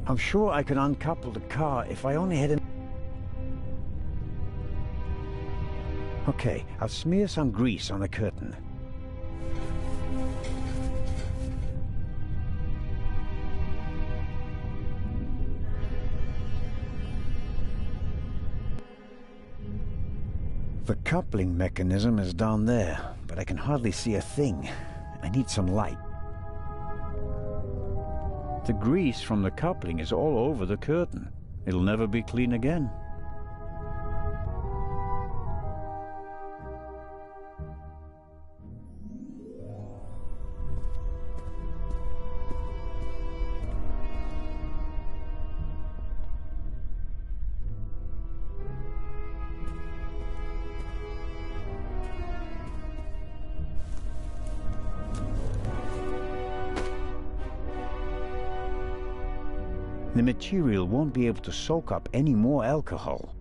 I'm sure I could uncouple the car if I only had an... Okay, I'll smear some grease on the curtain. The coupling mechanism is down there, but I can hardly see a thing. I need some light. The grease from the coupling is all over the curtain. It'll never be clean again. The material won't be able to soak up any more alcohol.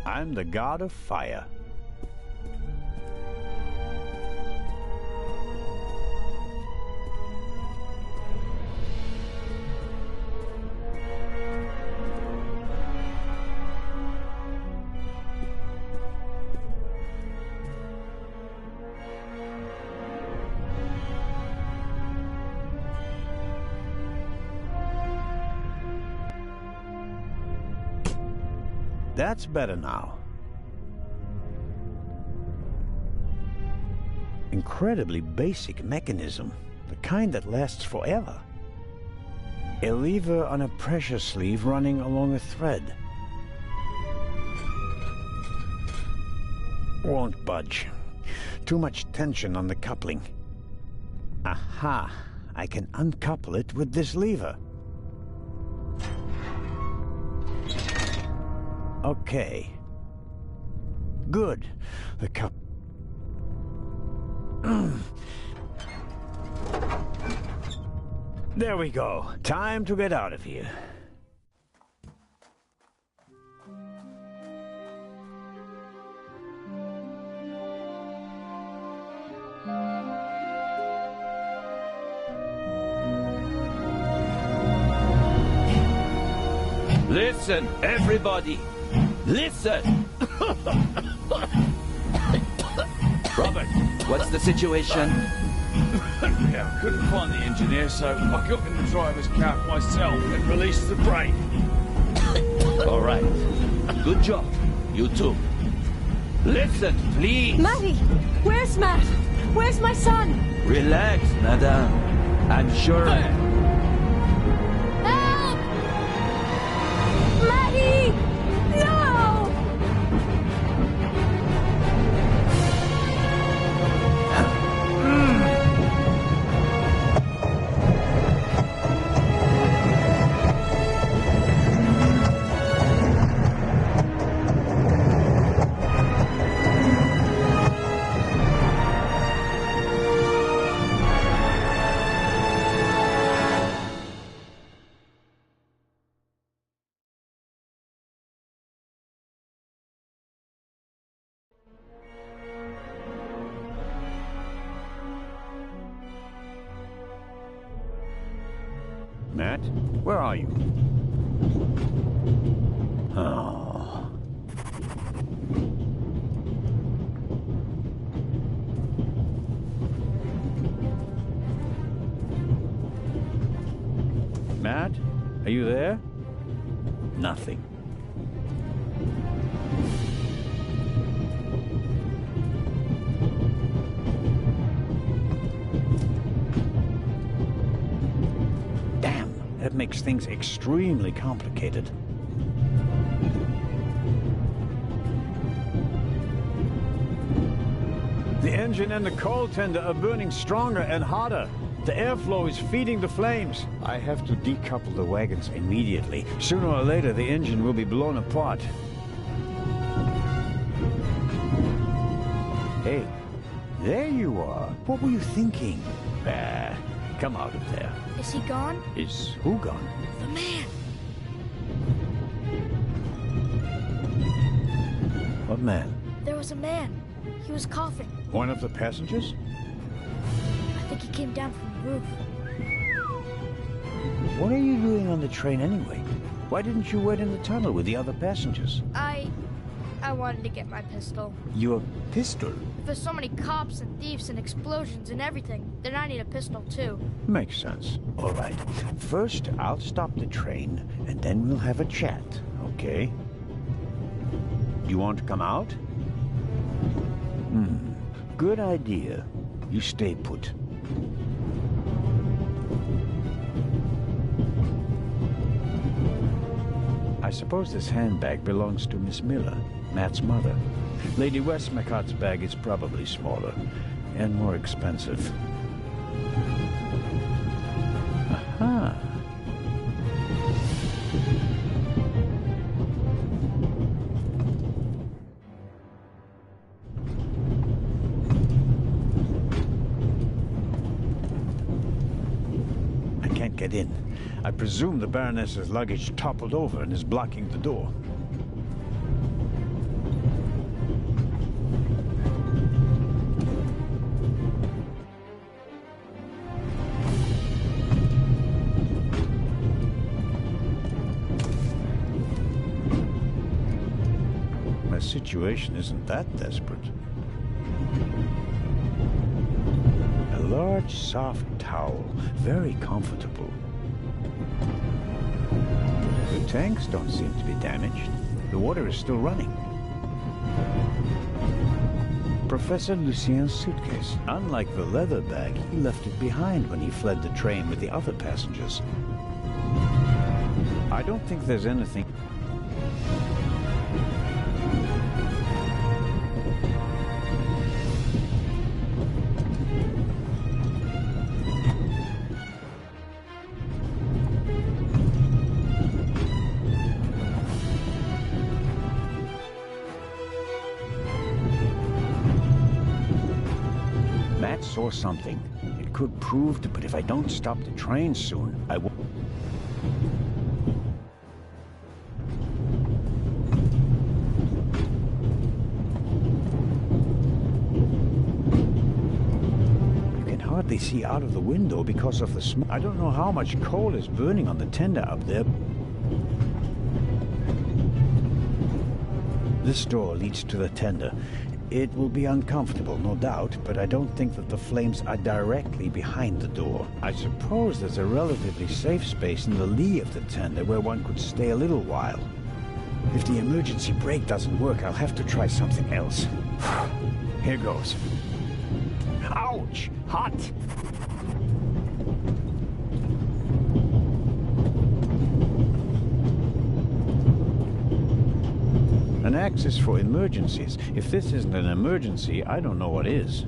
I'm the god of fire. That's better now. Incredibly basic mechanism, the kind that lasts forever. A lever on a pressure sleeve running along a thread. Won't budge. Too much tension on the coupling. Aha! I can uncouple it with this lever. Okay. Good. The cup... There we go. Time to get out of here. Listen, everybody! Listen! Robert, what's the situation? Yeah, I couldn't find the engineer, so I got in the driver's cab myself and released the brake. All right. Good job. You too. Listen, please. Matty! Where's Matt? Where's my son? Relax, madame. I'm sure... Help! Matty! No! Matt, where are you? Oh. Matt, are you there? Nothing. That makes things extremely complicated. The engine and the coal tender are burning stronger and hotter. The airflow is feeding the flames. I have to decouple the wagons immediately. Sooner or later, the engine will be blown apart. Hey, there you are. What were you thinking? Come out of there. Is he gone? Is who gone? The man. What man? There was a man. He was coughing. One of the passengers? I think he came down from the roof. What are you doing on the train anyway? Why didn't you wait in the tunnel with the other passengers? I wanted to get my pistol. Your pistol? There's so many cops and thieves and explosions and everything, then I need a pistol too. Makes sense. All right. First, I'll stop the train, and then we'll have a chat, okay? You want to come out? Good idea. You stay put. I suppose this handbag belongs to Miss Miller, Matt's mother. Lady Westmacott's bag is probably smaller and more expensive. Aha. I can't get in. I presume the Baroness's luggage toppled over and is blocking the door. My situation isn't that desperate. A large, soft towel, very comfortable. The tanks don't seem to be damaged. The water is still running. Professor Lucien's suitcase. Unlike the leather bag, he left it behind when he fled the train with the other passengers. I don't think there's anything... Matt saw something. It could prove to, but if I don't stop the train soon, I will... You can hardly see out of the window because of the smoke. I don't know how much coal is burning on the tender up there. This door leads to the tender. It will be uncomfortable, no doubt, but I don't think that the flames are directly behind the door. I suppose there's a relatively safe space in the lee of the tender where one could stay a little while. If the emergency brake doesn't work, I'll have to try something else. Here goes. Ouch! Hot! An axe is for emergencies. If this isn't an emergency, I don't know what is.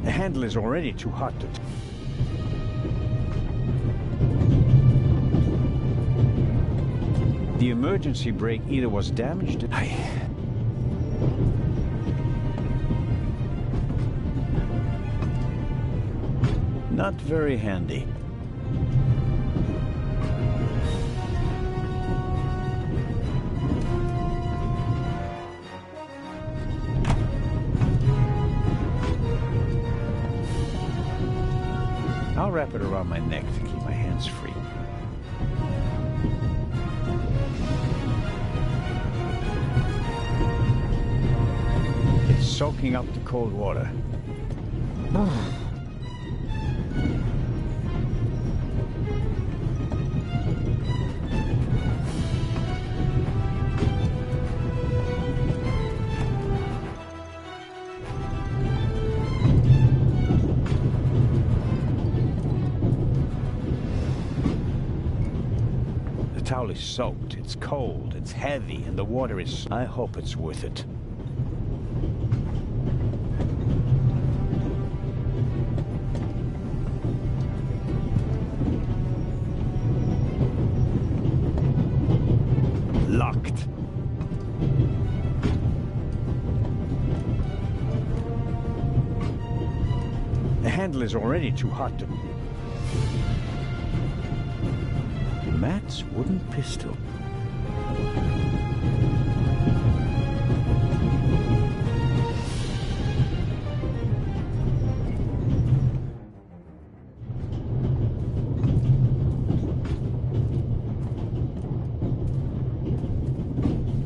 The handle is already too hot to... The emergency brake either was damaged... Not very handy. I'll wrap it around my neck to keep my hands free. It's soaking up the cold water. The towel is soaked, it's cold, it's heavy, and the water is... I hope it's worth it. Locked. The handle is already too hot to... Matt's wooden pistol.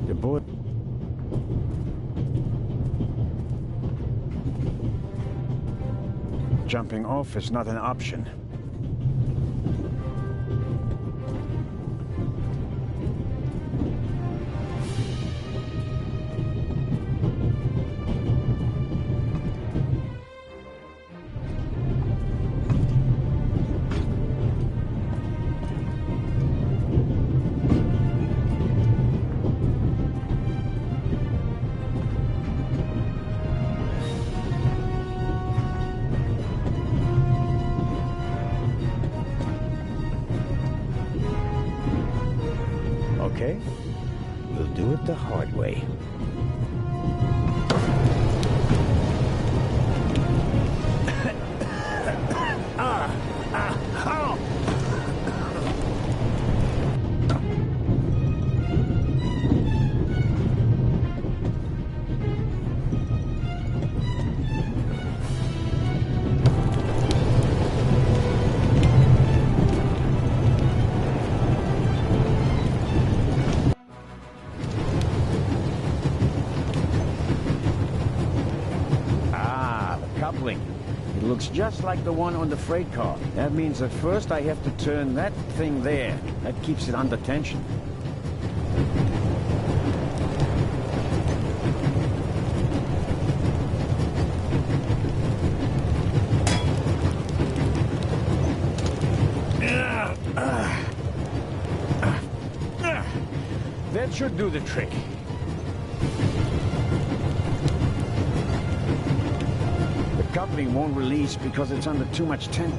The boy... Jumping off is not an option. Okay? We'll do it the hard way. Coupling. It looks just like the one on the freight car. That means at first I have to turn that thing there. That keeps it under tension. That should do the trick. The coupling won't release because it's under too much tension.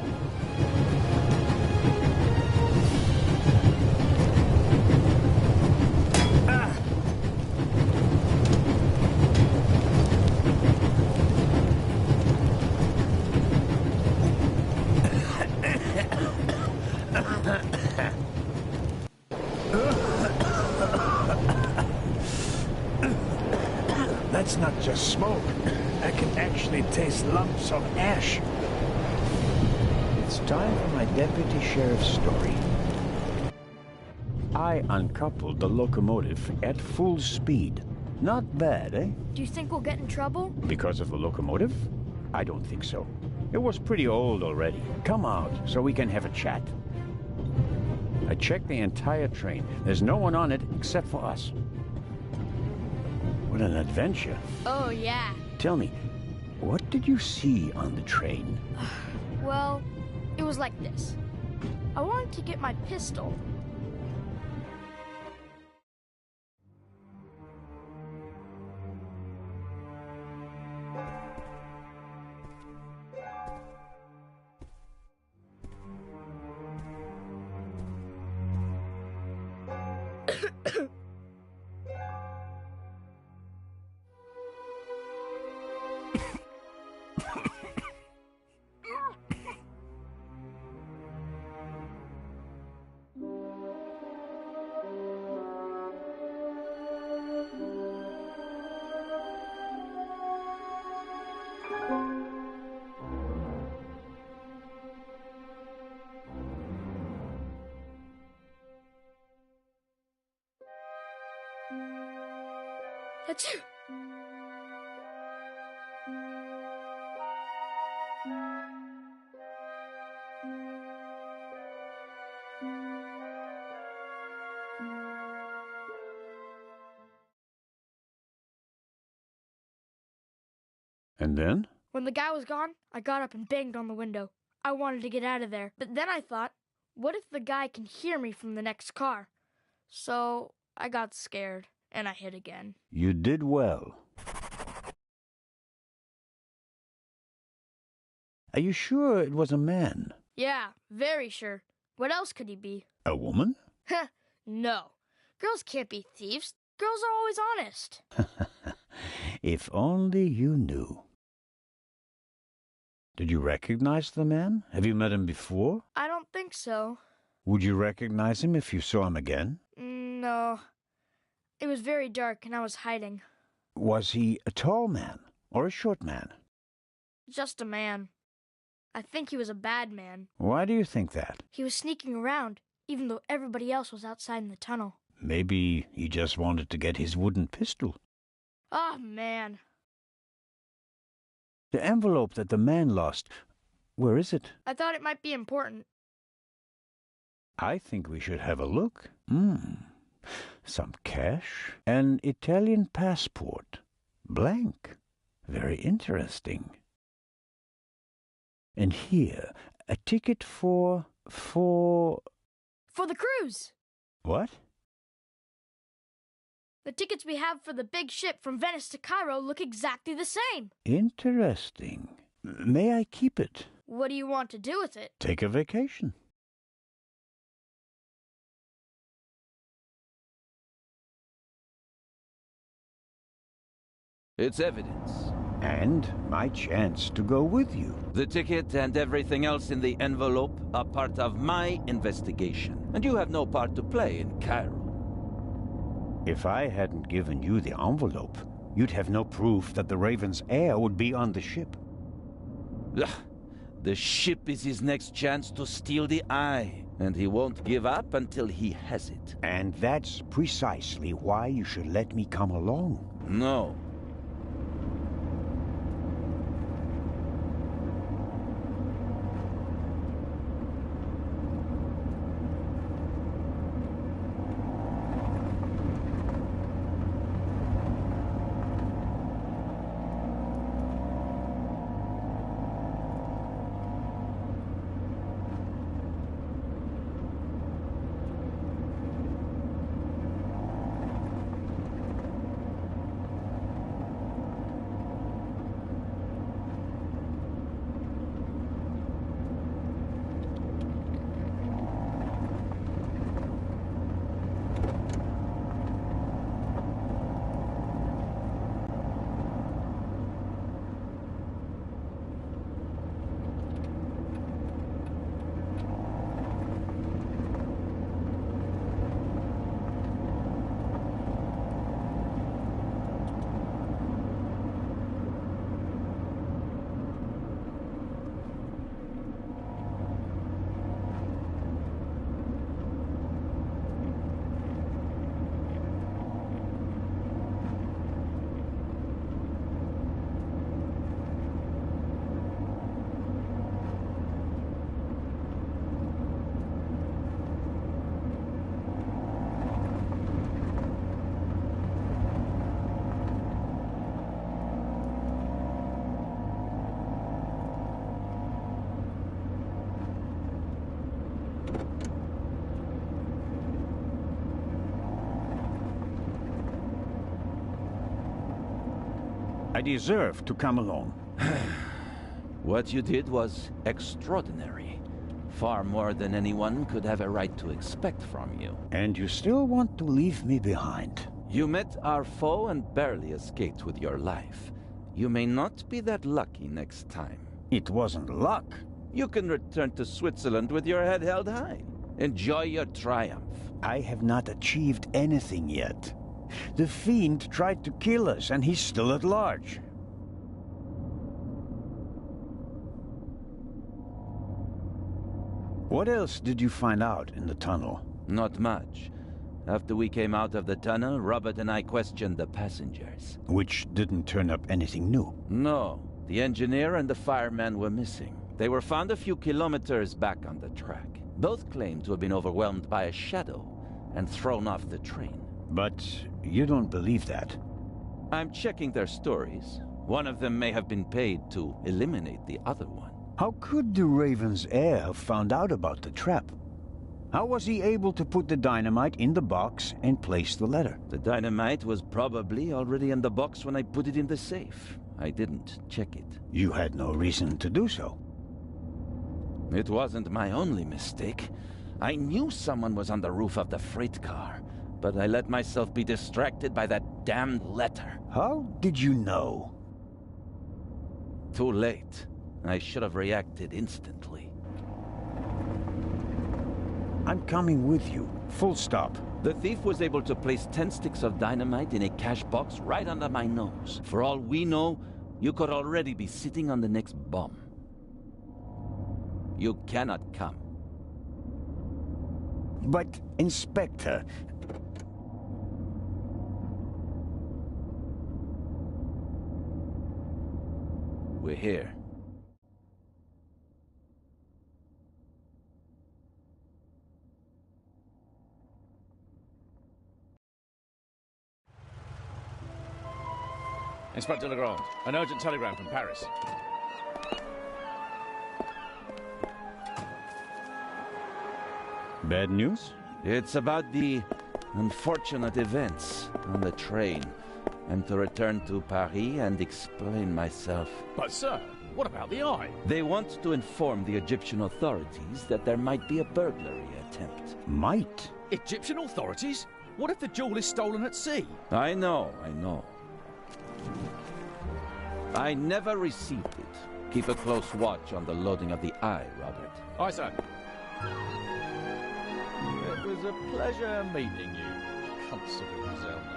That's not just smoke. I can actually taste lumps of ash. It's time for my deputy sheriff's story. I uncoupled the locomotive at full speed. Not bad, eh? Do you think we'll get in trouble? Because of the locomotive? I don't think so. It was pretty old already. Come out so we can have a chat. I checked the entire train. There's no one on it except for us. What an adventure. Oh, yeah. Tell me, what did you see on the train? Well, it was like this. I wanted to get my pistol. Achoo! And then? When the guy was gone, I got up and banged on the window. I wanted to get out of there, but then I thought, what if the guy can hear me from the next car? So I got scared, and I hid again. You did well. Are you sure it was a man? Yeah, very sure. What else could he be? A woman? Heh, no. Girls can't be thieves. Girls are always honest. If only you knew. Did you recognize the man? Have you met him before? I don't think so. Would you recognize him if you saw him again? No. It was very dark and I was hiding. Was he a tall man or a short man? Just a man. I think he was a bad man. Why do you think that? He was sneaking around, even though everybody else was outside in the tunnel. Maybe he just wanted to get his wooden pistol. Oh, man. The envelope that the man lost, where is it? I thought it might be important. I think we should have a look. Some cash, an Italian passport, blank. Very interesting. And here, a ticket for the cruise! What? The tickets we have for the big ship from Venice to Cairo look exactly the same. Interesting. May I keep it? What do you want to do with it? Take a vacation. It's evidence. And my chance to go with you. The ticket and everything else in the envelope are part of my investigation, and you have no part to play in Cairo. If I hadn't given you the envelope, you'd have no proof that the Raven's heir would be on the ship. Ugh. The ship is his next chance to steal the eye, and he won't give up until he has it. And that's precisely why you should let me come along. No. I deserve to come along. What you did was extraordinary. Far more than anyone could have a right to expect from you. And you still want to leave me behind? You met our foe and barely escaped with your life. You may not be that lucky next time. It wasn't luck. You can return to Switzerland with your head held high. Enjoy your triumph. I have not achieved anything yet. The Fiend tried to kill us, and he's still at large. What else did you find out in the tunnel? Not much. After we came out of the tunnel, Robert and I questioned the passengers. Which didn't turn up anything new. No. The engineer and the fireman were missing. They were found a few kilometers back on the track. Both claimed to have been overwhelmed by a shadow and thrown off the train. But you don't believe that. I'm checking their stories. One of them may have been paid to eliminate the other one. How could the Raven's heir have found out about the trap? How was he able to put the dynamite in the box and place the letter? The dynamite was probably already in the box when I put it in the safe. I didn't check it. You had no reason to do so. It wasn't my only mistake. I knew someone was on the roof of the freight car, but I let myself be distracted by that damned letter. How did you know? Too late. I should have reacted instantly. I'm coming with you. Full stop. The thief was able to place 10 sticks of dynamite in a cash box right under my nose. For all we know, you could already be sitting on the next bomb. You cannot come. But, Inspector... We're here. Inspector Legrand, an urgent telegram from Paris. Bad news? It's about the unfortunate events on the train. And to return to Paris and explain myself. But sir, what about the eye? They want to inform the Egyptian authorities that there might be a burglary attempt. Might? Egyptian authorities? What if the jewel is stolen at sea? I know. I never received it. Keep a close watch on the loading of the eye, Robert. Aye, sir. It was a pleasure meeting you, Constable Zelda.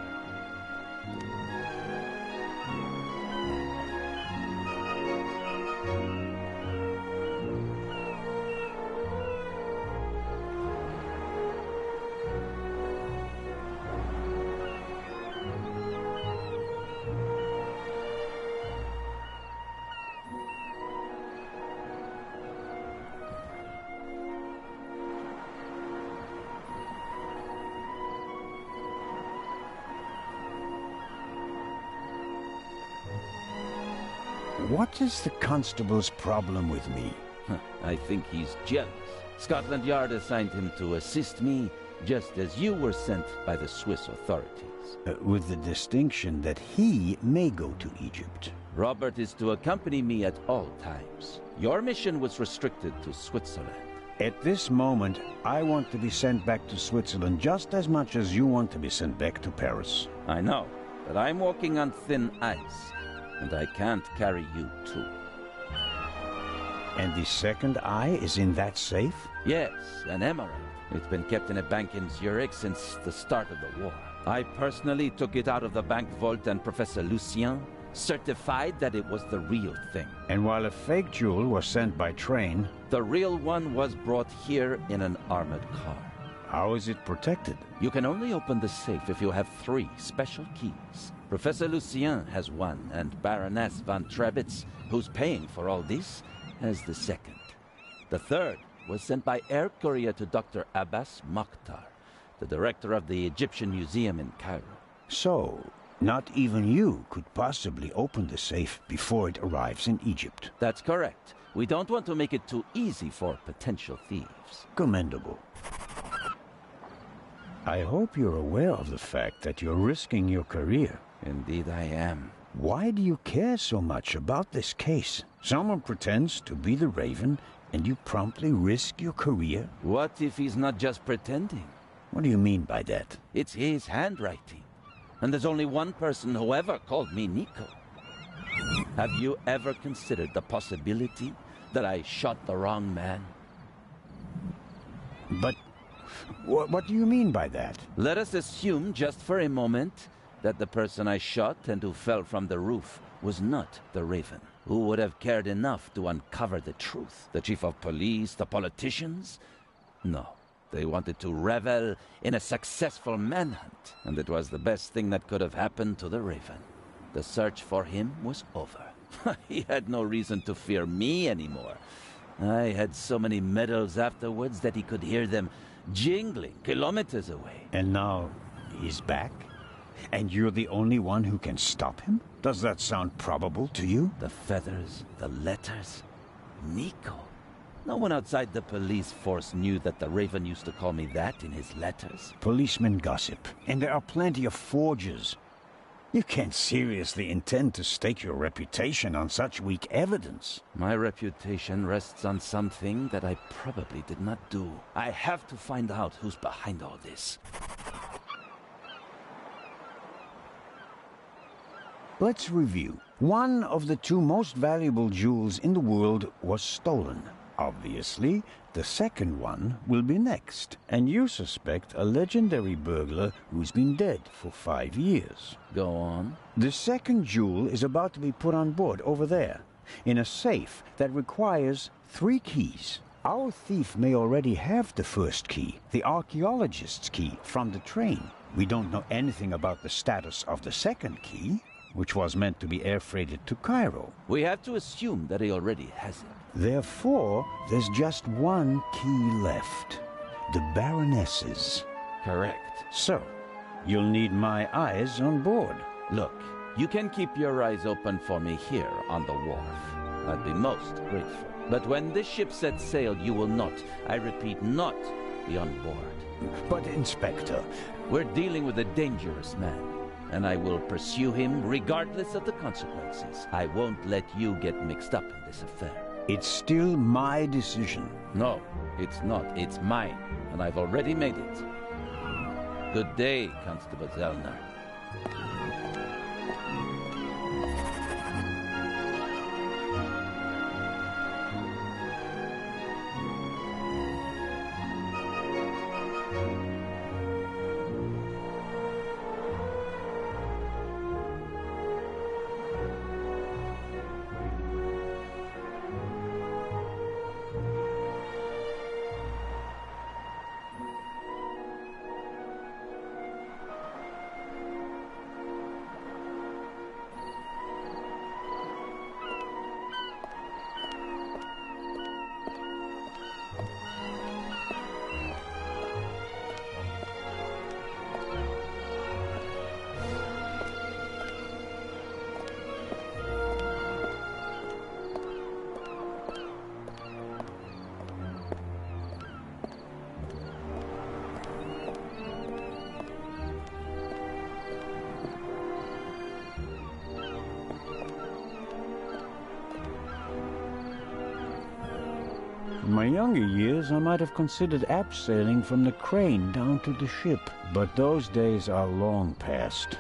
What is the constable's problem with me? I think he's jealous. Scotland Yard assigned him to assist me, just as you were sent by the Swiss authorities. With the distinction that he may go to Egypt. Robert is to accompany me at all times. Your mission was restricted to Switzerland. At this moment, I want to be sent back to Switzerland just as much as you want to be sent back to Paris. I know, but I'm walking on thin ice, and I can't carry you too. And the second eye is in that safe? Yes, an emerald. It's been kept in a bank in Zurich since the start of the war. I personally took it out of the bank vault, and Professor Lucien certified that it was the real thing. And while a fake jewel was sent by train... The real one was brought here in an armored car. How is it protected? You can only open the safe if you have 3 special keys. Professor Lucien has one, and Baroness von Trebitz, who's paying for all this, has the second. The third was sent by air courier to Dr. Abbas Mokhtar, the director of the Egyptian Museum in Cairo. So, not even you could possibly open the safe before it arrives in Egypt. That's correct. We don't want to make it too easy for potential thieves. Commendable. I hope you're aware of the fact that you're risking your career. Indeed I am. Why do you care so much about this case? Someone pretends to be the Raven, and you promptly risk your career? What if he's not just pretending? What do you mean by that? It's his handwriting. And there's only one person who ever called me Nico. Have you ever considered the possibility that I shot the wrong man? But what do you mean by that? Let us assume, just for a moment, that the person I shot and who fell from the roof was not the Raven. Who would have cared enough to uncover the truth? The chief of police, the politicians? No. They wanted to revel in a successful manhunt, and it was the best thing that could have happened to the Raven. The search for him was over. He had no reason to fear me anymore. I had so many medals afterwards that he could hear them jingling kilometers away. And now he's back? And you're the only one who can stop him? Does that sound probable to you? The feathers, the letters. Nico. No one outside the police force knew that the Raven used to call me that in his letters. Policemen gossip, and there are plenty of forgers. You can't seriously intend to stake your reputation on such weak evidence. My reputation rests on something that I probably did not do. I have to find out who's behind all this. Let's review. One of the 2 most valuable jewels in the world was stolen. Obviously, the second one will be next, and you suspect a legendary burglar who's been dead for 5 years. Go on. The second jewel is about to be put on board over there, in a safe that requires 3 keys. Our thief may already have the first key, the archaeologist's key, from the train. We don't know anything about the status of the second key, which was meant to be air freighted to Cairo. We have to assume that he already has it. Therefore, there's just one key left. The Baroness's. Correct. So, you'll need my eyes on board. Look, you can keep your eyes open for me here on the wharf. I'd be most grateful. But when this ship sets sail, you will not, I repeat, not be on board. But, Inspector... We're dealing with a dangerous man, and I will pursue him regardless of the consequences. I won't let you get mixed up in this affair. It's still my decision. No, it's not. It's mine, and I've already made it. Good day, Constable Zellner. In my younger years, I might have considered abseiling from the crane down to the ship, but those days are long past.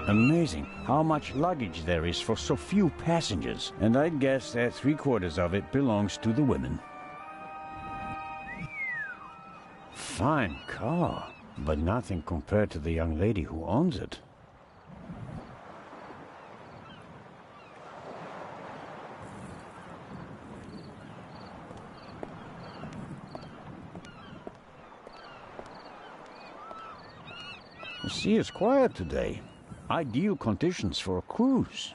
Amazing how much luggage there is for so few passengers, and I'd guess that 3/4 of it belongs to the women. Fine car, but nothing compared to the young lady who owns it. The sea is quiet today. Ideal conditions for a cruise.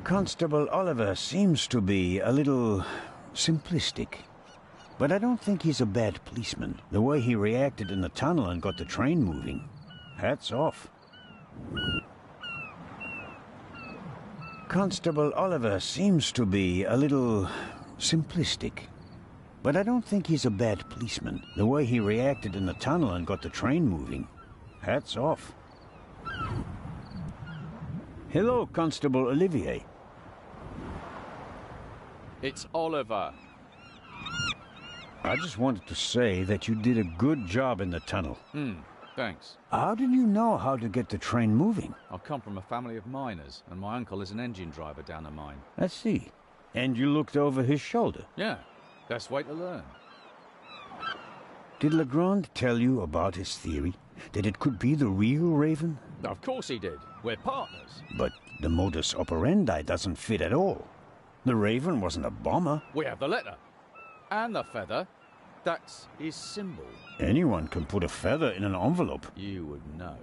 Constable Oliver seems to be a little simplistic. But I don't think he's a bad policeman. The way he reacted in the tunnel and got the train moving. Hats off. Constable Oliver seems to be a little simplistic. But I don't think he's a bad policeman. The way he reacted in the tunnel and got the train moving. Hats off. Hello, Constable Olivier. It's Oliver. I just wanted to say that you did a good job in the tunnel. Thanks. How did you know how to get the train moving? I come from a family of miners, and my uncle is an engine driver down a mine. I see. And you looked over his shoulder? Yeah, best way to learn. Did Legrand tell you about his theory? That it could be the real Raven? Of course he did. We're partners. But the modus operandi doesn't fit at all. The Raven wasn't a bomber. We have the letter. And the feather. That's his symbol. Anyone can put a feather in an envelope. You would know.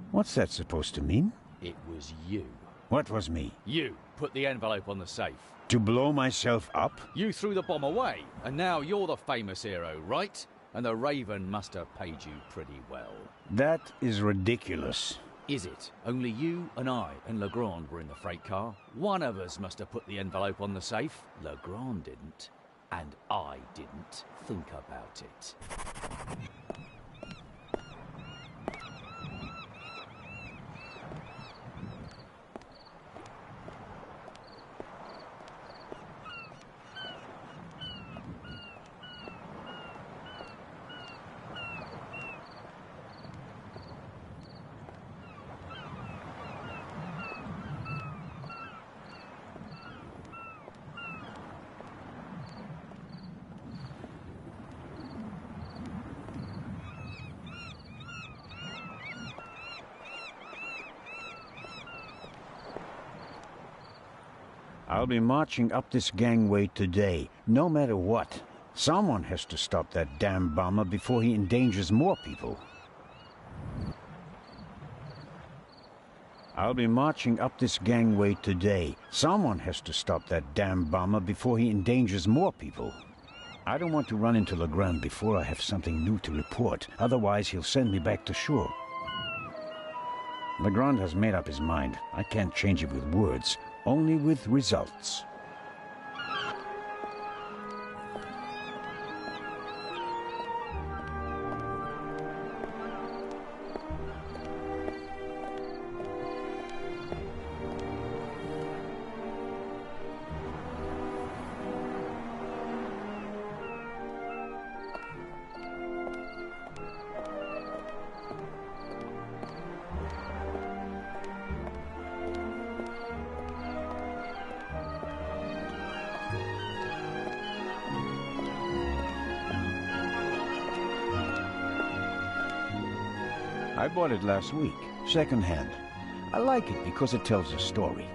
What's that supposed to mean? It was you. What was me? You put the envelope on the safe. To blow myself up? You threw the bomb away, and now you're the famous hero, right? And the Raven must have paid you pretty well. That is ridiculous. Is it? Only you and I and Legrand were in the freight car. One of us must have put the envelope on the safe. Legrand didn't. And I didn't. Think about it. I'll be marching up this gangway today, no matter what. Someone has to stop that damn bomber before he endangers more people. I'll be marching up this gangway today. Someone has to stop that damn bomber before he endangers more people. I don't want to run into Legrand before I have something new to report. Otherwise, he'll send me back to shore. Legrand has made up his mind. I can't change it with words, only with results. I bought it last week, second-hand. I like it because it tells a story.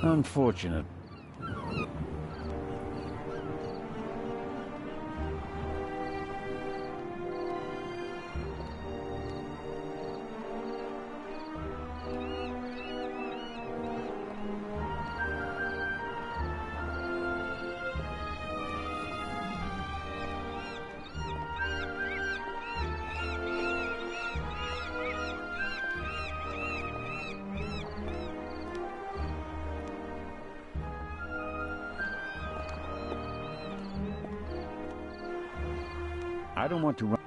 Unfortunate. I don't want to run.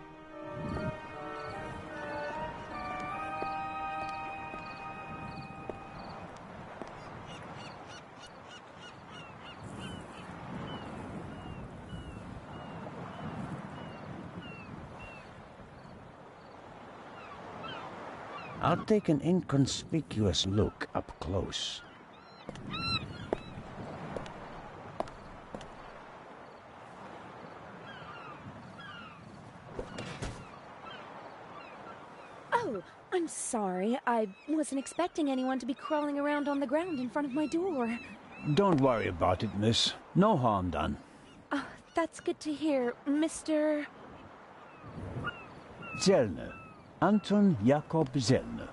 I'll take an inconspicuous look up close. I'm sorry. I wasn't expecting anyone to be crawling around on the ground in front of my door. Don't worry about it, miss. No harm done. Oh, that's good to hear, Mr. Zellner. Anton Jakob Zellner.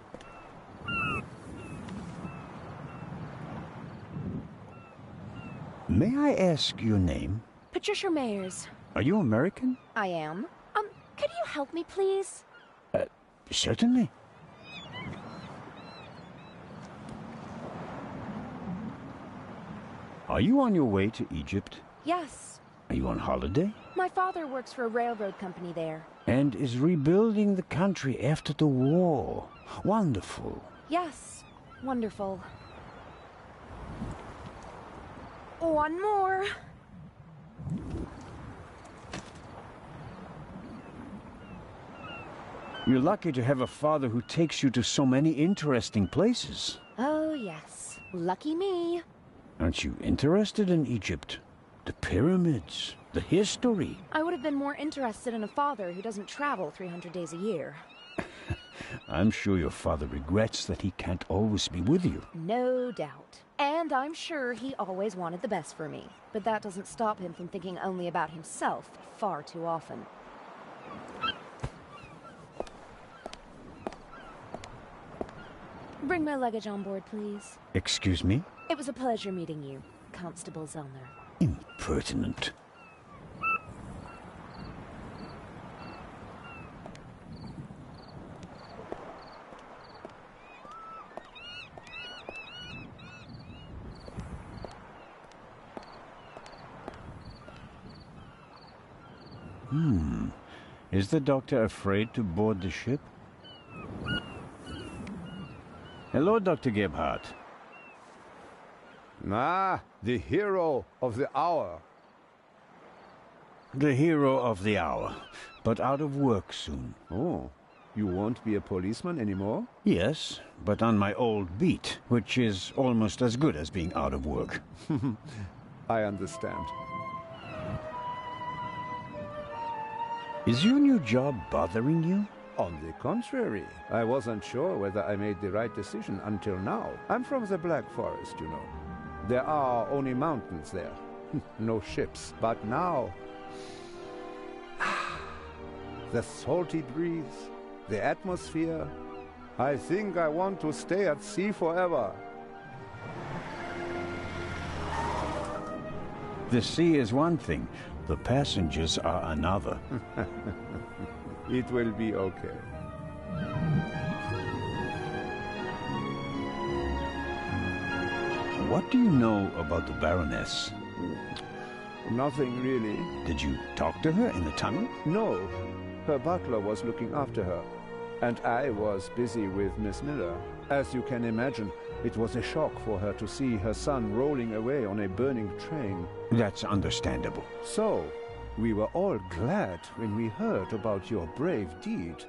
May I ask your name? Patricia Mayers. Are you American? I am. Could you help me, please? Certainly. Are you on your way to Egypt? Yes. Are you on holiday? My father works for a railroad company there. And is rebuilding the country after the war. Wonderful. Yes. Wonderful. One more. You're lucky to have a father who takes you to so many interesting places. Oh, yes. Lucky me. Aren't you interested in Egypt? The pyramids, the history. I would have been more interested in a father who doesn't travel 300 days a year. I'm sure your father regrets that he can't always be with you. No doubt. And I'm sure he always wanted the best for me. But that doesn't stop him from thinking only about himself far too often. Bring my luggage on board, please. Excuse me? It was a pleasure meeting you, Constable Zellner. Impertinent. Is the doctor afraid to board the ship? Hello, Dr. Gebhardt. Ah, the hero of the hour. The hero of the hour, but out of work soon. Oh, you won't be a policeman anymore? Yes, but on my old beat, which is almost as good as being out of work. I understand. Is your new job bothering you? On the contrary, I wasn't sure whether I made the right decision until now. I'm from the Black Forest, you know. There are only mountains there. No ships. But now... the salty breeze, the atmosphere... I think I want to stay at sea forever. The sea is one thing, the passengers are another. It will be okay. What do you know about the Baroness? Nothing really. Did you talk to her in the tunnel? No. Her butler was looking after her, and I was busy with Miss Miller. As you can imagine, it was a shock for her to see her son rolling away on a burning train. That's understandable. So, we were all glad when we heard about your brave deed.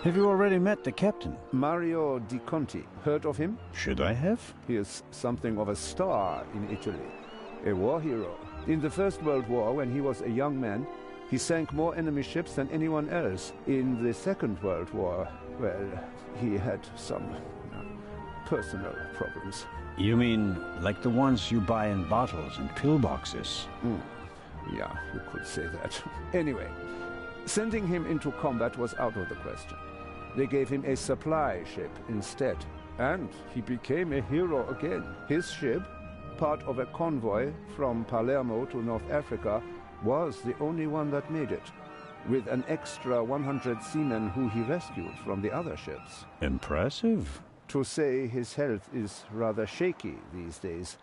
Have you already met the captain? Mario Di Conti. Heard of him? Should I have? He is something of a star in Italy. A war hero. In the First World War, when he was a young man, he sank more enemy ships than anyone else. In the Second World War, well, he had some personal problems. You mean like the ones you buy in bottles and pillboxes? Yeah, you could say that. Anyway, sending him into combat was out of the question. They gave him a supply ship instead, and he became a hero again. His ship, part of a convoy from Palermo to North Africa, was the only one that made it, with an extra 100 seamen who he rescued from the other ships. Impressive. To say his health is rather shaky these days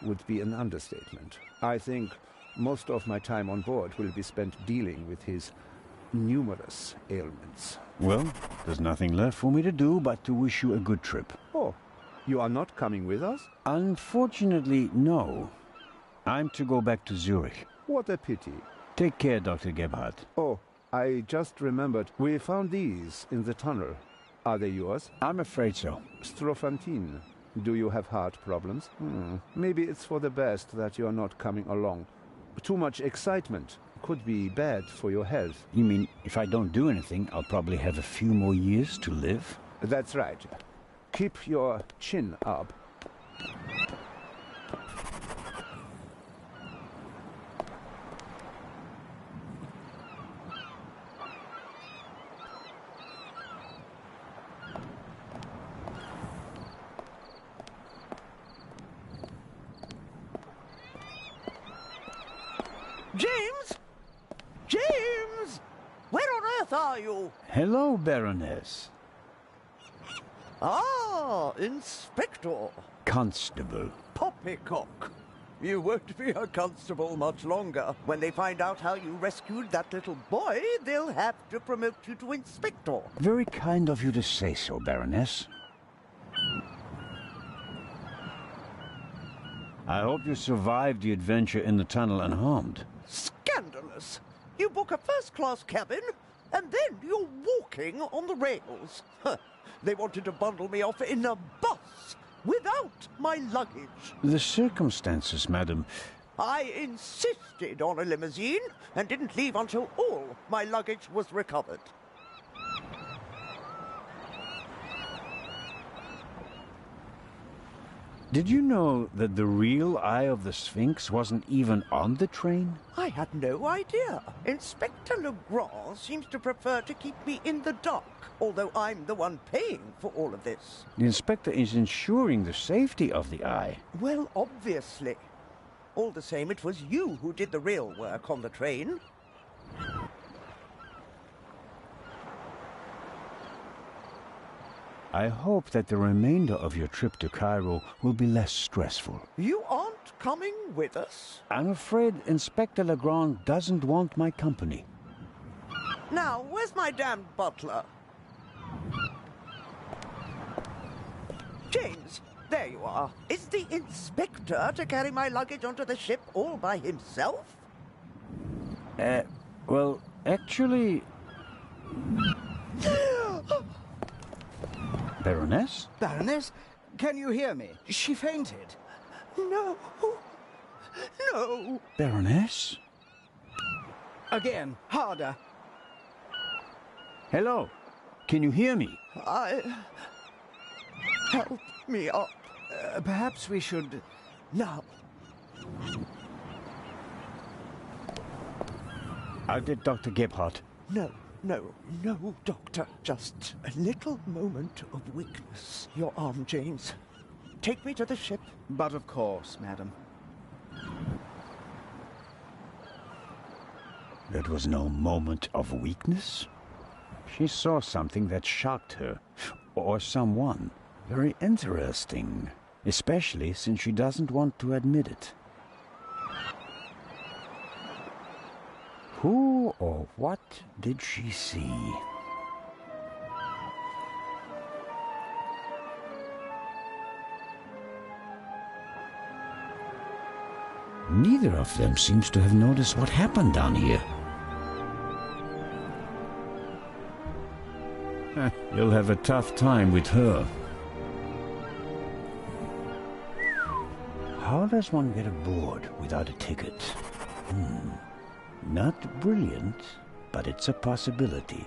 would be an understatement. I think most of my time on board will be spent dealing with his numerous ailments. Well, there's nothing left for me to do but to wish you a good trip. Oh, you are not coming with us? Unfortunately, no. I'm to go back to Zurich. What a pity. Take care, Dr. Gebhardt. Oh, I just remembered. We found these in the tunnel. Are they yours? I'm afraid so. Strophantine. Do you have heart problems? Maybe it's for the best that you're not coming along. Too much excitement could be bad for your health. You mean if I don't do anything, I'll probably have a few more years to live? That's right. Keep your chin up. James? James! Where on earth are you? Hello, Baroness. Ah, Inspector. Constable. Poppycock. You won't be a constable much longer. When they find out how you rescued that little boy, they'll have to promote you to Inspector. Very kind of you to say so, Baroness. I hope you survived the adventure in the tunnel unharmed. Scandalous. You book a first-class cabin, and then you're walking on the rails. Huh. They wanted to bundle me off in a bus without my luggage. The circumstances, madam. I insisted on a limousine and didn't leave until all my luggage was recovered. Did you know that the real Eye of the Sphinx wasn't even on the train? I had no idea. Inspector Legrand seems to prefer to keep me in the dark, although I'm the one paying for all of this. The inspector is ensuring the safety of the Eye. Well, obviously. All the same, it was you who did the real work on the train. I hope that the remainder of your trip to Cairo will be less stressful. You aren't coming with us? I'm afraid Inspector Legrand doesn't want my company. Now, where's my damned butler? James, there you are. Is the inspector to carry my luggage onto the ship all by himself? Well, actually... Baroness? Baroness, can you hear me? She fainted. No. No. Baroness? Again, harder. Hello. Can you hear me? Help me up. Perhaps we should... Now. I'll get Dr. Gebhardt. No, Doctor. Just a little moment of weakness. Your arm, James. Take me to the ship. But of course, madam. That was no moment of weakness. She saw something that shocked her. Or someone. Very interesting. Especially since she doesn't want to admit it. Who or what did she see? Neither of them seems to have noticed what happened down here. You'll have a tough time with her. How does one get aboard without a ticket? Not brilliant, but it's a possibility.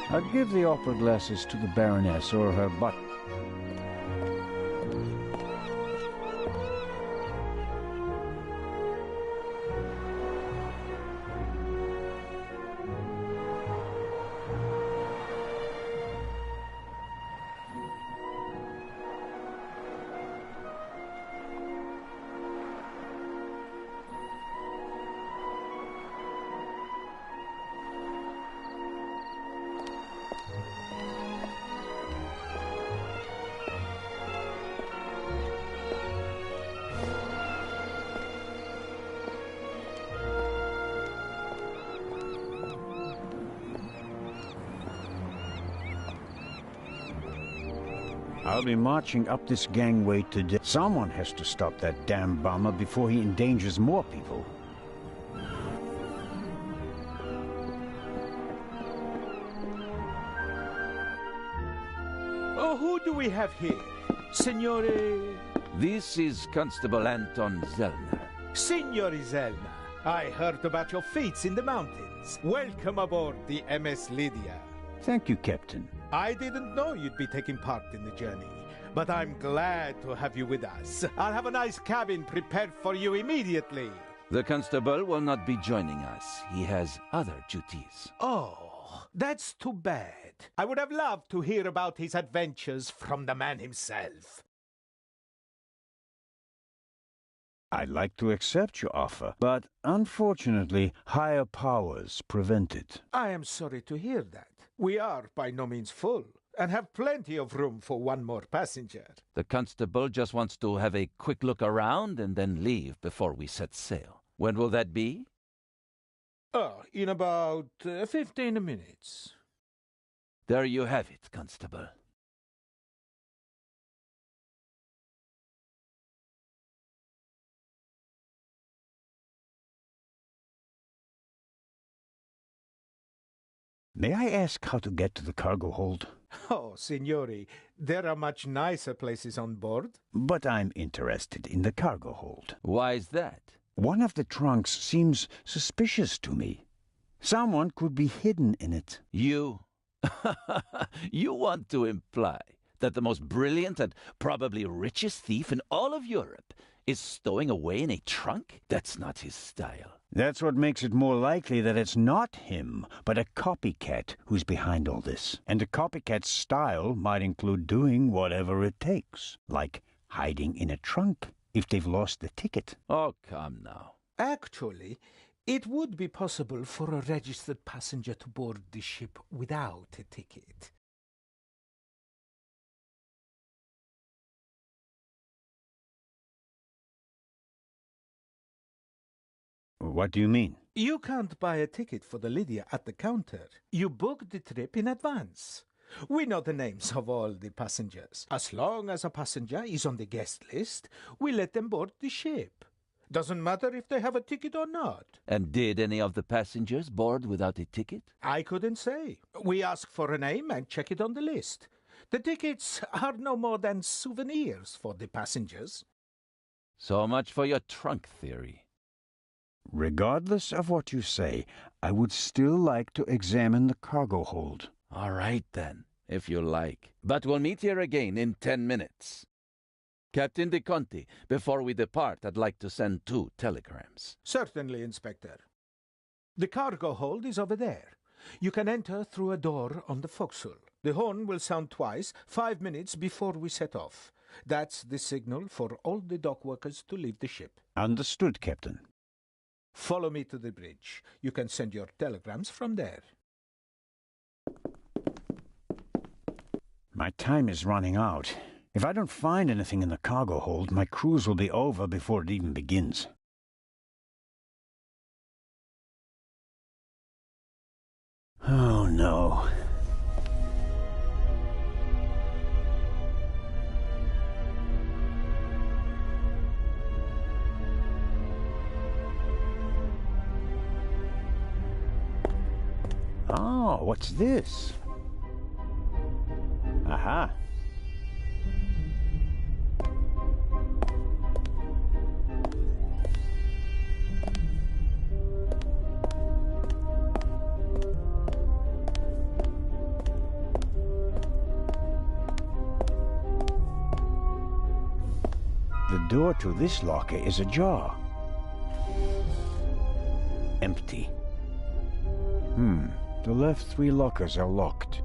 I'll give the opera glasses to the Baroness or her butt. I'll be marching up this gangway today. Someone has to stop that damn bomber before he endangers more people. Oh, who do we have here? Signore... This is Constable Anton Zellner. Signore Zellner, I heard about your feats in the mountains. Welcome aboard the MS Lydia. Thank you, Captain. I didn't know you'd be taking part in the journey, but I'm glad to have you with us. I'll have a nice cabin prepared for you immediately. The constable will not be joining us. He has other duties. Oh, that's too bad. I would have loved to hear about his adventures from the man himself. I'd like to accept your offer, but unfortunately, higher powers prevent it. I am sorry to hear that. We are by no means full, and have plenty of room for one more passenger. The constable just wants to have a quick look around and then leave before we set sail. When will that be? Oh, in about 15 minutes. There you have it, Constable. May I ask how to get to the cargo hold? Oh, signori, there are much nicer places on board. But I'm interested in the cargo hold. Why is that? One of the trunks seems suspicious to me. Someone could be hidden in it. You? You want to imply that the most brilliant and probably richest thief in all of Europe is stowing away in a trunk? That's not his style. That's what makes it more likely that it's not him, but a copycat who's behind all this. And a copycat's style might include doing whatever it takes, like hiding in a trunk if they've lost the ticket. Oh, come now. Actually, it would be possible for a registered passenger to board the ship without a ticket. What do you mean? You can't buy a ticket for the Lydia at the counter. You book the trip in advance. We know the names of all the passengers. As long as a passenger is on the guest list, we let them board the ship. Doesn't matter if they have a ticket or not. And did any of the passengers board without a ticket? I couldn't say. We ask for a name and check it on the list. The tickets are no more than souvenirs for the passengers. So much for your trunk theory. Regardless of what you say, I would still like to examine the cargo hold. All right, then, if you like. But we'll meet here again in 10 minutes. Captain De Conti, before we depart, I'd like to send 2 telegrams. Certainly, Inspector. The cargo hold is over there. You can enter through a door on the forecastle. The horn will sound twice, 5 minutes before we set off. That's the signal for all the dock workers to leave the ship. Understood, Captain. Follow me to the bridge. You can send your telegrams from there. My time is running out. If I don't find anything in the cargo hold, my cruise will be over before it even begins. Oh, no. Oh, what's this? Aha. The door to this locker is ajar. Empty. The left 3 lockers are locked.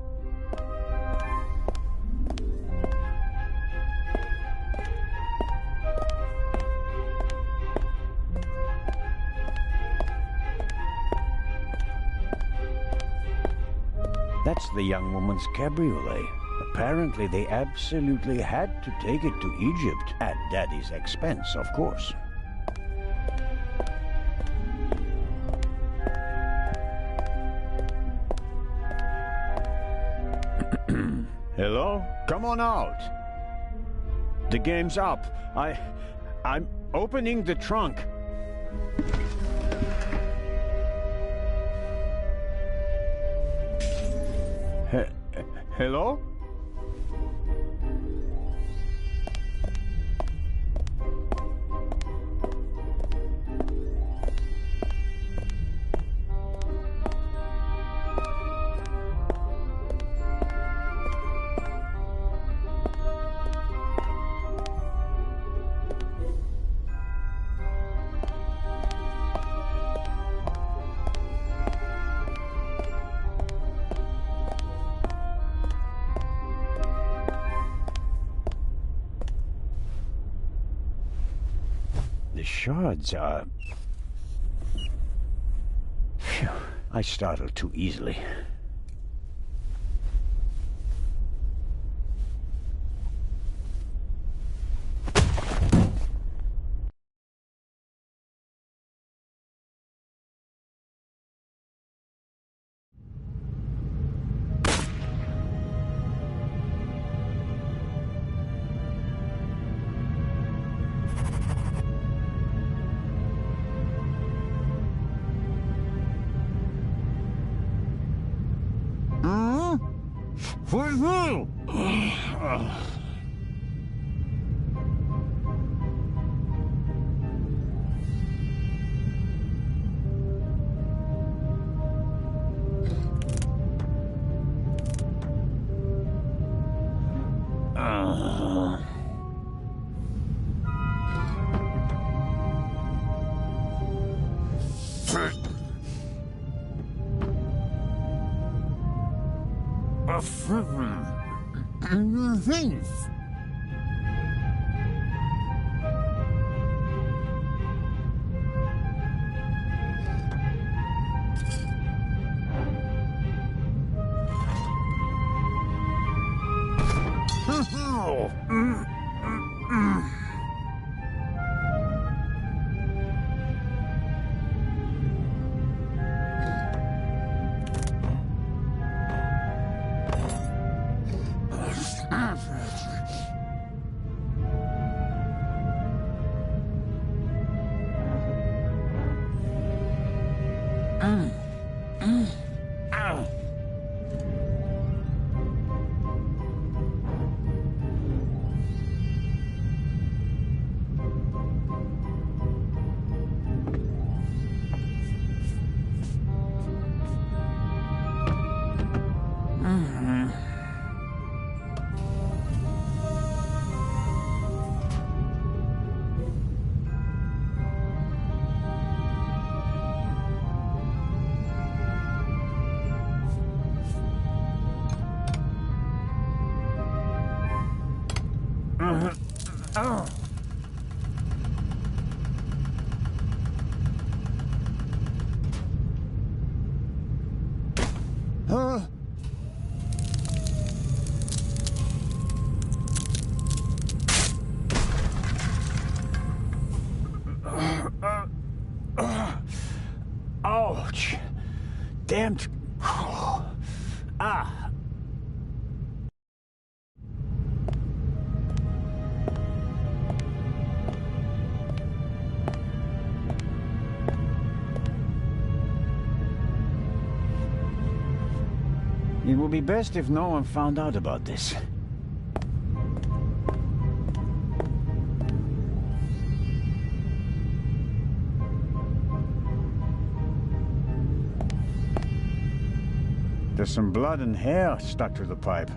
That's the young woman's cabriolet. Apparently they absolutely had to take it to Egypt, at Daddy's expense, of course. Hello? Come on out. The game's up. I'm opening the trunk. Hello? The shards are... Phew, I startled too easily. For you! Things. Ouch! Damned. Ah! It would be best if no one found out about this. There's some blood and hair stuck to the pipe.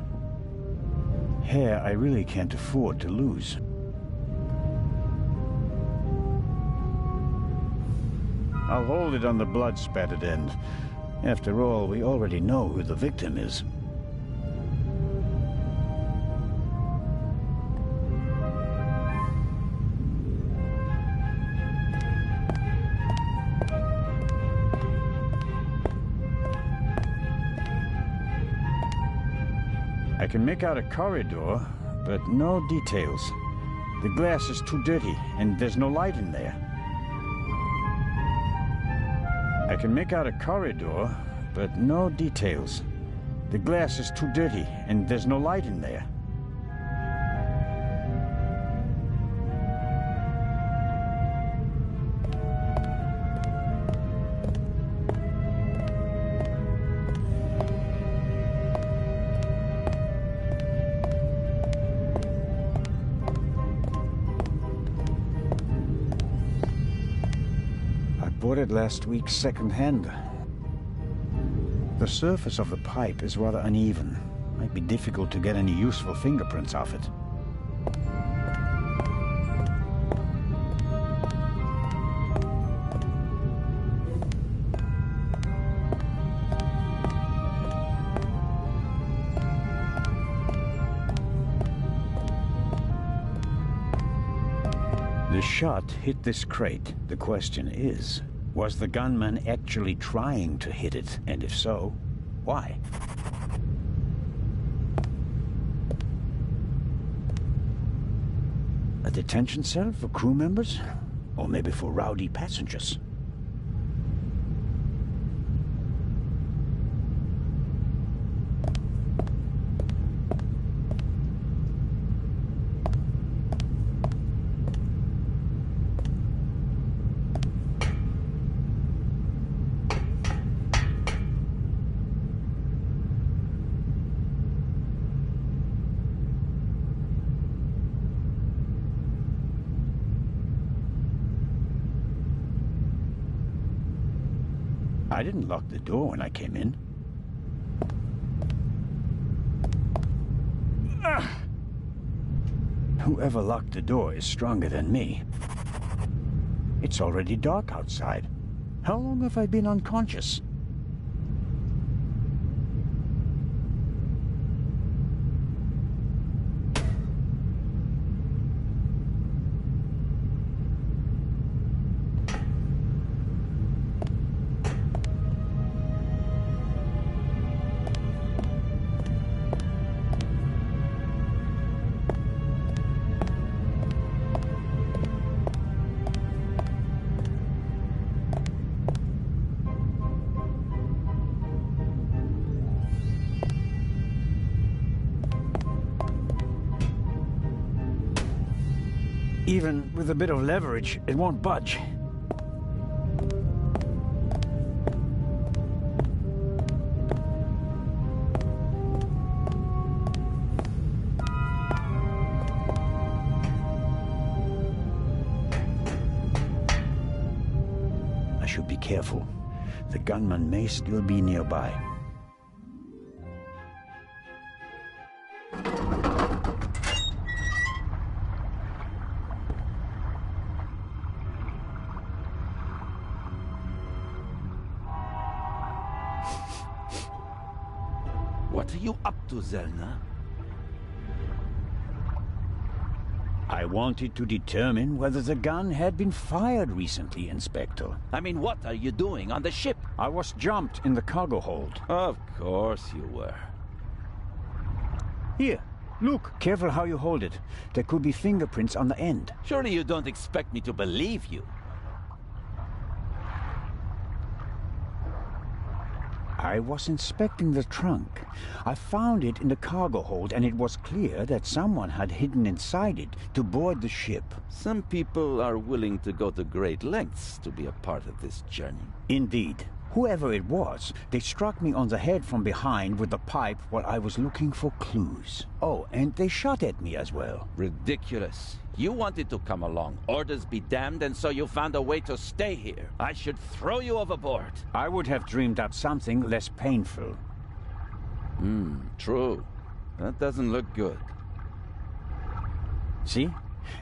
Hair I really can't afford to lose. I'll hold it on the blood-spattered end. After all, we already know who the victim is. I can make out a corridor, but no details. The glass is too dirty, and there's no light in there. I can make out a corridor, but no details. The glass is too dirty, and there's no light in there. Bought it last week second-hand. The surface of the pipe is rather uneven. Might be difficult to get any useful fingerprints off it. The shot hit this crate. The question is, was the gunman actually trying to hit it? And if so, why? A detention cell for crew members? Or maybe for rowdy passengers? I didn't lock the door when I came in. Whoever locked the door is stronger than me. It's already dark outside. How long have I been unconscious? Even with a bit of leverage, it won't budge. I should be careful. The gunman may still be nearby. What are you up to, Zelna? I wanted to determine whether the gun had been fired recently, Inspector. I mean, what are you doing on the ship? I was jumped in the cargo hold. Of course you were. Here, look. Careful how you hold it. There could be fingerprints on the end. Surely you don't expect me to believe you. I was inspecting the trunk. I found it in the cargo hold, and it was clear that someone had hidden inside it to board the ship. Some people are willing to go to great lengths to be a part of this journey. Indeed. Whoever it was, they struck me on the head from behind with the pipe while I was looking for clues. Oh, and they shot at me as well. Ridiculous. You wanted to come along. Orders be damned, and so you found a way to stay here. I should throw you overboard. I would have dreamed up something less painful. True. That doesn't look good. See?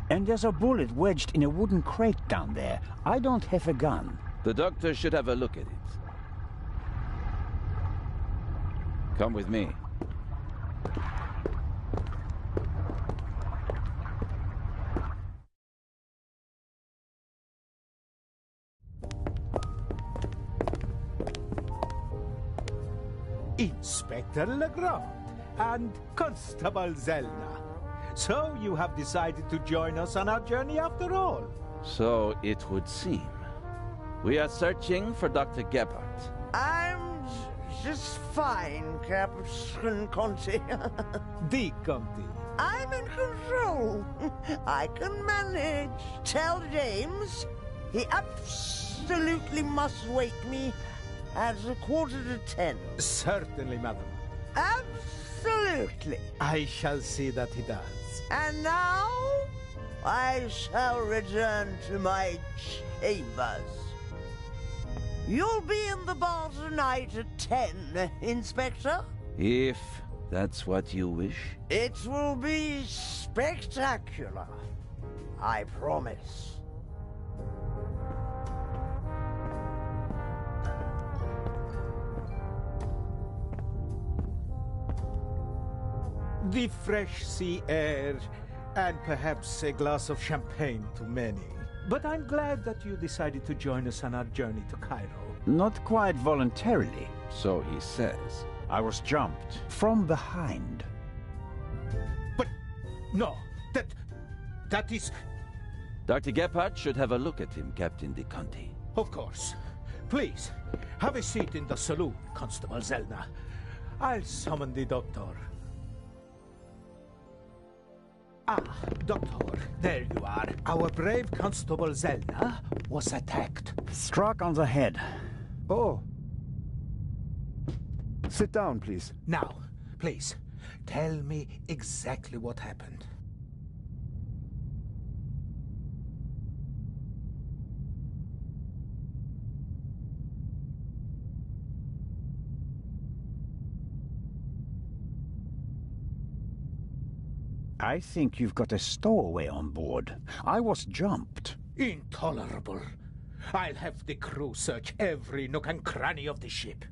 And there's a bullet wedged in a wooden crate down there. I don't have a gun. The doctor should have a look at it. Come with me. Inspector Legrand and Constable Zelna. So you have decided to join us on our journey after all? So it would seem. We are searching for Dr. Gebhardt. I'm just fine, Captain Conti. The Conti. I'm in control. I can manage. Tell James he absolutely must wake me at 9:45. Certainly, madam. Absolutely. I shall see that he does. And now I shall return to my chambers. You'll be in the bar tonight at 10, Inspector? If that's what you wish. It will be spectacular. I promise. The fresh sea air, and perhaps a glass of champagne to many. But I'm glad that you decided to join us on our journey to Cairo. Not quite voluntarily. So he says. I was jumped from behind. But no, that is... Dr. Gebhardt should have a look at him, Captain De Conti. Of course. Please, have a seat in the saloon, Constable Zelna. I'll summon the doctor. Ah, Doctor, there you are. Our brave Constable Zelna was attacked. Struck on the head. Oh. Sit down, please. Now, please, tell me exactly what happened. I think you've got a stowaway on board. I was jumped. Intolerable. I'll have the crew search every nook and cranny of the ship.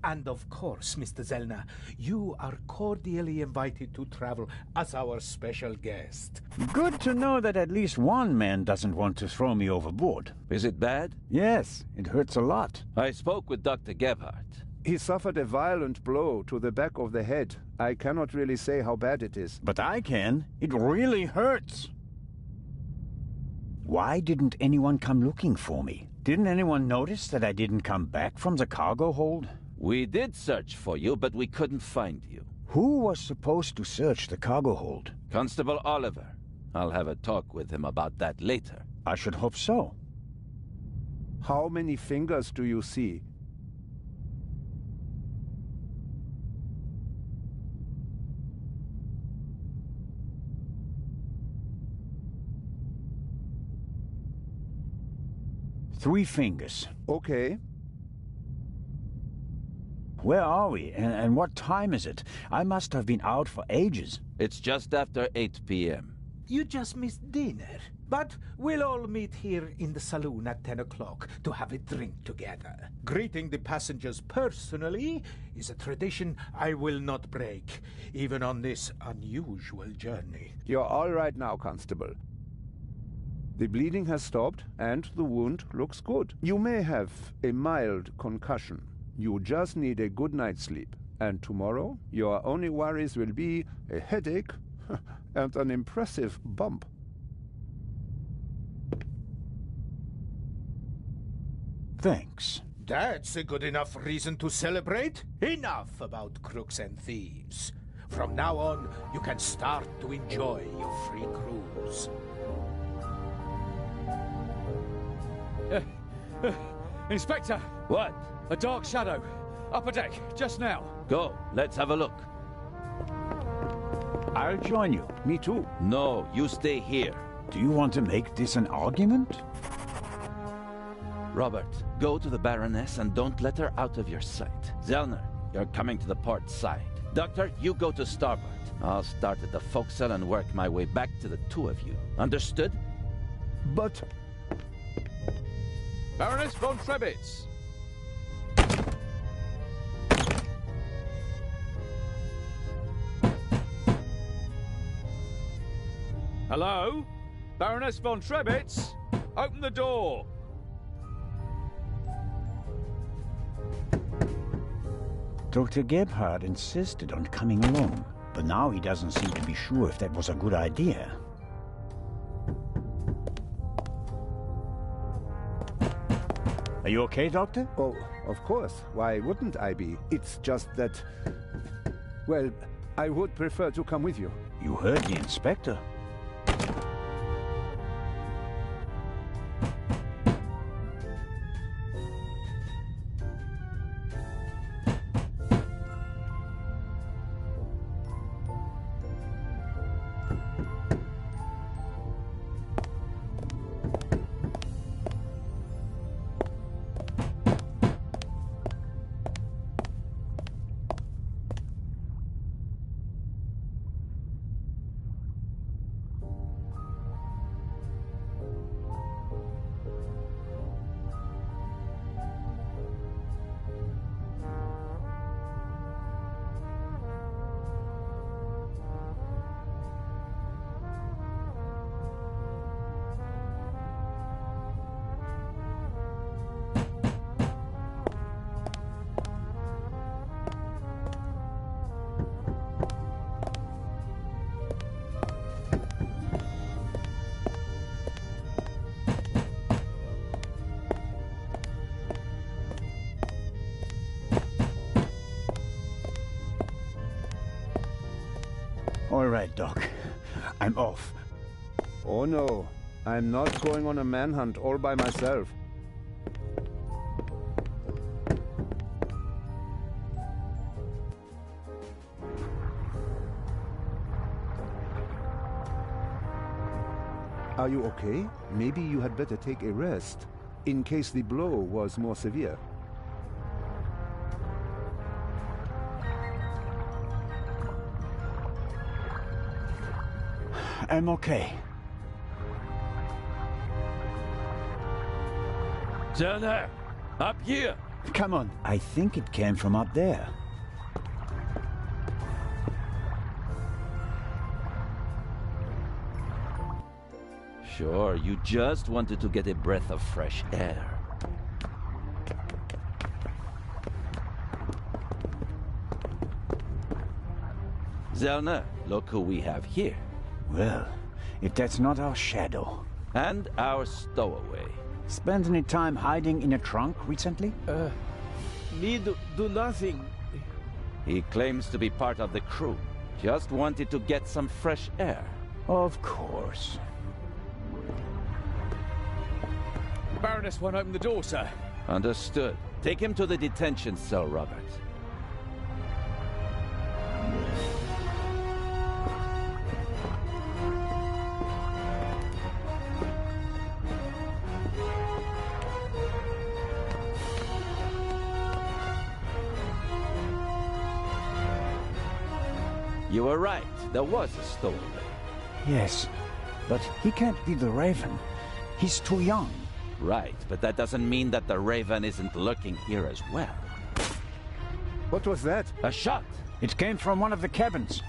And of course, Mr. Zellner, you are cordially invited to travel as our special guest. Good to know that at least one man doesn't want to throw me overboard. Is it bad? Yes, it hurts a lot. I spoke with Dr. Gebhardt. He suffered a violent blow to the back of the head. I cannot really say how bad it is. But I can. It really hurts. Why didn't anyone come looking for me? Didn't anyone notice that I didn't come back from the cargo hold? We did search for you, but we couldn't find you. Who was supposed to search the cargo hold? Constable Oliver. I'll have a talk with him about that later. I should hope so. How many fingers do you see? Three fingers. Okay. Where are we, and what time is it? I must have been out for ages. It's just after 8 p.m. You just missed dinner. But we'll all meet here in the saloon at 10 o'clock to have a drink together. Greeting the passengers personally is a tradition I will not break, even on this unusual journey. You're all right now, Constable. The bleeding has stopped, and the wound looks good. You may have a mild concussion. You just need a good night's sleep. And tomorrow, your only worries will be a headache and an impressive bump. Thanks. That's a good enough reason to celebrate. Enough about crooks and thieves. From now on, you can start to enjoy your free cruise. Inspector! What? A dark shadow. Upper deck, just now. Go, let's have a look. I'll join you. Me too. No, you stay here. Do you want to make this an argument? Robert, go to the Baroness and don't let her out of your sight. Zellner, you're coming to the port side. Doctor, you go to starboard. I'll start at the forecastle and work my way back to the two of you. Understood? But... Baroness von Trebitz! Hello? Baroness von Trebitz? Open the door! Dr. Gebhardt insisted on coming along, but now he doesn't seem to be sure if that was a good idea. Are you okay, Doctor? Oh, of course. Why wouldn't I be? It's just that... Well, I would prefer to come with you. You heard the inspector. All right, Doc. I'm off. Oh no, I'm not going on a manhunt all by myself. Are you okay? Maybe you had better take a rest, in case the blow was more severe. I'm okay. Zellner, up here. Come on. I think it came from up there. Sure, you just wanted to get a breath of fresh air. Zellner, look who we have here. Well, if that's not our shadow. And our stowaway. Spent any time hiding in a trunk recently? Me do nothing. He claims to be part of the crew. Just wanted to get some fresh air. Of course. Baroness won't open the door, sir. Understood. Take him to the detention cell, Robert. You were right. There was a stowaway. Yes, but he can't be the Raven. He's too young. Right, but that doesn't mean that the Raven isn't lurking here as well. What was that? A shot! It came from one of the cabins.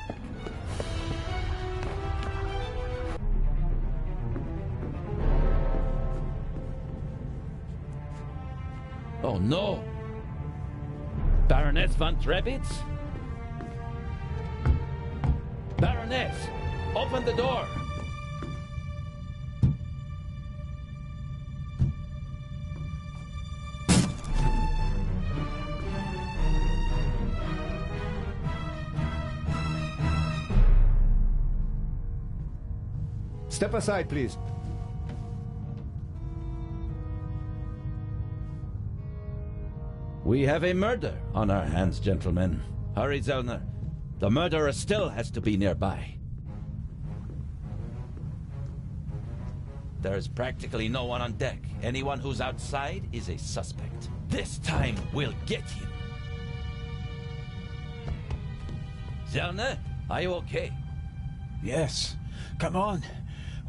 Oh no! Baroness von Trebitz? Baroness! Open the door! Step aside, please. We have a murder on our hands, gentlemen. Hurry, Zellner. The murderer still has to be nearby. There's practically no one on deck. Anyone who's outside is a suspect. This time, we'll get him. Zellner, are you okay? Yes. Come on.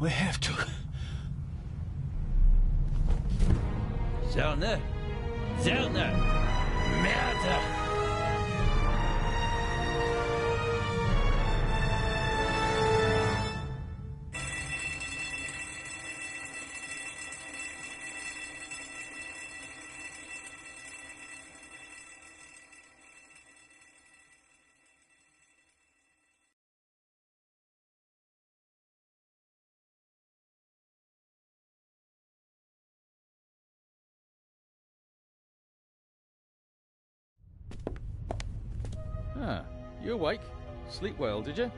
We have to. Zellner! Zellner! Murder! Ah, you awake? Sleep well, did you?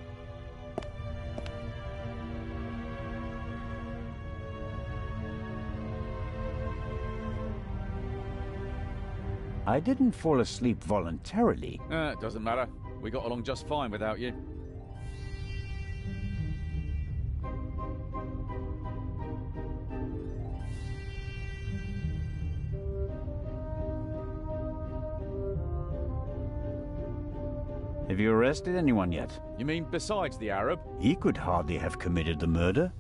I didn't fall asleep voluntarily. It doesn't matter. We got along just fine without you. Have you arrested anyone yet? You mean besides the Arab? He could hardly have committed the murder.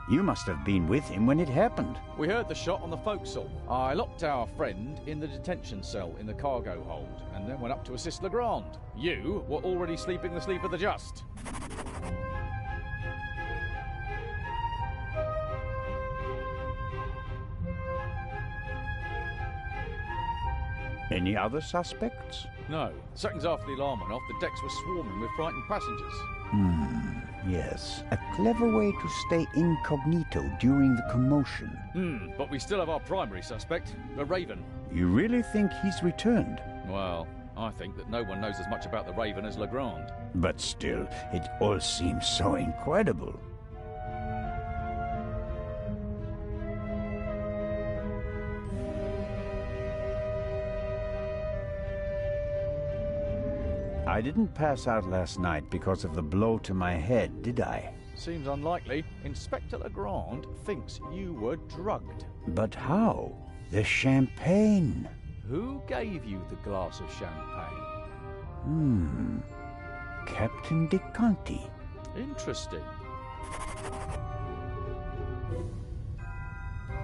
You must have been with him when it happened. We heard the shot on the forecastle. I locked our friend in the detention cell in the cargo hold, and then went up to assist Legrand. You were already sleeping the sleep of the just. Any other suspects? No. Seconds after the alarm went off, the decks were swarming with frightened passengers. Yes. A clever way to stay incognito during the commotion. But we still have our primary suspect, the Raven. You really think he's returned? Well, I think that no one knows as much about the Raven as Legrand. But still, it all seems so incredible. I didn't pass out last night because of the blow to my head, did I? Seems unlikely. Inspector Legrand thinks you were drugged. But how? The champagne. Who gave you the glass of champagne? Captain De Conti. Interesting.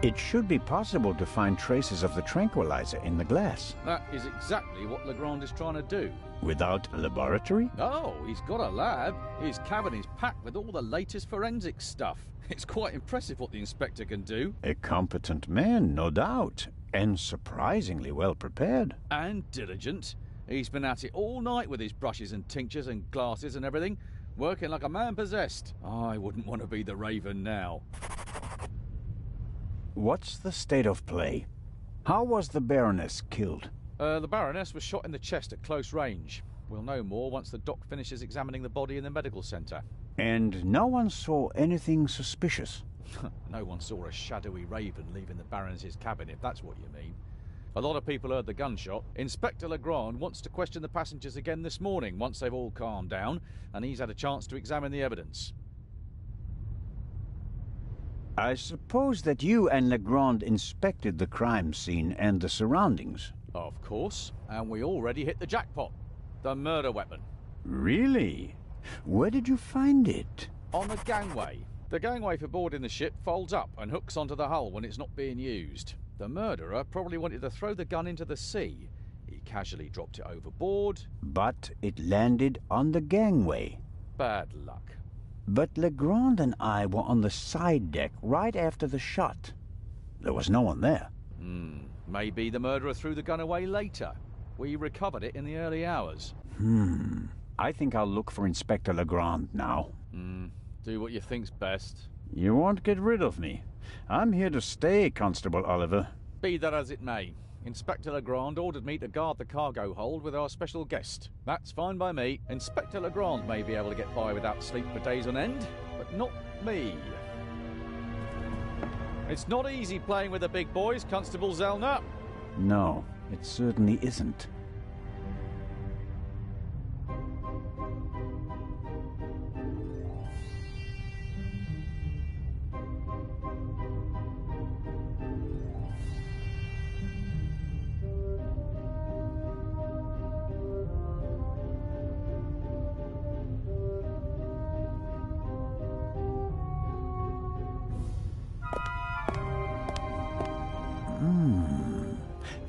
It should be possible to find traces of the tranquilizer in the glass. That is exactly what Legrand is trying to do. Without a laboratory? Oh, he's got a lab. His cabin is packed with all the latest forensics stuff. It's quite impressive what the inspector can do. A competent man, no doubt. And surprisingly well prepared. And diligent. He's been at it all night with his brushes and tinctures and glasses and everything, working like a man possessed. I wouldn't want to be the Raven now. What's the state of play? How was the Baroness killed? The Baroness was shot in the chest at close range. We'll know more once the doc finishes examining the body in the medical centre. And no one saw anything suspicious? No one saw a shadowy Raven leaving the Baroness's cabin, if that's what you mean. A lot of people heard the gunshot. Inspector Legrand wants to question the passengers again this morning, once they've all calmed down, and he's had a chance to examine the evidence. I suppose that you and Legrand inspected the crime scene and the surroundings. Of course, and we already hit the jackpot. The murder weapon. Really? Where did you find it? On the gangway. The gangway for boarding the ship folds up and hooks onto the hull when it's not being used. The murderer probably wanted to throw the gun into the sea. He casually dropped it overboard. But it landed on the gangway. Bad luck. But Legrand and I were on the side deck right after the shot. There was no one there. Maybe the murderer threw the gun away later. We recovered it in the early hours. I think I'll look for Inspector Legrand now. Do what you think's best. You won't get rid of me. I'm here to stay, Constable Oliver. Be that as it may, Inspector Legrand ordered me to guard the cargo hold with our special guest. That's fine by me. Inspector Legrand may be able to get by without sleep for days on end, but not me. It's not easy playing with the big boys, Constable Zellner. No, it certainly isn't.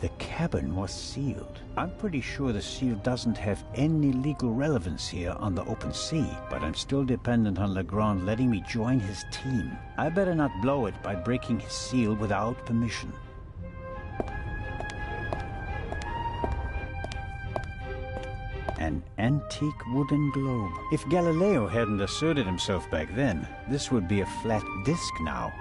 The cabin was sealed. I'm pretty sure the seal doesn't have any legal relevance here on the open sea, but I'm still dependent on Legrand letting me join his team. I better not blow it by breaking his seal without permission. An antique wooden globe. If Galileo hadn't asserted himself back then, this would be a flat disc now.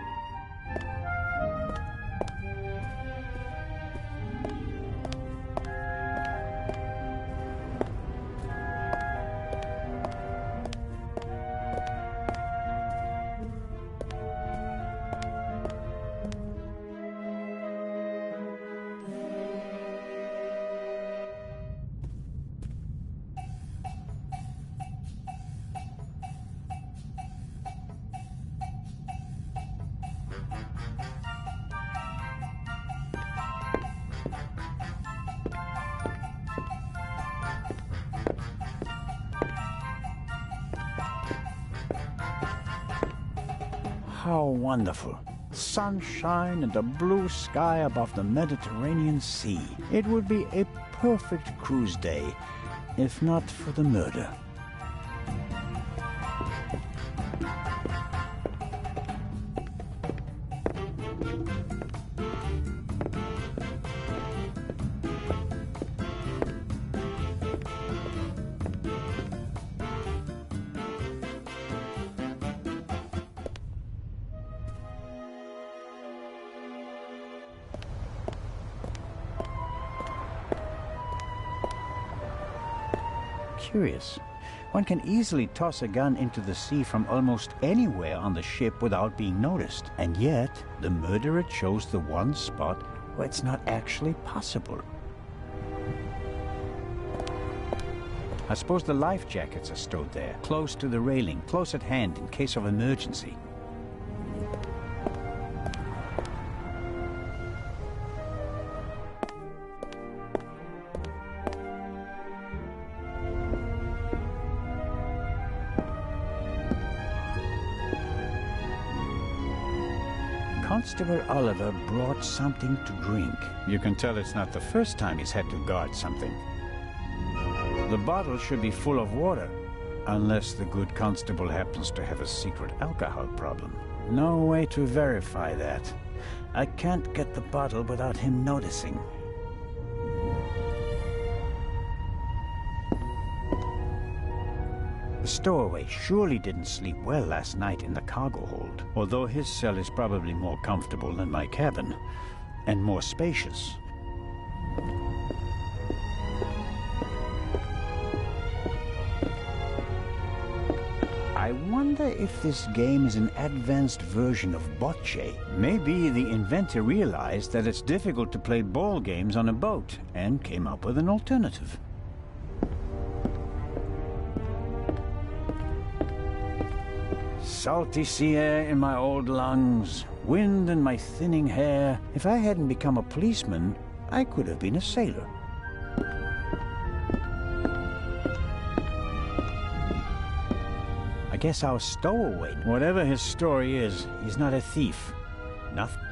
How wonderful. Sunshine and a blue sky above the Mediterranean Sea. It would be a perfect cruise day, if not for the murder. Curious. One can easily toss a gun into the sea from almost anywhere on the ship without being noticed. And yet, the murderer chose the one spot where it's not actually possible. I suppose the life jackets are stowed there, close to the railing, close at hand in case of emergency. Constable Oliver brought something to drink. You can tell it's not the first time he's had to guard something. The bottle should be full of water, unless the good constable happens to have a secret alcohol problem. No way to verify that. I can't get the bottle without him noticing. The stowaway surely didn't sleep well last night in the cargo hold, although his cell is probably more comfortable than my cabin, and more spacious. I wonder if this game is an advanced version of bocce. Maybe the inventor realized that it's difficult to play ball games on a boat and came up with an alternative. Salty sea air in my old lungs, wind in my thinning hair. If I hadn't become a policeman, I could have been a sailor. I guess our stowaway, whatever his story is, he's not a thief. Nothing.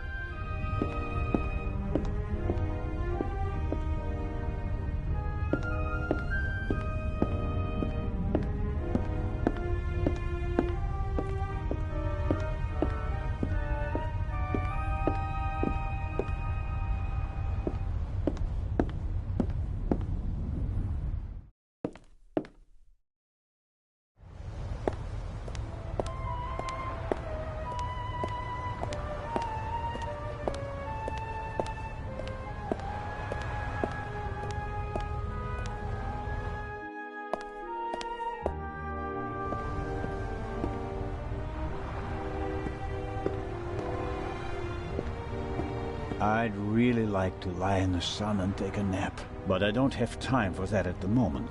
I'd really like to lie in the sun and take a nap, but I don't have time for that at the moment.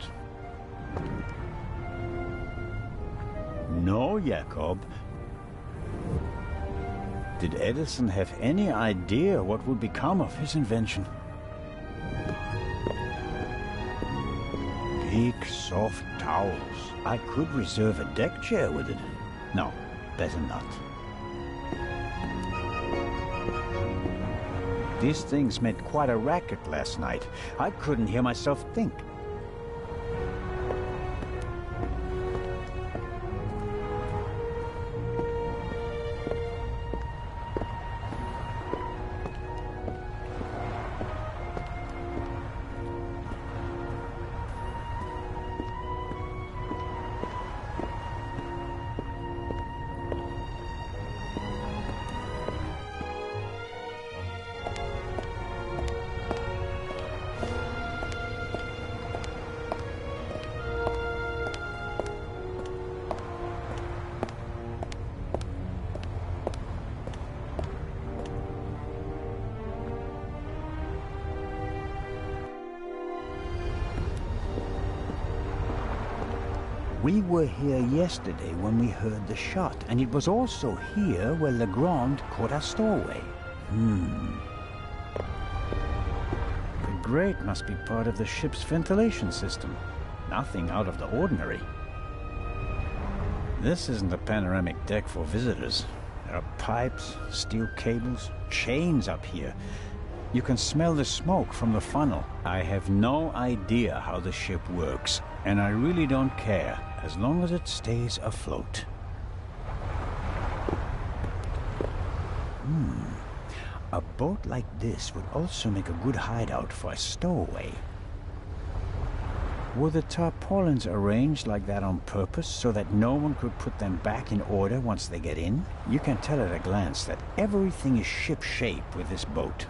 No, Jacob. Did Edison have any idea what would become of his invention? Big, soft towels. I could reserve a deck chair with it. No, better not. These things made quite a racket last night. I couldn't hear myself think. We were here yesterday when we heard the shot, and it was also here where Legrand caught our stowaway. The grate must be part of the ship's ventilation system. Nothing out of the ordinary. This isn't a panoramic deck for visitors. There are pipes, steel cables, chains up here. You can smell the smoke from the funnel. I have no idea how the ship works, and I really don't care, as long as it stays afloat. A boat like this would also make a good hideout for a stowaway. Were the tarpaulins arranged like that on purpose so that no one could put them back in order once they get in? You can tell at a glance that everything is ship-shape with this boat.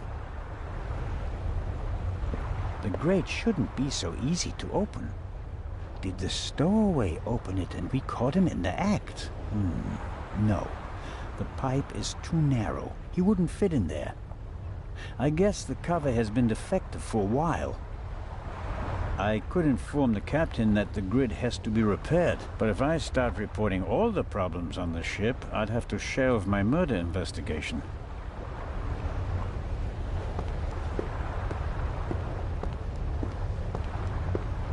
The grate shouldn't be so easy to open. Did the stowaway open it and we caught him in the act? No. The pipe is too narrow. He wouldn't fit in there. I guess the cover has been defective for a while. I could inform the captain that the grid has to be repaired, but if I start reporting all the problems on the ship, I'd have to shelve my murder investigation.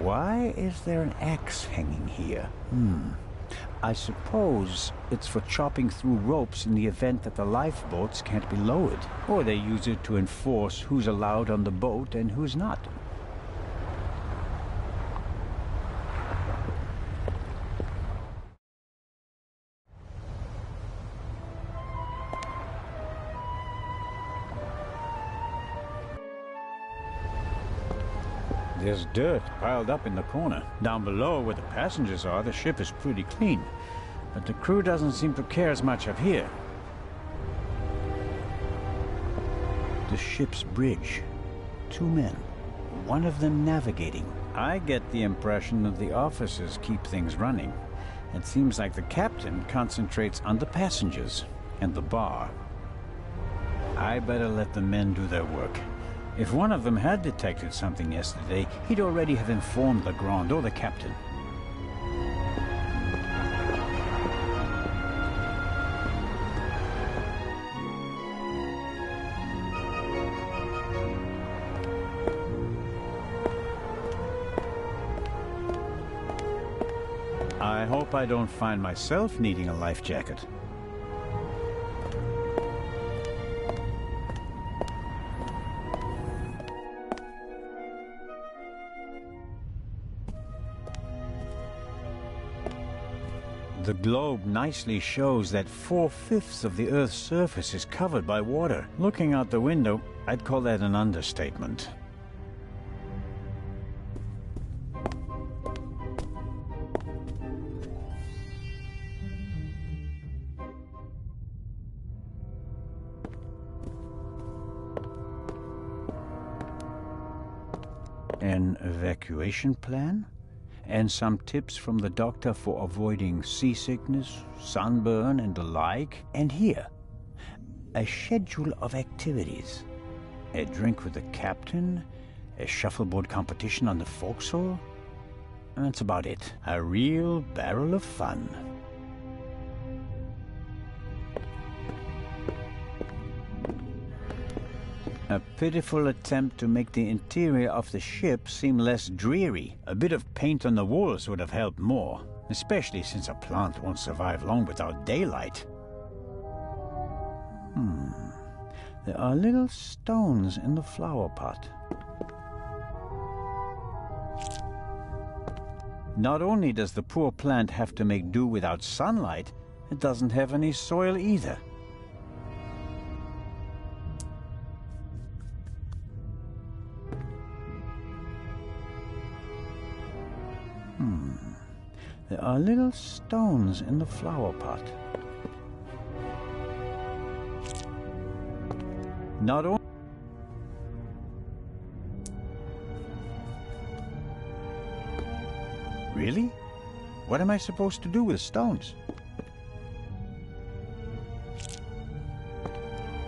Why is there an axe hanging here? I suppose it's for chopping through ropes in the event that the lifeboats can't be lowered, or they use it to enforce who's allowed on the boat and who's not. There's dirt piled up in the corner. Down below where the passengers are, the ship is pretty clean. But the crew doesn't seem to care as much up here. The ship's bridge. 2 men. One of them navigating. I get the impression that the officers keep things running. It seems like the captain concentrates on the passengers and the bar. I better let the men do their work. If one of them had detected something yesterday, he'd already have informed Legrand or the captain. I hope I don't find myself needing a life jacket. The globe nicely shows that 4/5 of the Earth's surface is covered by water. Looking out the window, I'd call that an understatement. An evacuation plan? And some tips from the doctor for avoiding seasickness, sunburn, and the like. And here, a schedule of activities. A drink with the captain, a shuffleboard competition on the forecastle. And that's about it. A real barrel of fun. A pitiful attempt to make the interior of the ship seem less dreary. A bit of paint on the walls would have helped more, especially since a plant won't survive long without daylight. There are little stones in the flower pot. Not only does the poor plant have to make do without sunlight, it doesn't have any soil either. There are little stones in the flower pot. Not only... Really? What am I supposed to do with stones?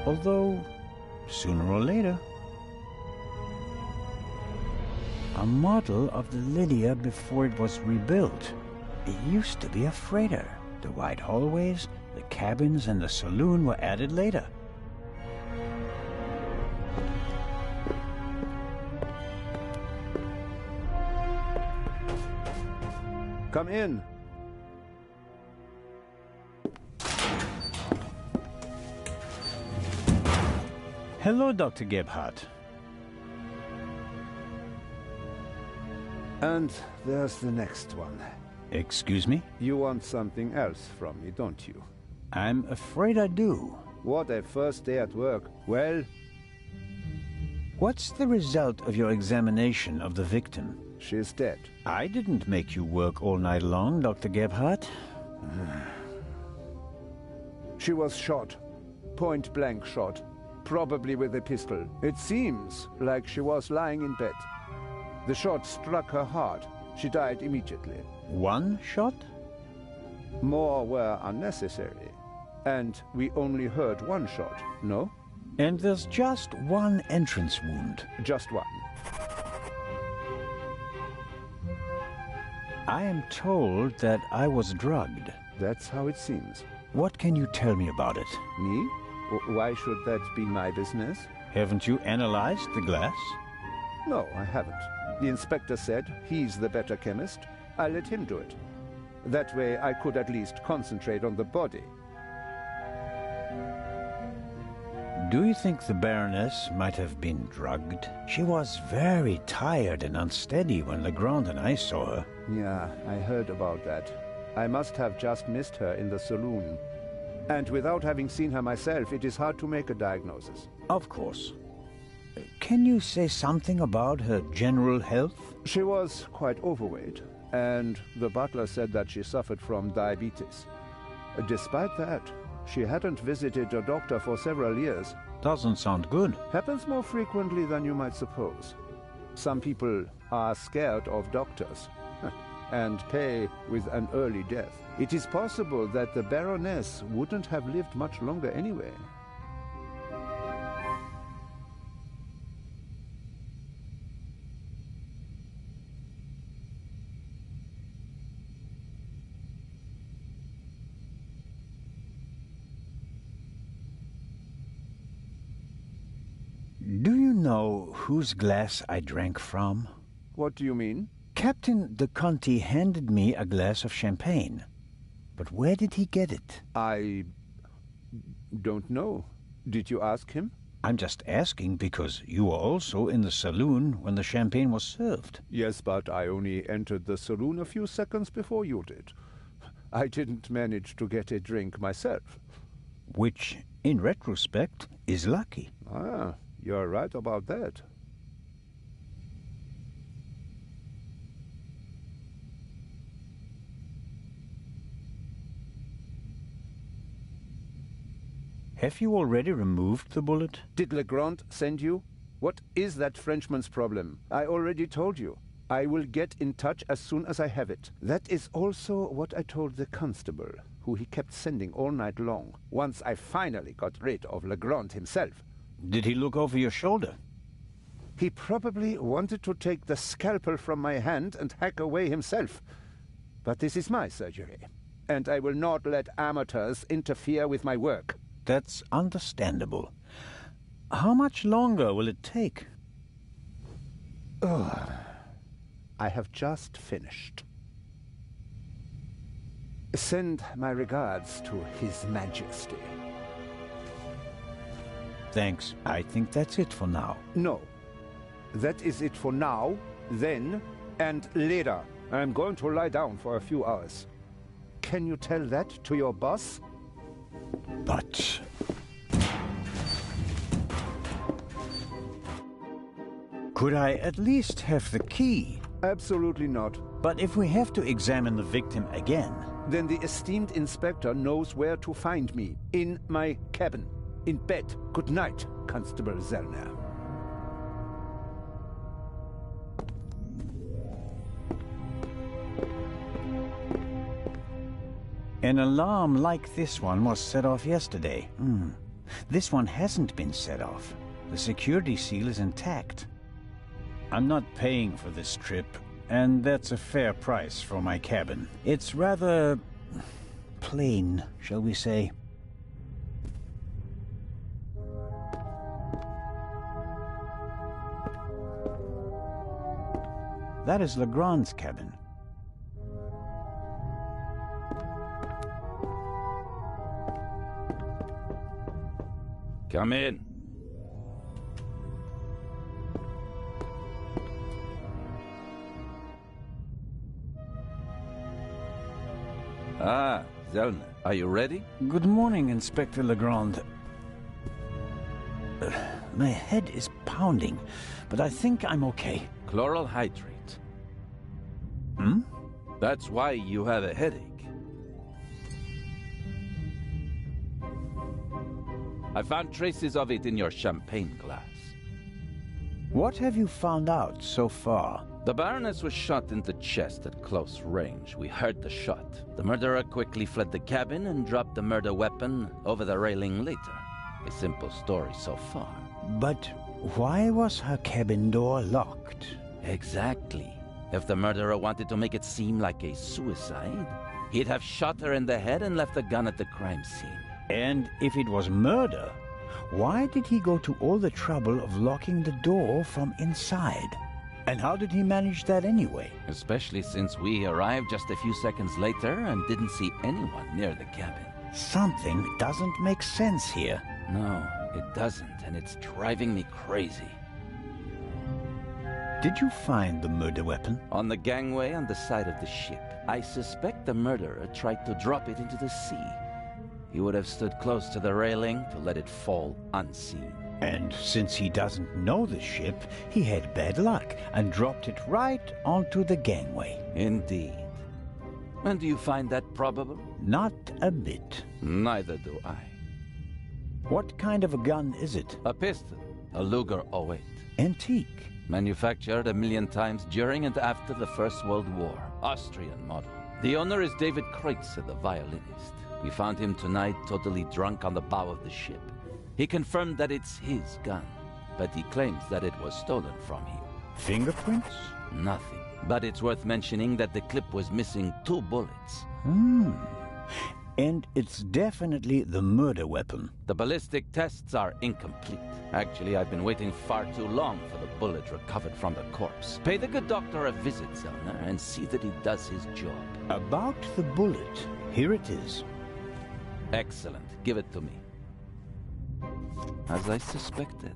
Although, sooner or later... A model of the Lydia before it was rebuilt. It used to be a freighter. The wide hallways, the cabins, and the saloon were added later. Come in. Hello, Dr. Gebhardt. And there's the next one. Excuse me? You want something else from me, don't you? I'm afraid I do. What a first day at work. Well? What's the result of your examination of the victim? She's dead. I didn't make you work all night long, Dr. Gebhardt. She was shot. Point-blank shot. Probably with a pistol. It seems like she was lying in bed. The shot struck her heart. She died immediately. One shot? More were unnecessary. And we only heard one shot, no? And there's just one entrance wound. Just one. I am told that I was drugged. That's how it seems. What can you tell me about it? Me? Why should that be my business? Haven't you analyzed the glass? No, I haven't. The inspector said he's the better chemist. I'll let him do it. That way I could at least concentrate on the body. Do you think the Baroness might have been drugged? She was very tired and unsteady when Legrand and I saw her. Yeah, I heard about that. I must have just missed her in the saloon. And without having seen her myself, it is hard to make a diagnosis. Of course. Can you say something about her general health? She was quite overweight, and the butler said that she suffered from diabetes. Despite that, she hadn't visited a doctor for several years. Doesn't sound good. Happens more frequently than you might suppose. Some people are scared of doctors and pay with an early death. It is possible that the Baroness wouldn't have lived much longer anyway. Do you know whose glass I drank from? What do you mean? Captain de Conti handed me a glass of champagne. But where did he get it? I don't know. Did you ask him? I'm just asking because you were also in the saloon when the champagne was served. Yes, but I only entered the saloon a few seconds before you did. I didn't manage to get a drink myself. Which, in retrospect, is lucky. Ah, you're right about that. Have you already removed the bullet? Did Legrand send you? What is that Frenchman's problem? I already told you. I will get in touch as soon as I have it. That is also what I told the constable, who he kept sending all night long, once I finally got rid of Legrand himself. Did he look over your shoulder? He probably wanted to take the scalpel from my hand and hack away himself. But this is my surgery, and I will not let amateurs interfere with my work. That's understandable. How much longer will it take? I have just finished. Send my regards to His Majesty. Thanks. I think that's it for now. No. That is it for now, then, and later. I'm going to lie down for a few hours. Can you tell that to your boss? But... could I at least have the key? Absolutely not. But if we have to examine the victim again... Then the esteemed inspector knows where to find me. In my cabin. In bed. Good night, Constable Zellner. An alarm like this one was set off yesterday. This one hasn't been set off. The security seal is intact. I'm not paying for this trip, and that's a fair price for my cabin. It's rather... plain, shall we say. That is Legrand's cabin. Come in. Ah, Zellner, are you ready? Good morning, Inspector Legrand. My head is pounding, but I think I'm okay. Chloral hydrate. That's why you have a headache. I found traces of it in your champagne glass. What have you found out so far? The Baroness was shot in the chest at close range. We heard the shot. The murderer quickly fled the cabin and dropped the murder weapon over the railing later. A simple story so far. But why was her cabin door locked? Exactly. If the murderer wanted to make it seem like a suicide, he'd have shot her in the head and left the gun at the crime scene. And if it was murder, why did he go to all the trouble of locking the door from inside? And how did he manage that anyway? Especially since we arrived just a few seconds later and didn't see anyone near the cabin. Something doesn't make sense here. No, it doesn't, and it's driving me crazy. Did you find the murder weapon? On the gangway on the side of the ship. I suspect the murderer tried to drop it into the sea. He would have stood close to the railing to let it fall unseen. And since he doesn't know the ship, he had bad luck and dropped it right onto the gangway. Indeed. And do you find that probable? Not a bit. Neither do I. What kind of a gun is it? A pistol. A Luger 08. Antique. Manufactured 1,000,000 times during and after the First World War. Austrian model. The owner is David Kreutzer, the violinist. We found him tonight totally drunk on the bow of the ship. He confirmed that it's his gun, but he claims that it was stolen from him. Fingerprints? Nothing. But it's worth mentioning that the clip was missing 2 bullets. And it's definitely the murder weapon. The ballistic tests are incomplete. Actually, I've been waiting far too long for the bullet recovered from the corpse. Pay the good doctor a visit, Zellner, and see that he does his job. About the bullet, here it is. Excellent. Give it to me. As I suspected,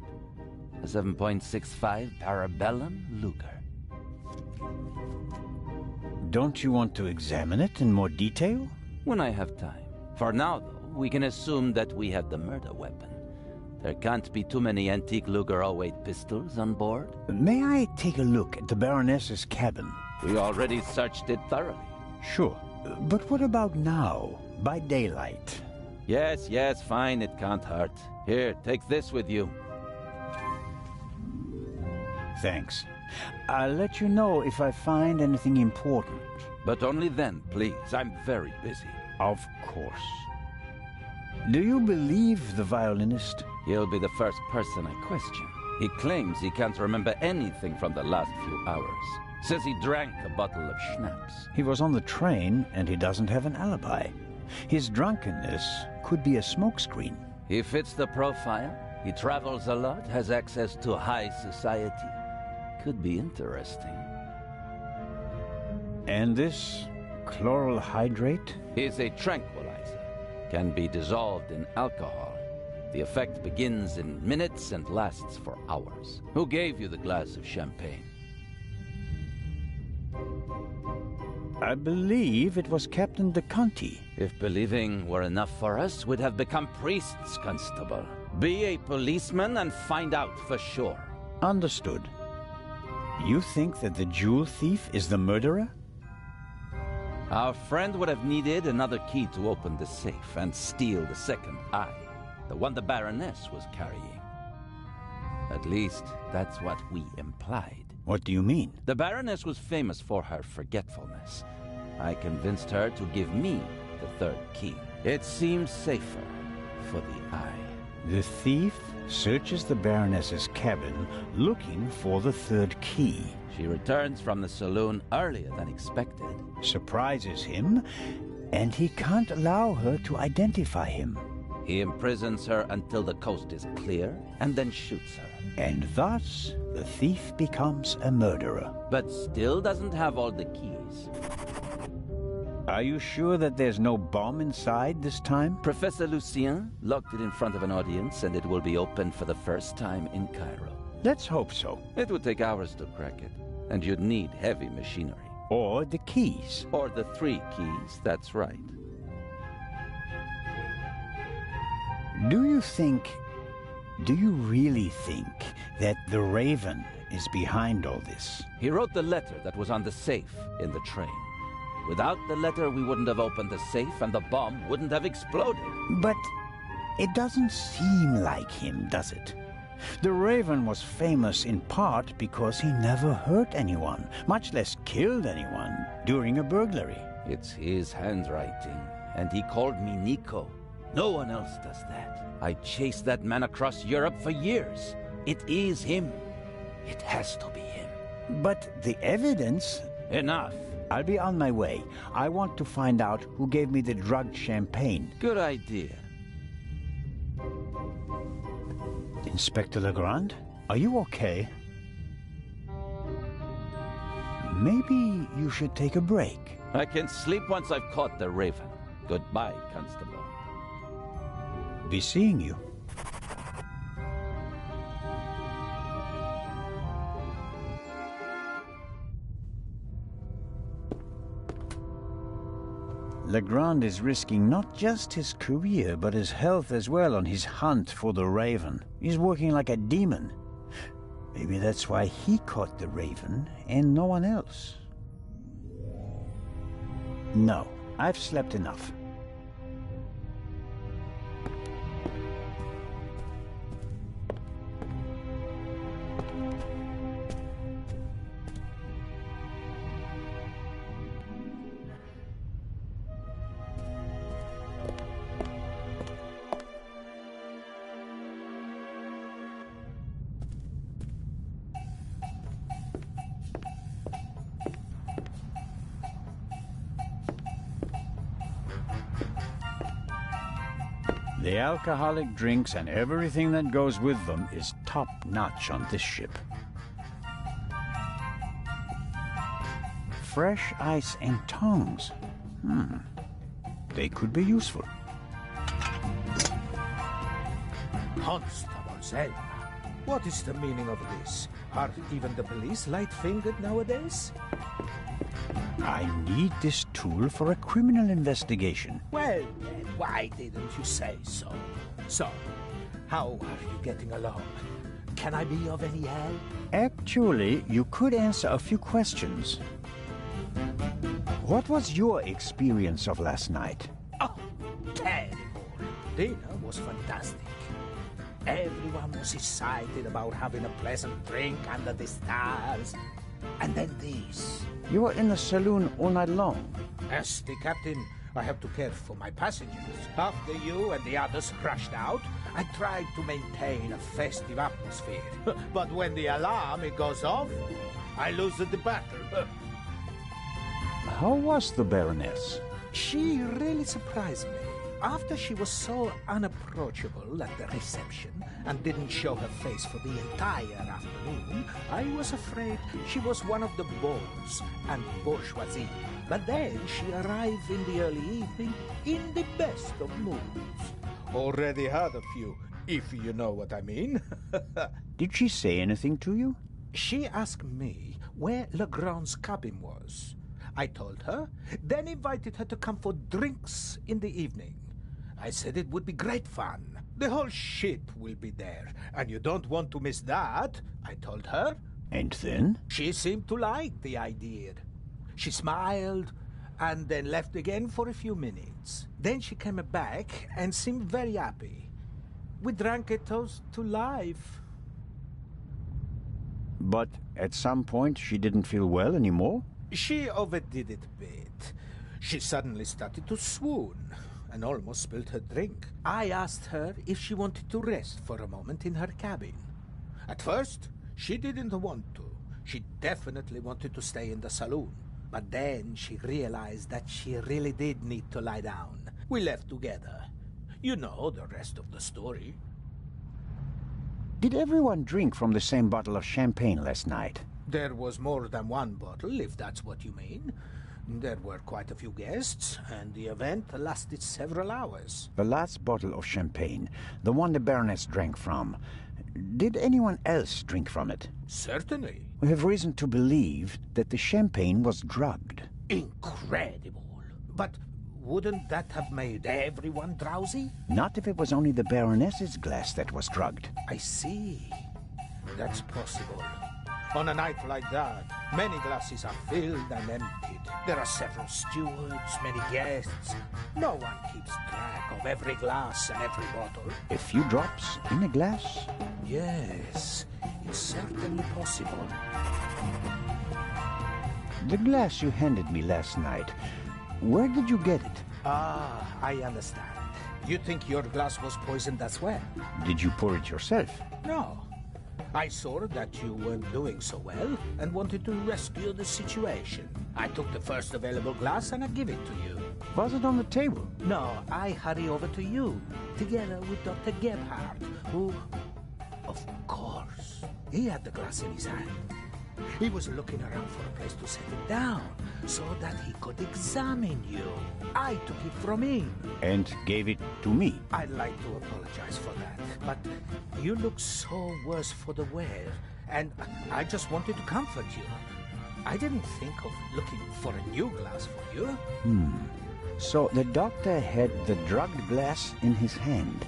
a 7.65 Parabellum Luger. Don't you want to examine it in more detail? When I have time. For now, though, we can assume that we have the murder weapon. There can't be too many antique Luger 08 pistols on board. May I take a look at the Baroness's cabin? We already searched it thoroughly. Sure. But what about now, by daylight? Yes, fine, it can't hurt. Here, take this with you. Thanks. I'll let you know if I find anything important. But only then, please. I'm very busy. Of course. Do you believe the violinist? He'll be the first person I question. He claims he can't remember anything from the last few hours. Says he drank a bottle of schnapps. He was on the train and he doesn't have an alibi. His drunkenness could be a smokescreen. He fits the profile. He travels a lot, has access to high society. Could be interesting. And this chloral hydrate? Is a tranquilizer. Can be dissolved in alcohol. The effect begins in minutes and lasts for hours. Who gave you the glass of champagne? I believe it was Captain de Conti. If believing were enough for us, we'd have become priests, Constable. Be a policeman and find out for sure. Understood. You think that the jewel thief is the murderer? Our friend would have needed another key to open the safe and steal the second eye, the one the Baroness was carrying. At least, that's what we implied. What do you mean? The Baroness was famous for her forgetfulness. I convinced her to give me the third key. It seems safer for the eye. The thief searches the Baroness's cabin looking for the third key. She returns from the saloon earlier than expected. Surprises him, and he can't allow her to identify him. He imprisons her until the coast is clear, and then shoots her. And thus, the thief becomes a murderer. But still doesn't have all the keys. Are you sure that there's no bomb inside this time? Professor Lucien locked it in front of an audience, and it will be opened for the first time in Cairo. Let's hope so. It would take hours to crack it, and you'd need heavy machinery. Or the keys. Or the 3 keys, that's right. Do you really think that the Raven is behind all this? He wrote the letter that was on the safe in the train. Without the letter, we wouldn't have opened the safe and the bomb wouldn't have exploded. But it doesn't seem like him, does it? The Raven was famous in part because he never hurt anyone, much less killed anyone, during a burglary. It's his handwriting, and he called me Nico. No one else does that. I chased that man across Europe for years. It is him. It has to be him. But the evidence... Enough. I'll be on my way. I want to find out who gave me the drugged champagne. Good idea. Inspector Legrand, are you okay? Maybe you should take a break. I can sleep once I've caught the raven. Goodbye, Constable. Be seeing you. Legrand is risking not just his career, but his health as well on his hunt for the raven. He's working like a demon. Maybe that's why he caught the raven and no one else. No, I've slept enough. The alcoholic drinks and everything that goes with them is top-notch on this ship. Fresh ice and tongs. They could be useful. Constable Zelda, what is the meaning of this? Are even the police light-fingered nowadays? I need this tool for a criminal investigation. Well, then, why didn't you say so? So, how are you getting along? Can I be of any help? Actually, you could answer a few questions. What was your experience of last night? Oh, terrible. Dinner was fantastic. Everyone was excited about having a pleasant drink under the stars. And then this. You were in the saloon all night long. As the captain, I have to care for my passengers. After you and the others rushed out, I tried to maintain a festive atmosphere. But when the alarm goes off, I lose the battle. How was the Baroness? She really surprised me. After she was so unapproachable at the reception and didn't show her face for the entire afternoon, I was afraid she was one of the beaux and bourgeoisie. But then she arrived in the early evening in the best of moods. Already had a few, if you know what I mean. Did she say anything to you? She asked me where Legrand's cabin was. I told her, then invited her to come for drinks in the evening. I said it would be great fun. The whole ship will be there, and you don't want to miss that, I told her. And then? She seemed to like the idea. She smiled, and then left again for a few minutes. Then she came back and seemed very happy. We drank a toast to life. But at some point she didn't feel well anymore? She overdid it a bit. She suddenly started to swoon and almost spilled her drink. I asked her if she wanted to rest for a moment in her cabin. At first, she didn't want to. She definitely wanted to stay in the saloon. But then she realized that she really did need to lie down. We left together. You know the rest of the story. Did everyone drink from the same bottle of champagne last night? There was more than one bottle, if that's what you mean. There were quite a few guests, and the event lasted several hours. The last bottle of champagne, the one the Baroness drank from, did anyone else drink from it? Certainly. We have reason to believe that the champagne was drugged. Incredible. But wouldn't that have made everyone drowsy? Not if it was only the Baroness's glass that was drugged. I see. That's possible. On a night like that, many glasses are filled and emptied. There are several stewards, many guests. No one keeps track of every glass and every bottle. A few drops in a glass? Yes, it's certainly possible. The glass you handed me last night, where did you get it? Ah, I understand. You think your glass was poisoned as well? Did you pour it yourself? No. I saw that you weren't doing so well and wanted to rescue the situation. I took the first available glass and I give it to you. Was it on the table? No, I hurry over to you, together with Dr. Gebhardt, who, of course, he had the glass in his hand. He was looking around for a place to set it down, so that he could examine you. I took it from him. And gave it to me. I'd like to apologize for that, but you look so worse for the wear, and I just wanted to comfort you. I didn't think of looking for a new glass for you. So the doctor had the drugged glass in his hand.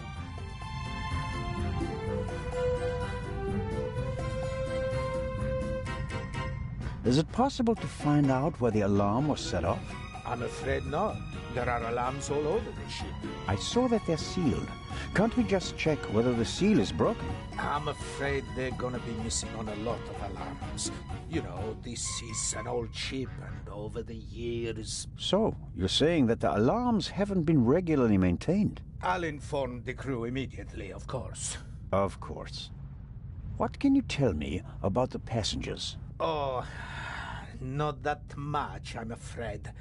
Is it possible to find out where the alarm was set off? I'm afraid not. There are alarms all over the ship. I saw that they're sealed. Can't we just check whether the seal is broken? I'm afraid they're gonna be missing on a lot of alarms. You know, this is an old ship, and over the years... So, you're saying that the alarms haven't been regularly maintained? I'll inform the crew immediately, of course. Of course. What can you tell me about the passengers? Oh, not that much, I'm afraid.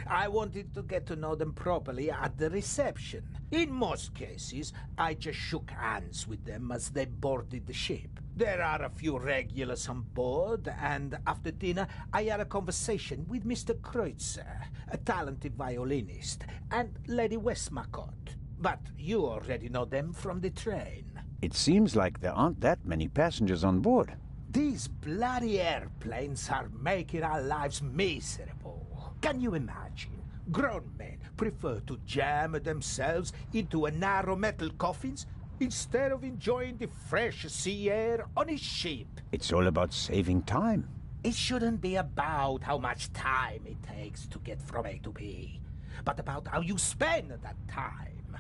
I wanted to get to know them properly at the reception. In most cases, I just shook hands with them as they boarded the ship. There are a few regulars on board, and after dinner, I had a conversation with Mr. Kreutzer, a talented violinist, and Lady Westmacott. But you already know them from the train. It seems like there aren't that many passengers on board. These bloody airplanes are making our lives miserable. Can you imagine? Grown men prefer to jam themselves into a narrow metal coffins instead of enjoying the fresh sea air on a ship. It's all about saving time. It shouldn't be about how much time it takes to get from A to B, but about how you spend that time.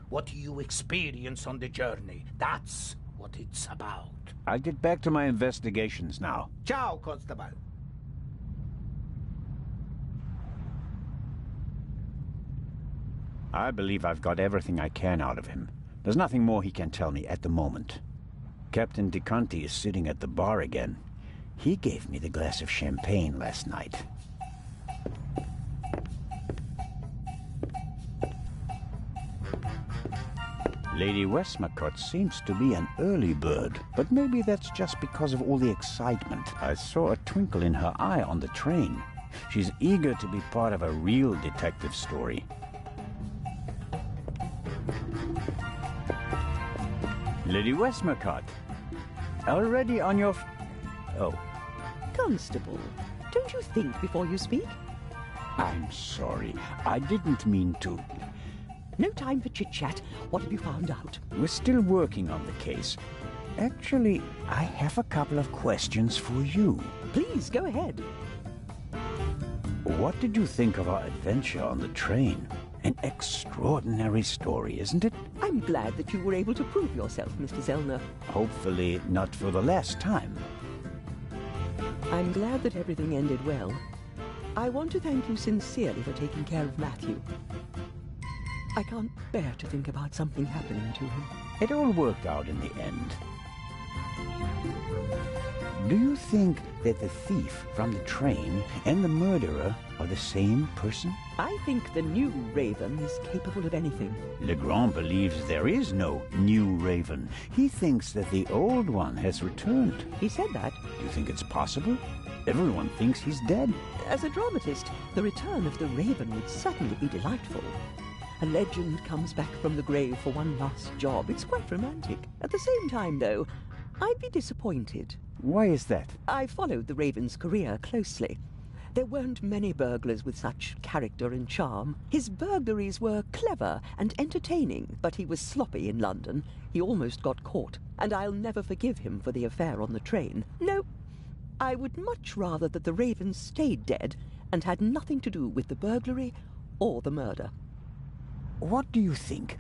What you experience on the journey, that's what it's about. I'll get back to my investigations now. Ciao, Constable. I believe I've got everything I can out of him. There's nothing more he can tell me at the moment. Captain DeConti is sitting at the bar again. He gave me the glass of champagne last night. Lady Westmacott seems to be an early bird, but maybe that's just because of all the excitement. I saw a twinkle in her eye on the train. She's eager to be part of a real detective story. Lady Westmacott, already on your... Oh. Constable, don't you think before you speak? I'm sorry. I didn't mean to. No time for chit-chat. What have you found out? We're still working on the case. Actually, I have a couple of questions for you. Please, go ahead. What did you think of our adventure on the train? An extraordinary story, isn't it? I'm glad that you were able to prove yourself, Mr. Zellner. Hopefully not for the last time. I'm glad that everything ended well. I want to thank you sincerely for taking care of Matthew. I can't bear to think about something happening to him. It all worked out in the end. Do you think that the thief from the train and the murderer are the same person? I think the new Raven is capable of anything. Legrand believes there is no new Raven. He thinks that the old one has returned. He said that. Do you think it's possible? Everyone thinks he's dead. As a dramatist, the return of the Raven would certainly be delightful. A legend comes back from the grave for one last job. It's quite romantic. At the same time, though, I'd be disappointed. Why is that? I followed the Raven's career closely. There weren't many burglars with such character and charm. His burglaries were clever and entertaining, but he was sloppy in London. He almost got caught, and I'll never forgive him for the affair on the train. No, I would much rather that the Raven stayed dead and had nothing to do with the burglary or the murder. What do you think?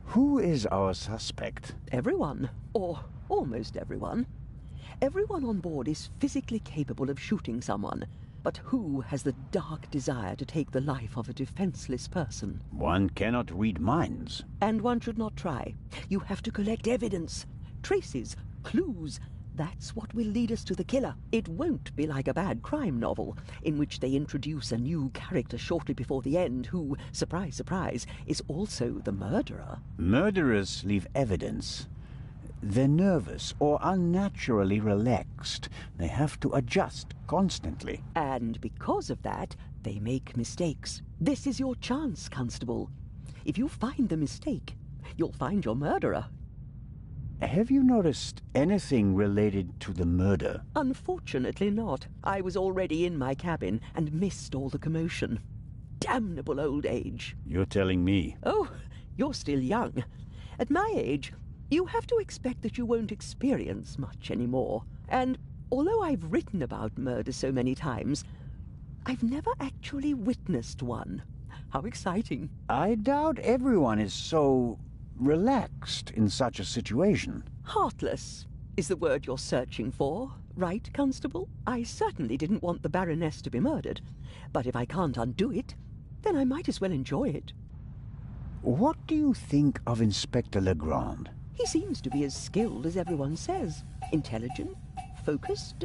Who is our suspect? Everyone, or almost everyone. Everyone on board is physically capable of shooting someone, but who has the dark desire to take the life of a defenseless person? One cannot read minds. And one should not try. You have to collect evidence, traces, clues. That's what will lead us to the killer. It won't be like a bad crime novel, in which they introduce a new character shortly before the end who, surprise, surprise, is also the murderer. Murderers leave evidence. They're nervous or unnaturally relaxed. They have to adjust constantly. And because of that, they make mistakes. This is your chance, Constable. If you find the mistake, you'll find your murderer. Have you noticed anything related to the murder? Unfortunately not. I was already in my cabin and missed all the commotion. Damnable old age. You're telling me. Oh, you're still young. At my age, you have to expect that you won't experience much anymore. And although I've written about murder so many times, I've never actually witnessed one. How exciting. I doubt everyone is so relaxed in such a situation. Heartless is the word you're searching for, right, Constable? I certainly didn't want the Baroness to be murdered, but if I can't undo it, then I might as well enjoy it. What do you think of Inspector Legrand? He seems to be as skilled as everyone says. Intelligent, focused.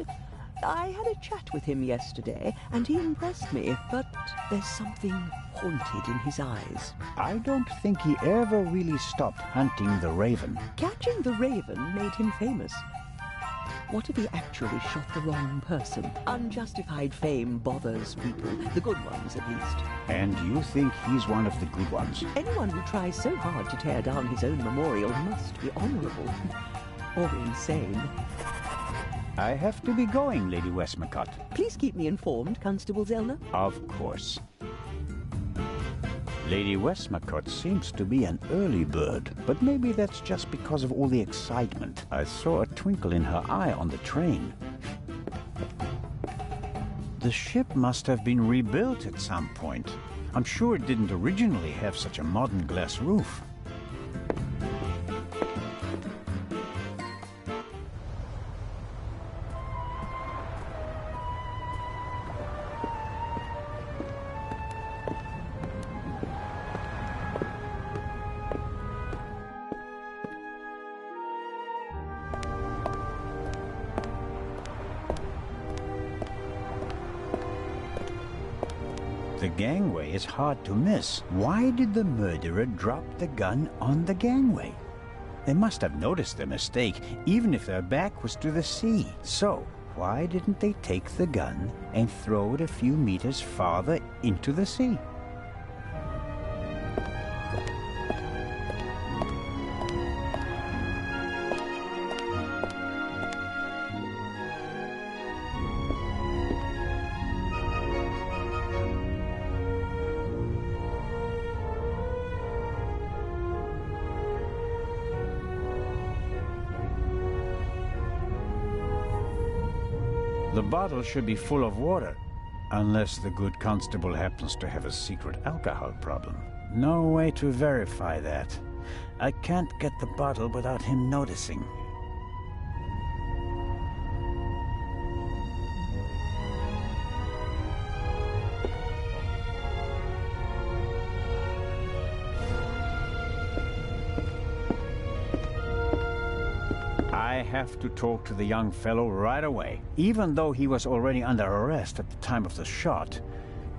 I had a chat with him yesterday, and he impressed me, but there's something haunted in his eyes. I don't think he ever really stopped hunting the Raven. Catching the Raven made him famous. What if he actually shot the wrong person? Unjustified fame bothers people, the good ones at least. And you think he's one of the good ones? Anyone who tries so hard to tear down his own memorial must be honorable. Or insane. I have to be going, Lady Westmacott. Please keep me informed, Constable Zellner. Of course. Lady Westmacott seems to be an early bird, but maybe that's just because of all the excitement. I saw a twinkle in her eye on the train. The ship must have been rebuilt at some point. I'm sure it didn't originally have such a modern glass roof. The gangway is hard to miss. Why did the murderer drop the gun on the gangway? They must have noticed their mistake, even if their back was to the sea. So, why didn't they take the gun and throw it a few meters farther into the sea? The bottle should be full of water, unless the good constable happens to have a secret alcohol problem. No way to verify that. I can't get the bottle without him noticing. I have to talk to the young fellow right away. Even though he was already under arrest at the time of the shot,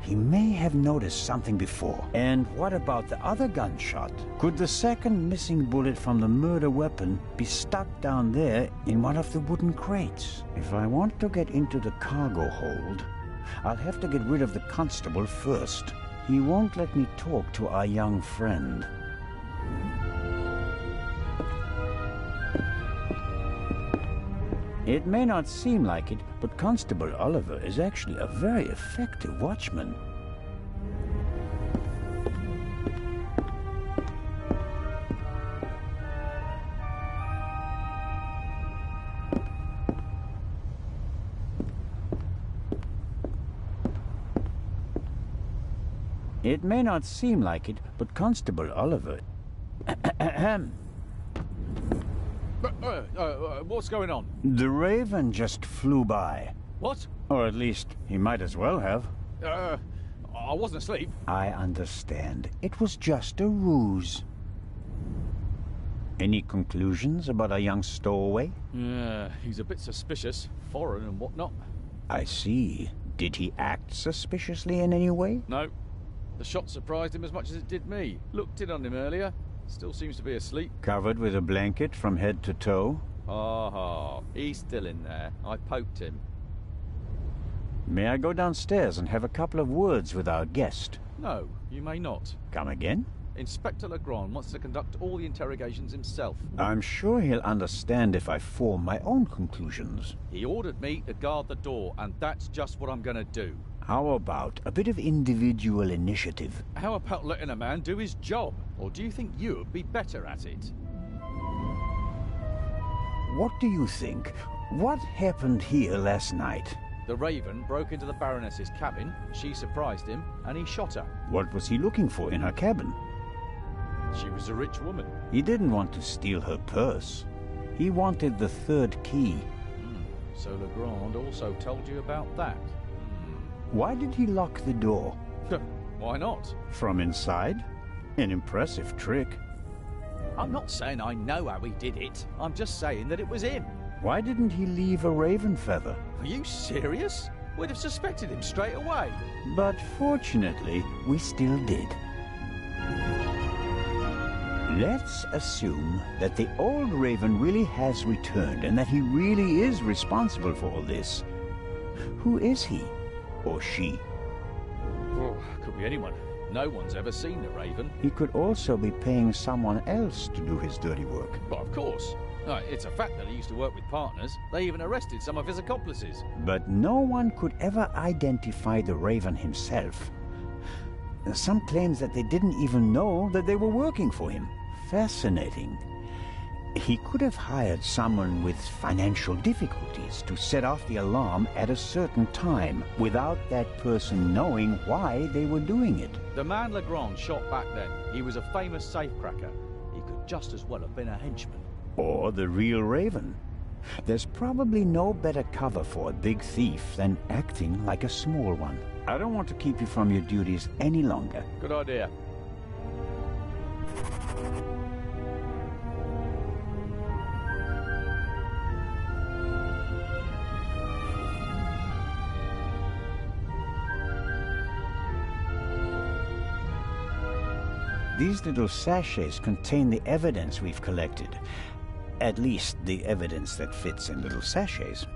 he may have noticed something before. And what about the other gunshot? Could the second missing bullet from the murder weapon be stuck down there in one of the wooden crates? If I want to get into the cargo hold, I'll have to get rid of the constable first. He won't let me talk to our young friend. It may not seem like it, but Constable Oliver is actually a very effective watchman. It may not seem like it, but Constable Oliver... What's going on? The Raven just flew by. What? Or at least, he might as well have. I wasn't asleep. I understand. It was just a ruse. Any conclusions about a young stowaway? Yeah, he's a bit suspicious. Foreign and whatnot. I see. Did he act suspiciously in any way? No. The shot surprised him as much as it did me. Looked in on him earlier. Still seems to be asleep. Covered with a blanket from head to toe? Ah, he's still in there. I poked him. May I go downstairs and have a couple of words with our guest? No, you may not. Come again? Inspector Legrand wants to conduct all the interrogations himself. I'm sure he'll understand if I form my own conclusions. He ordered me to guard the door, and that's just what I'm gonna do. How about a bit of individual initiative? How about letting a man do his job? Or do you think you'd be better at it? What do you think? What happened here last night? The Raven broke into the Baroness's cabin, she surprised him, and he shot her. What was he looking for in her cabin? She was a rich woman. He didn't want to steal her purse. He wanted the third key. So Legrand also told you about that? Why did he lock the door? Why not? From inside? An impressive trick. I'm not saying I know how he did it. I'm just saying that it was him. Why didn't he leave a raven feather? Are you serious? We'd have suspected him straight away. But fortunately, we still did. Let's assume that the old raven really has returned and that he really is responsible for all this. Who is he? Or she? Oh, could be anyone. No one's ever seen the Raven. He could also be paying someone else to do his dirty work. But of course. It's a fact that he used to work with partners. They even arrested some of his accomplices. But no one could ever identify the Raven himself. Some claims that they didn't even know that they were working for him. Fascinating. He could have hired someone with financial difficulties to set off the alarm at a certain time without that person knowing why they were doing it. The man Legrand shot back then, he was a famous safecracker. He could just as well have been a henchman. Or the real Raven. There's probably no better cover for a big thief than acting like a small one. I don't want to keep you from your duties any longer. Good idea. These little sachets contain the evidence we've collected. At least the evidence that fits in little sachets.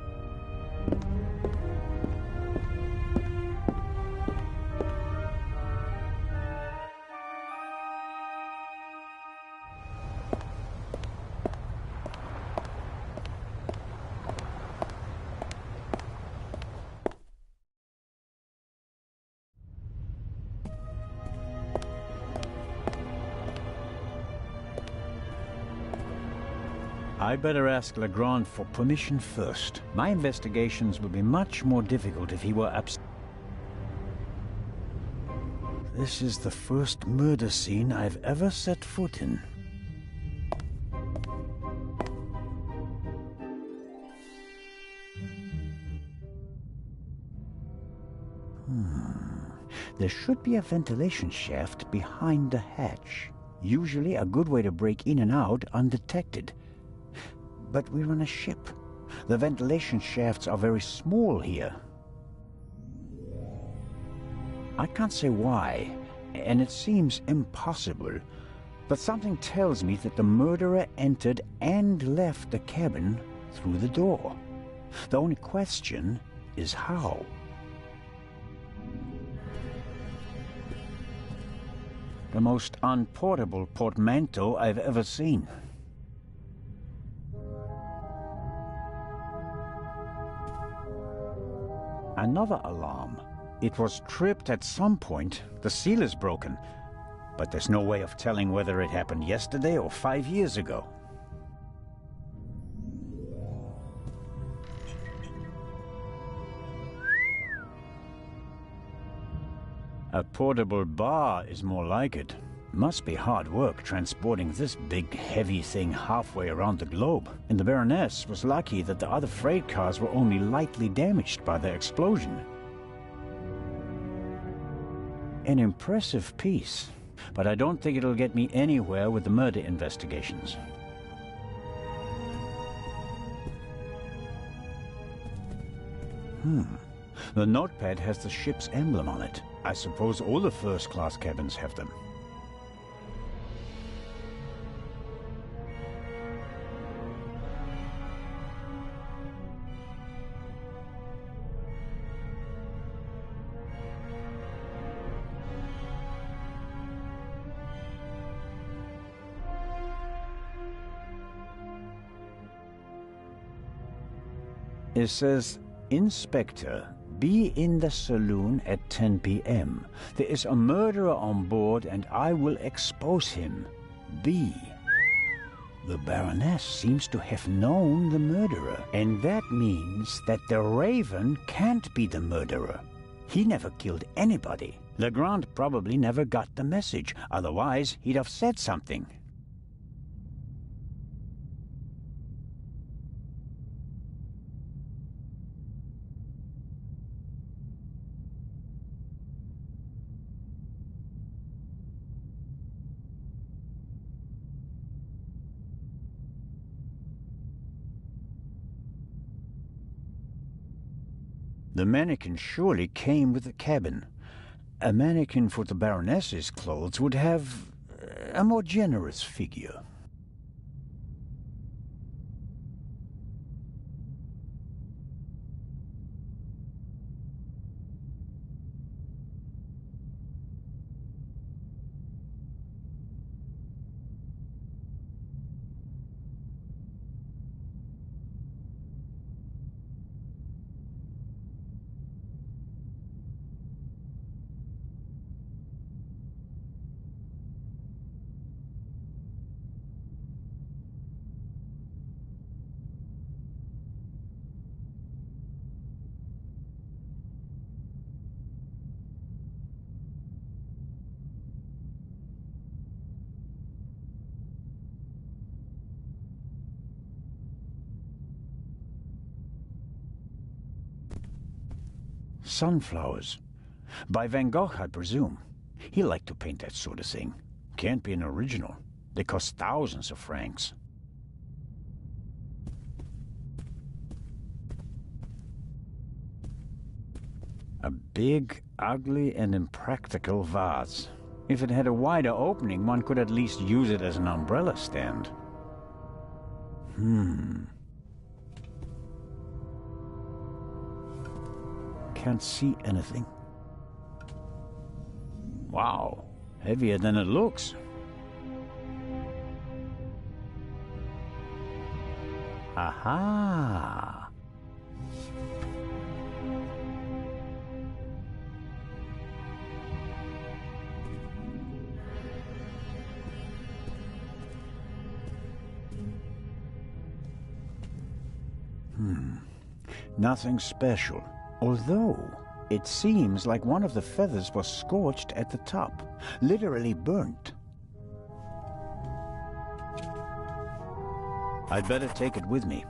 I better ask Legrand for permission first. My investigations would be much more difficult if he were absent. This is the first murder scene I've ever set foot in. There should be a ventilation shaft behind the hatch. Usually a good way to break in and out undetected. But we're on a ship. The ventilation shafts are very small here. I can't say why, and it seems impossible, but something tells me that the murderer entered and left the cabin through the door. The only question is how. The most unportable portmanteau I've ever seen. Another alarm. It was tripped at some point. The seal is broken. But there's no way of telling whether it happened yesterday or 5 years ago. A portable bar is more like it. Must be hard work transporting this big, heavy thing halfway around the globe. And the Baroness was lucky that the other freight cars were only lightly damaged by the explosion. An impressive piece, but I don't think it'll get me anywhere with the murder investigations. The notepad has the ship's emblem on it. I suppose all the first-class cabins have them. It says, Inspector, be in the saloon at 10 p.m. There is a murderer on board and I will expose him. B. The Baroness seems to have known the murderer, and that means that the Raven can't be the murderer. He never killed anybody. Legrand probably never got the message, otherwise he'd have said something. The mannequin surely came with the cabin. A mannequin for the Baroness's clothes would have a more generous figure. Sunflowers. By Van Gogh, I presume. He liked to paint that sort of thing. Can't be an original. They cost thousands of francs. A big, ugly, and impractical vase. If it had a wider opening, one could at least use it as an umbrella stand. Can't see anything. Wow, heavier than it looks. Aha! Nothing special. Although, it seems like one of the feathers was scorched at the top, literally burnt. I'd better take it with me.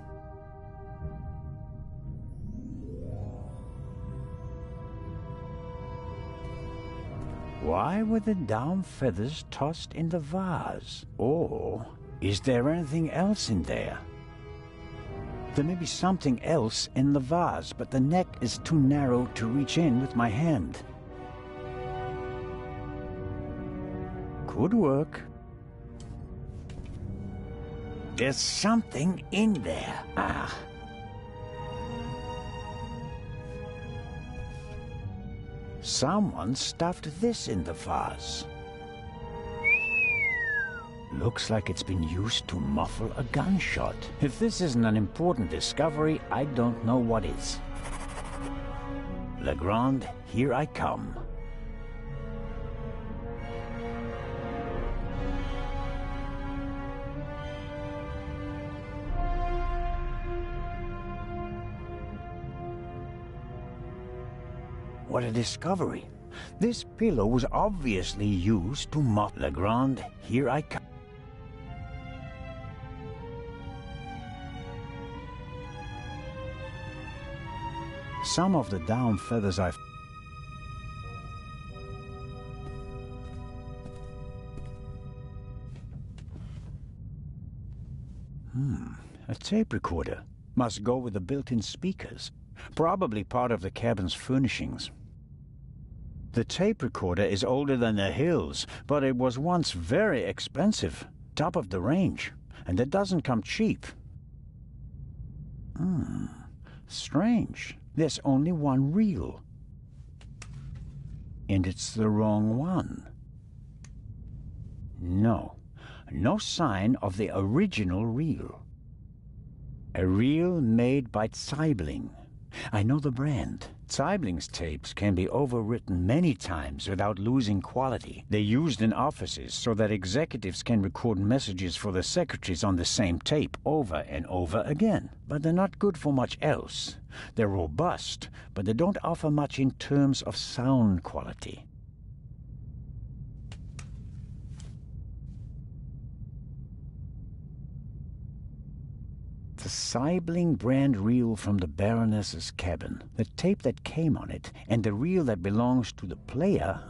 Why were the down feathers tossed in the vase? Or is there anything else in there? There may be something else in the vase, but the neck is too narrow to reach in with my hand. Could work. There's something in there. Ah. Someone stuffed this in the vase. Looks like it's been used to muffle a gunshot. If this isn't an important discovery, I don't know what is. Legrand, here I come. What a discovery. This pillow was obviously used to muffle. Legrand, here I come. Some of the down feathers I've... A tape recorder. Must go with the built-in speakers. Probably part of the cabin's furnishings. The tape recorder is older than the hills, but it was once very expensive. Top of the range. And it doesn't come cheap. Strange. There's only one reel. And it's the wrong one. No sign of the original reel. A reel made by Zeibling. I know the brand. Zeibling's tapes can be overwritten many times without losing quality. They're used in offices so that executives can record messages for the secretaries on the same tape over and over again. But they're not good for much else. They're robust, but they don't offer much in terms of sound quality. The Zeibling brand reel from the Baroness's cabin, the tape that came on it, and the reel that belongs to the player.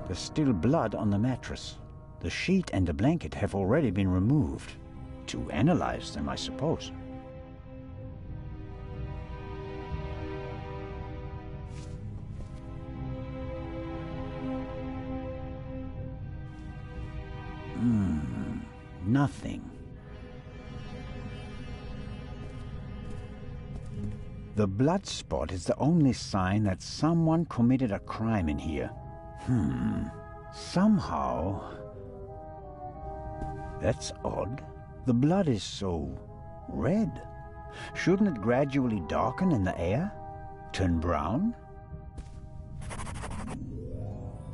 There's still blood on the mattress. The sheet and the blanket have already been removed. To analyze them, I suppose. Nothing. The blood spot is the only sign that someone committed a crime in here. Somehow... That's odd. The blood is so... red. Shouldn't it gradually darken in the air? Turn brown?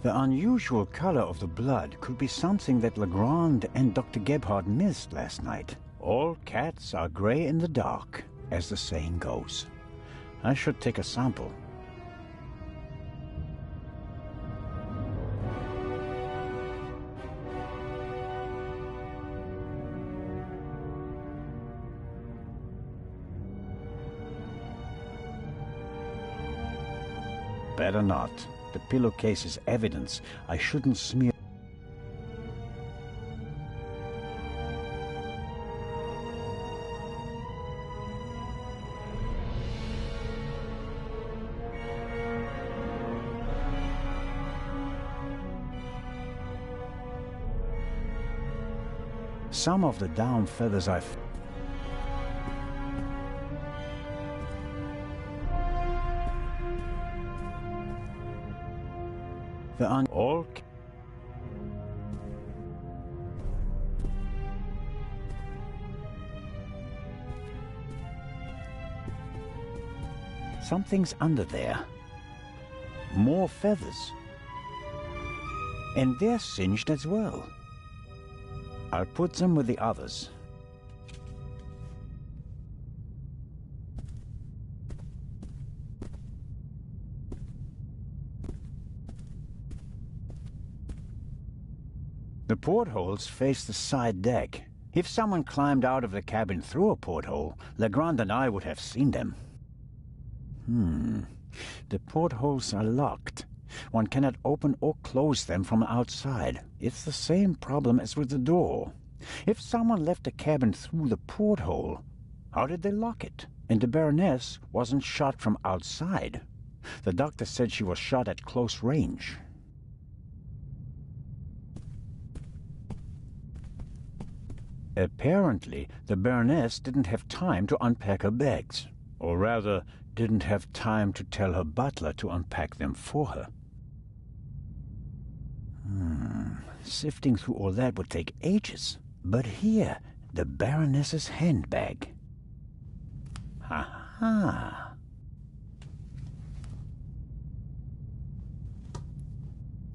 The unusual color of the blood could be something that Legrand and Dr. Gebhardt missed last night. All cats are gray in the dark, as the saying goes. I should take a sample. Better not. The pillowcase is evidence. I shouldn't smear... Some of the down feathers I've... all... Something's under there. More feathers. And they're singed as well. I'll put them with the others. The portholes face the side deck. If someone climbed out of the cabin through a porthole, Legrand and I would have seen them. The portholes are locked. One cannot open or close them from outside. It's the same problem as with the door. If someone left the cabin through the porthole, how did they lock it? And the Baroness wasn't shot from outside. The doctor said she was shot at close range. Apparently, the Baroness didn't have time to unpack her bags. Or rather, didn't have time to tell her butler to unpack them for her. Sifting through all that would take ages. But here, the Baroness's handbag. Ha-ha!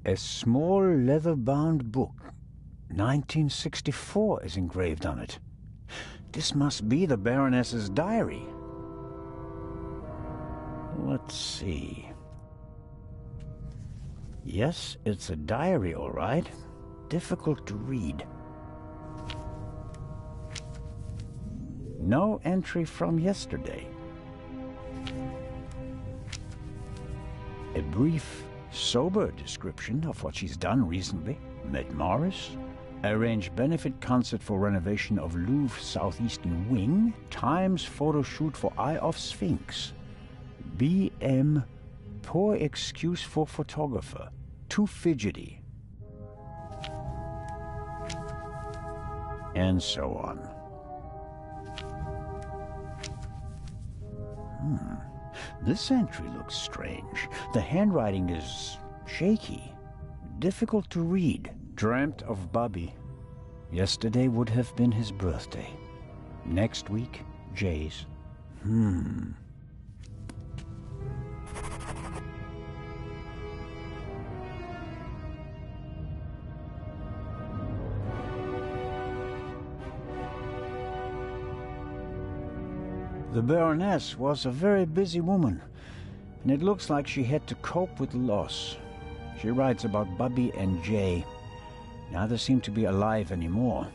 A small leather-bound book. 1964 is engraved on it. This must be the Baroness's diary. Let's see. Yes, it's a diary, all right. Difficult to read. No entry from yesterday. A brief, sober description of what she's done recently. Met Morris. Arranged benefit concert for renovation of Louvre Southeastern Wing. Times photo shoot for Eye of Sphinx. BM, poor excuse for photographer. Too fidgety. And so on. This entry looks strange. The handwriting is shaky, difficult to read. Dreamt of Bubby. Yesterday would have been his birthday. Next week, Jay's. The Baroness was a very busy woman, and it looks like she had to cope with loss. She writes about Bubby and Jay. Neither seem to be alive anymore.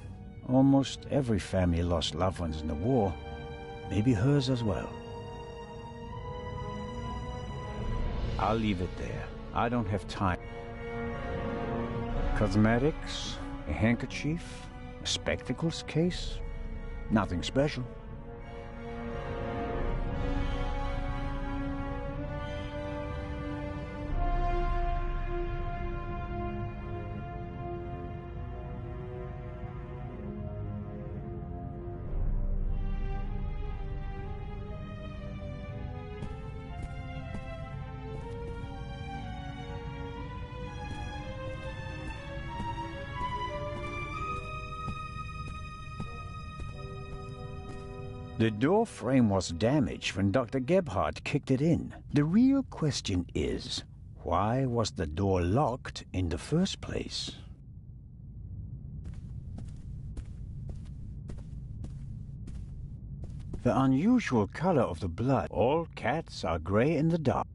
Almost every family lost loved ones in the war. Maybe hers as well. I'll leave it there. I don't have time. Cosmetics, a handkerchief, a spectacles case. Nothing special. The door frame was damaged when Dr. Gebhardt kicked it in. The real question is, why was the door locked in the first place? The unusual color of the blood. All cats are gray in the dark.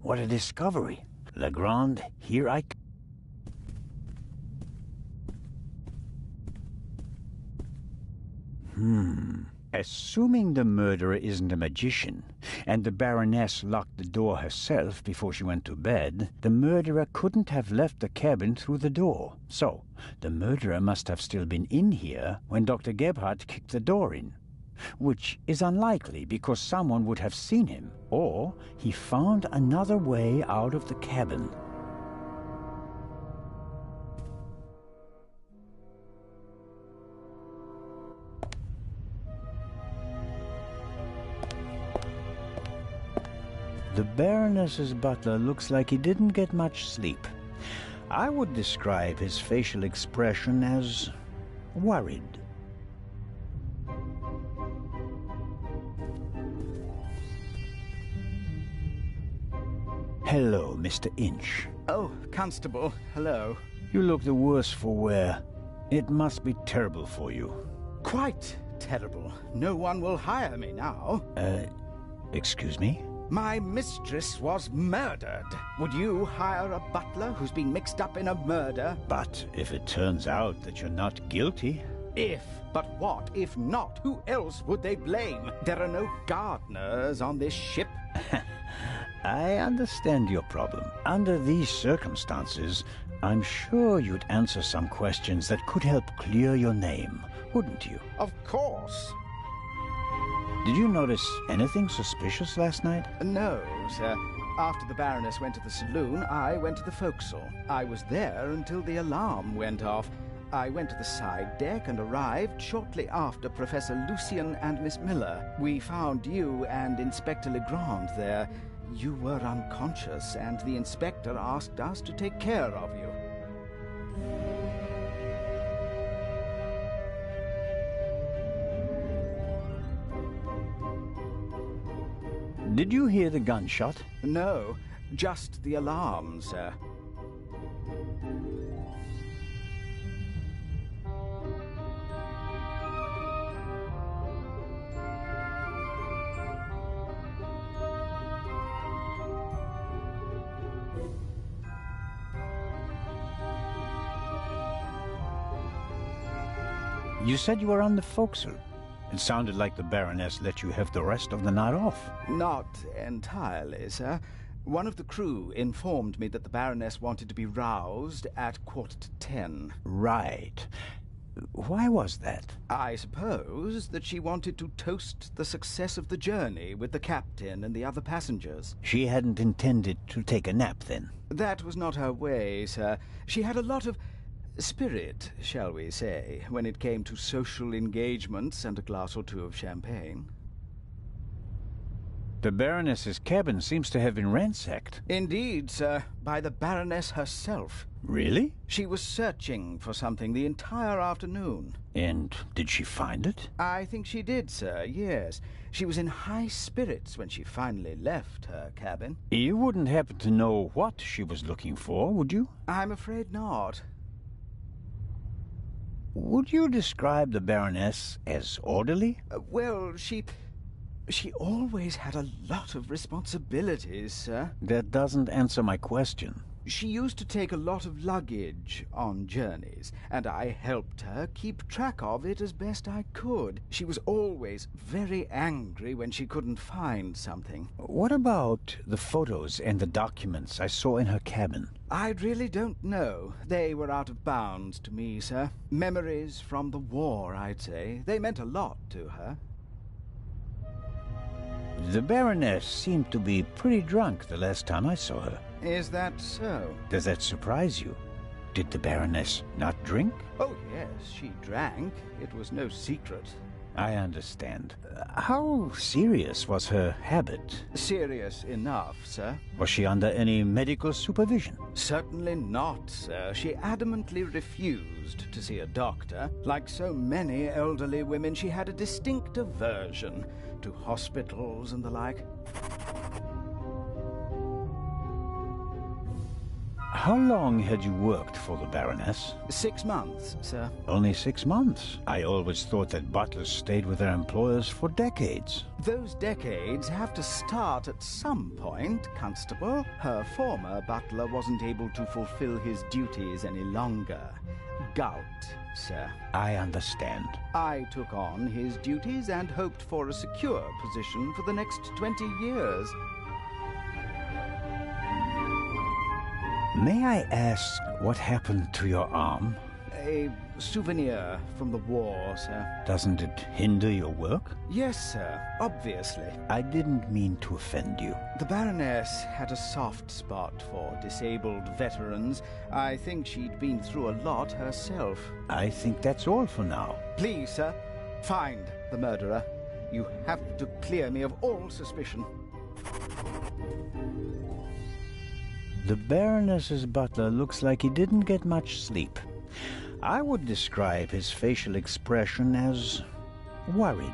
What a discovery. Legrand, here I come. Assuming the murderer isn't a magician, and the Baroness locked the door herself before she went to bed, the murderer couldn't have left the cabin through the door. So, the murderer must have still been in here when Dr. Gebhardt kicked the door in. Which is unlikely because someone would have seen him, or he found another way out of the cabin. The Baroness's butler looks like he didn't get much sleep. I would describe his facial expression as worried. Hello, Mr. Inch. Oh, Constable, hello. You look the worse for wear. It must be terrible for you. Quite terrible. No one will hire me now. Excuse me? My mistress was murdered. Would you hire a butler who's been mixed up in a murder? But if it turns out that you're not guilty... If. But what if not? Who else would they blame? There are no gardeners on this ship. I understand your problem. Under these circumstances, I'm sure you'd answer some questions that could help clear your name, wouldn't you? Of course. Did you notice anything suspicious last night? No, sir. After the Baroness went to the saloon, I went to the forecastle. I was there until the alarm went off. I went to the side deck and arrived shortly after Professor Lucien and Miss Miller. We found you and Inspector Legrand there. You were unconscious, and the inspector asked us to take care of you. Did you hear the gunshot? No, just the alarm, sir. You said you were on the forecastle. It sounded like the Baroness let you have the rest of the night off. Not entirely, sir. One of the crew informed me that the Baroness wanted to be roused at 10:15. Right. Why was that? I suppose that she wanted to toast the success of the journey with the captain and the other passengers. She hadn't intended to take a nap, then? That was not her way, sir. She had a lot of spirit, shall we say, when it came to social engagements and a glass or two of champagne. The Baroness's cabin seems to have been ransacked. Indeed, sir, by the Baroness herself. Really? She was searching for something the entire afternoon. And did she find it? I think she did, sir, yes. She was in high spirits when she finally left her cabin. You wouldn't happen to know what she was looking for, would you? I'm afraid not. Would you describe the Baroness as orderly? Well, she always had a lot of responsibilities, sir. That doesn't answer my question. She used to take a lot of luggage on journeys, and I helped her keep track of it as best I could. She was always very angry when she couldn't find something. What about the photos and the documents I saw in her cabin? I really don't know. They were out of bounds to me, sir. Memories from the war, I'd say. They meant a lot to her. The Baroness seemed to be pretty drunk the last time I saw her. Is that so? Does that surprise you? Did the Baroness not drink? Oh, yes, she drank. It was no secret. I understand. How serious was her habit? Serious enough, sir. Was she under any medical supervision? Certainly not, sir. She adamantly refused to see a doctor. Like so many elderly women, she had a distinct aversion to hospitals and the like. How long had you worked for the Baroness? 6 months, sir. Only 6 months? I always thought that butlers stayed with their employers for decades. Those decades have to start at some point, Constable. Her former butler wasn't able to fulfill his duties any longer. Gout, sir. I understand. I took on his duties and hoped for a secure position for the next 20 years. May I ask what happened to your arm? A souvenir from the war, sir. Doesn't it hinder your work? Yes, sir. Obviously. I didn't mean to offend you. The Baroness had a soft spot for disabled veterans. I think she'd been through a lot herself. I think that's all for now. Please, sir, find the murderer. You have to clear me of all suspicion. The Baroness's butler looks like he didn't get much sleep. I would describe his facial expression as worried.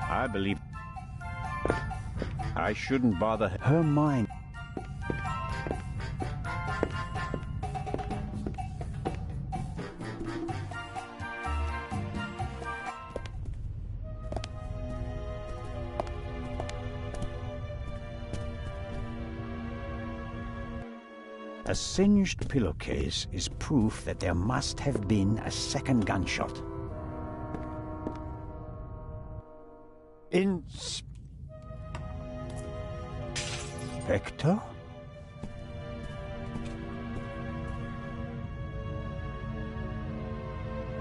I believe I shouldn't bother her mind. A singed pillowcase is proof that there must have been a second gunshot. Inspector?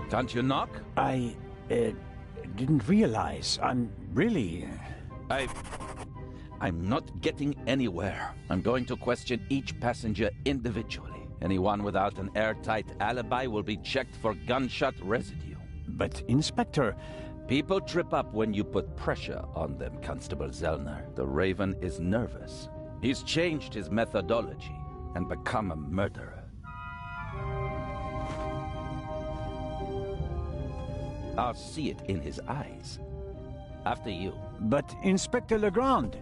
Can't you knock? I didn't realize. I'm not getting anywhere. I'm going to question each passenger individually. Anyone without an airtight alibi will be checked for gunshot residue. But, Inspector... People trip up when you put pressure on them, Constable Zellner. The Raven is nervous. He's changed his methodology and become a murderer. I'll see it in his eyes. After you. But, Inspector Legrand...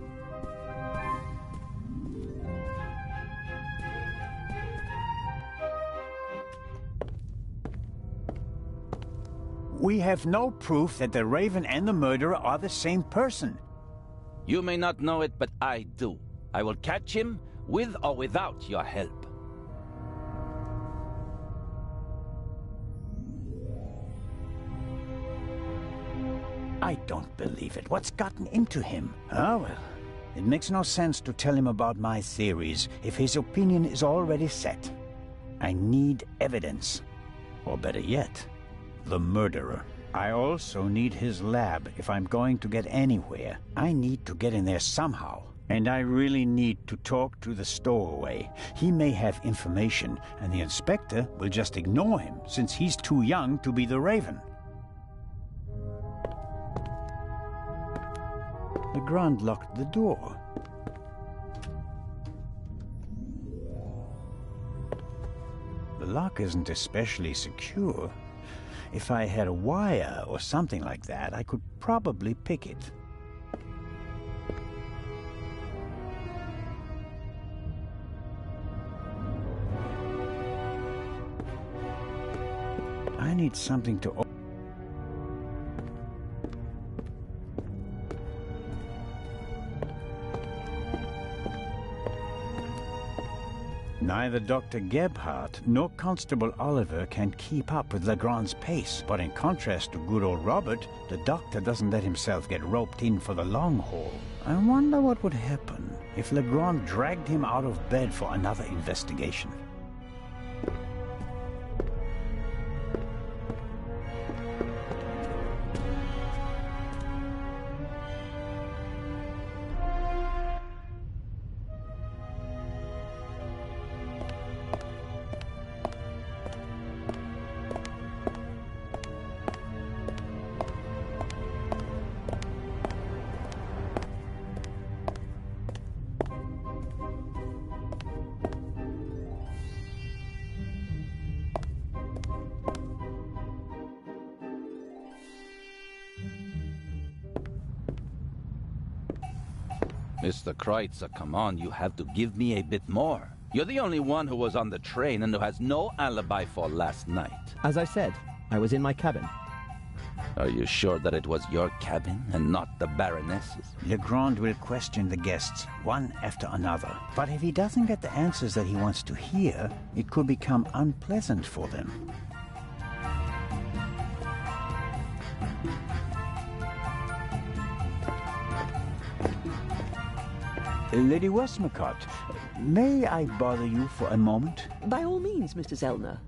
We have no proof that the Raven and the murderer are the same person. You may not know it, but I do. I will catch him, with or without your help. I don't believe it. What's gotten into him? Oh, well. It makes no sense to tell him about my theories if his opinion is already set. I need evidence. Or better yet, the murderer. I also need his lab if I'm going to get anywhere. I need to get in there somehow. And I really need to talk to the stowaway. He may have information, and the inspector will just ignore him, since he's too young to be the Raven. Legrand locked the door. The lock isn't especially secure. If I had a wire or something like that, I could probably pick it. I need something to open. Neither Dr. Gebhardt nor Constable Oliver can keep up with Legrand's pace, but in contrast to good old Robert, the doctor doesn't let himself get roped in for the long haul. I wonder what would happen if Legrand dragged him out of bed for another investigation. Mr. Kreutzer, come on, you have to give me a bit more. You're the only one who was on the train and who has no alibi for last night. As I said, I was in my cabin. Are you sure that it was your cabin and not the Baroness's? Legrand will question the guests, one after another. But if he doesn't get the answers that he wants to hear, it could become unpleasant for them. Lady Westmacott, may I bother you for a moment? By all means, Mr. Zellner.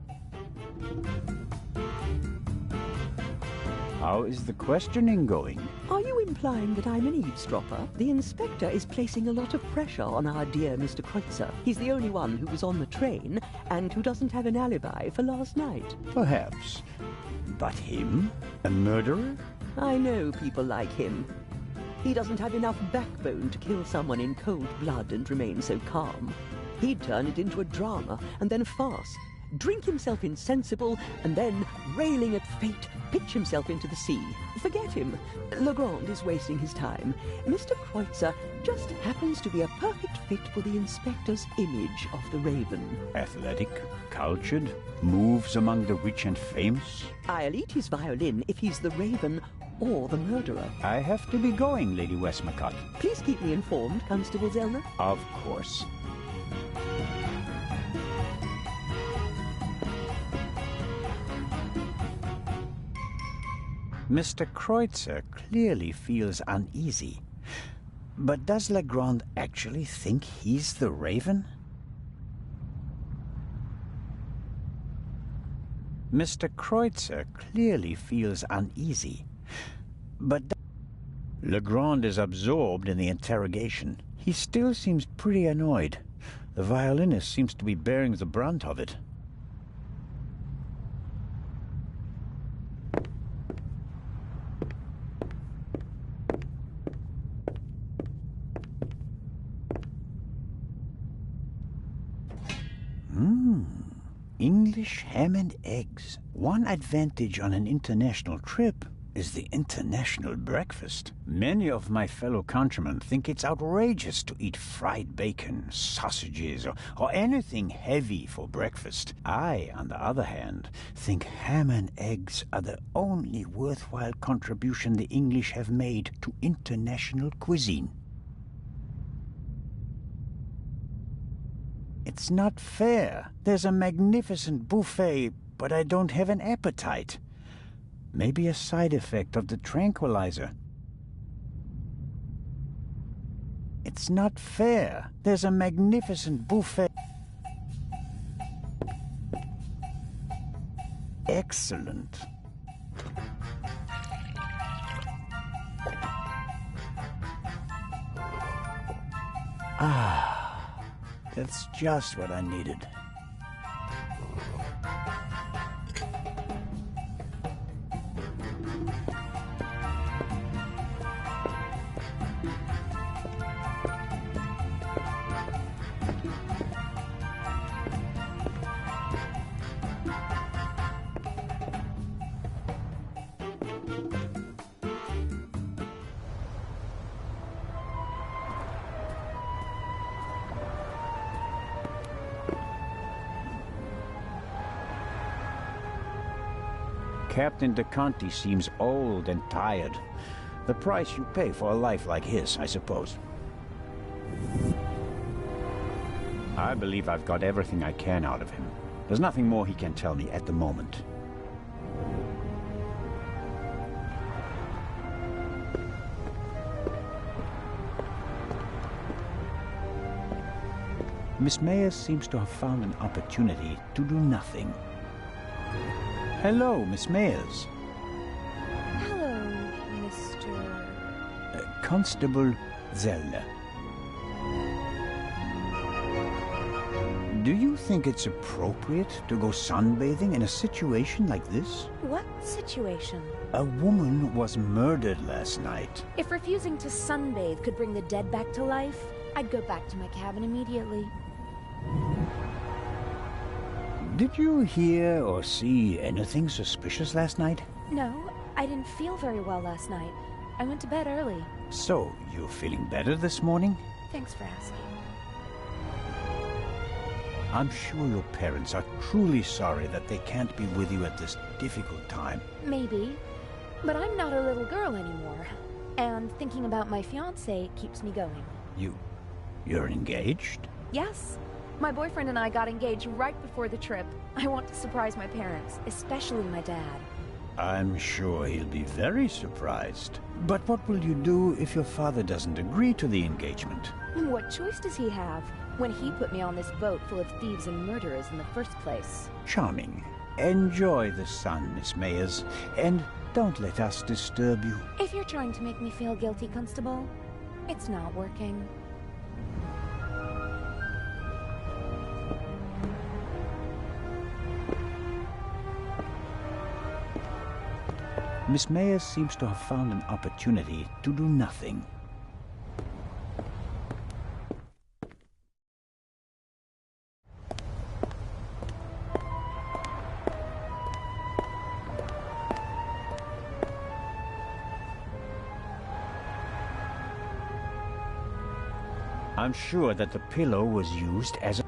How is the questioning going? Are you implying that I'm an eavesdropper? The inspector is placing a lot of pressure on our dear Mr. Kreutzer. He's the only one who was on the train and who doesn't have an alibi for last night. Perhaps. But him? A murderer? I know people like him. He doesn't have enough backbone to kill someone in cold blood and remain so calm. He'd turn it into a drama and then a farce, drink himself insensible, and then, railing at fate, pitch himself into the sea. Forget him. Legrand is wasting his time. Mr. Kreutzer just happens to be a perfect fit for the inspector's image of the Raven. Athletic, cultured, moves among the rich and famous. I'll eat his violin if he's the Raven or the murderer. I have to be going, Lady Westmacott. Please keep me informed, Constable Zellner. Of course. Mr. Kreutzer clearly feels uneasy. But does Legrand actually think he's the Raven? Mr. Kreutzer clearly feels uneasy. But Legrand is absorbed in the interrogation. He still seems pretty annoyed. The violinist seems to be bearing the brunt of it. English ham and eggs. One advantage on an international trip. is the international breakfast. Many of my fellow countrymen think it's outrageous to eat fried bacon, sausages, or anything heavy for breakfast. I, on the other hand, think ham and eggs are the only worthwhile contribution the English have made to international cuisine. It's not fair. There's a magnificent buffet, but I don't have an appetite. Maybe a side effect of the tranquilizer. It's not fair. There's a magnificent buffet. Excellent. Ah, that's just what I needed. Captain DeConti seems old and tired. The price you pay for a life like his, I suppose. I believe I've got everything I can out of him. There's nothing more he can tell me at the moment. Miss Mayers seems to have found an opportunity to do nothing. Hello, Miss Mayers. Hello, Mr. Constable Zelle. Do you think it's appropriate to go sunbathing in a situation like this? What situation? A woman was murdered last night. If refusing to sunbathe could bring the dead back to life, I'd go back to my cabin immediately. Did you hear or see anything suspicious last night? No, I didn't feel very well last night. I went to bed early. So, you're feeling better this morning? Thanks for asking. I'm sure your parents are truly sorry that they can't be with you at this difficult time. Maybe, but I'm not a little girl anymore. And thinking about my fiancé keeps me going. You're engaged? Yes. My boyfriend and I got engaged right before the trip. I want to surprise my parents, especially my dad. I'm sure he'll be very surprised. But what will you do if your father doesn't agree to the engagement? What choice does he have when he put me on this boat full of thieves and murderers in the first place? Charming. Enjoy the sun, Miss Mayers, and don't let us disturb you. If you're trying to make me feel guilty, Constable, it's not working. Miss Mayers seems to have found an opportunity to do nothing. I'm sure that the pillow was used as a...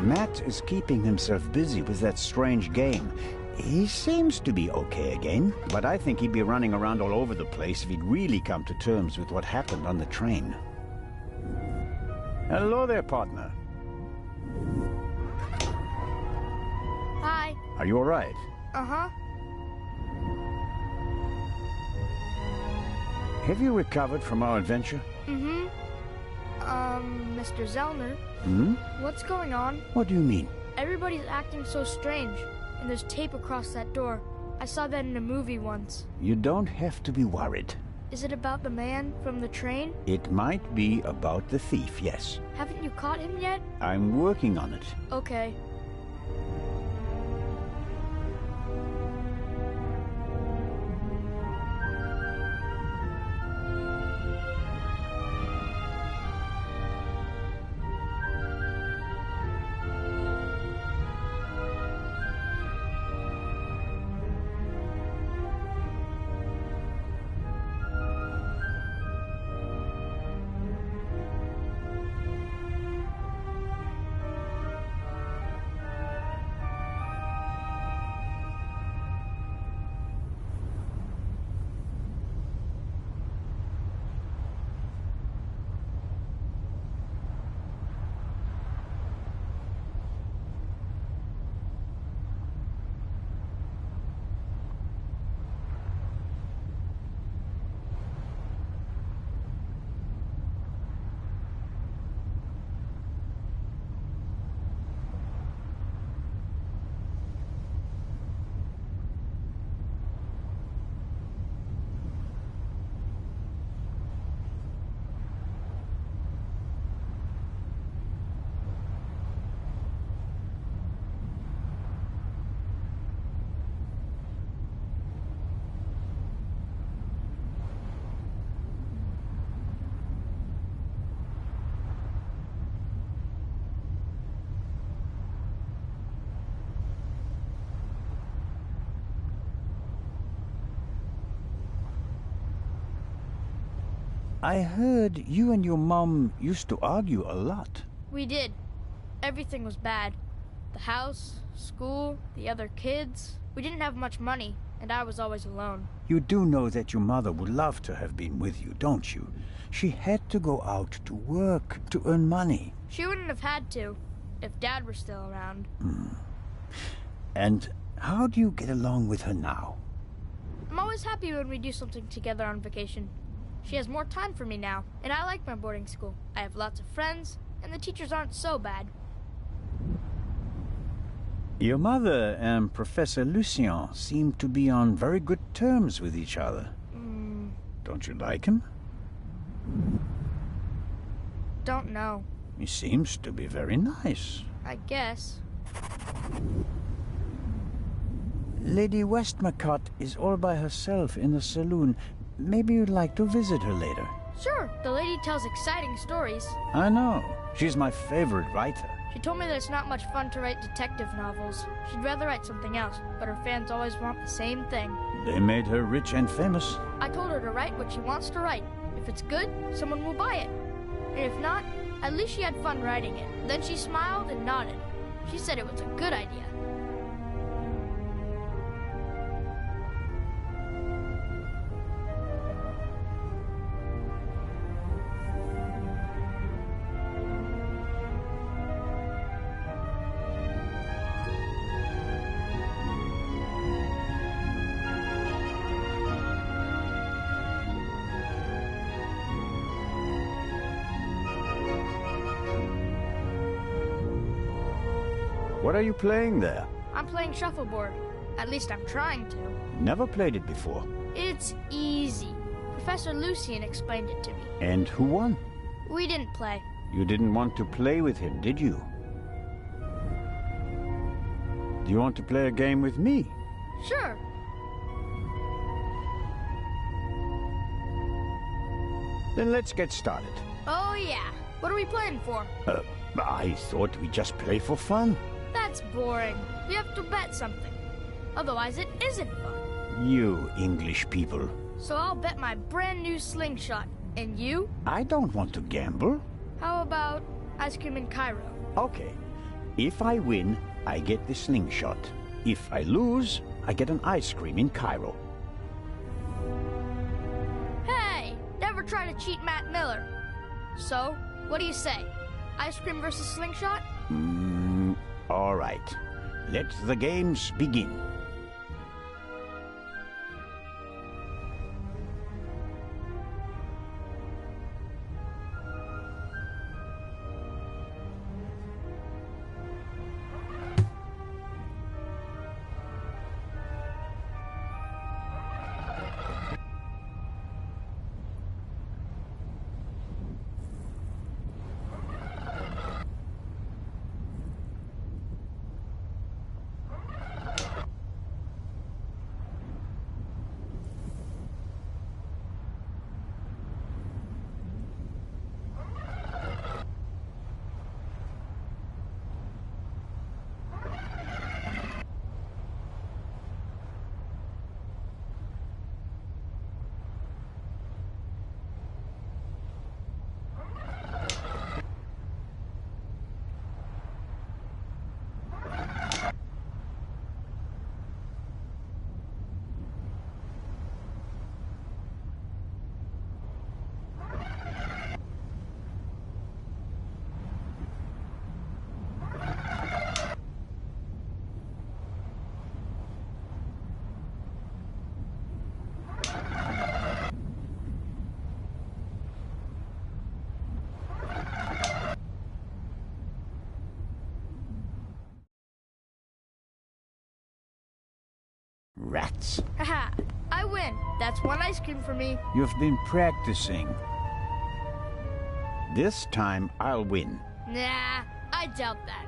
Matt is keeping himself busy with that strange game. He seems to be okay again, but I think he'd be running around all over the place if he'd really come to terms with what happened on the train. Hello there, partner. Hi. Are you all right? Uh-huh. Have you recovered from our adventure? Mm-hmm. Mr. Zellner, Hmm? what's going on? What do you mean? Everybody's acting so strange, and there's tape across that door. I saw that in a movie once. You don't have to be worried. Is it about the man from the train? It might be about the thief, yes. Haven't you caught him yet? I'm working on it. Okay. I heard you and your mom used to argue a lot. We did. Everything was bad. The house, school, the other kids. We didn't have much money, and I was always alone. You do know that your mother would love to have been with you, don't you? She had to go out to work to earn money. She wouldn't have had to, if Dad were still around. And how do you get along with her now? I'm always happy when we do something together on vacation. She has more time for me now, and I like my boarding school. I have lots of friends, and the teachers aren't so bad. Your mother and Professor Lucien seem to be on very good terms with each other. Don't you like him? Don't know. He seems to be very nice. I guess. Lady Westmacott is all by herself in the saloon. Maybe you'd like to visit her later. Sure, the lady tells exciting stories. I know. She's my favorite writer. She told me that it's not much fun to write detective novels. She'd rather write something else, but her fans always want the same thing. They made her rich and famous. I told her to write what she wants to write. If it's good, someone will buy it. And if not, at least she had fun writing it. Then she smiled and nodded. She said it was a good idea. What are you playing there? I'm playing shuffleboard. At least I'm trying to. Never played it before. It's easy. Professor Lucien explained it to me. And who won? We didn't play. You didn't want to play with him, did you? Do you want to play a game with me? Sure. Then let's get started. Oh yeah. What are we playing for? I thought we'd just play for fun. That's boring. We have to bet something. Otherwise it isn't fun. You English people. So I'll bet my brand new slingshot. And you? I don't want to gamble. How about ice cream in Cairo? Okay. If I win, I get the slingshot. If I lose, I get an ice cream in Cairo. Hey! Never try to cheat Matt Miller. So, what do you say? Ice cream versus slingshot? All right. Let the games begin. Rats. Haha, I win. That's one ice cream for me. You've been practicing. This time I'll win. Nah, I doubt that.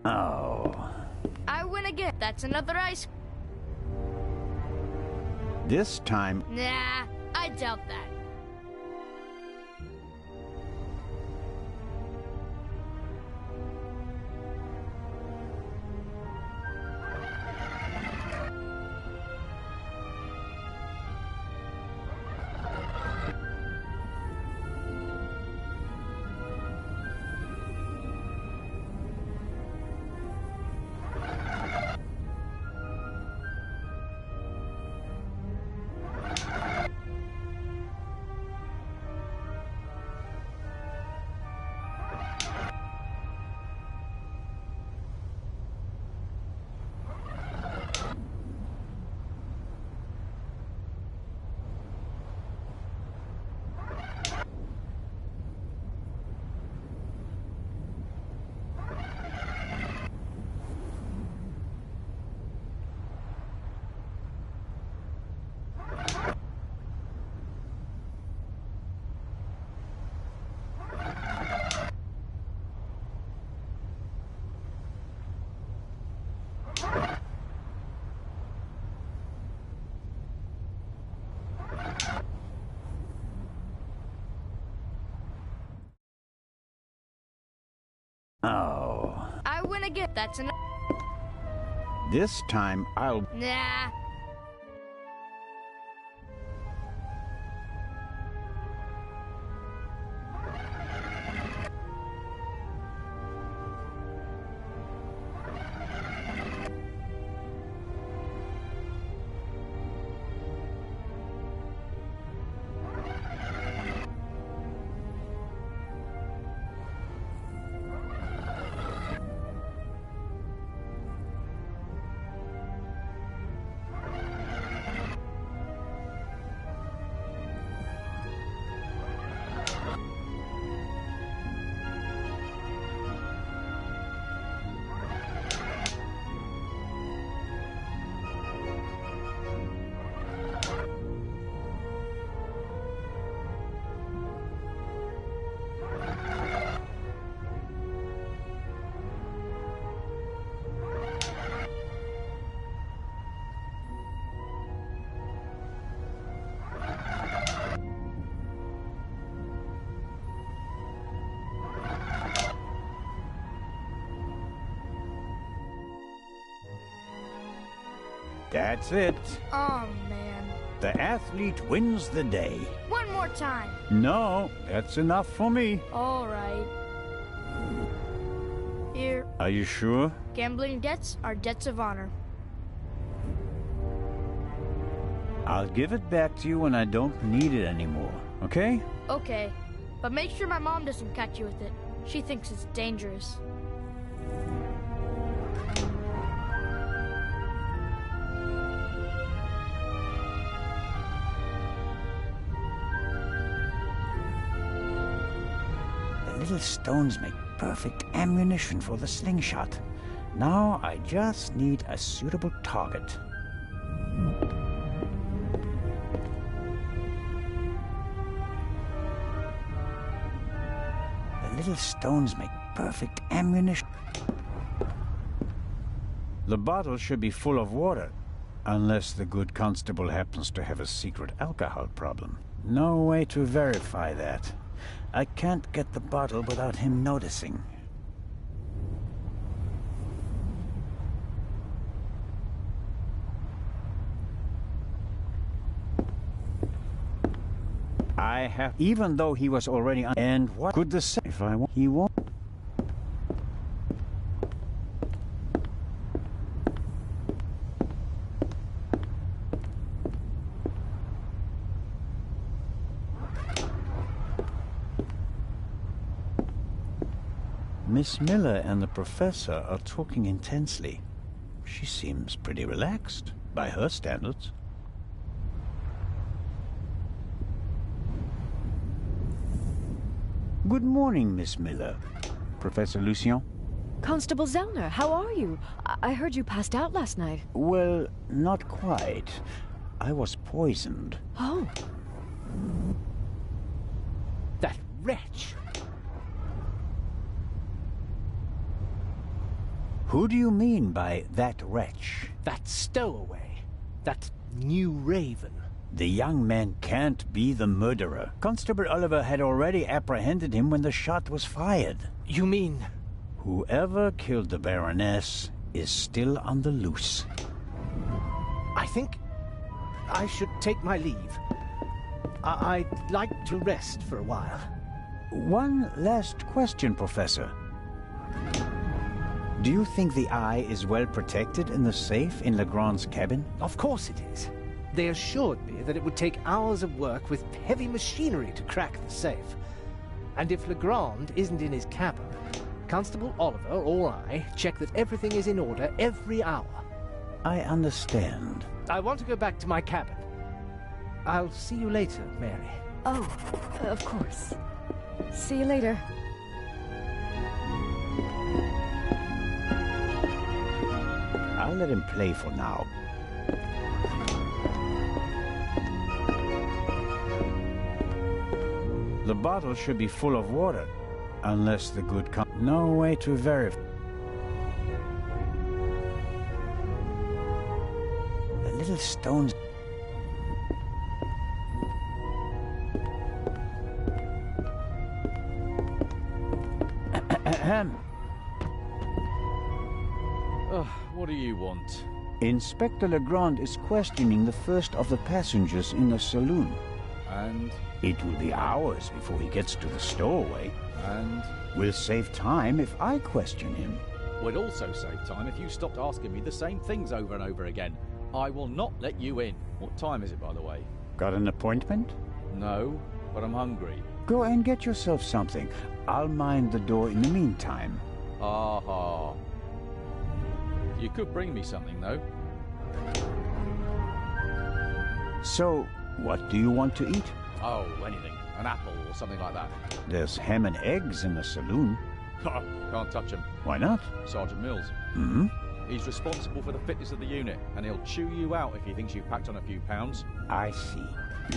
Oh. I win again. That's another ice. This time... Nah, I doubt that. Oh. I win again. That's another. This time I'll... Nah. That's it. Oh, man. The athlete wins the day. One more time. No, that's enough for me. All right. Here. Are you sure? Gambling debts are debts of honor. I'll give it back to you when I don't need it anymore, okay? Okay. But make sure my mom doesn't catch you with it. She thinks it's dangerous. The little stones make perfect ammunition for the slingshot. Now I just need a suitable target. The little stones make perfect ammunition. The bottle should be full of water, unless the good constable happens to have a secret alcohol problem. No way to verify that. I can't get the bottle without him noticing. I have, even though he was already on, and what could the say if I want, he won't. Miss Miller and the professor are talking intensely. She seems pretty relaxed, by her standards. Good morning, Miss Miller. Professor Lucien? Constable Zellner, how are you? I heard you passed out last night. Well, not quite. I was poisoned. Oh. That wretch! Who do you mean by that wretch? That stowaway. That new raven. The young man can't be the murderer. Constable Oliver had already apprehended him when the shot was fired. You mean... Whoever killed the Baroness is still on the loose. I think I should take my leave. I'd like to rest for a while. One last question, Professor. Do you think the eye is well protected in the safe in Legrand's cabin? Of course it is. They assured me that it would take hours of work with heavy machinery to crack the safe. And if Legrand isn't in his cabin, Constable Oliver or I check that everything is in order every hour. I understand. I want to go back to my cabin. I'll see you later, Mary. Oh, of course. See you later. I'll let him play for now. The bottle should be full of water, unless the good no way to verify. The little stones. What do you want? Inspector Legrand is questioning the first of the passengers in the saloon. And? It will be hours before he gets to the stowaway. And? We'll save time if I question him. We'd also save time if you stopped asking me the same things over and over again. I will not let you in. What time is it, by the way? Got an appointment? No, but I'm hungry. Go and get yourself something. I'll mind the door in the meantime. Aha. You could bring me something, though. So, what do you want to eat? Oh, anything. An apple or something like that. There's ham and eggs in the saloon. Can't touch him. Why not? Sergeant Mills. Mm-hmm. He's responsible for the fitness of the unit, and he'll chew you out if he thinks you've packed on a few pounds. I see.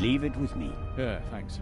Leave it with me. Yeah, thanks.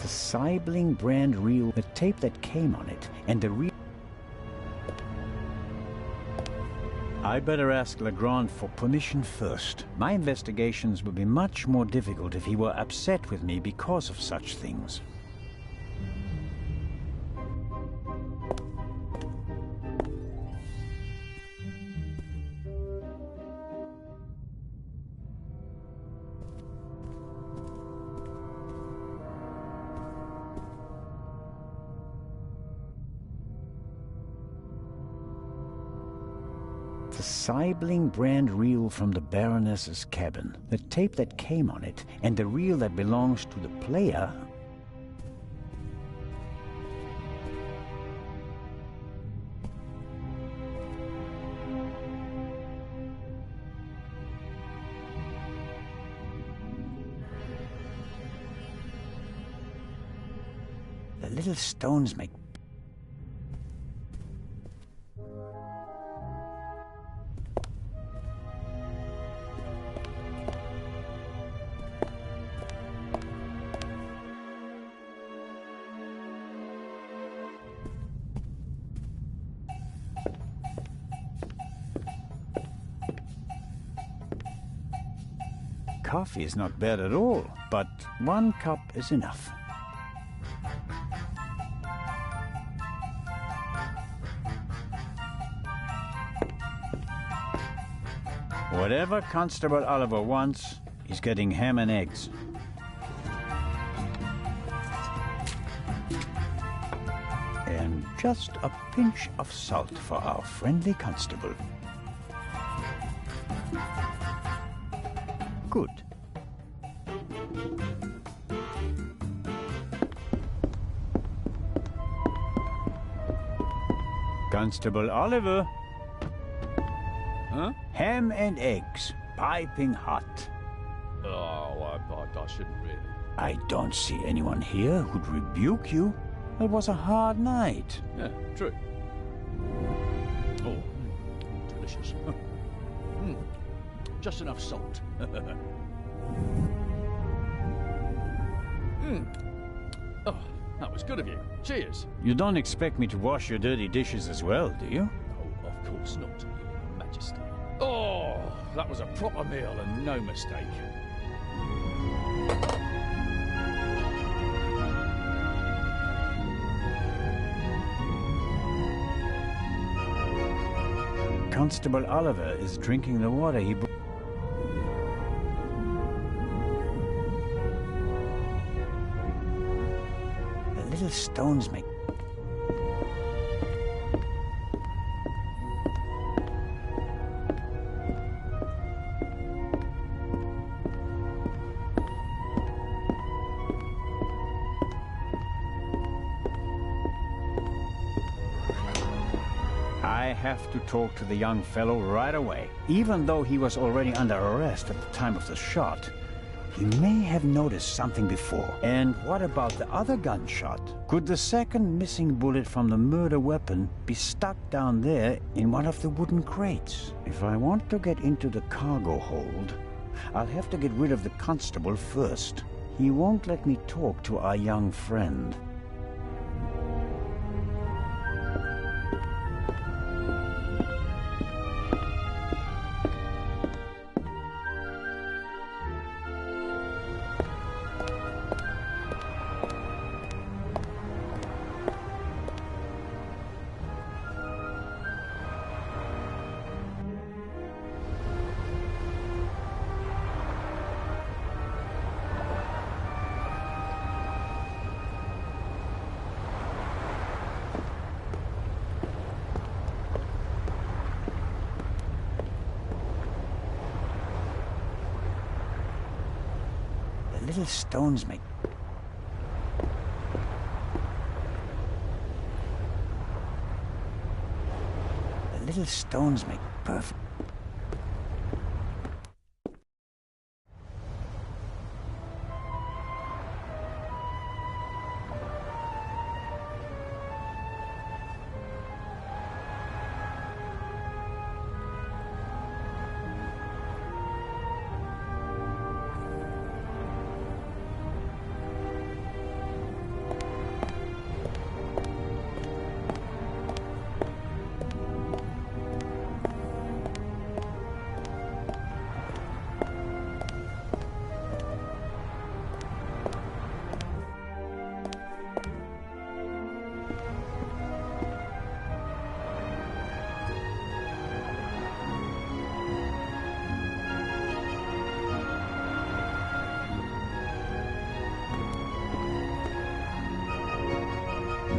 The Sibling brand reel, the tape that came on it, and the reel... I'd better ask Legrand for permission first. My investigations would be much more difficult if he were upset with me because of such things. The Sibling brand reel from the Baroness's cabin, the tape that came on it, and the reel that belongs to the player. The little stones make... Coffee is not bad at all, but 1 cup is enough. Whatever Constable Oliver wants, he's getting ham and eggs. And just a pinch of salt for our friendly constable. Good. Constable Oliver. Huh? Ham and eggs, piping hot. Oh, I shouldn't really. I don't see anyone here who'd rebuke you. It was a hard night. Yeah, true. Oh, delicious. Just enough salt. Oh, that was good of you. Cheers. You don't expect me to wash your dirty dishes as well, do you? Oh, of course not, Your Majesty. Oh, that was a proper meal and no mistake. Constable Oliver is drinking the water he brought. The little stones make... I have to talk to the young fellow right away. Even though he was already under arrest at the time of the shot, he may have noticed something before. And what about the other gunshot? Could the second missing bullet from the murder weapon be stuck down there in one of the wooden crates? If I want to get into the cargo hold, I'll have to get rid of the constable first. He won't let me talk to our young friend. Little stones make... The little stones make perfect...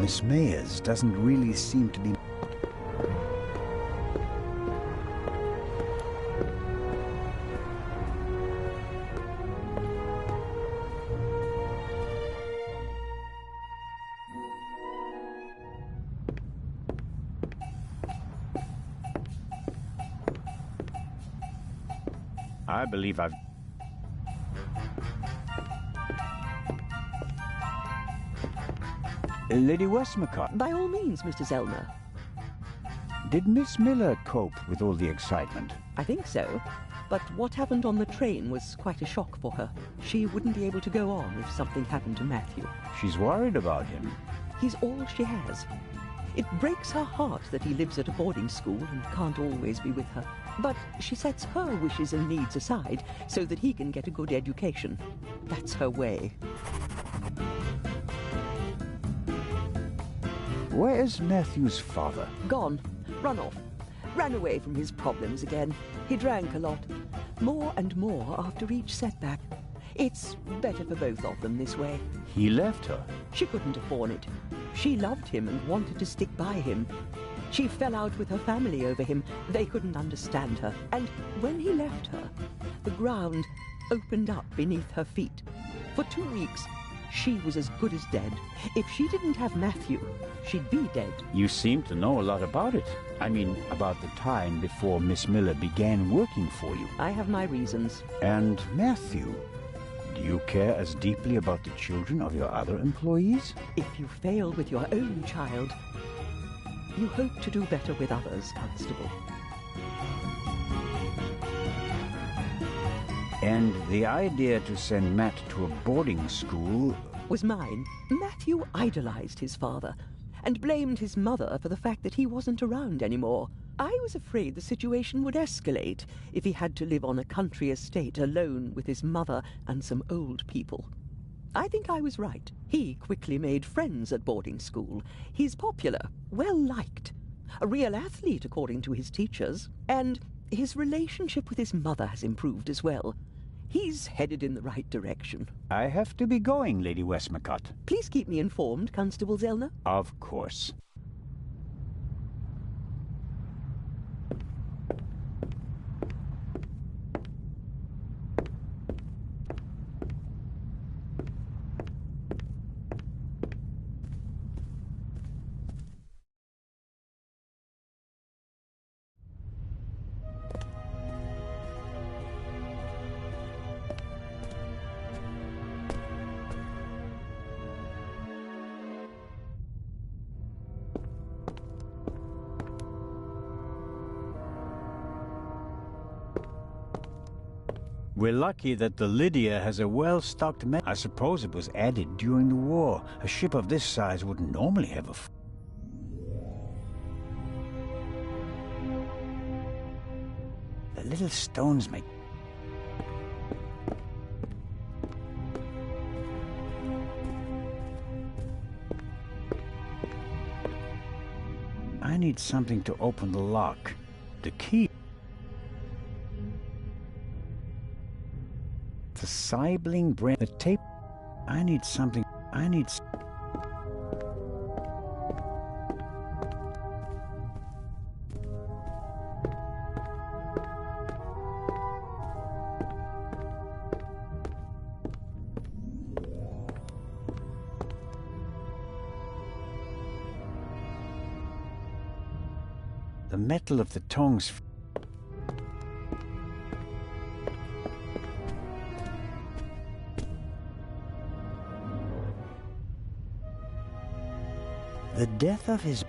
Miss Mayers doesn't really seem to be... I believe I've... Lady Westmacott. By all means, Mr. Zellner. Did Miss Miller cope with all the excitement? I think so. But what happened on the train was quite a shock for her. She wouldn't be able to go on if something happened to Matthew. She's worried about him. He's all she has. It breaks her heart that he lives at a boarding school and can't always be with her. But she sets her wishes and needs aside so that he can get a good education. That's her way. Where's Matthew's father? Gone. Run off. Ran away from his problems again. He drank a lot. More and more after each setback. It's better for both of them this way. He left her. She couldn't have borne it. She loved him and wanted to stick by him. She fell out with her family over him. They couldn't understand her. And when he left her, the ground opened up beneath her feet. For 2 weeks, she was as good as dead. If she didn't have Matthew, she'd be dead. You seem to know a lot about it. I mean, about the time before Miss Miller began working for you. I have my reasons. And Matthew? Do you care as deeply about the children of your other employees? If you fail with your own child, you hope to do better with others, Constable. And the idea to send Matt to a boarding school... was mine. Matthew idolized his father and blamed his mother for the fact that he wasn't around anymore. I was afraid the situation would escalate if he had to live on a country estate alone with his mother and some old people. I think I was right. He quickly made friends at boarding school. He's popular, well-liked, a real athlete according to his teachers, and his relationship with his mother has improved as well. He's headed in the right direction. I have to be going, Lady Westmacott. Please keep me informed, Constable Zellner. Of course. We're lucky that the Lydia has a well-stocked I suppose it was added during the war. A ship of this size wouldn't normally have a... The little stones make... I need something to open the lock. The key... The sibling brain... The tape... I need something... I need... The metal of the tongs... The death of his...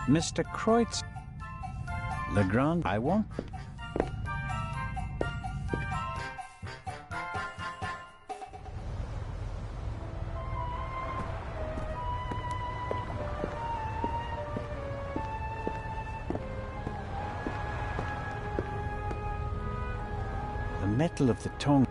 Mr. Kreutz... Legrand, I won't... The metal of the tongue...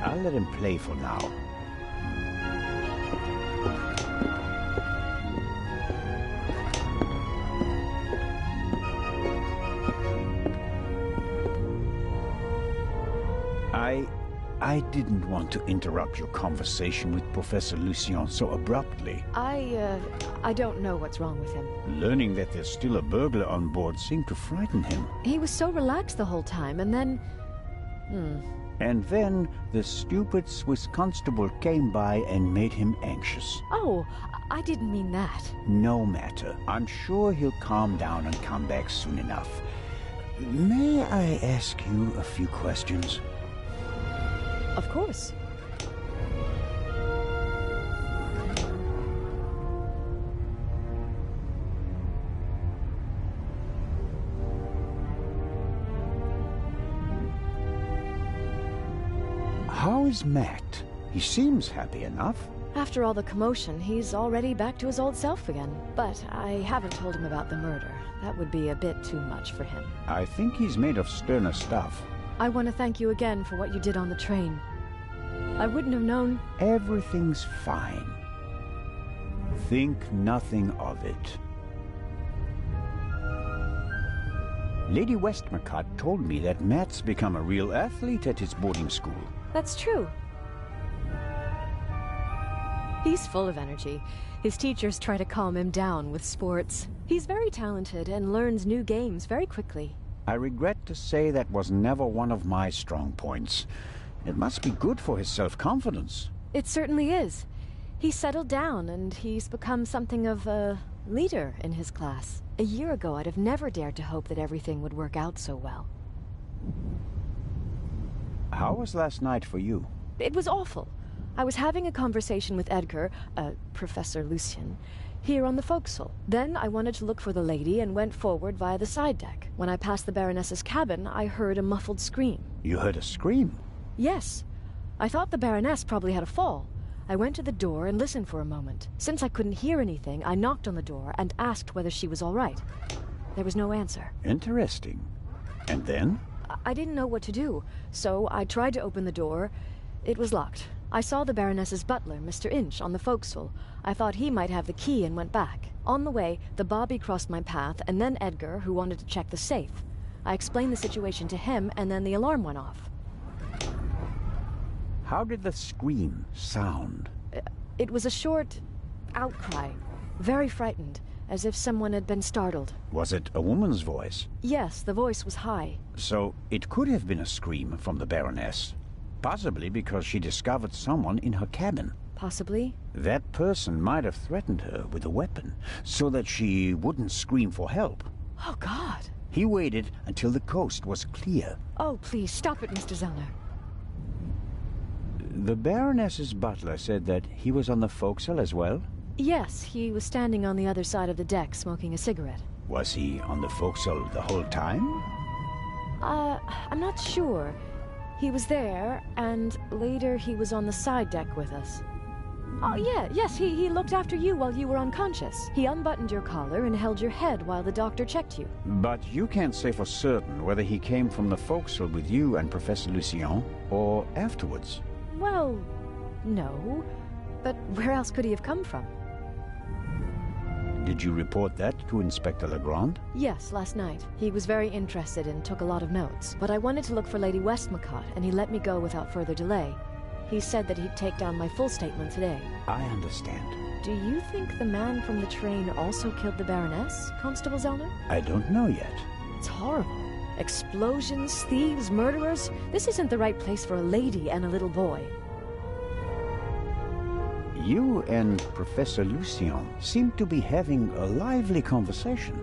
I'll let him play for now. I didn't want to interrupt your conversation with Professor Lucien so abruptly. I don't know what's wrong with him. Learning that there's still a burglar on board seemed to frighten him. He was so relaxed the whole time, and then... And then the stupid Swiss constable came by and made him anxious. Oh, I didn't mean that. No matter. I'm sure he'll calm down and come back soon enough. May I ask you a few questions? Of course. How is Matt? He seems happy enough. After all the commotion, he's already back to his old self again. But I haven't told him about the murder. That would be a bit too much for him. I think he's made of sterner stuff. I want to thank you again for what you did on the train. I wouldn't have known... Everything's fine. Think nothing of it. Lady Westmacott told me that Matt's become a real athlete at his boarding school. That's true. He's full of energy. His teachers try to calm him down with sports. He's very talented and learns new games very quickly. I regret to say that was never one of my strong points. It must be good for his self-confidence. It certainly is. He's settled down and he's become something of a leader in his class. A year ago, I'd have never dared to hope that everything would work out so well. How was last night for you? It was awful. I was having a conversation with Edgar, Professor Lucien, here on the forecastle. Then I wanted to look for the lady and went forward via the side deck. When I passed the Baroness's cabin, I heard a muffled scream. You heard a scream? Yes. I thought the Baroness probably had a fall. I went to the door and listened for a moment. Since I couldn't hear anything, I knocked on the door and asked whether she was all right. There was no answer. Interesting. And then? I didn't know what to do, so I tried to open the door. It was locked. I saw the Baroness's butler, Mr. Inch, on the forecastle. I thought he might have the key and went back. On the way, the bobby crossed my path, and then Edgar, who wanted to check the safe. I explained the situation to him, and then the alarm went off. How did the scream sound? It was a short outcry, very frightened, as if someone had been startled. Was it a woman's voice? Yes, the voice was high. So it could have been a scream from the Baroness. Possibly because she discovered someone in her cabin. Possibly. That person might have threatened her with a weapon, so that she wouldn't scream for help. Oh, God. He waited until the coast was clear. Oh, please, stop it, Mr. Zellner. The Baroness's butler said that he was on the forecastle as well? Yes, he was standing on the other side of the deck smoking a cigarette. Was he on the forecastle the whole time? I'm not sure. He was there, and later he was on the side deck with us. Oh, yes, he looked after you while you were unconscious. He unbuttoned your collar and held your head while the doctor checked you. But you can't say for certain whether he came from the forecastle with you and Professor Lucien, or afterwards. Well, no. But where else could he have come from? Did you report that to Inspector Legrand? Yes, last night. He was very interested and took a lot of notes. But I wanted to look for Lady Westmacott, and he let me go without further delay. He said that he'd take down my full statement today. I understand. Do you think the man from the train also killed the Baroness, Constable Zellner? I don't know yet. It's horrible. Explosions, thieves, murderers. This isn't the right place for a lady and a little boy. You and Professor Lucien seem to be having a lively conversation.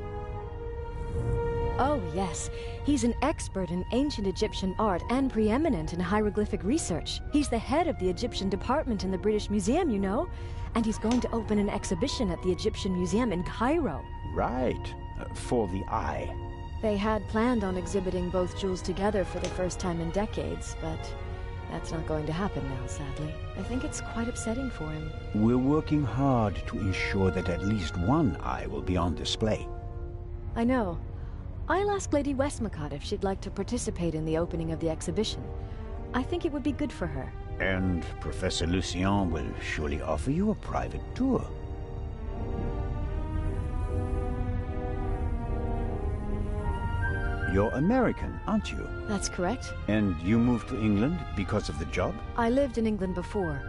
Oh, yes. He's an expert in ancient Egyptian art and preeminent in hieroglyphic research. He's the head of the Egyptian department in the British Museum, you know. And he's going to open an exhibition at the Egyptian Museum in Cairo. Right. For the eye. They had planned on exhibiting both jewels together for the first time in decades, but that's not going to happen now, sadly. I think it's quite upsetting for him. We're working hard to ensure that at least one eye will be on display. I know. I'll ask Lady Westmacott if she'd like to participate in the opening of the exhibition. I think it would be good for her. And Professor Lucien will surely offer you a private tour. You're American, aren't you? That's correct. And you moved to England because of the job? I lived in England before.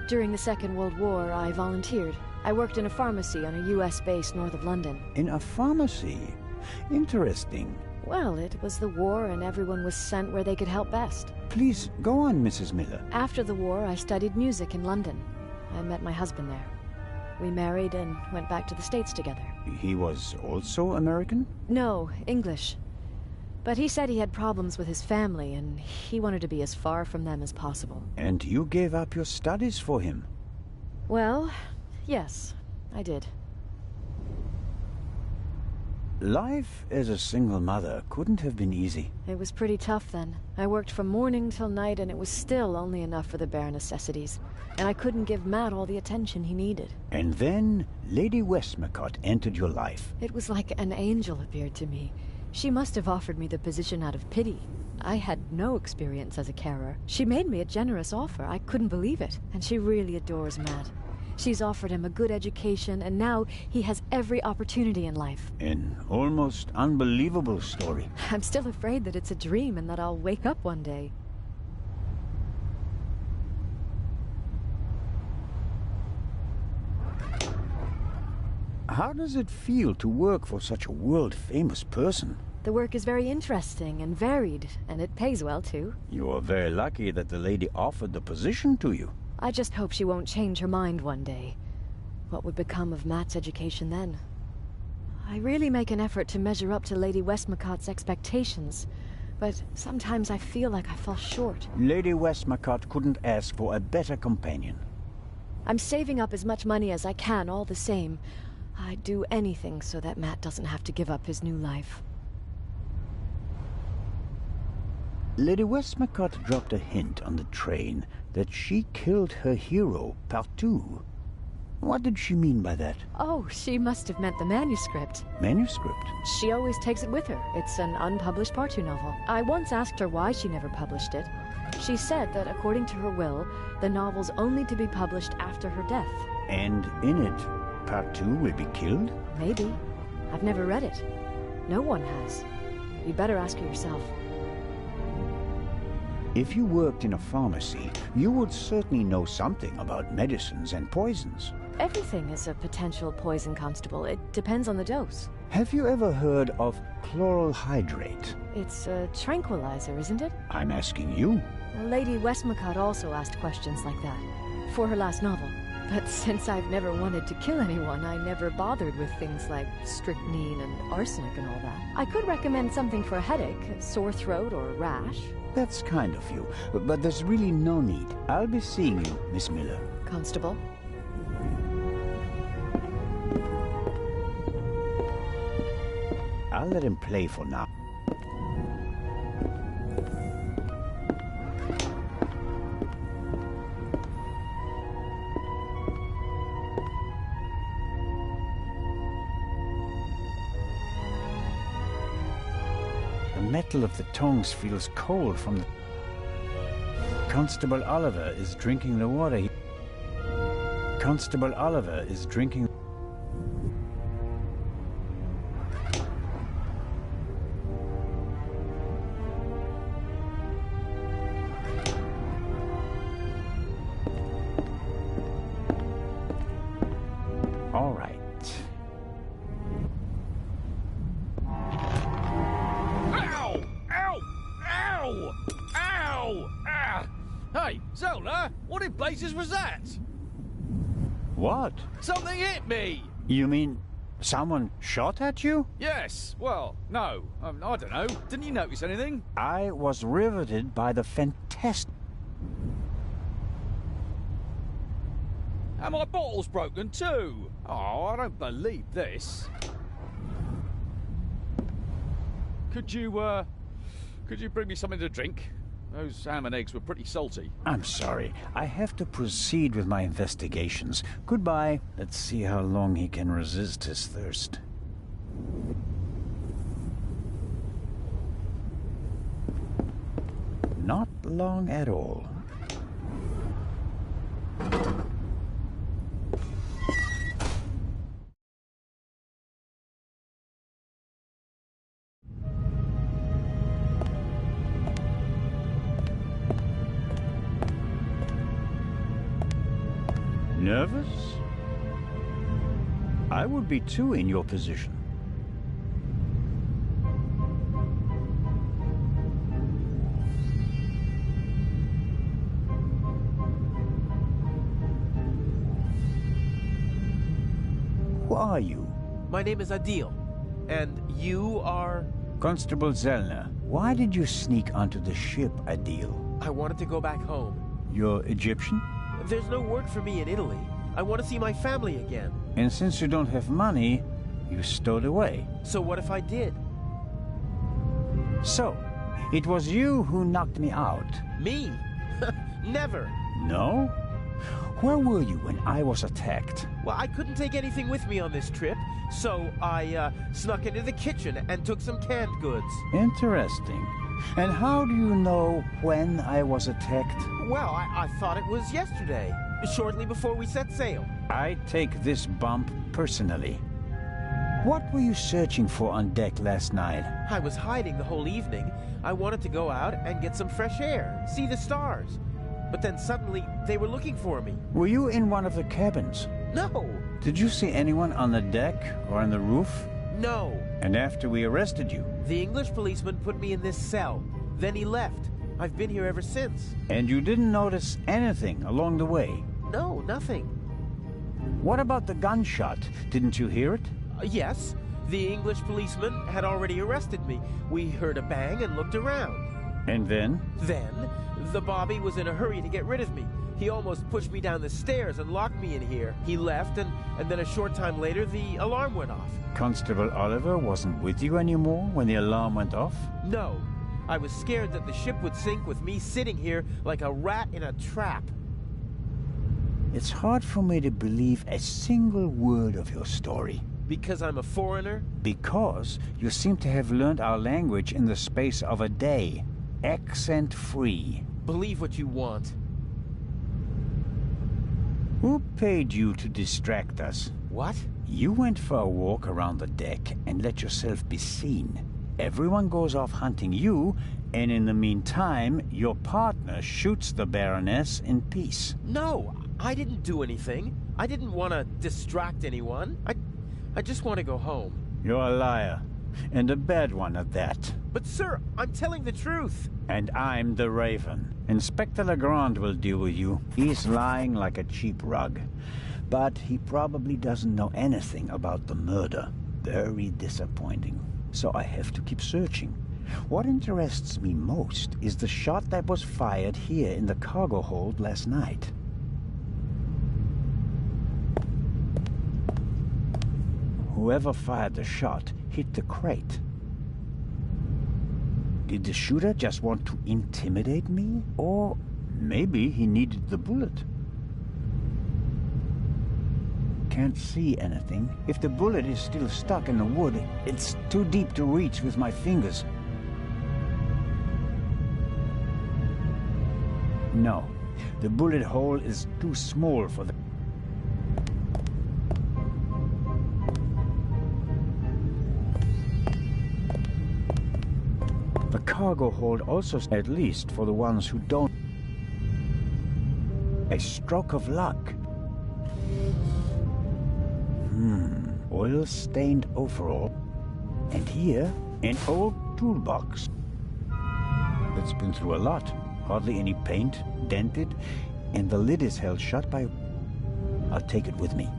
During the Second World War, I volunteered. I worked in a pharmacy on a US base north of London. In a pharmacy? Interesting. Well, it was the war and everyone was sent where they could help best. Please, go on, Mrs. Miller. After the war, I studied music in London. I met my husband there. We married and went back to the States together. He was also American? No, English. But he said he had problems with his family, and he wanted to be as far from them as possible. And you gave up your studies for him? Well, yes, I did. Life as a single mother couldn't have been easy. It was pretty tough then. I worked from morning till night, and it was still only enough for the bare necessities. And I couldn't give Matt all the attention he needed. And then Lady Westmacott entered your life. It was like an angel appeared to me. She must have offered me the position out of pity. I had no experience as a carer. She made me a generous offer. I couldn't believe it. And she really adores Matt. She's offered him a good education, and now he has every opportunity in life. An almost unbelievable story. I'm still afraid that it's a dream and that I'll wake up one day. How does it feel to work for such a world-famous person? The work is very interesting and varied, and it pays well, too. You are very lucky that the lady offered the position to you. I just hope she won't change her mind one day. What would become of Matt's education then? I really make an effort to measure up to Lady Westmacott's expectations, but sometimes I feel like I fall short. Lady Westmacott couldn't ask for a better companion. I'm saving up as much money as I can all the same. I'd do anything so that Matt doesn't have to give up his new life. Lady Westmacott dropped a hint on the train that she killed her hero, Partout. What did she mean by that? Oh, she must have meant the manuscript. Manuscript? She always takes it with her. It's an unpublished Partout novel. I once asked her why she never published it. She said that according to her will, the novel's only to be published after her death. And in it, Partout will be killed? Maybe. I've never read it. No one has. You'd better ask her yourself. If you worked in a pharmacy, you would certainly know something about medicines and poisons. Everything is a potential poison, Constable. It depends on the dose. Have you ever heard of chloral hydrate? It's a tranquilizer, isn't it? I'm asking you. Lady Westmacott also asked questions like that, for her last novel. But since I've never wanted to kill anyone, I never bothered with things like strychnine and arsenic and all that. I could recommend something for a headache, a sore throat, or a rash. That's kind of you, but there's really no need. I'll be seeing you, Miss Miller. Constable? I'll let him play for now. The metal of the tongs feels cold from the... Constable Oliver is drinking the water. Constable Oliver is drinking... All right. Ow! Hey, Zelda, what in blazes was that? What? Something hit me! You mean someone shot at you? Yes, well, no, I don't know. Didn't you notice anything? I was riveted by the fantastic... And my bottle's broken too! Oh, I don't believe this. Could you bring me something to drink? Those ham and eggs were pretty salty. I'm sorry. I have to proceed with my investigations. Goodbye. Let's see how long he can resist his thirst. Not long at all. Nervous? I would be too in your position. Who are you? My name is Adil. And you are? Constable Zellner. Why did you sneak onto the ship, Adil? I wanted to go back home. You're Egyptian? There's no work for me in Italy. I want to see my family again. And since you don't have money, you stowed away. So what if I did? So, it was you who knocked me out. Me? Never. No? Where were you when I was attacked? Well, I couldn't take anything with me on this trip, so I snuck into the kitchen and took some canned goods. Interesting. And how do you know when I was attacked? Well, I thought it was yesterday, shortly before we set sail. I take this bump personally. What were you searching for on deck last night? I was hiding the whole evening. I wanted to go out and get some fresh air, see the stars. But then suddenly, they were looking for me. Were you in one of the cabins? No. Did you see anyone on the deck or on the roof? No. And after we arrested you? The English policeman put me in this cell. Then he left. I've been here ever since. And you didn't notice anything along the way? No, nothing. What about the gunshot? Didn't you hear it? Yes. The English policeman had already arrested me. We heard a bang and looked around. And then? Then, the Bobby was in a hurry to get rid of me. He almost pushed me down the stairs and locked me in here. He left, and then a short time later, the alarm went off. Constable Oliver wasn't with you anymore when the alarm went off? No. I was scared that the ship would sink with me sitting here like a rat in a trap. It's hard for me to believe a single word of your story. Because I'm a foreigner? Because you seem to have learned our language in the space of a day. Accent-free. Believe what you want. Who paid you to distract us? What? You went for a walk around the deck and let yourself be seen. Everyone goes off hunting you, and in the meantime, your partner shoots the Baroness in peace. No, I didn't do anything. I didn't want to distract anyone. I just want to go home. You're a liar, and a bad one at that. But sir, I'm telling the truth. And I'm the Raven. Inspector Legrand will deal with you. He's lying like a cheap rug. But he probably doesn't know anything about the murder. Very disappointing. So I have to keep searching. What interests me most is the shot that was fired here in the cargo hold last night. Whoever fired the shot hit the crate. Did the shooter just want to intimidate me? Or maybe he needed the bullet. Can't see anything. If the bullet is still stuck in the wood, it's too deep to reach with my fingers. No, the bullet hole is too small for the... The cargo hold also, at least for the ones who don't. A stroke of luck. Oil-stained overall. And here, an old toolbox. It's been through a lot. Hardly any paint, dented, and the lid is held shut by... I'll take it with me.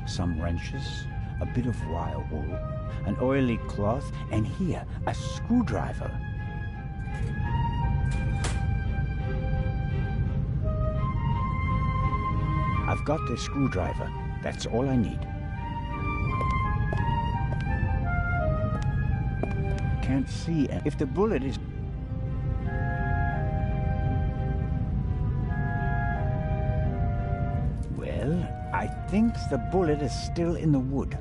Some wrenches, a bit of wire wool, an oily cloth, and here, a screwdriver. I've got the screwdriver. That's all I need. Can't see if the bullet is... Well, I think the bullet is still in the wood.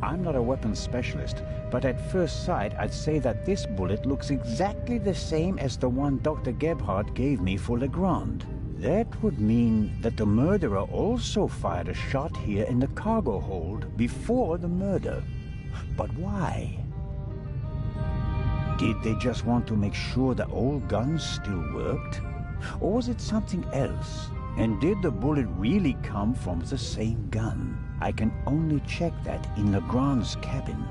I'm not a weapons specialist, but at first sight I'd say that this bullet looks exactly the same as the one Dr. Gebhardt gave me for Legrand. That would mean that the murderer also fired a shot here in the cargo hold before the murder. But why? Did they just want to make sure the old guns still worked? Or was it something else? And did the bullet really come from the same gun? I can only check that in Legrand's cabin.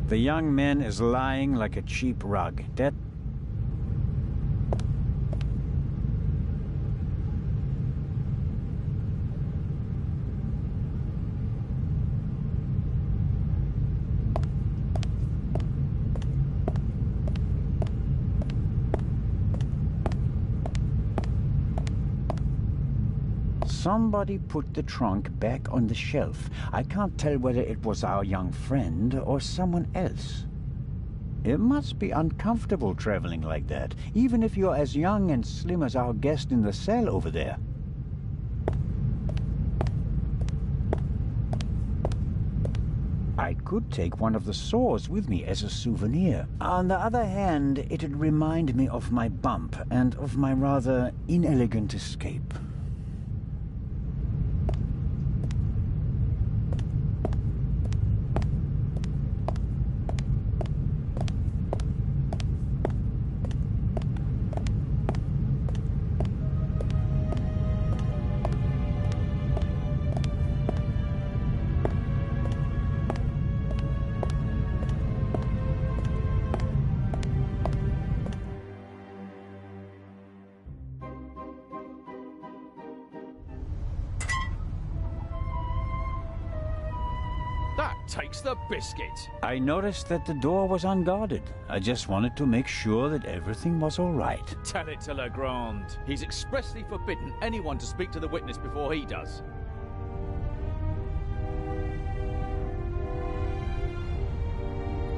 The young man is lying like a cheap rug. That... Somebody put the trunk back on the shelf. I can't tell whether it was our young friend or someone else. It must be uncomfortable traveling like that, even if you're as young and slim as our guest in the cell over there. I could take one of the saws with me as a souvenir. On the other hand, it'd remind me of my bump and of my rather inelegant escape. That takes the biscuit. I noticed that the door was unguarded. I just wanted to make sure that everything was all right. Tell it to Legrand. He's expressly forbidden anyone to speak to the witness before he does.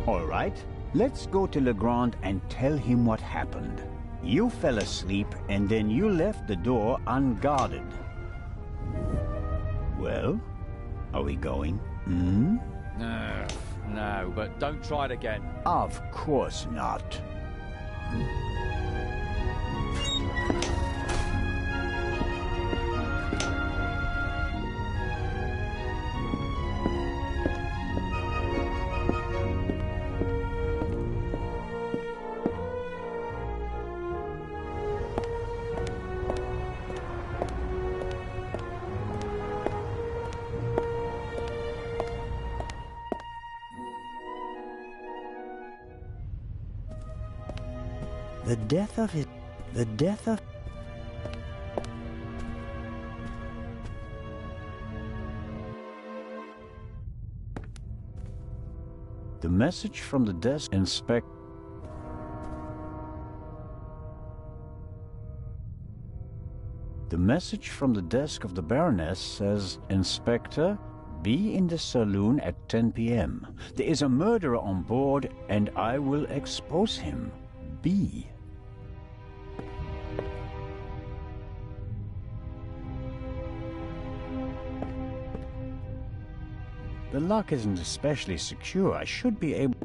All right, let's go to Legrand and tell him what happened. You fell asleep and then you left the door unguarded. Well, are we going? No, but don't try it again. Of course not. The death of... The message from the desk inspect... The message from the desk of the Baroness says, Inspector, be in the saloon at 10 p.m. There is a murderer on board and I will expose him. Be. The lock isn't especially secure. I should be able...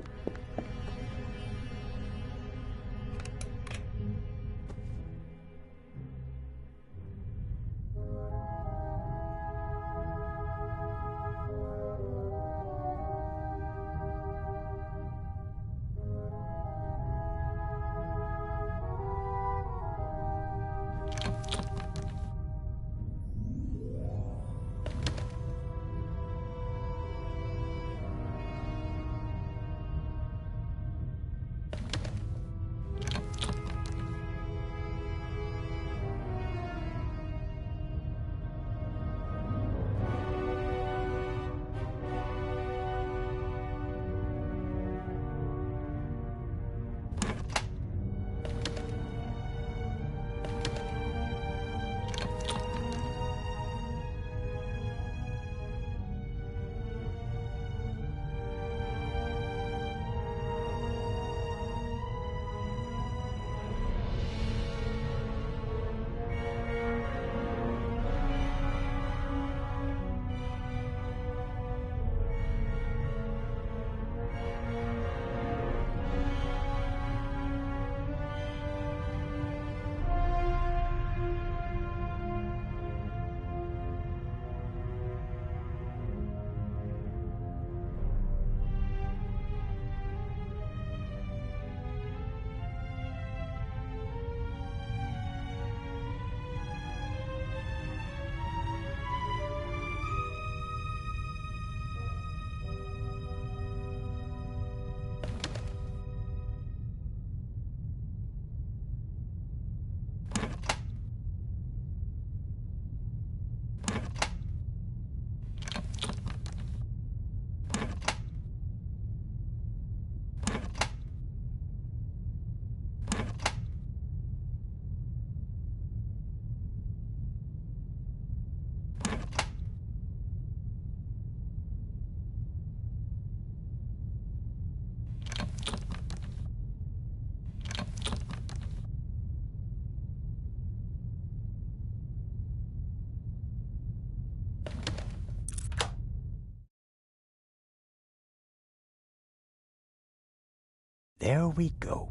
There we go.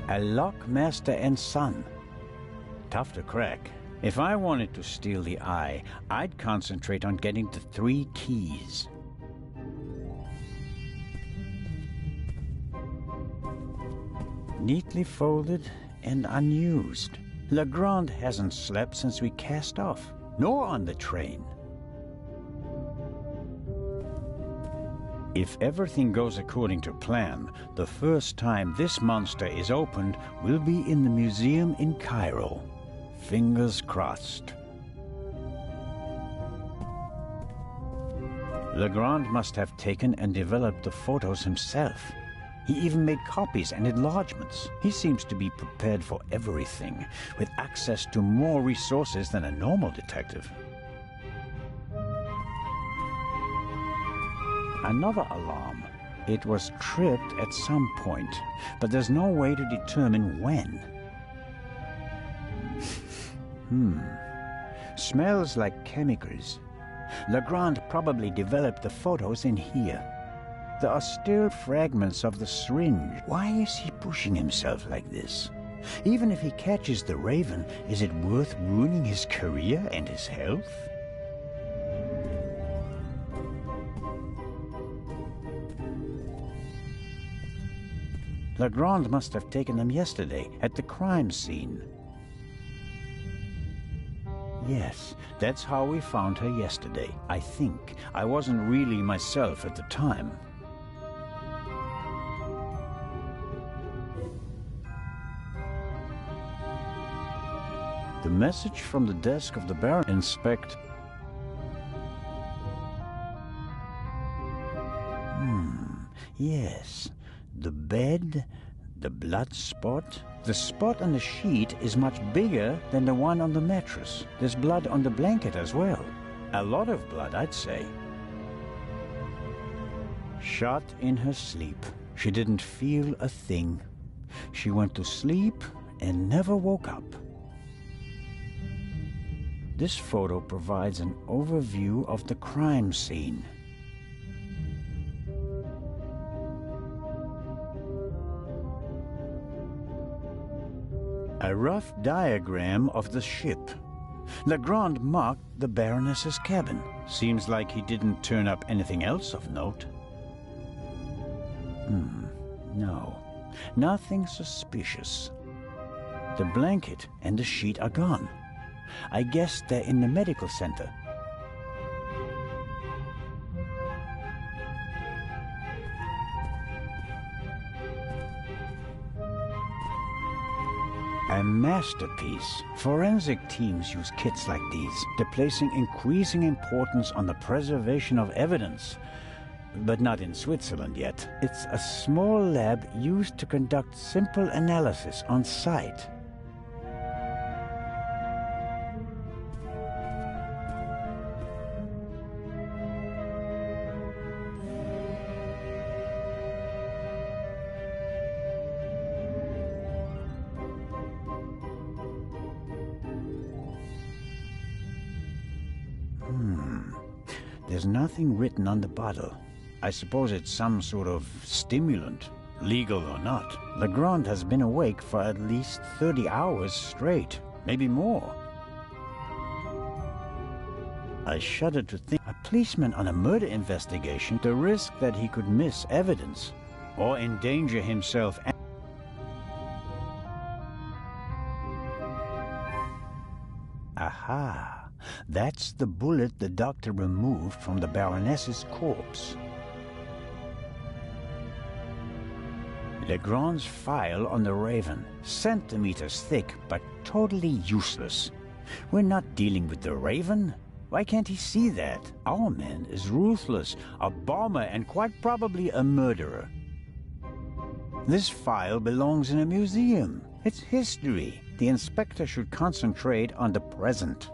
A lockmaster and son. Tough to crack. If I wanted to steal the eye, I'd concentrate on getting the 3 keys. Neatly folded and unused. Legrand hasn't slept since we cast off, nor on the train. If everything goes according to plan, the first time this monster is opened will be in the museum in Cairo. Fingers crossed. Legrand must have taken and developed the photos himself. He even made copies and enlargements. He seems to be prepared for everything, with access to more resources than a normal detective. Another alarm. It was tripped at some point, but there's no way to determine when. Smells like chemicals. Legrand probably developed the photos in here. There are still fragments of the syringe. Why is he pushing himself like this? Even if he catches the Raven, is it worth ruining his career and his health? Legrand must have taken them yesterday, at the crime scene. Yes, that's how we found her yesterday, I think. I wasn't really myself at the time. The message from the desk of the Baron. Inspect. Yes. The bed, the blood spot. The spot on the sheet is much bigger than the one on the mattress. There's blood on the blanket as well. A lot of blood, I'd say. Shot in her sleep. She didn't feel a thing. She went to sleep and never woke up. This photo provides an overview of the crime scene. A rough diagram of the ship. Legrand marked the Baroness's cabin. Seems like he didn't turn up anything else of note. No, nothing suspicious. The blanket and the sheet are gone. I guess they're in the medical center. A masterpiece. Forensic teams use kits like these. They're placing increasing importance on the preservation of evidence. But not in Switzerland yet. It's a small lab used to conduct simple analysis on site. There's nothing written on the bottle. I suppose it's some sort of stimulant, legal or not. Legrand has been awake for at least 30 hours straight, maybe more. I shudder to think a policeman on a murder investigation, the risk that he could miss evidence or endanger himself. Aha! That's the bullet the doctor removed from the Baroness's corpse. Legrand's file on the Raven, centimeters thick but totally useless. We're not dealing with the Raven. Why can't he see that? Our man is ruthless, a bomber and quite probably a murderer. This file belongs in a museum. It's history. The inspector should concentrate on the present.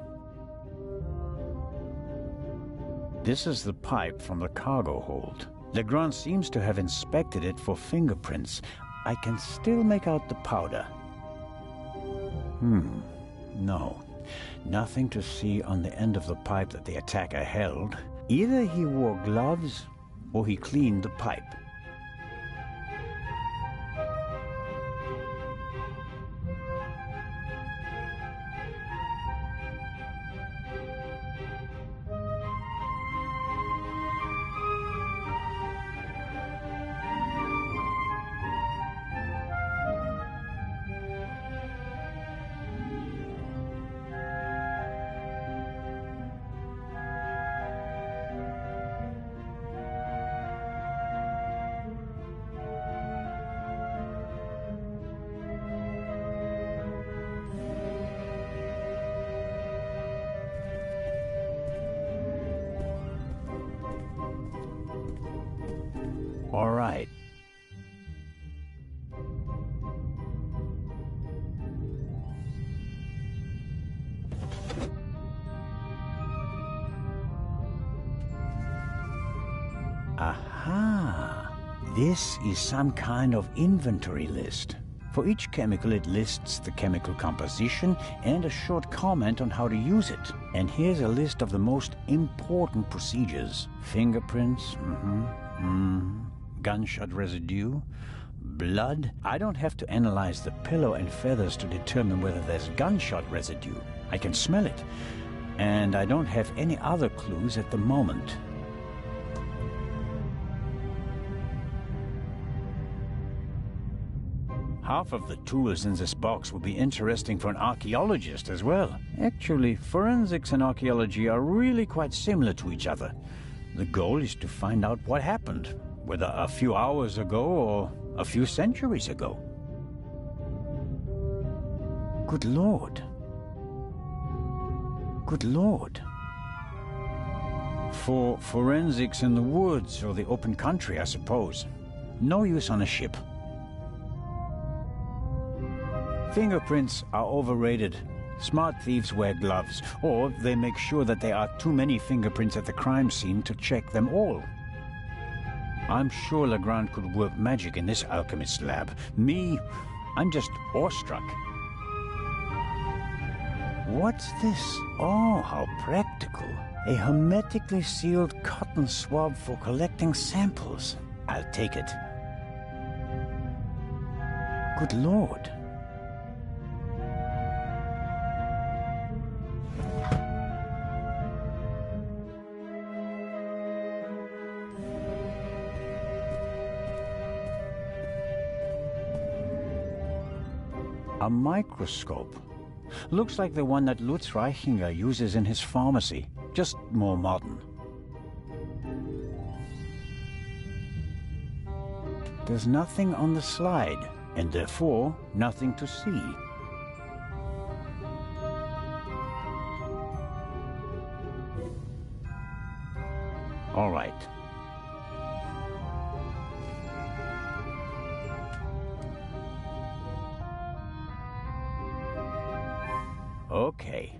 This is the pipe from the cargo hold. Legrand seems to have inspected it for fingerprints. I can still make out the powder. No. Nothing to see on the end of the pipe that the attacker held. Either he wore gloves or he cleaned the pipe. All right. Aha! This is some kind of inventory list. For each chemical, it lists the chemical composition and a short comment on how to use it. And here's a list of the most important procedures. Fingerprints, gunshot residue, blood. I don't have to analyze the pillow and feathers to determine whether there's gunshot residue. I can smell it. And I don't have any other clues at the moment. Half of the tools in this box would be interesting for an archaeologist as well. Actually, forensics and archaeology are really quite similar to each other. The goal is to find out what happened, whether a few hours ago or a few centuries ago. Good Lord. Good Lord. For forensics in the woods or the open country, I suppose. No use on a ship. Fingerprints are overrated. Smart thieves wear gloves, or they make sure that there are too many fingerprints at the crime scene to check them all. I'm sure Legrand could work magic in this alchemist's lab. Me, I'm just awestruck. What's this? Oh, how practical. A hermetically sealed cotton swab for collecting samples. I'll take it. Good Lord. A microscope. Looks like the one that Lutz Reichinger uses in his pharmacy, just more modern. There's nothing on the slide, and therefore nothing to see. All right. Okay.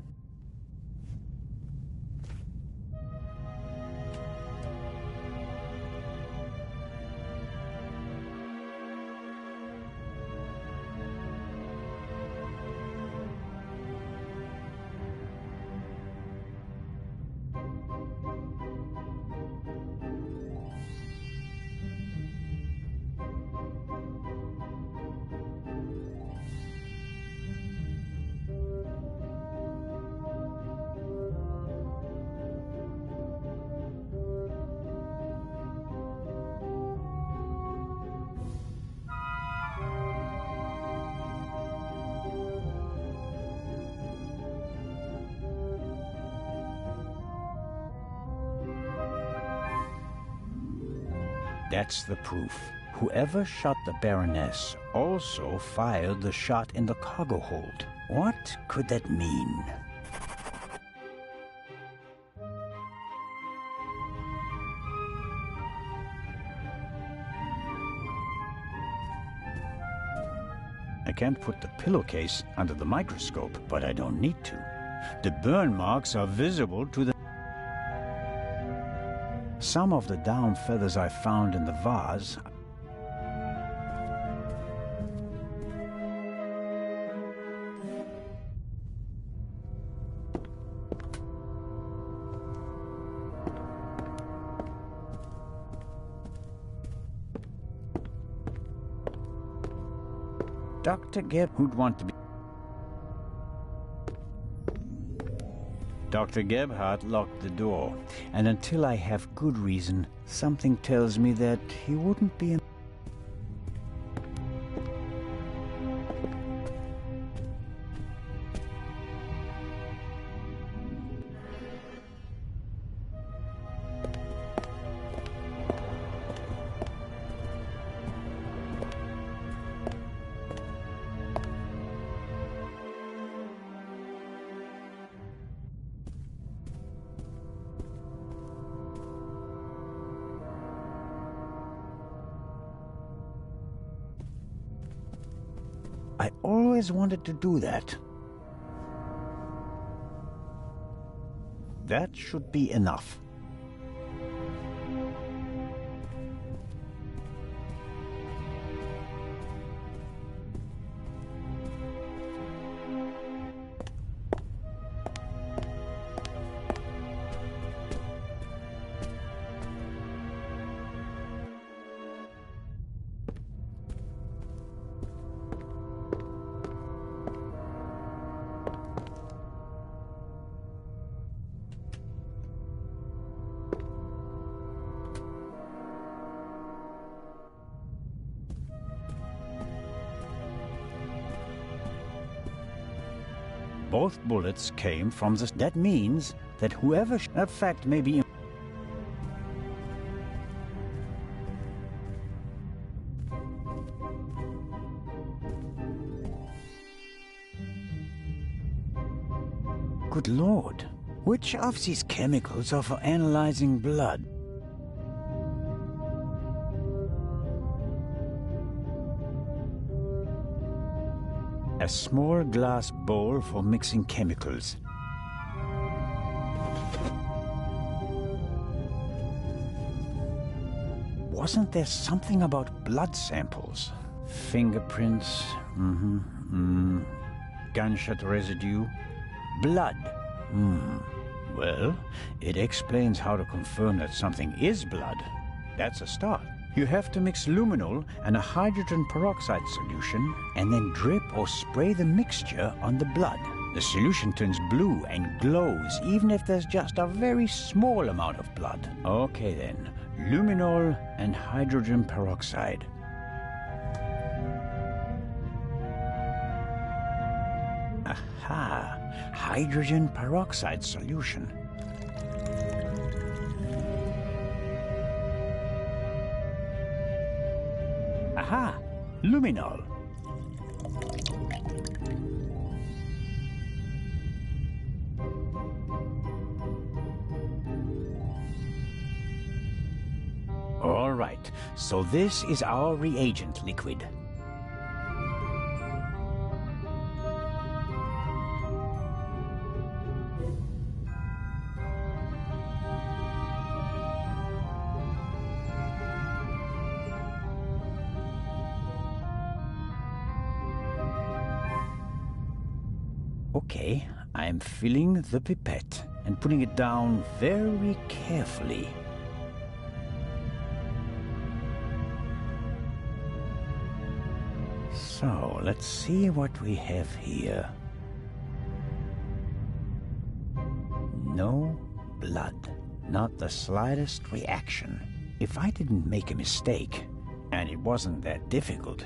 That's the proof. Whoever shot the Baroness also fired the shot in the cargo hold. What could that mean? I can't put the pillowcase under the microscope, but I don't need to. The burn marks are visible to the... some of the down feathers I found in the vase. Dr. Gebb, who'd want to be... Dr. Gebhardt locked the door, and until I have good reason, something tells me that he wouldn't be... I always wanted to do that. That should be enough. Both bullets came from the... That means that whoever... That fact may be... Good Lord. Which of these chemicals are for analyzing blood? A small glass bowl for mixing chemicals. Wasn't there something about blood samples? Fingerprints, gunshot residue, blood. Well, it explains how to confirm that something is blood. That's a start. You have to mix luminol and a hydrogen peroxide solution and then drip or spray the mixture on the blood. The solution turns blue and glows even if there's just a very small amount of blood. Okay then, luminol and hydrogen peroxide. Aha, hydrogen peroxide solution. Aha! Luminol! All right, so this is our reagent liquid. Okay, I'm filling the pipette and putting it down very carefully. So, let's see what we have here. No blood. Not the slightest reaction. If I didn't make a mistake, and it wasn't that difficult,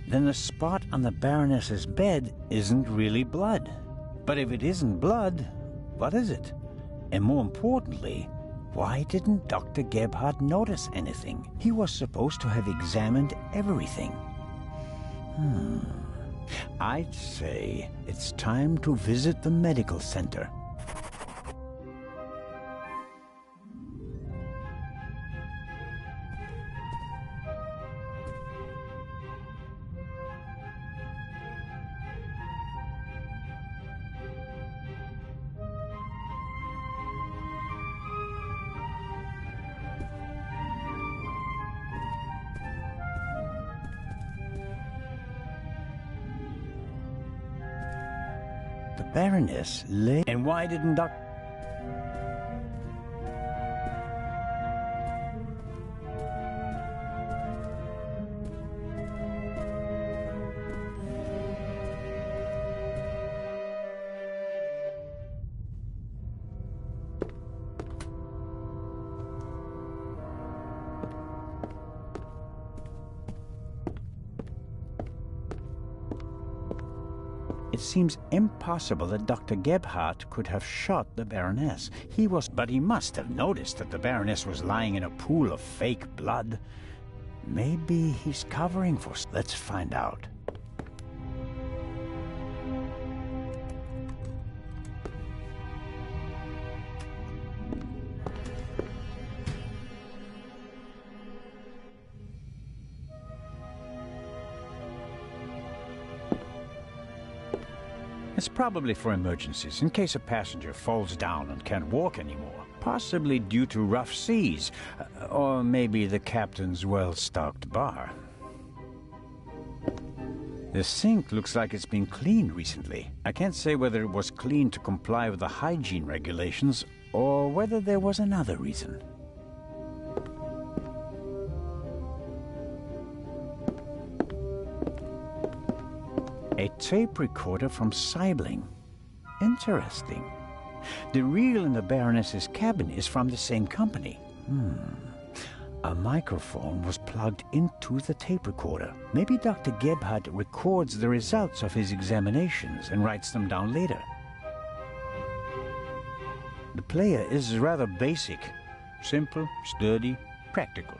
then the spot on the Baroness's bed isn't really blood. But if it isn't blood, what is it? And more importantly, why didn't Dr. Gebhardt notice anything? He was supposed to have examined everything. I'd say it's time to visit the medical center. The Baroness lay... And why didn't Dr... It seems impossible that Dr. Gebhardt could have shot the Baroness. But he must have noticed that the Baroness was lying in a pool of fake blood. Maybe he's covering for... Let's find out. It's probably for emergencies, in case a passenger falls down and can't walk anymore. Possibly due to rough seas, or maybe the captain's well-stocked bar. The sink looks like it's been cleaned recently. I can't say whether it was cleaned to comply with the hygiene regulations, or whether there was another reason. A tape recorder from Seibling. Interesting. The reel in the Baroness's cabin is from the same company. A microphone was plugged into the tape recorder. Maybe Dr. Gebhardt records the results of his examinations and writes them down later. The player is rather basic. Simple, sturdy, practical.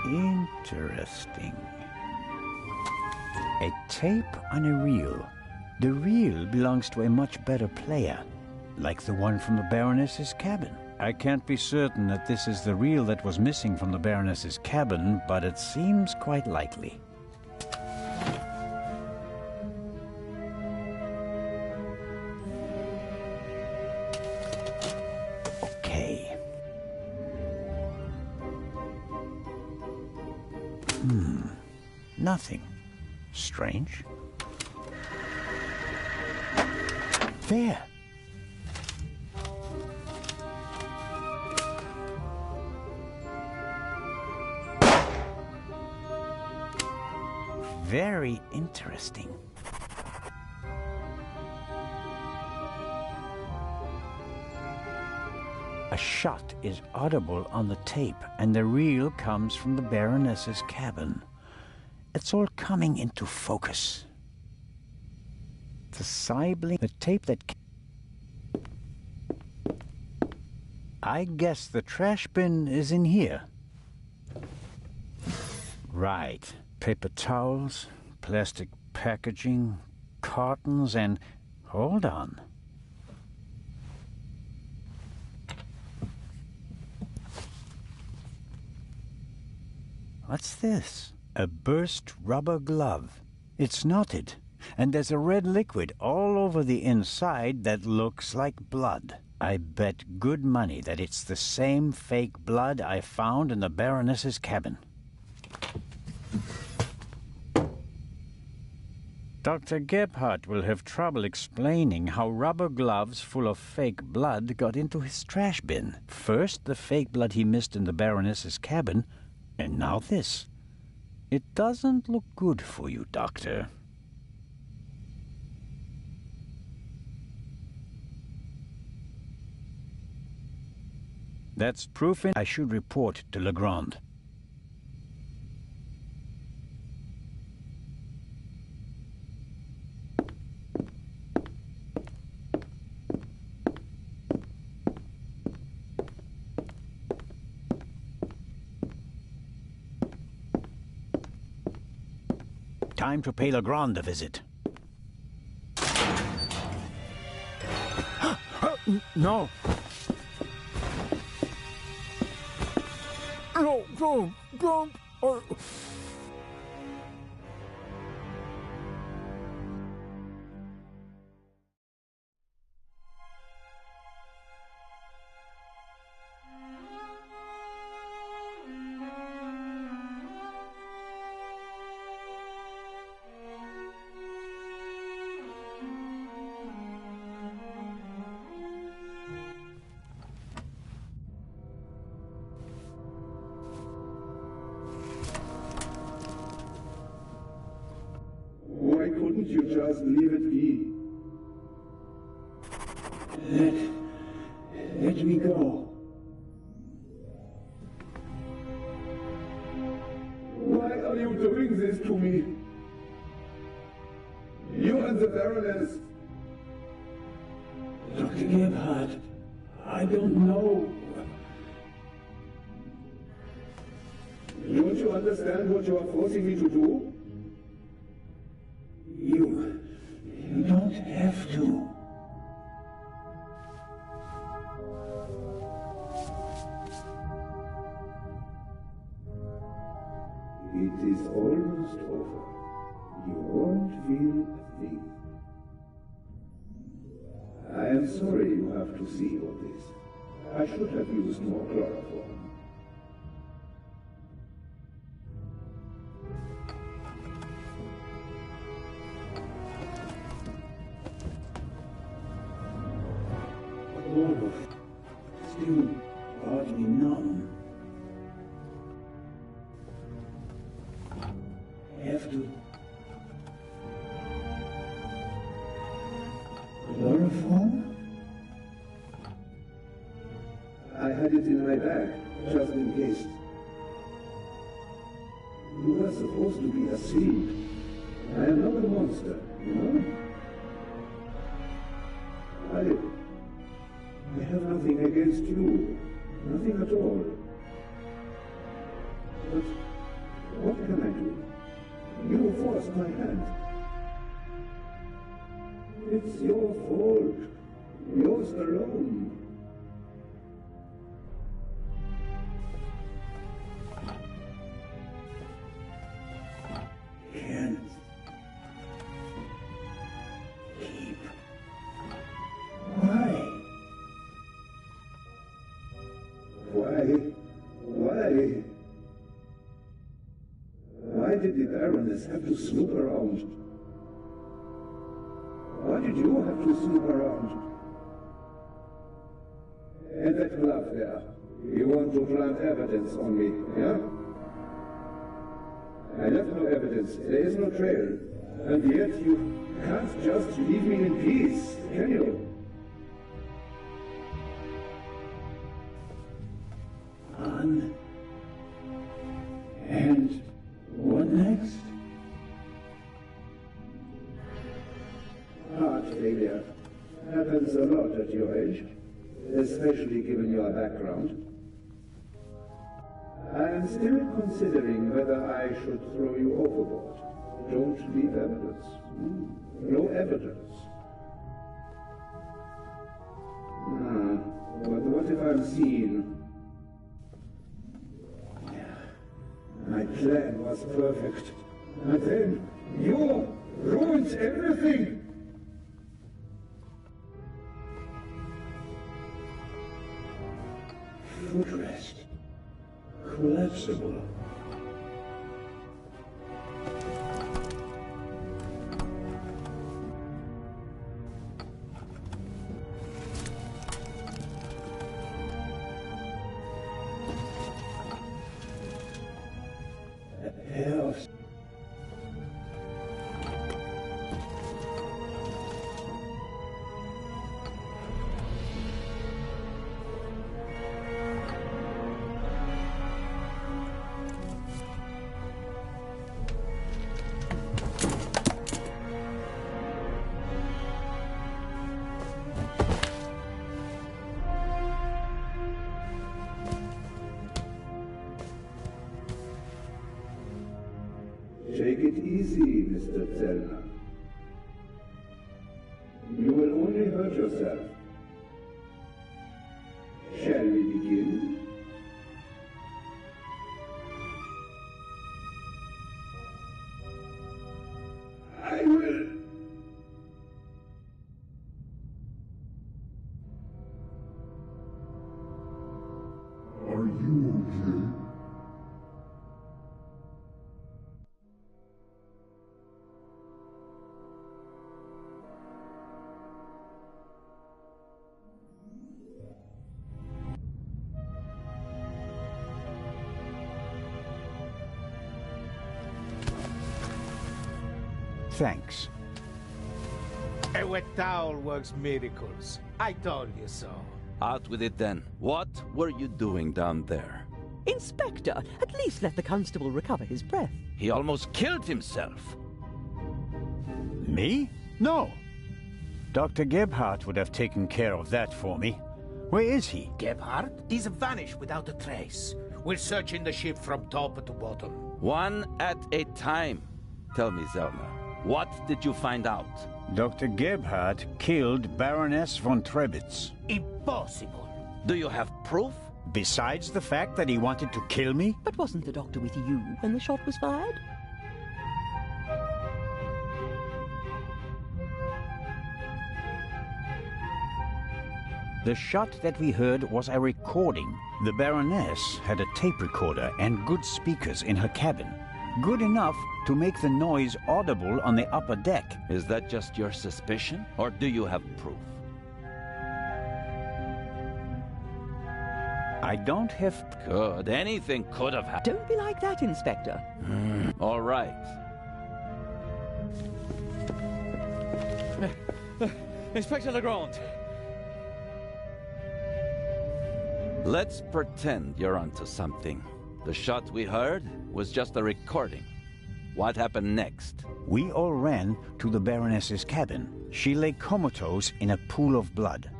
Interesting. A tape on a reel. The reel belongs to a much better player, like the one from the Baroness's cabin. I can't be certain that this is the reel that was missing from the Baroness's cabin, but it seems quite likely. Okay. Nothing. Strange. There. Very interesting. A shot is audible on the tape, and the reel comes from the Baroness's cabin. It's all coming into focus. The Seibling, the tape that... I guess the trash bin is in here. Right. Paper towels, plastic packaging, cartons, and... Hold on. What's this? A burst rubber glove. It's knotted, and there's a red liquid all over the inside that looks like blood. I bet good money that it's the same fake blood I found in the Baroness's cabin. Dr. Gebhardt will have trouble explaining how rubber gloves full of fake blood got into his trash bin. First, the fake blood he missed in the Baroness's cabin, and now this. It doesn't look good for you, Doctor. That's proof I should report to Legrand. Time to pay Legrand a visit. No. No, don't. couldn't you just leave it be? Let me go. Why are you doing this to me? You and the Baroness. Dr. Gebhardt, I don't know. Don't you understand what you are forcing me to do? You don't have to. It is almost over. You won't feel a thing. I am sorry you have to see all this. I should have used more chloroform. Lord, still oddly numb. Have to. Chloroform? I had it in my bag, just in case. You were supposed to be asleep. I am not a monster, you know? I have nothing against you. Nothing at all. But what can I do? You forced my hand. It's your fault. Yours alone. Can't keep. Why? Why did the Baroness have to snoop around? Why did you have to snoop around? And that glove there. You want to plant evidence on me, yeah? I left no evidence. There is no trail. And yet you can't just leave me in peace, can you? On. And what next? Heart failure happens a lot at your age, especially given your background. I am still considering whether I should throw you overboard. Don't leave evidence. No evidence. But what if I'm seen? My plan was perfect. And then you ruined everything! Footrest. Collapsible. A pair of Take it easy, Mr. Zellner. You will only hurt yourself. Shall we begin? I will. Are you okay? Thanks. A wet towel works miracles. I told you so. Out with it then. What were you doing down there? Inspector, at least let the constable recover his breath. He almost killed himself. Me? No. Dr. Gebhardt would have taken care of that for me. Where is he? Gebhardt is vanished without a trace. We're searching the ship from top to bottom. One at a time. Tell me, Zellner, what did you find out? Dr. Gebhardt killed Baroness von Trebitz. Impossible. Do you have proof? Besides the fact that he wanted to kill me? But wasn't the doctor with you when the shot was fired? The shot that we heard was a recording. The Baroness had a tape recorder and good speakers in her cabin. Good enough to make the noise audible on the upper deck. Is that just your suspicion, or do you have proof? I don't have... Good. Anything could have happened. Don't be like that, Inspector. All right. Inspector Legrand. Let's pretend you're onto something. The shot we heard was just a recording. What happened next? We all ran to the Baroness's cabin. She lay comatose in a pool of blood.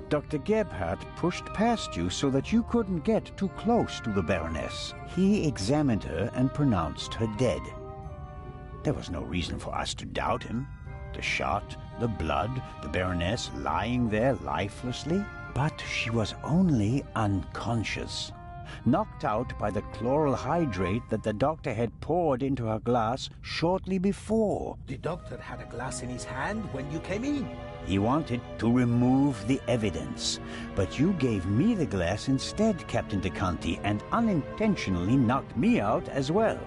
Dr. Gebhardt pushed past you so that you couldn't get too close to the Baroness. He examined her and pronounced her dead. There was no reason for us to doubt him. The shot, the blood, the Baroness lying there lifelessly. But she was only unconscious, knocked out by the chloral hydrate that the doctor had poured into her glass shortly before. The doctor had a glass in his hand when you came in. He wanted to remove the evidence, but you gave me the glass instead, Captain DeConti, and unintentionally knocked me out as well.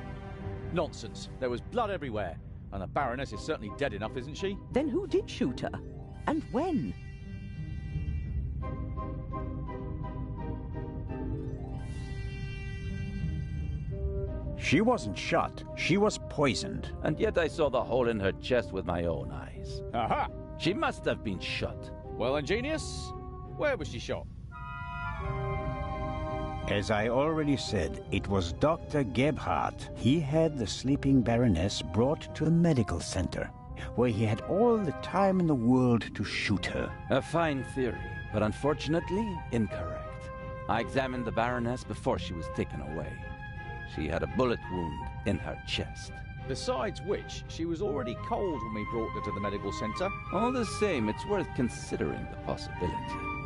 Nonsense. There was blood everywhere. And the Baroness is certainly dead enough, isn't she? Then who did shoot her? And when? She wasn't shot. She was poisoned. And yet I saw the hole in her chest with my own eyes. Aha! She must have been shot. Well, ingenious. Where was she shot? As I already said, it was Dr. Gebhardt. He had the sleeping Baroness brought to the medical center, where he had all the time in the world to shoot her. A fine theory, but unfortunately incorrect. I examined the Baroness before she was taken away. She had a bullet wound in her chest. Besides which, she was already cold when we brought her to the medical center. All the same, it's worth considering the possibility.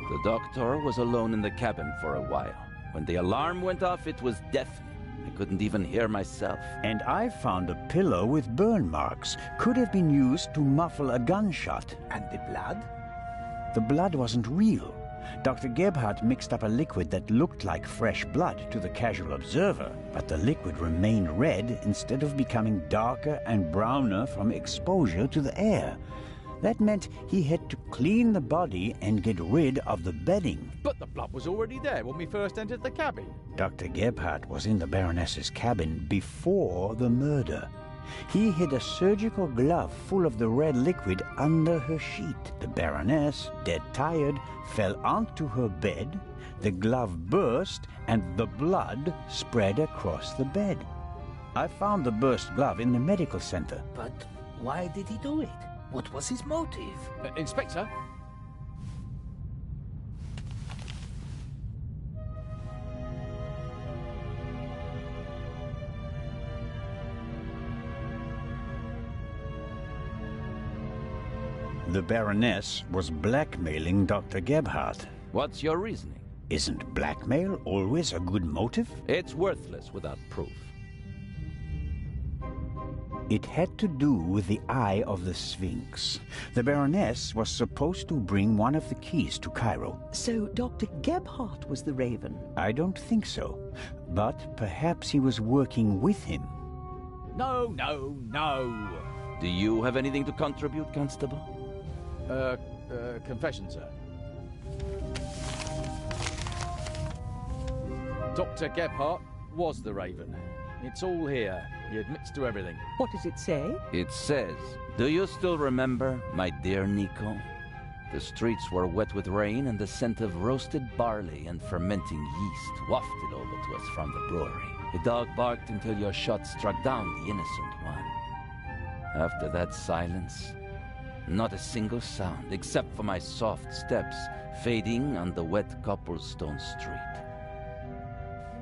The doctor was alone in the cabin for a while. When the alarm went off, it was deafening. I couldn't even hear myself. And I found a pillow with burn marks. Could have been used to muffle a gunshot. And the blood? The blood wasn't real. Dr. Gebhardt mixed up a liquid that looked like fresh blood to the casual observer, but the liquid remained red instead of becoming darker and browner from exposure to the air. That meant he had to clean the body and get rid of the bedding. But the blood was already there when we first entered the cabin. Dr. Gebhardt was in the Baroness's cabin before the murder. He hid a surgical glove full of the red liquid under her sheet. The Baroness, dead tired, fell onto her bed, the glove burst, and the blood spread across the bed. I found the burst glove in the medical center. But why did he do it? What was his motive? Inspector? The Baroness was blackmailing Dr. Gebhardt. What's your reasoning? Isn't blackmail always a good motive? It's worthless without proof. It had to do with the Eye of the Sphinx. The Baroness was supposed to bring one of the keys to Cairo. So Dr. Gebhardt was the Raven? I don't think so. But perhaps he was working with him. No, no, no. Do you have anything to contribute, Constable? Confession, sir. Dr. Gebhardt was the Raven. It's all here. He admits to everything. What does it say? It says, "Do you still remember, my dear Nico? The streets were wet with rain, and the scent of roasted barley and fermenting yeast wafted over to us from the brewery. A dog barked until your shot struck down the innocent one. After that silence, not a single sound, except for my soft steps fading on the wet cobblestone street.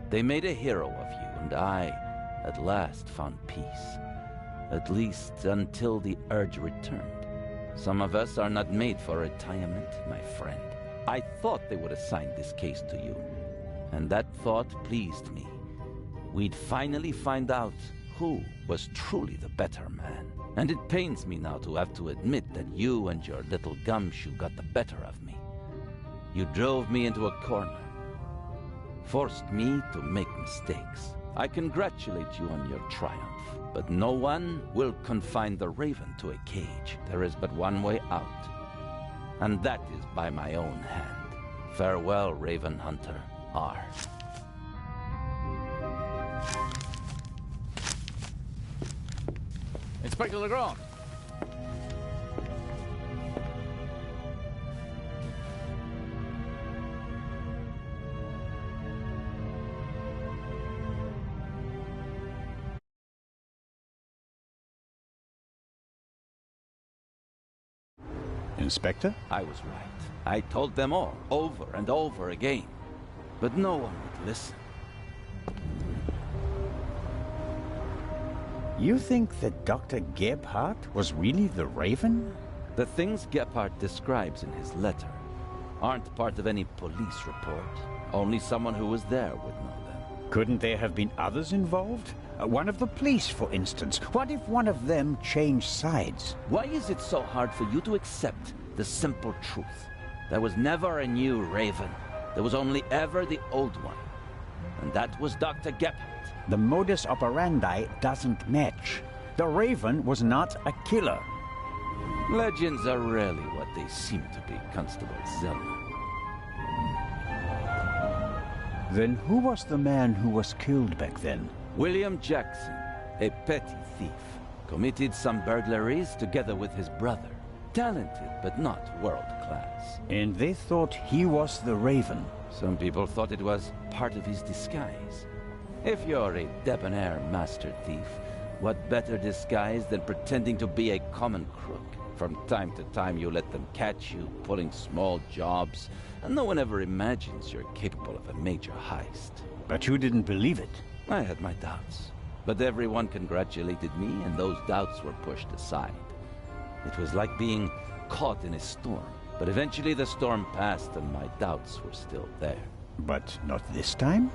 They made a hero of you, and I, at last, found peace. At least until the urge returned. Some of us are not made for retirement, my friend. I thought they would assign this case to you, and that thought pleased me. We'd finally find out who was truly the better man. And it pains me now to have to admit that you and your little gumshoe got the better of me. You drove me into a corner, forced me to make mistakes. I congratulate you on your triumph, but no one will confine the Raven to a cage. There is but one way out, and that is by my own hand. Farewell, Raven Hunter R. Inspector Legrand. Inspector? I was right. I told them all, over and over again. But no one would listen. You think that Dr. Gebhardt was really the Raven? The things Gebhardt describes in his letter aren't part of any police report. Only someone who was there would know them. Couldn't there have been others involved? One of the police, for instance. What if one of them changed sides? Why is it so hard for you to accept the simple truth? There was never a new Raven. There was only ever the old one. And that was Dr. Gebhardt. The modus operandi doesn't match. The Raven was not a killer. Legends are rarely what they seem to be, Constable Zelma. Then who was the man who was killed back then? William Jackson, a petty thief, committed some burglaries together with his brother. Talented, but not world-class. And they thought he was the Raven. Some people thought it was part of his disguise. If you're a debonair master thief, what better disguise than pretending to be a common crook? From time to time you let them catch you pulling small jobs, and no one ever imagines you're capable of a major heist. But you didn't believe it. I had my doubts, but everyone congratulated me, and those doubts were pushed aside. It was like being caught in a storm, but eventually the storm passed and my doubts were still there. But not this time?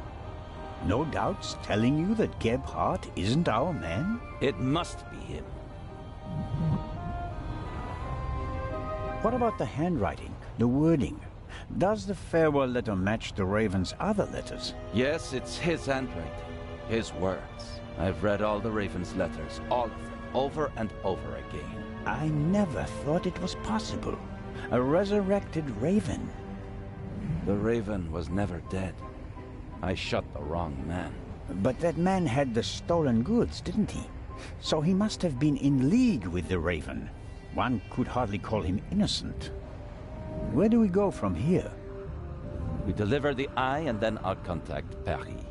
No doubts telling you that Gebhardt isn't our man? It must be him. What about the handwriting, the wording? Does the farewell letter match the Raven's other letters? Yes, it's his handwriting, his words. I've read all the Raven's letters, all of them, over and over again. I never thought it was possible. A resurrected Raven. The Raven was never dead. I shot the wrong man. But that man had the stolen goods, didn't he? So he must have been in league with the Raven. One could hardly call him innocent. Where do we go from here? We deliver the eye and then I'll contact Paris.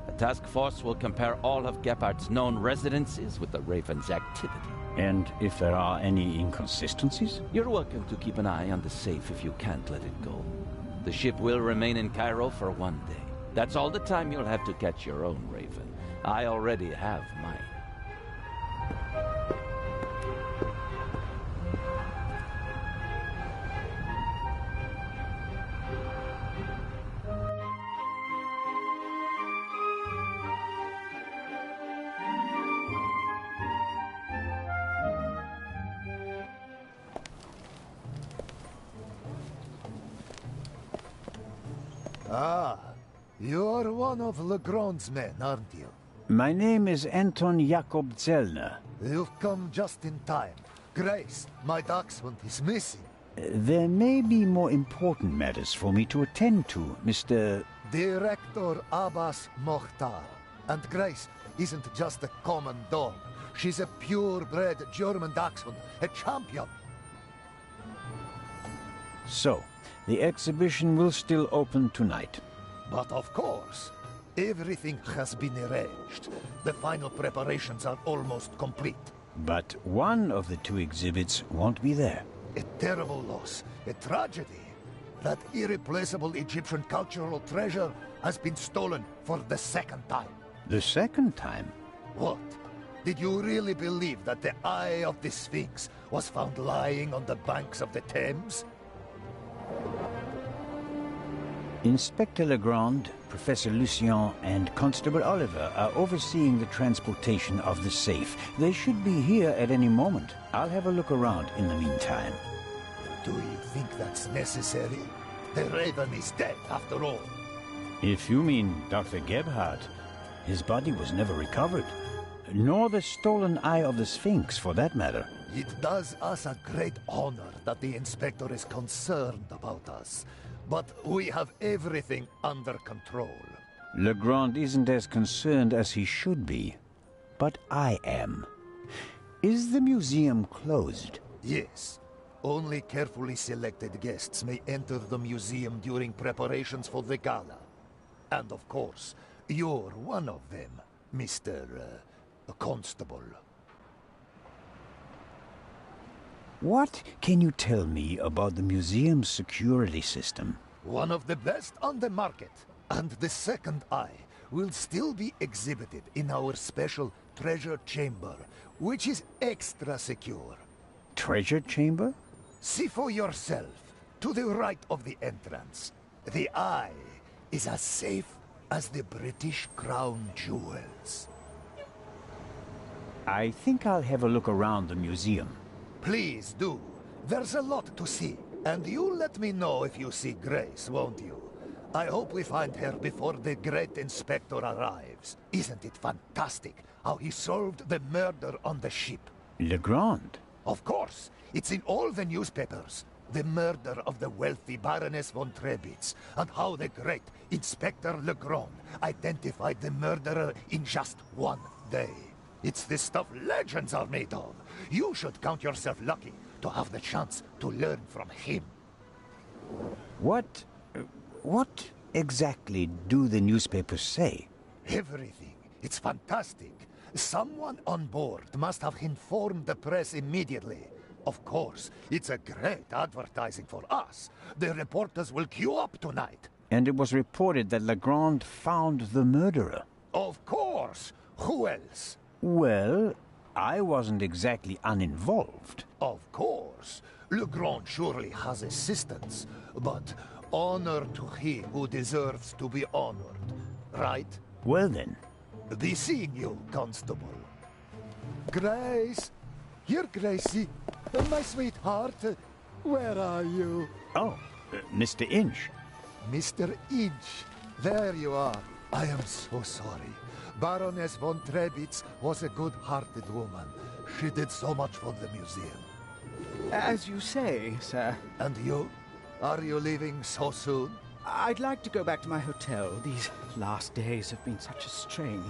A task force will compare all of Gebhardt's known residences with the Raven's activity. And if there are any inconsistencies? You're welcome to keep an eye on the safe if you can't let it go. The ship will remain in Cairo for one day. That's all the time you'll have to catch your own Raven. I already have mine. Ah, you're one of Legrand's men, aren't you? My name is Anton Jakob Zellner. You've come just in time. Grace, my dachshund, is missing. There may be more important matters for me to attend to, Mr. Director Abbas Mokhtar. And Grace, isn't just a common dog. She's a purebred German dachshund, a champion. So, the exhibition will still open tonight. But of course, everything has been arranged. The final preparations are almost complete. But one of the two exhibits won't be there. A terrible loss, a tragedy. That irreplaceable Egyptian cultural treasure has been stolen for the second time. The second time? What? Did you really believe that the Eye of the Sphinx was found lying on the banks of the Thames? Inspector Legrand, Professor Lucien, and Constable Oliver are overseeing the transportation of the safe. They should be here at any moment. I'll have a look around in the meantime. Do you think that's necessary? The Raven is dead, after all. If you mean Dr. Gebhardt, his body was never recovered. Nor the stolen Eye of the Sphinx, for that matter. It does us a great honor that the Inspector is concerned about us. But we have everything under control. Legrand isn't as concerned as he should be. But I am. Is the museum closed? Yes. Only carefully selected guests may enter the museum during preparations for the gala. And of course, you're one of them, Mr. Constable. What can you tell me about the museum's security system? One of the best on the market. And the second eye will still be exhibited in our special treasure chamber, which is extra secure. Treasure chamber? See for yourself, to the right of the entrance. The eye is as safe as the British Crown jewels. I think I'll have a look around the museum. Please do. There's a lot to see. And you let me know if you see Grace, won't you? I hope we find her before the great inspector arrives. Isn't it fantastic how he solved the murder on the ship? Legrand? Of course. It's in all the newspapers. The murder of the wealthy Baroness von Trebitz, and how the great Inspector Legrand identified the murderer in just one day. It's the stuff legends are made of. You should count yourself lucky to have the chance to learn from him. What exactly do the newspapers say? Everything. It's fantastic. Someone on board must have informed the press immediately. Of course, it's a great advertising for us. The reporters will queue up tonight. And it was reported that Legrand found the murderer. Of course. Who else? Well, I wasn't exactly uninvolved. Of course. Legrand surely has assistants, but honor to he who deserves to be honored, right? Well then. Be seeing you, Constable. Grace! Here, Gracie. My sweetheart. Where are you? Oh, Mr. Inch. Mr. Inch. There you are. I am so sorry. Baroness von Trebitz was a good-hearted woman. She did so much for the museum. As you say, sir. And you? Are you leaving so soon? I'd like to go back to my hotel. These last days have been such a strain.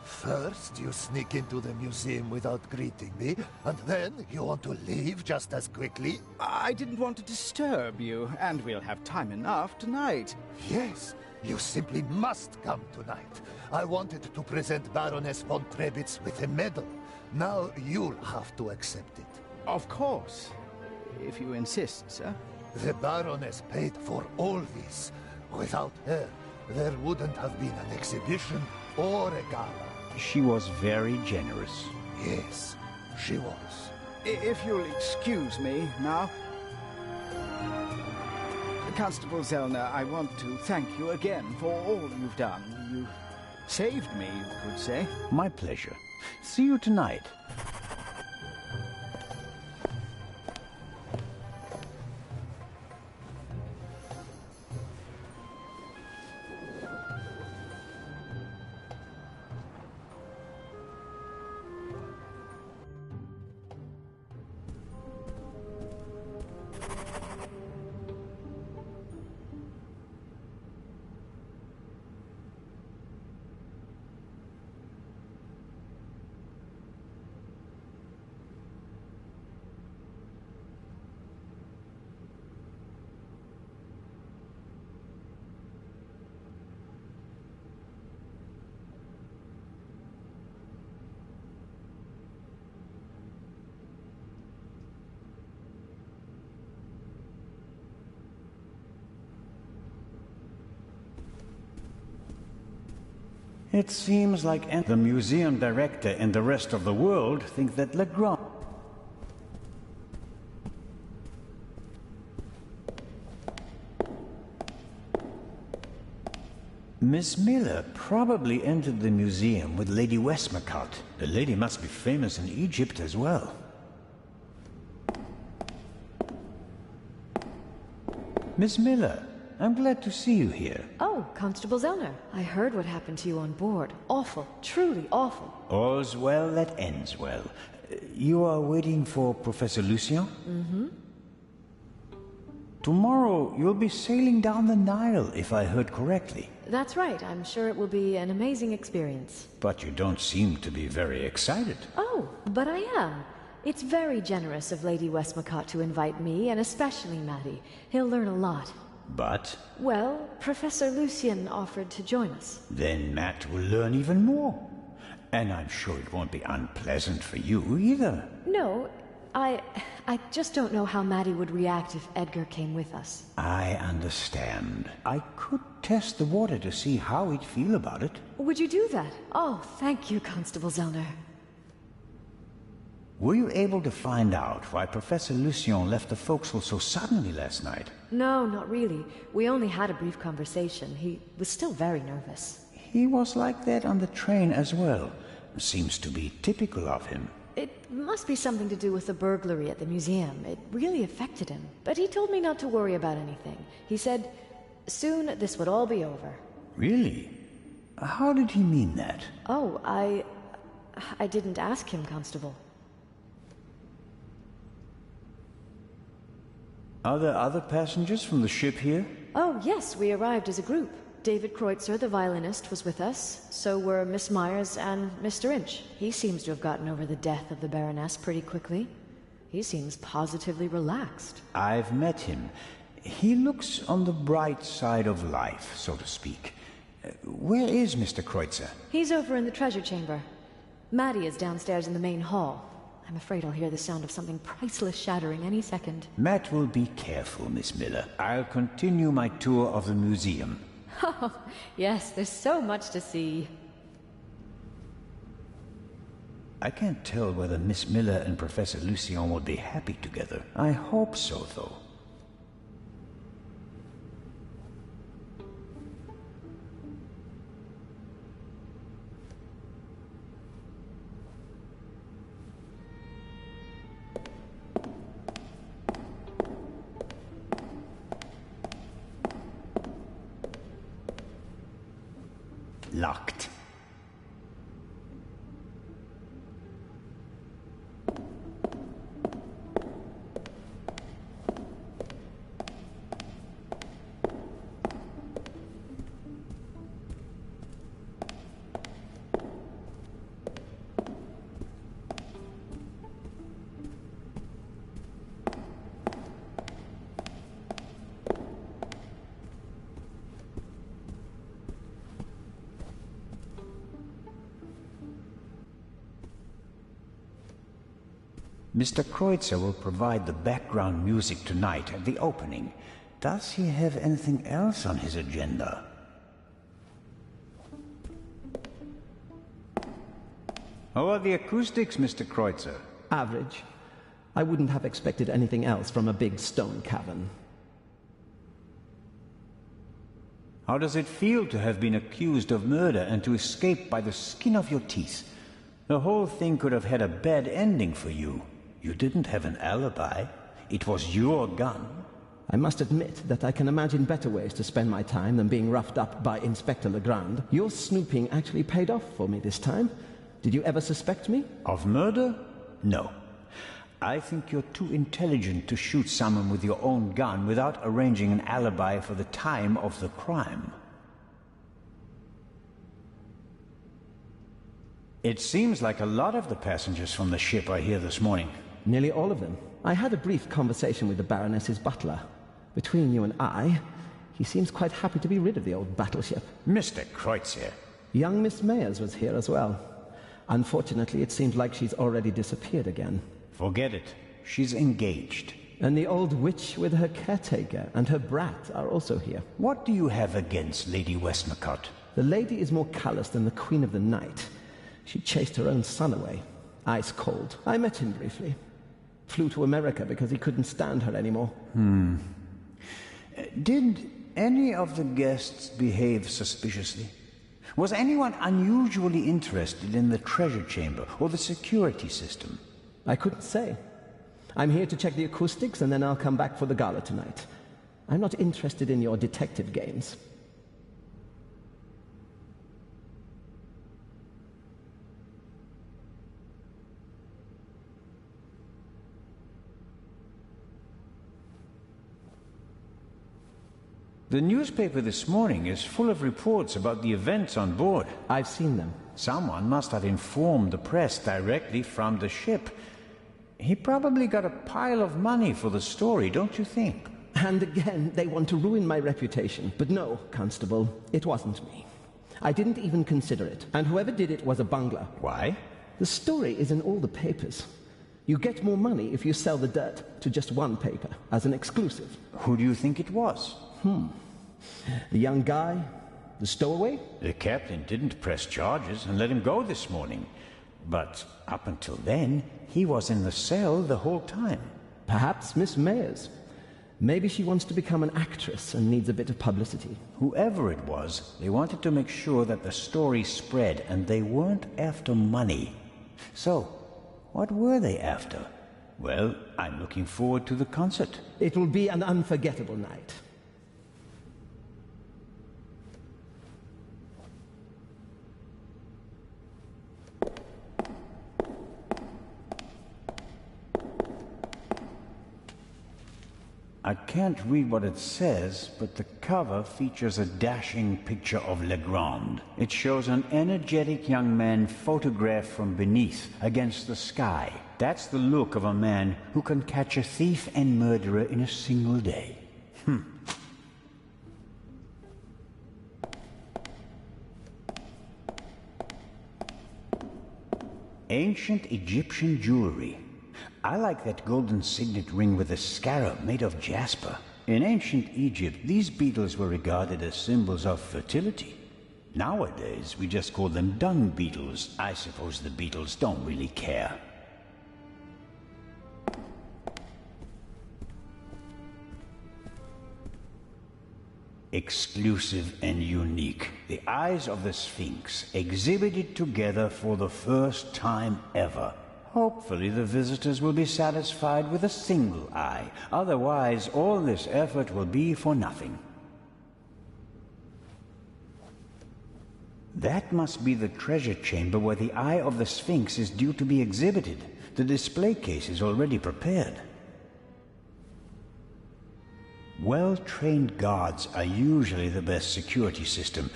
First, you sneak into the museum without greeting me, and then you want to leave just as quickly? I didn't want to disturb you, and we'll have time enough tonight. Yes, you simply must come tonight. I wanted to present Baroness von Trebitz with a medal. Now you'll have to accept it. Of course. If you insist, sir. The Baroness paid for all this. Without her, there wouldn't have been an exhibition or a gala. She was very generous. Yes, she was. If you'll excuse me now. Constable Zellner, I want to thank you again for all you've done. You saved me, you could say. My pleasure. See you tonight. It seems like the museum director and the rest of the world think that Legrand... Miss Miller probably entered the museum with Lady Westmacott. The lady must be famous in Egypt as well. Miss Miller, I'm glad to see you here. Oh, Constable Zellner. I heard what happened to you on board. Awful. Truly awful. All's well that ends well. You are waiting for Professor Lucien? Mm-hmm. Tomorrow you'll be sailing down the Nile, if I heard correctly. That's right. I'm sure it will be an amazing experience. But you don't seem to be very excited. Oh, but I am. It's very generous of Lady Westmacott to invite me, and especially Maddie. He'll learn a lot. But? Well, Professor Lucien offered to join us. Then Matt will learn even more. And I'm sure it won't be unpleasant for you either. No, I just don't know how Maddie would react if Edgar came with us. I understand. I could test the water to see how he'd feel about it. Would you do that? Oh, thank you, Constable Zellner. Were you able to find out why Professor Lucien left the forecastle so suddenly last night? No, not really. We only had a brief conversation. He was still very nervous. He was like that on the train as well. Seems to be typical of him. It must be something to do with the burglary at the museum. It really affected him. But he told me not to worry about anything. He said, soon this would all be over. Really? How did he mean that? Oh, I didn't ask him, Constable. Are there other passengers from the ship here? Oh, yes, we arrived as a group. David Kreutzer, the violinist, was with us. So were Miss Myers and Mr. Inch. He seems to have gotten over the death of the Baroness pretty quickly. He seems positively relaxed. I've met him. He looks on the bright side of life, so to speak. Where is Mr. Kreutzer? He's over in the treasure chamber. Maddie is downstairs in the main hall. I'm afraid I'll hear the sound of something priceless shattering any second. Matt will be careful, Miss Miller. I'll continue my tour of the museum. Oh, yes, there's so much to see. I can't tell whether Miss Miller and Professor Lucien will be happy together. I hope so, though. Locked. Mr. Kreutzer will provide the background music tonight at the opening. Does he have anything else on his agenda? How are the acoustics, Mr. Kreutzer? Average. I wouldn't have expected anything else from a big stone cavern. How does it feel to have been accused of murder and to escape by the skin of your teeth? The whole thing could have had a bad ending for you. You didn't have an alibi. It was your gun. I must admit that I can imagine better ways to spend my time than being roughed up by Inspector Legrand. Your snooping actually paid off for me this time. Did you ever suspect me? Of murder? No. I think you're too intelligent to shoot someone with your own gun without arranging an alibi for the time of the crime. It seems like a lot of the passengers from the ship are here this morning. Nearly all of them. I had a brief conversation with the Baroness's butler. Between you and I, he seems quite happy to be rid of the old battleship. Mr. Kreutzer. Young Miss Mayers was here as well. Unfortunately, it seems like she's already disappeared again. Forget it. She's engaged. And the old witch with her caretaker and her brat are also here. What do you have against Lady Westmacott? The lady is more callous than the Queen of the Night. She chased her own son away. Ice cold. I met him briefly. Flew to America because he couldn't stand her anymore. Did any of the guests behave suspiciously? Was anyone unusually interested in the treasure chamber or the security system? I couldn't say. I'm here to check the acoustics and then I'll come back for the gala tonight. I'm not interested in your detective games. The newspaper this morning is full of reports about the events on board. I've seen them. Someone must have informed the press directly from the ship. He probably got a pile of money for the story, don't you think? And again, they want to ruin my reputation. But no, Constable, it wasn't me. I didn't even consider it. And whoever did it was a bungler. Why? The story is in all the papers. You get more money if you sell the dirt to just one paper, as an exclusive. Who do you think it was? The young guy? The stowaway? The captain didn't press charges and let him go this morning. But up until then, he was in the cell the whole time. Perhaps Miss Mayers. Maybe she wants to become an actress and needs a bit of publicity. Whoever it was, they wanted to make sure that the story spread, and they weren't after money. So, what were they after? Well, I'm looking forward to the concert. It will be an unforgettable night. I can't read what it says, but the cover features a dashing picture of Legrand. It shows an energetic young man photographed from beneath, against the sky. That's the look of a man who can catch a thief and murderer in a single day. Ancient Egyptian jewelry. I like that golden signet ring with a scarab made of jasper. In ancient Egypt, these beetles were regarded as symbols of fertility. Nowadays, we just call them dung beetles. I suppose the beetles don't really care. Exclusive and unique. The eyes of the Sphinx, exhibited together for the first time ever. Hopefully the visitors will be satisfied with a single eye. Otherwise, all this effort will be for nothing. That must be the treasure chamber where the eye of the Sphinx is due to be exhibited. The display case is already prepared. Well-trained guards are usually the best security system,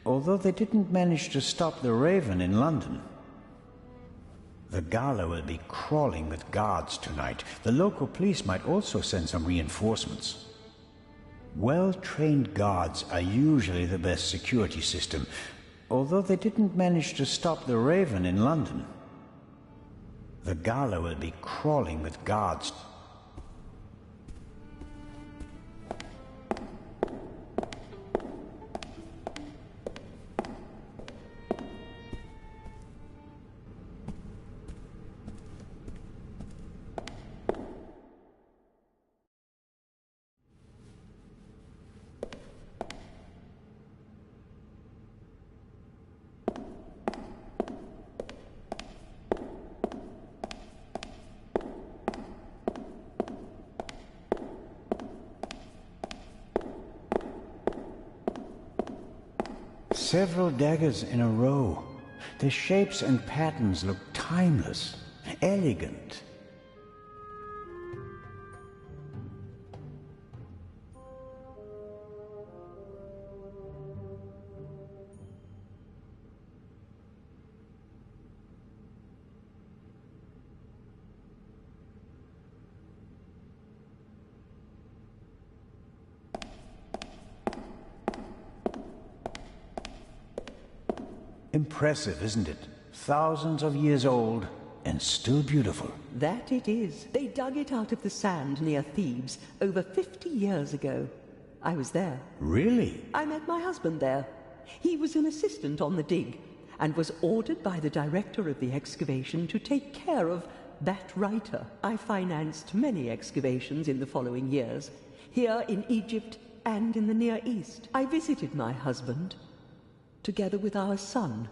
although they didn't manage to stop the Raven in London. The gala will be crawling with guards tonight. The local police might also send some reinforcements. Well-trained guards are usually the best security system, although they didn't manage to stop the Raven in London. The gala will be crawling with guards. Several daggers in a row. Their shapes and patterns look timeless, elegant. Impressive, isn't it? Thousands of years old and still beautiful. That it is. They dug it out of the sand near Thebes over 50 years ago. I was there. Really? I met my husband there. He was an assistant on the dig, and was ordered by the director of the excavation to take care of that writer. I financed many excavations in the following years, here in Egypt and in the Near East. I visited my husband, together with our son.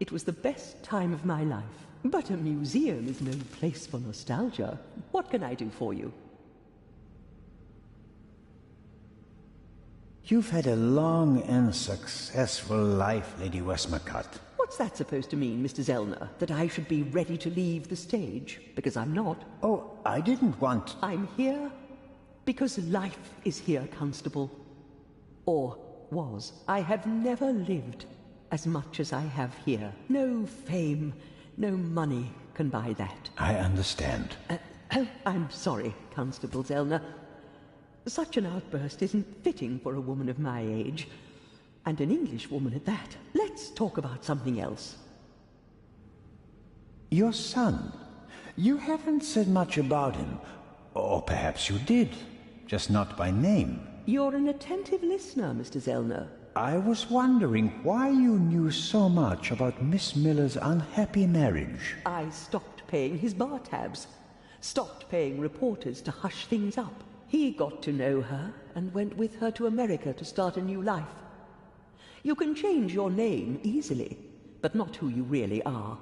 It was the best time of my life. But a museum is no place for nostalgia. What can I do for you? You've had a long and successful life, Lady Westmacott. What's that supposed to mean, Mr. Zellner? That I should be ready to leave the stage? Because I'm not. Oh, I didn't want... I'm here because life is here, Constable. Or was. I have never lived as much as I have here. No fame, no money can buy that. I understand. I'm sorry, Constable Zellner. Such an outburst isn't fitting for a woman of my age. And an English woman at that. Let's talk about something else. Your son. You haven't said much about him. Or perhaps you did, just not by name. You're an attentive listener, Mr. Zellner. I was wondering why you knew so much about Miss Miller's unhappy marriage. I stopped paying his bar tabs. Stopped paying reporters to hush things up. He got to know her and went with her to America to start a new life. You can change your name easily, but not who you really are.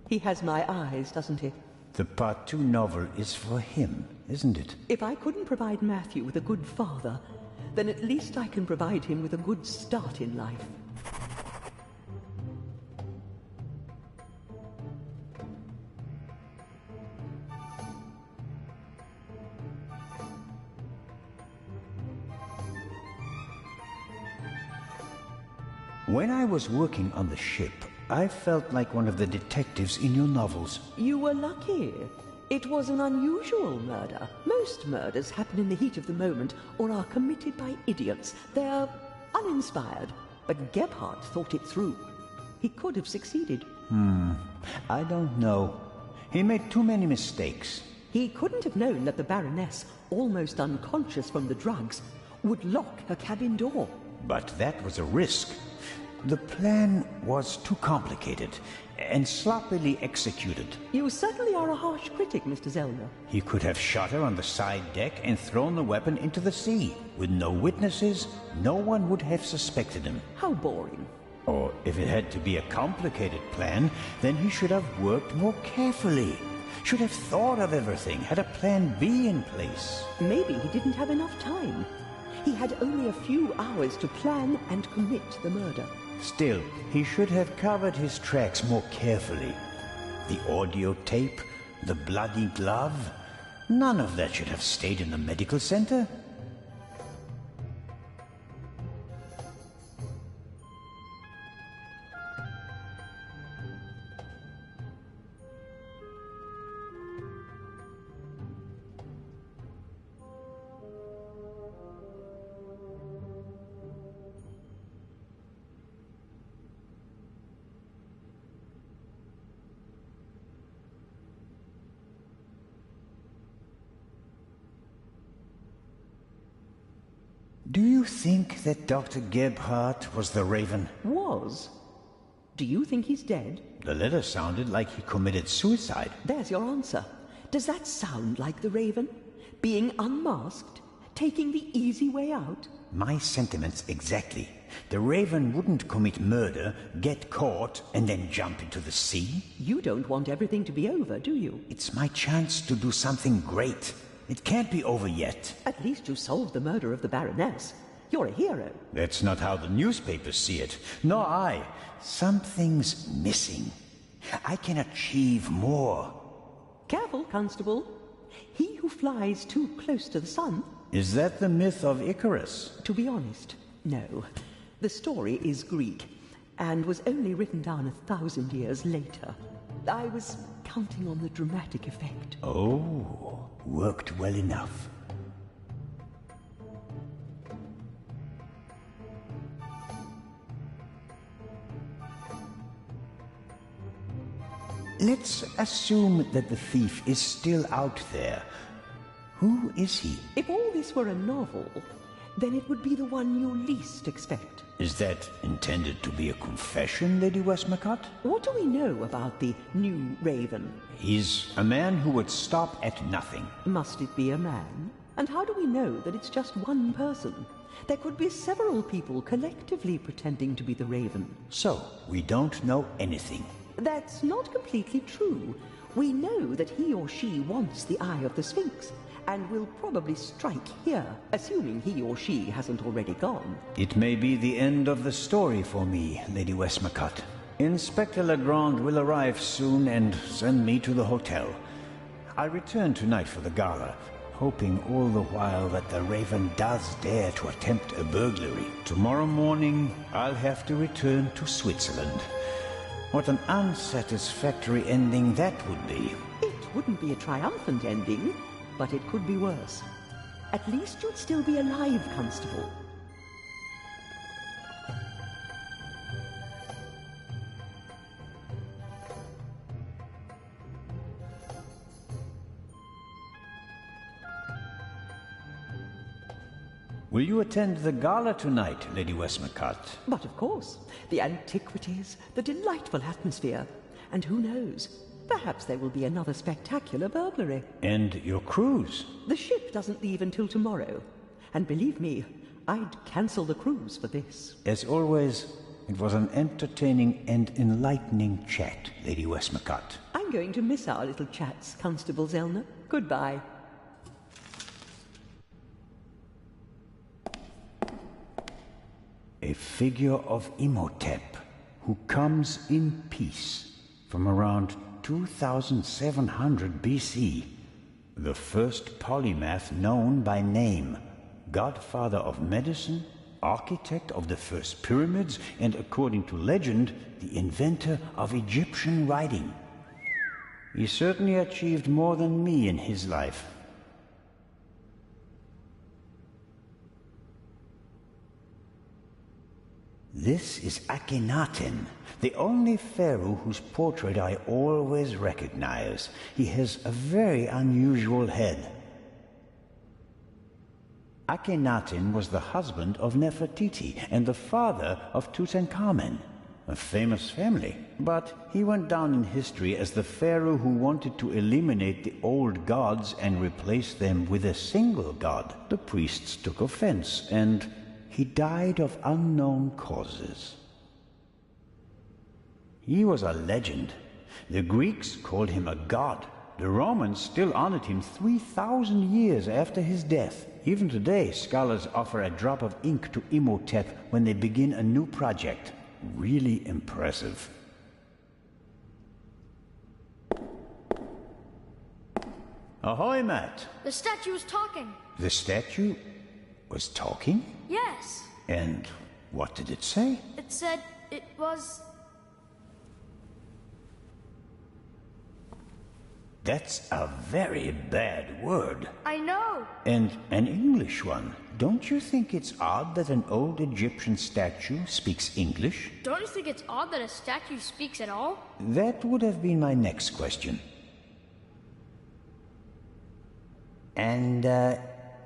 He has my eyes, doesn't he? The Part 2 novel is for him, isn't it? If I couldn't provide Matthew with a good father, then at least I can provide him with a good start in life. When I was working on the ship, I felt like one of the detectives in your novels. You were lucky. It was an unusual murder. Most murders happen in the heat of the moment or are committed by idiots. They're uninspired. But Gebhardt thought it through. He could have succeeded. I don't know. He made too many mistakes. He couldn't have known that the Baroness, almost unconscious from the drugs, would lock her cabin door. But that was a risk. The plan was too complicated and sloppily executed. You certainly are a harsh critic, Mr. Zellner. He could have shot her on the side deck and thrown the weapon into the sea. With no witnesses, no one would have suspected him. How boring. Or if it had to be a complicated plan, then he should have worked more carefully. Should have thought of everything, had a plan B in place. Maybe he didn't have enough time. He had only a few hours to plan and commit the murder. Still, he should have covered his tracks more carefully. The audio tape, the bloody glove, none of that should have stayed in the medical center. Do you think that Dr. Gebhardt was the Raven? Was? Do you think he's dead? The letter sounded like he committed suicide. There's your answer. Does that sound like the Raven? Being unmasked? Taking the easy way out? My sentiments exactly. The Raven wouldn't commit murder, get caught, and then jump into the sea. You don't want everything to be over, do you? It's my chance to do something great. It can't be over yet. At least you solved the murder of the Baroness. You're a hero. That's not how the newspapers see it. Nor I. Something's missing. I can achieve more. Careful, Constable. He who flies too close to the sun... Is that the myth of Icarus? To be honest, no. The story is Greek, and was only written down 1,000 years later. I was counting on the dramatic effect. Oh, worked well enough. Let's assume that the thief is still out there. Who is he? If all this were a novel, then it would be the one you least expect. Is that intended to be a confession, Lady Westmacott? What do we know about the new Raven? He's a man who would stop at nothing. Must it be a man? And how do we know that it's just one person? There could be several people collectively pretending to be the Raven. So, we don't know anything. That's not completely true. We know that he or she wants the Eye of the Sphinx, and will probably strike here, assuming he or she hasn't already gone. It may be the end of the story for me, Lady Westmacott. Inspector Legrand will arrive soon and send me to the hotel. I'll return tonight for the gala, hoping all the while that the Raven does dare to attempt a burglary. Tomorrow morning, I'll have to return to Switzerland. What an unsatisfactory ending that would be. It wouldn't be a triumphant ending, but it could be worse. At least you'd still be alive, Constable. Will you attend the gala tonight, Lady Westmacott? But of course. The antiquities, the delightful atmosphere. And who knows? Perhaps there will be another spectacular burglary. And your cruise? The ship doesn't leave until tomorrow. And believe me, I'd cancel the cruise for this. As always, it was an entertaining and enlightening chat, Lady Westmacott. I'm going to miss our little chats, Constable Zellner. Goodbye. A figure of Imhotep, who comes in peace from around 2700 BC. The first polymath known by name, godfather of medicine, architect of the first pyramids, and according to legend, the inventor of Egyptian writing. He certainly achieved more than me in his life. This is Akhenaten, the only pharaoh whose portrait I always recognize. He has a very unusual head. Akhenaten was the husband of Nefertiti and the father of Tutankhamen, a famous family. But he went down in history as the pharaoh who wanted to eliminate the old gods and replace them with a single god. The priests took offense, and he died of unknown causes. He was a legend. The Greeks called him a god. The Romans still honored him 3,000 years after his death. Even today, scholars offer a drop of ink to Imhotep when they begin a new project. Really impressive. Ahoy, Matt! The statue was talking. The statue was talking? Yes. And what did it say? It said it was... That's a very bad word. I know. And an English one. Don't you think it's odd that an old Egyptian statue speaks English? Don't you think it's odd that a statue speaks at all? That would have been my next question. And,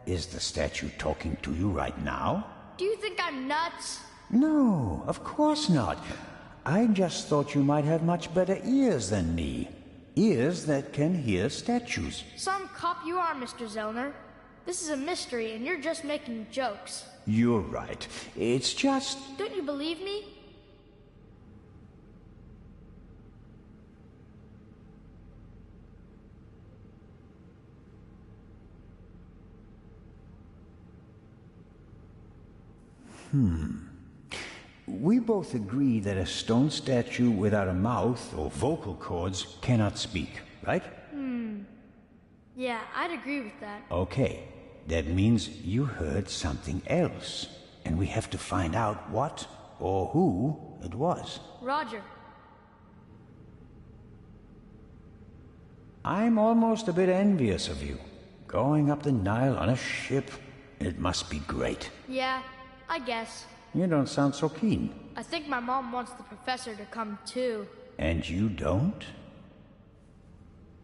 is the statue talking to you right now? Do you think I'm nuts? No, of course not. I just thought you might have much better ears than me. Ears that can hear statues. Some cop you are, Mr. Zellner. This is a mystery, and you're just making jokes. You're right. It's just... Don't you believe me? We both agree that a stone statue without a mouth or vocal cords cannot speak, right? Yeah, I'd agree with that. Okay, that means you heard something else, and we have to find out what or who it was. Roger. I'm almost a bit envious of you. Going up the Nile on a ship, it must be great. Yeah, I guess. You don't sound so keen. I think my mom wants the professor to come too. And you don't?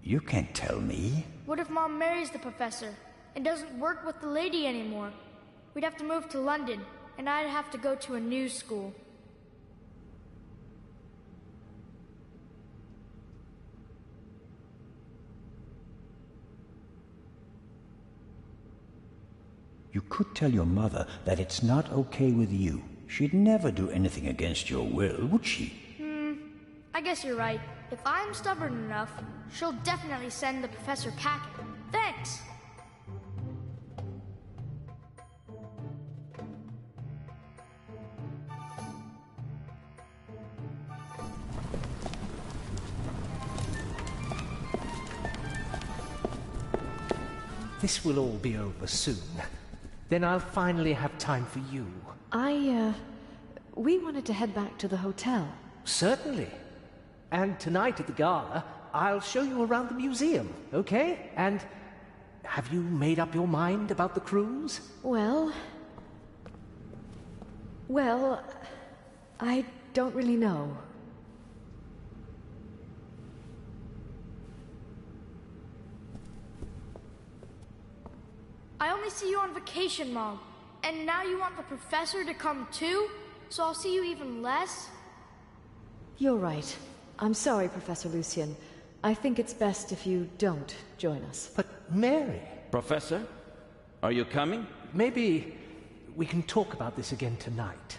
You can't tell me. What if Mom marries the professor and doesn't work with the lady anymore? we'd have to move to London, and I'd have to go to a new school. You could tell your mother that it's not okay with you. She'd never do anything against your will, would she? I guess you're right. If I'm stubborn enough, she'll definitely send the professor packing. Thanks! This will all be over soon. Then I'll finally have time for you. We wanted to head back to the hotel. Certainly. And tonight at the gala, I'll show you around the museum, okay? And have you made up your mind about the cruise? Well, I don't really know. I only see you on vacation, Mom. And now you want the professor to come too? So I'll see you even less? You're right. I'm sorry, Professor Lucien. I think it's best if you don't join us. But Mary... Professor, are you coming? Maybe we can talk about this again tonight.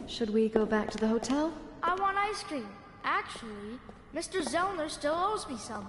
Should we go back to the hotel? I want ice cream. Actually, Mr. Zellner still owes me some.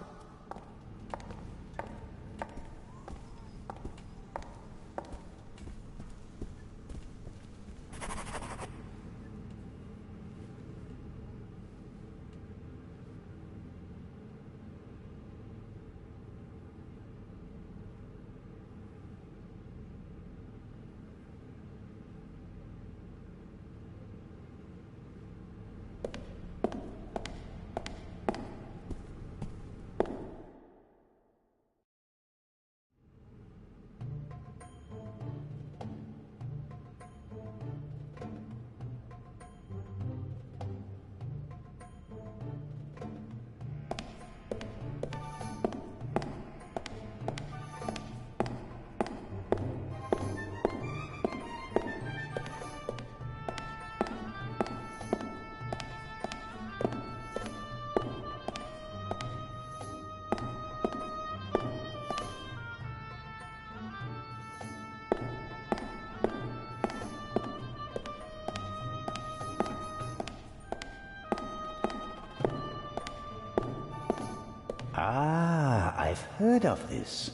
Ah, I've heard of this.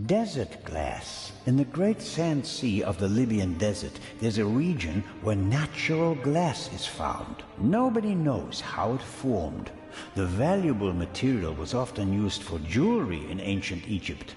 Desert glass. In the great sand sea of the Libyan desert, there's a region where natural glass is found. Nobody knows how it formed. The valuable material was often used for jewelry in ancient Egypt.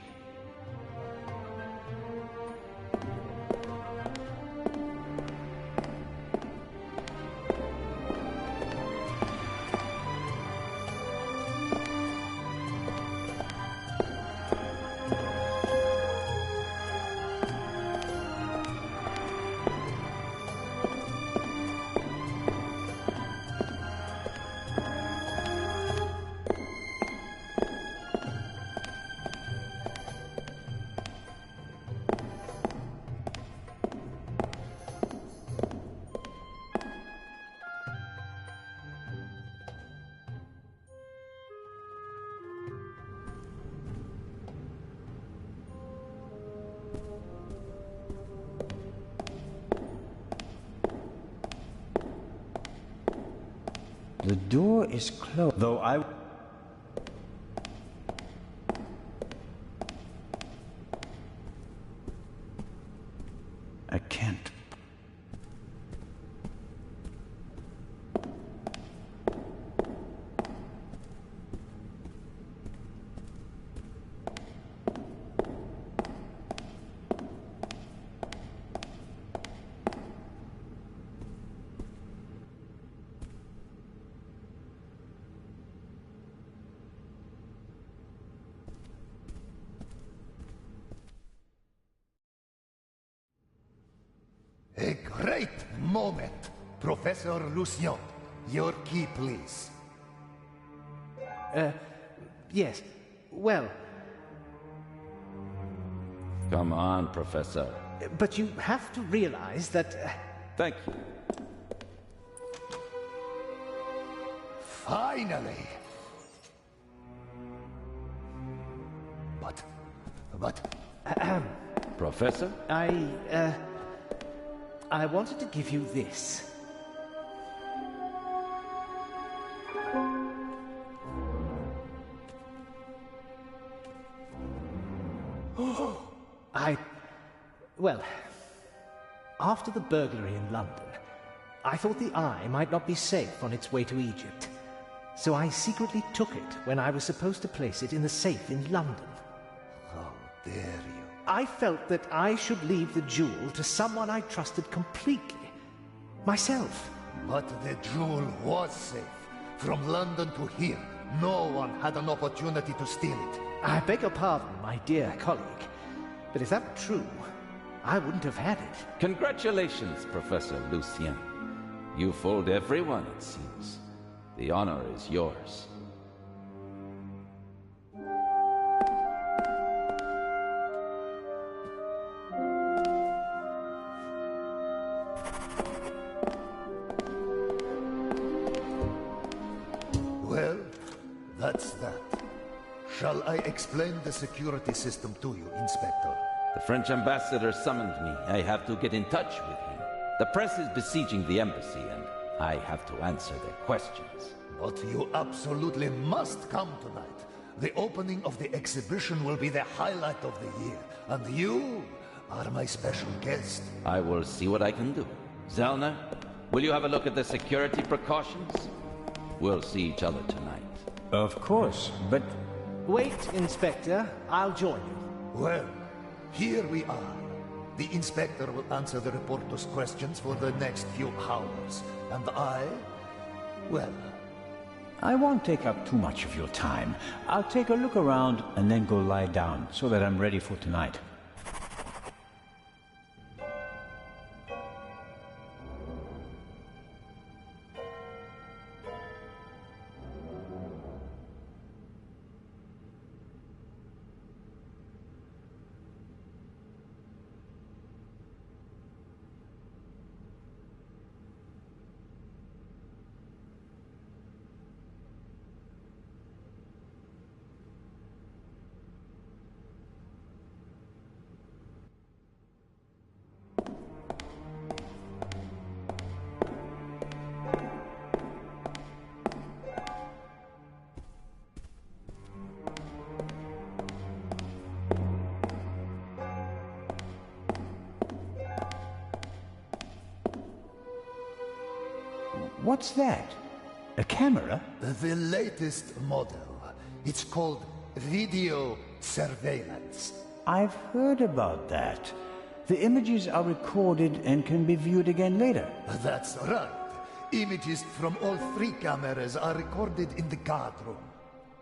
The door is closed, though I can't. A great moment. Professor Lucien, your key, please. Yes. well... Come on, Professor. But you have to realize that... Thank you. Finally! But... Professor? I wanted to give you this. Well, after the burglary in London, I thought the Eye might not be safe on its way to Egypt. So I secretly took it when I was supposed to place it in the safe in London. How dare you? I felt that I should leave the jewel to someone I trusted completely. Myself. But the jewel was safe. From London to here, no one had an opportunity to steal it. I beg your pardon, my dear colleague. But if that were true, I wouldn't have had it. Congratulations, Professor Lucien. You fooled everyone, it seems. The honor is yours. Well, that's that. Shall I explain the security system to you, Inspector? The French ambassador summoned me. I have to get in touch with him. The press is besieging the embassy, and I have to answer their questions. But you absolutely must come tonight. The opening of the exhibition will be the highlight of the year, and you are my special guest. I will see what I can do. Zellner, will you have a look at the security precautions? We'll see each other tonight. Of course, but... Wait, Inspector. I'll join you. Well, here we are. The Inspector will answer the reporter's questions for the next few hours. And well... I won't take up too much of your time. I'll take a look around and then go lie down so that I'm ready for tonight. What's that? A camera? The latest model. It's called video surveillance. I've heard about that. The images are recorded and can be viewed again later. That's right. Images from all 3 cameras are recorded in the guard room.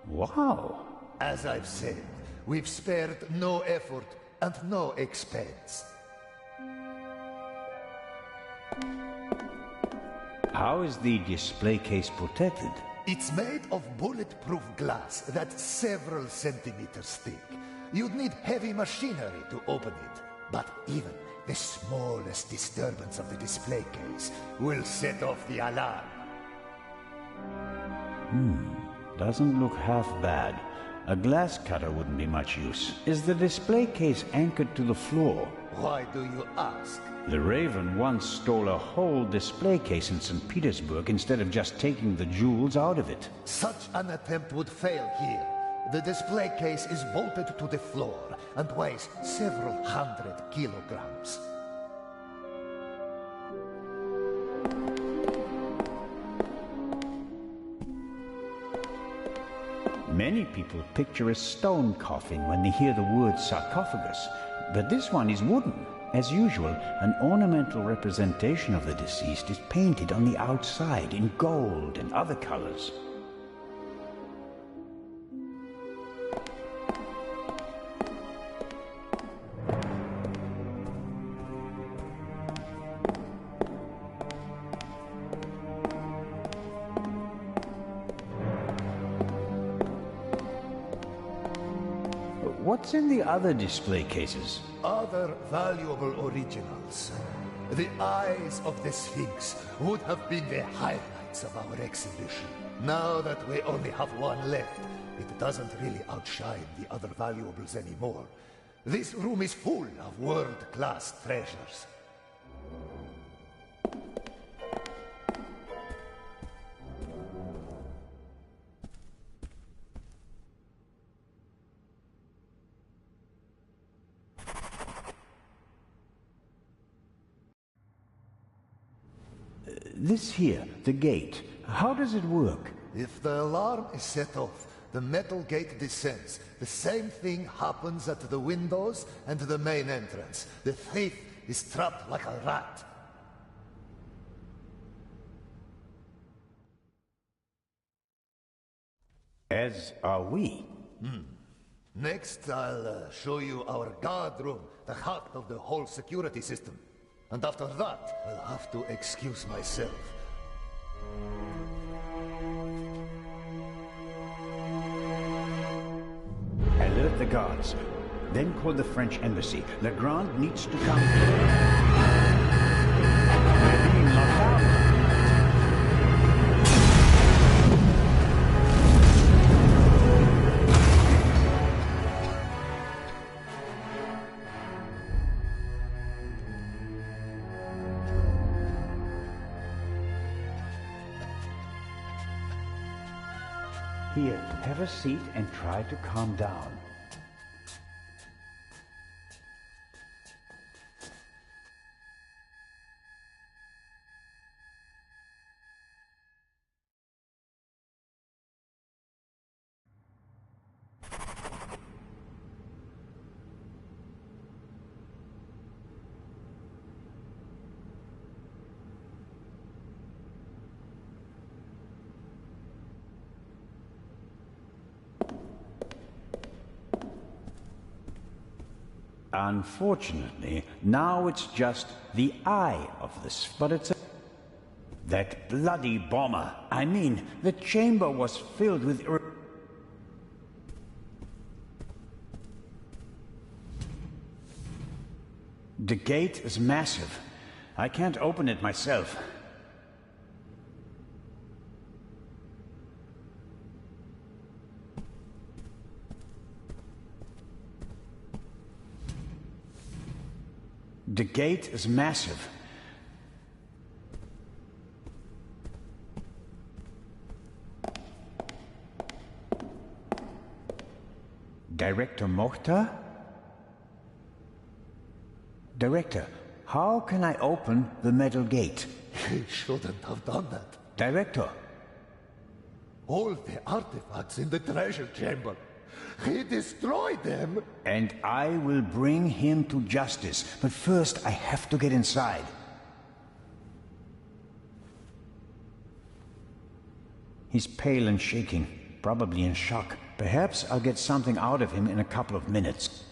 Wow. As I've said, we've spared no effort and no expense. How is the display case protected? It's made of bulletproof glass that's several centimeters thick. You'd need heavy machinery to open it, but even the smallest disturbance of the display case will set off the alarm. Doesn't look half bad. A glass cutter wouldn't be much use. Is the display case anchored to the floor? Why do you ask? The Raven once stole a whole display case in St. Petersburg instead of just taking the jewels out of it. Such an attempt would fail here. The display case is bolted to the floor and weighs several 100 kilograms. Many people picture a stone coffin when they hear the word sarcophagus, but this one is wooden. As usual, an ornamental representation of the deceased is painted on the outside in gold and other colors. what's in the other display cases? Other valuable originals. The eyes of the Sphinx would have been the highlights of our exhibition. Now that we only have one left, it doesn't really outshine the other valuables anymore. This room is full of world-class treasures. This here, the gate, how does it work? If the alarm is set off, the metal gate descends. The same thing happens at the windows and the main entrance. The thief is trapped like a rat. As are we. Next, I'll show you our guard room, the heart of the whole security system. And after that, I'll have to excuse myself. Alert the guards. Then call the French embassy. Legrand needs to come. We're being locked out. Here, have a seat and try to calm down. Unfortunately, now it's just the eye of this, but it's a... That bloody bomber. I mean, the chamber was filled with... The gate is massive. I can't open it myself. The gate is massive. Director Mokhtar? Director, how can I open the metal gate? He shouldn't have done that. Director. All the artifacts in the treasure chamber. He destroyed them! And I will bring him to justice. But first, I have to get inside. He's pale and shaking, probably in shock. Perhaps I'll get something out of him in a couple of minutes.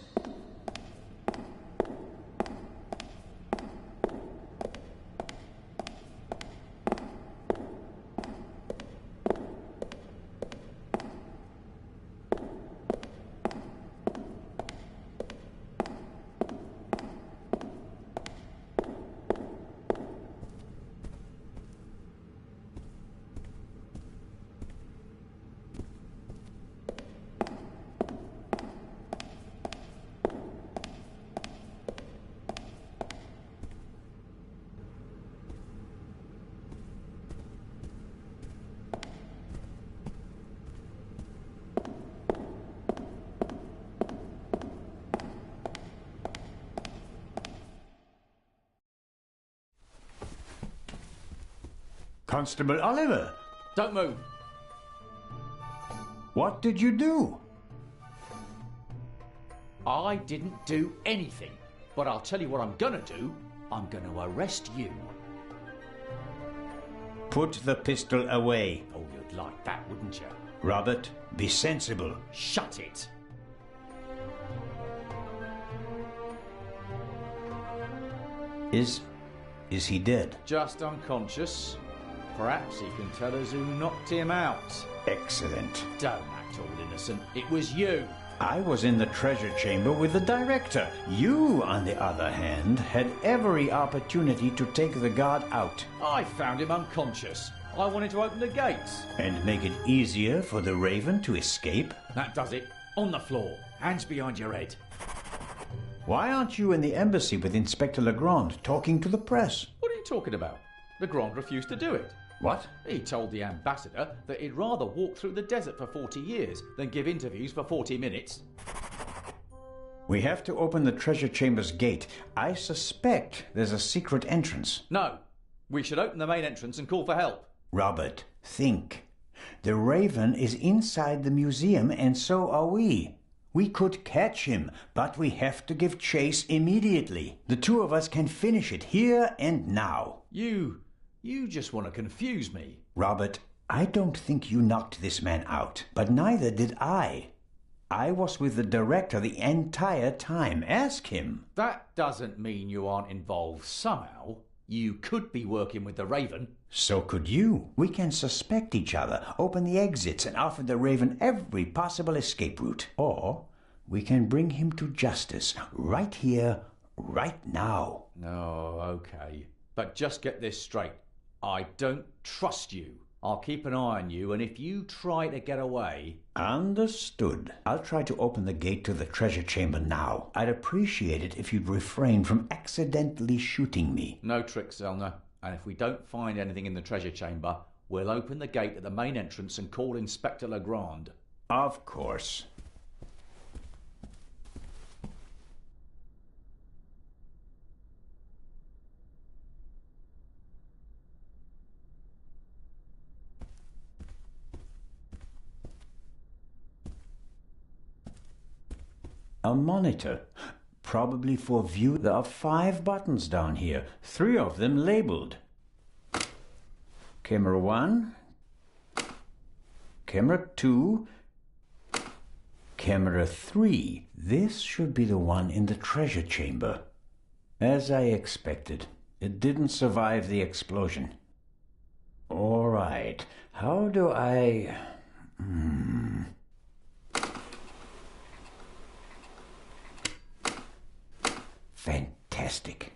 Constable Oliver! Don't move. What did you do? I didn't do anything. But I'll tell you what I'm gonna do. I'm gonna arrest you. Put the pistol away. Oh, you'd like that, wouldn't you? Robert, be sensible. Shut it. Is he dead? Just unconscious. Perhaps he can tell us who knocked him out. Excellent. Don't act all innocent. It was you. I was in the treasure chamber with the director. You, on the other hand, had every opportunity to take the guard out. I found him unconscious. I wanted to open the gates. And make it easier for the Raven to escape? That does it. On the floor. Hands behind your head. Why aren't you in the embassy with Inspector Legrand talking to the press? What are you talking about? Legrand refused to do it. What? He told the ambassador that he'd rather walk through the desert for 40 years than give interviews for 40 minutes. We have to open the treasure chamber's gate. I suspect there's a secret entrance. No. We should open the main entrance and call for help. Robert, think. The Raven is inside the museum, and so are we. We could catch him, but we have to give chase immediately. The two of us can finish it here and now. You just want to confuse me. Robert, I don't think you knocked this man out, but neither did I. I was with the director the entire time. Ask him. That doesn't mean you aren't involved somehow. You could be working with the Raven. So could you. We can suspect each other, open the exits, and offer the Raven every possible escape route. Or we can bring him to justice right here, right now. Oh, okay. But just get this straight. I don't trust you. I'll keep an eye on you, and if you try to get away... Understood. I'll try to open the gate to the treasure chamber now. I'd appreciate it if you'd refrain from accidentally shooting me. No tricks, Zellner. And if we don't find anything in the treasure chamber, we'll open the gate at the main entrance and call Inspector Legrand. Of course. A monitor. Probably for view. There are 5 buttons down here, 3 of them labeled. Camera 1, Camera 2, Camera 3. This should be the one in the treasure chamber. As I expected, it didn't survive the explosion. All right, how do I... Fantastic.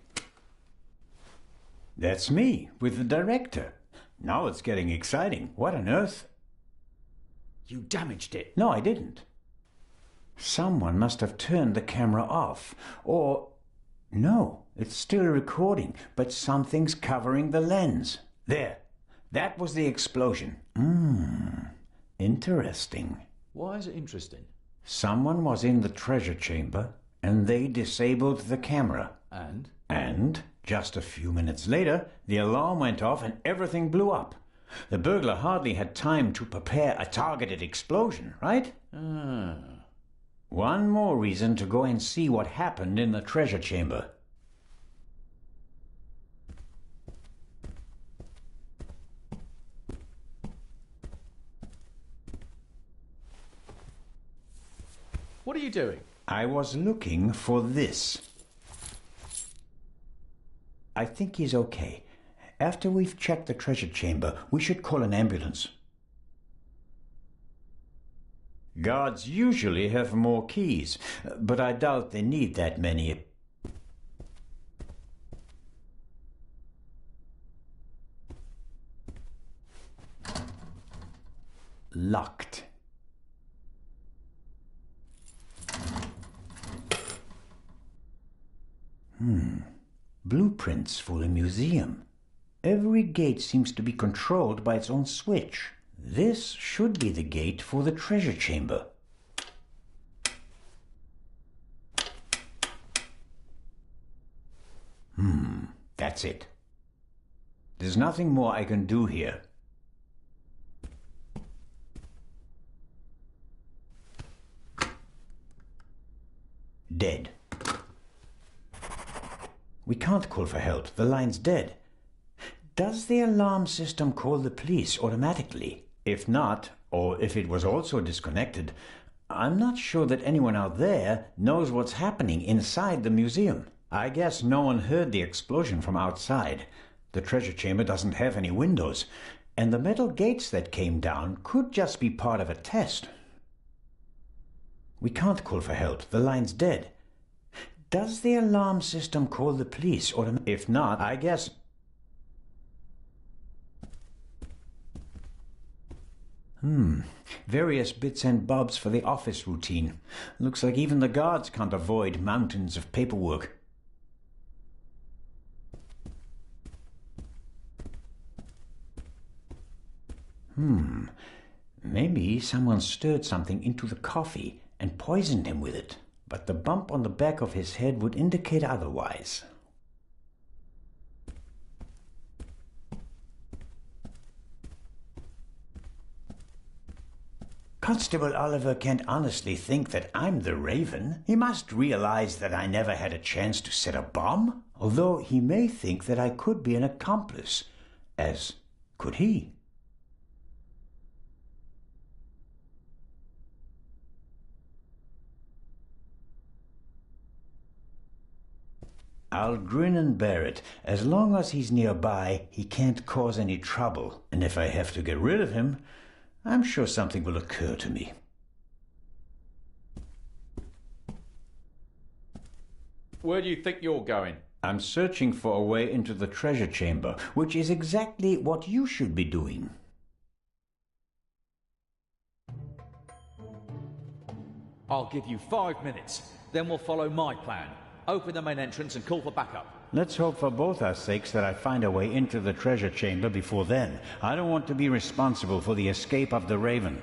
That's me, with the director. Now it's getting exciting. What on earth? You damaged it. No, I didn't. Someone must have turned the camera off. Or... no, it's still recording, but something's covering the lens. There. That was the explosion. Interesting. Why is it interesting? Someone was in the treasure chamber, and they disabled the camera. And? And, just a few minutes later, the alarm went off and everything blew up. The burglar hardly had time to prepare a targeted explosion, right? One more reason to go and see what happened in the treasure chamber. What are you doing? I was looking for this. I think he's okay. After we've checked the treasure chamber, we should call an ambulance. Guards usually have more keys, but I doubt they need that many. Locked. Blueprints for a museum. Every gate seems to be controlled by its own switch. This should be the gate for the treasure chamber. That's it. There's nothing more I can do here. Dead. We can't call for help. The line's dead. Does the alarm system call the police automatically? If not, or if it was also disconnected, I'm not sure that anyone out there knows what's happening inside the museum. I guess no one heard the explosion from outside. The treasure chamber doesn't have any windows, and the metal gates that came down could just be part of a test. We can't call for help. The line's dead. Does the alarm system call the police? Or if not, I guess... Various bits and bobs for the office routine. Looks like even the guards can't avoid mountains of paperwork. Maybe someone stirred something into the coffee and poisoned him with it. But the bump on the back of his head would indicate otherwise. Constable Oliver can't honestly think that I'm the Raven. He must realize that I never had a chance to set a bomb. Although he may think that I could be an accomplice. As could he. I'll grin and bear it. As long as he's nearby, he can't cause any trouble. And if I have to get rid of him, I'm sure something will occur to me. Where do you think you're going? I'm searching for a way into the treasure chamber, which is exactly what you should be doing. I'll give you 5 minutes. Then we'll follow my plan. Open the main entrance and call for backup. Let's hope for both our sakes that I find a way into the treasure chamber before then. I don't want to be responsible for the escape of the Raven.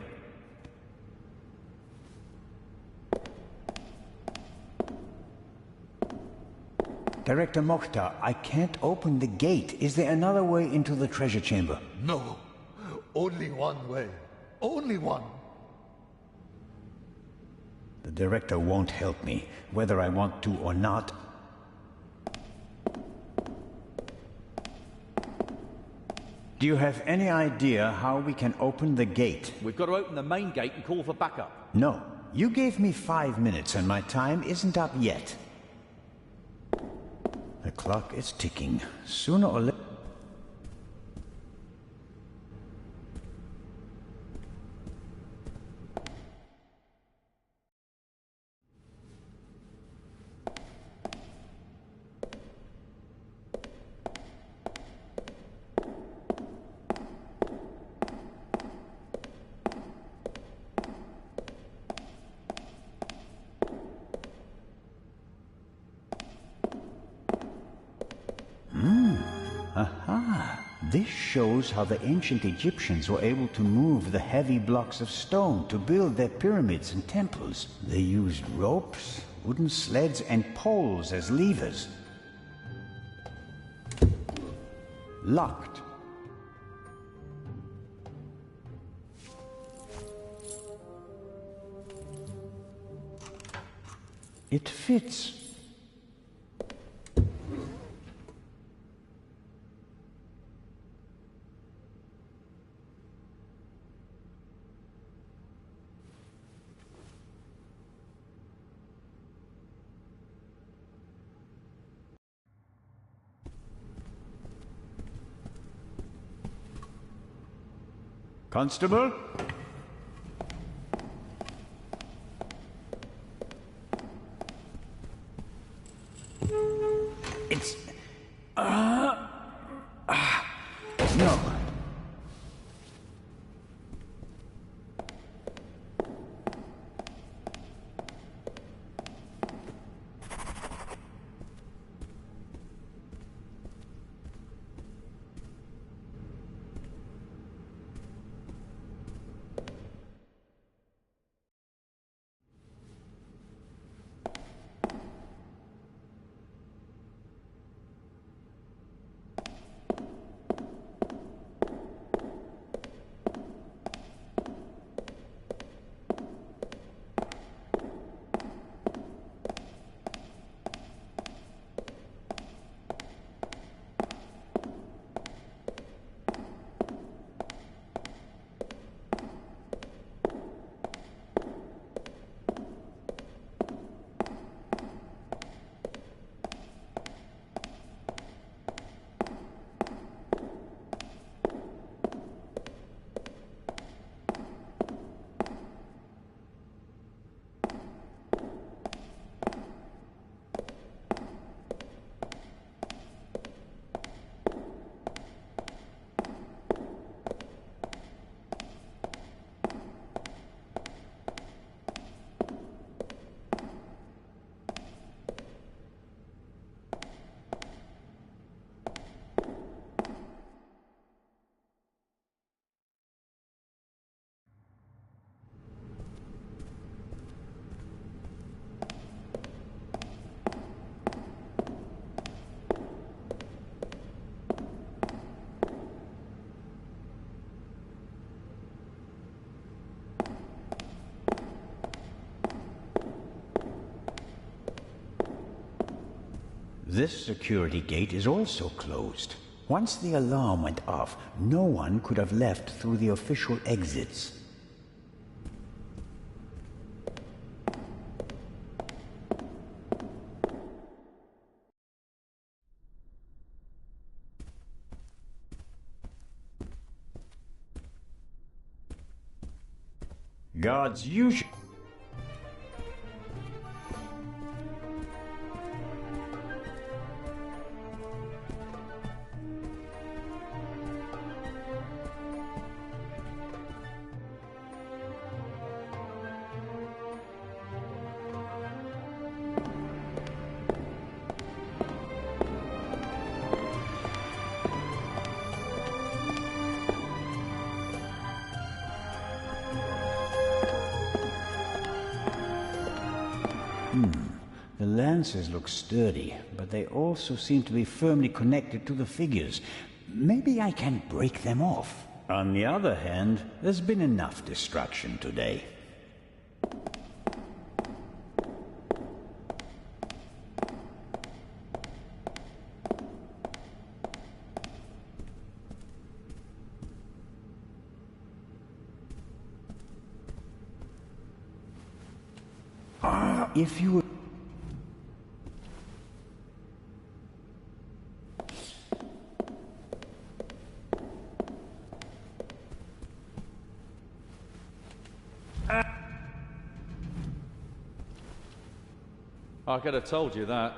Director Mokhtar, I can't open the gate. Is there another way into the treasure chamber? No. Only one way. Only one. The director won't help me, whether I want to or not. Do you have any idea how we can open the gate? We've got to open the main gate and call for backup. No. You gave me 5 minutes and my time isn't up yet. The clock is ticking. Sooner or later... Aha! This shows how the ancient Egyptians were able to move the heavy blocks of stone to build their pyramids and temples. They used ropes, wooden sleds, and poles as levers. Locked. It fits. Constable? It's... No. This security gate is also closed. Once the alarm went off, no one could have left through the official exits. Guards usually... The lances look sturdy, but they also seem to be firmly connected to the figures. Maybe I can break them off. On the other hand, there's been enough destruction today. If you... I could have told you that.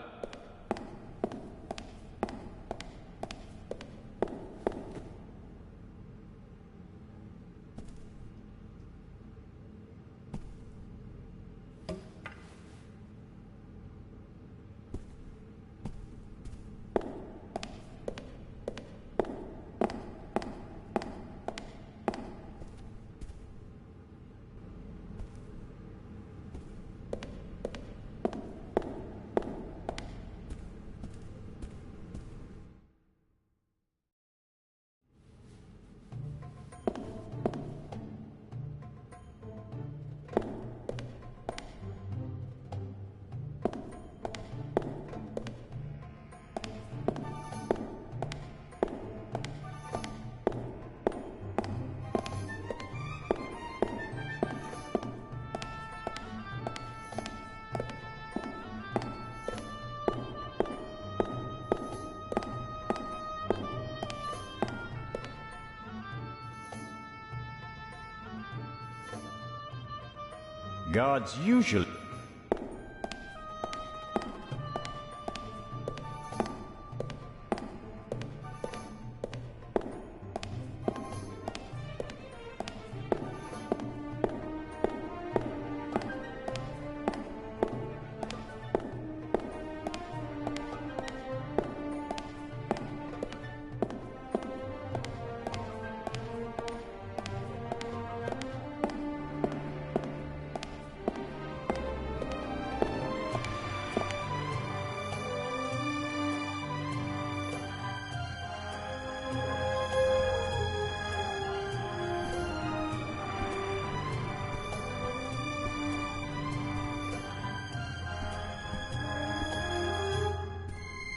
Guards usually...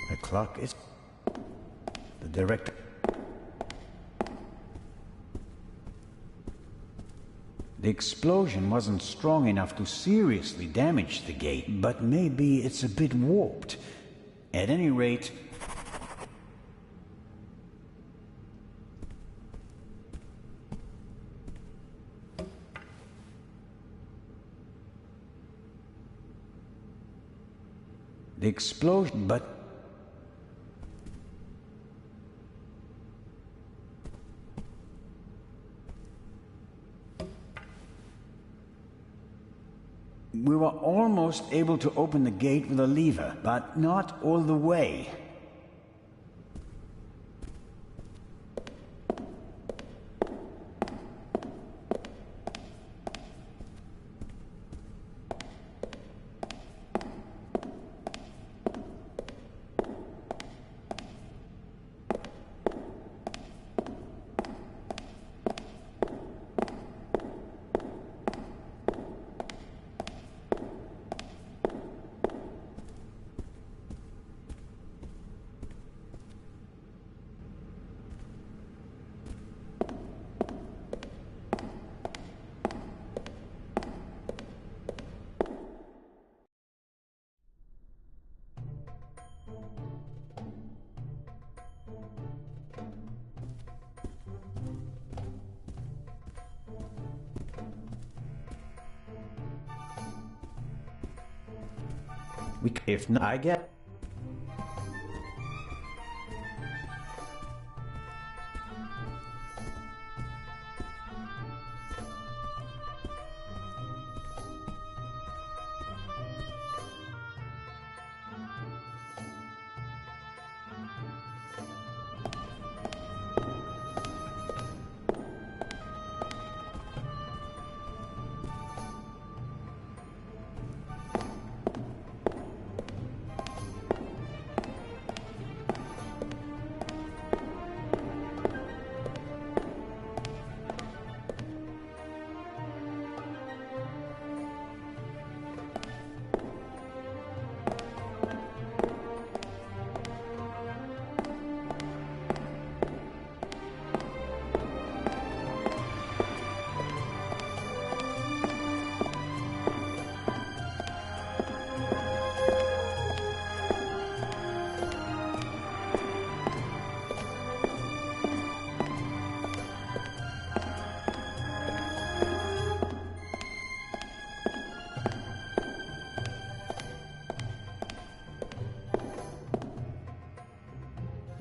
The clock is... The director... The explosion wasn't strong enough to seriously damage the gate, but maybe it's a bit warped. At any rate... The explosion, but... We were almost able to open the gate with a lever, but not all the way. If not, I get...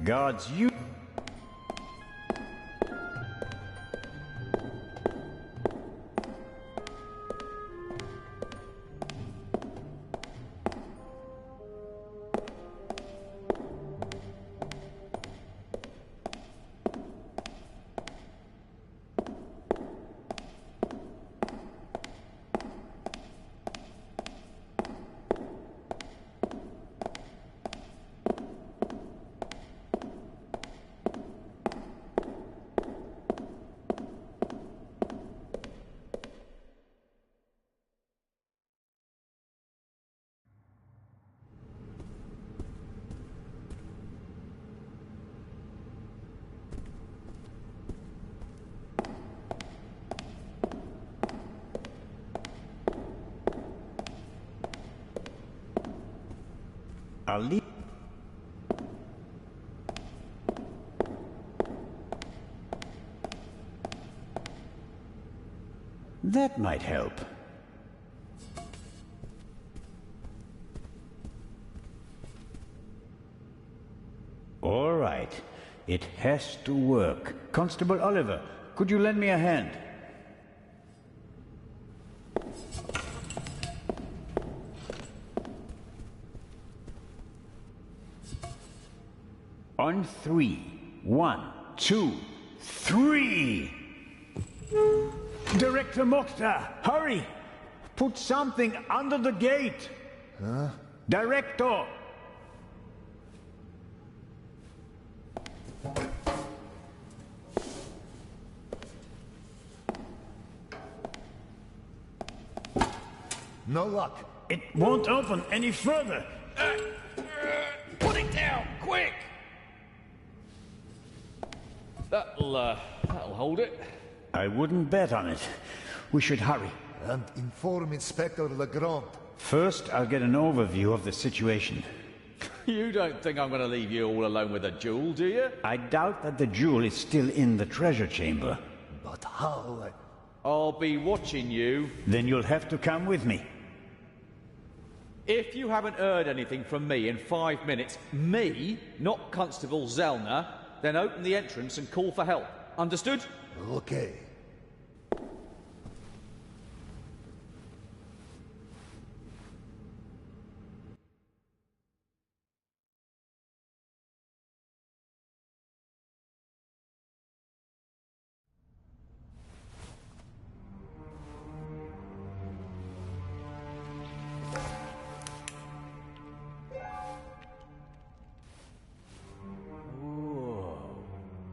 Guards, you... I'll leave... That might help. All right. It has to work. Constable Oliver, could you lend me a hand? On 3. 1, 2, 3! Director Mokhtar, hurry! Put something under the gate! Huh? Director! No luck. It won't open any further. Put it down, quick! That'll hold it. I wouldn't bet on it. We should hurry. And inform Inspector Legrand. First, I'll get an overview of the situation. You don't think I'm going to leave you all alone with a jewel, do you? I doubt that the jewel is still in the treasure chamber. But how? I'll be watching you. Then you'll have to come with me. If you haven't heard anything from me in 5 minutes, me, not Constable Zellner, then open the entrance and call for help. Understood? Okay.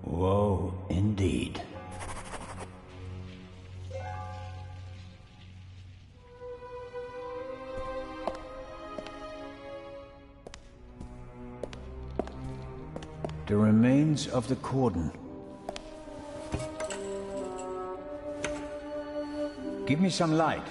Whoa, indeed. The remains of the cordon. Give me some light.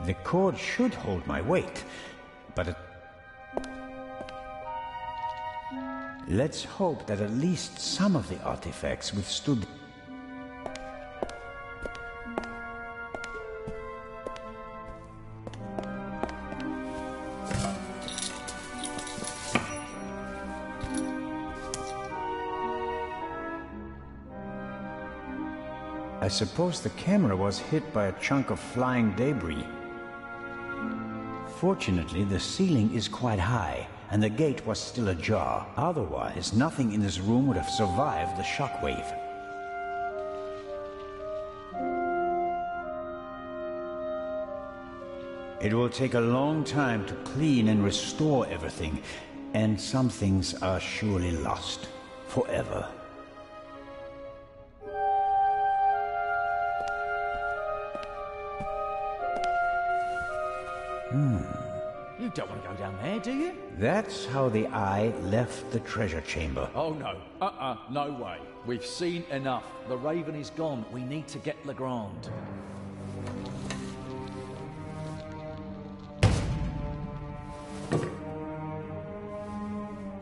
The cord should hold my weight, but it... Let's hope that at least some of the artifacts withstood. I suppose the camera was hit by a chunk of flying debris. Fortunately, the ceiling is quite high, and the gate was still ajar. Otherwise, nothing in this room would have survived the shockwave. It will take a long time to clean and restore everything, and some things are surely lost forever. You don't want to go down there, do you? That's how the eye left the treasure chamber. Oh, no. No way. We've seen enough. The Raven is gone. We need to get Legrand.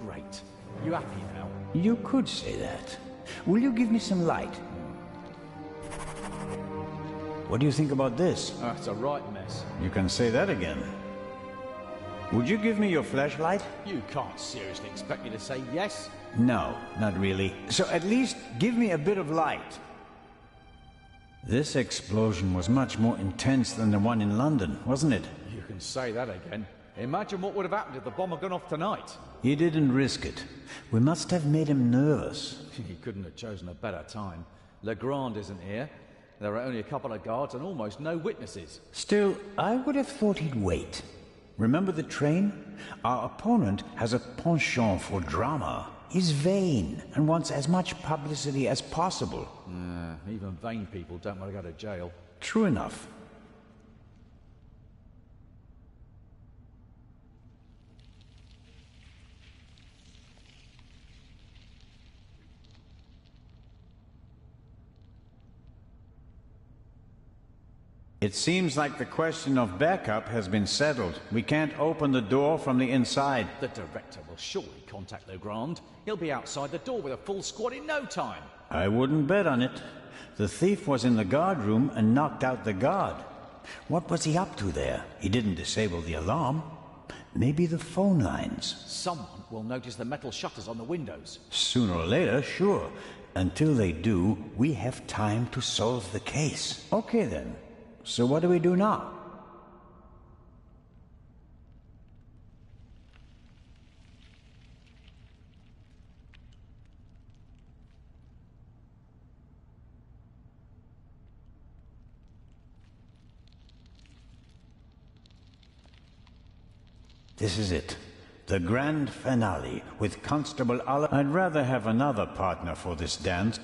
Great. You happy now? You could say that. Will you give me some light? What do you think about this? It's a right mess. You can say that again. Would you give me your flashlight? You can't seriously expect me to say yes. No, not really. So at least give me a bit of light. This explosion was much more intense than the one in London, wasn't it? You can say that again. Imagine what would have happened if the bomb had gone off tonight. He didn't risk it. We must have made him nervous. He couldn't have chosen a better time. Legrand isn't here. There are only a couple of guards and almost no witnesses. Still, I would have thought he'd wait. Remember the train? Our opponent has a penchant for drama. He's vain and wants as much publicity as possible. Even vain people don't want to go to jail. True enough. It seems like the question of backup has been settled. We can't open the door from the inside. The director will surely contact Legrand. He'll be outside the door with a full squad in no time. I wouldn't bet on it. The thief was in the guard room and knocked out the guard. What was he up to there? He didn't disable the alarm. Maybe the phone lines. Someone will notice the metal shutters on the windows. Sooner or later, sure. Until they do, we have time to solve the case. Okay then. So what do we do now? This is it. The grand finale with Constable Oliver. I'd rather have another partner for this dance.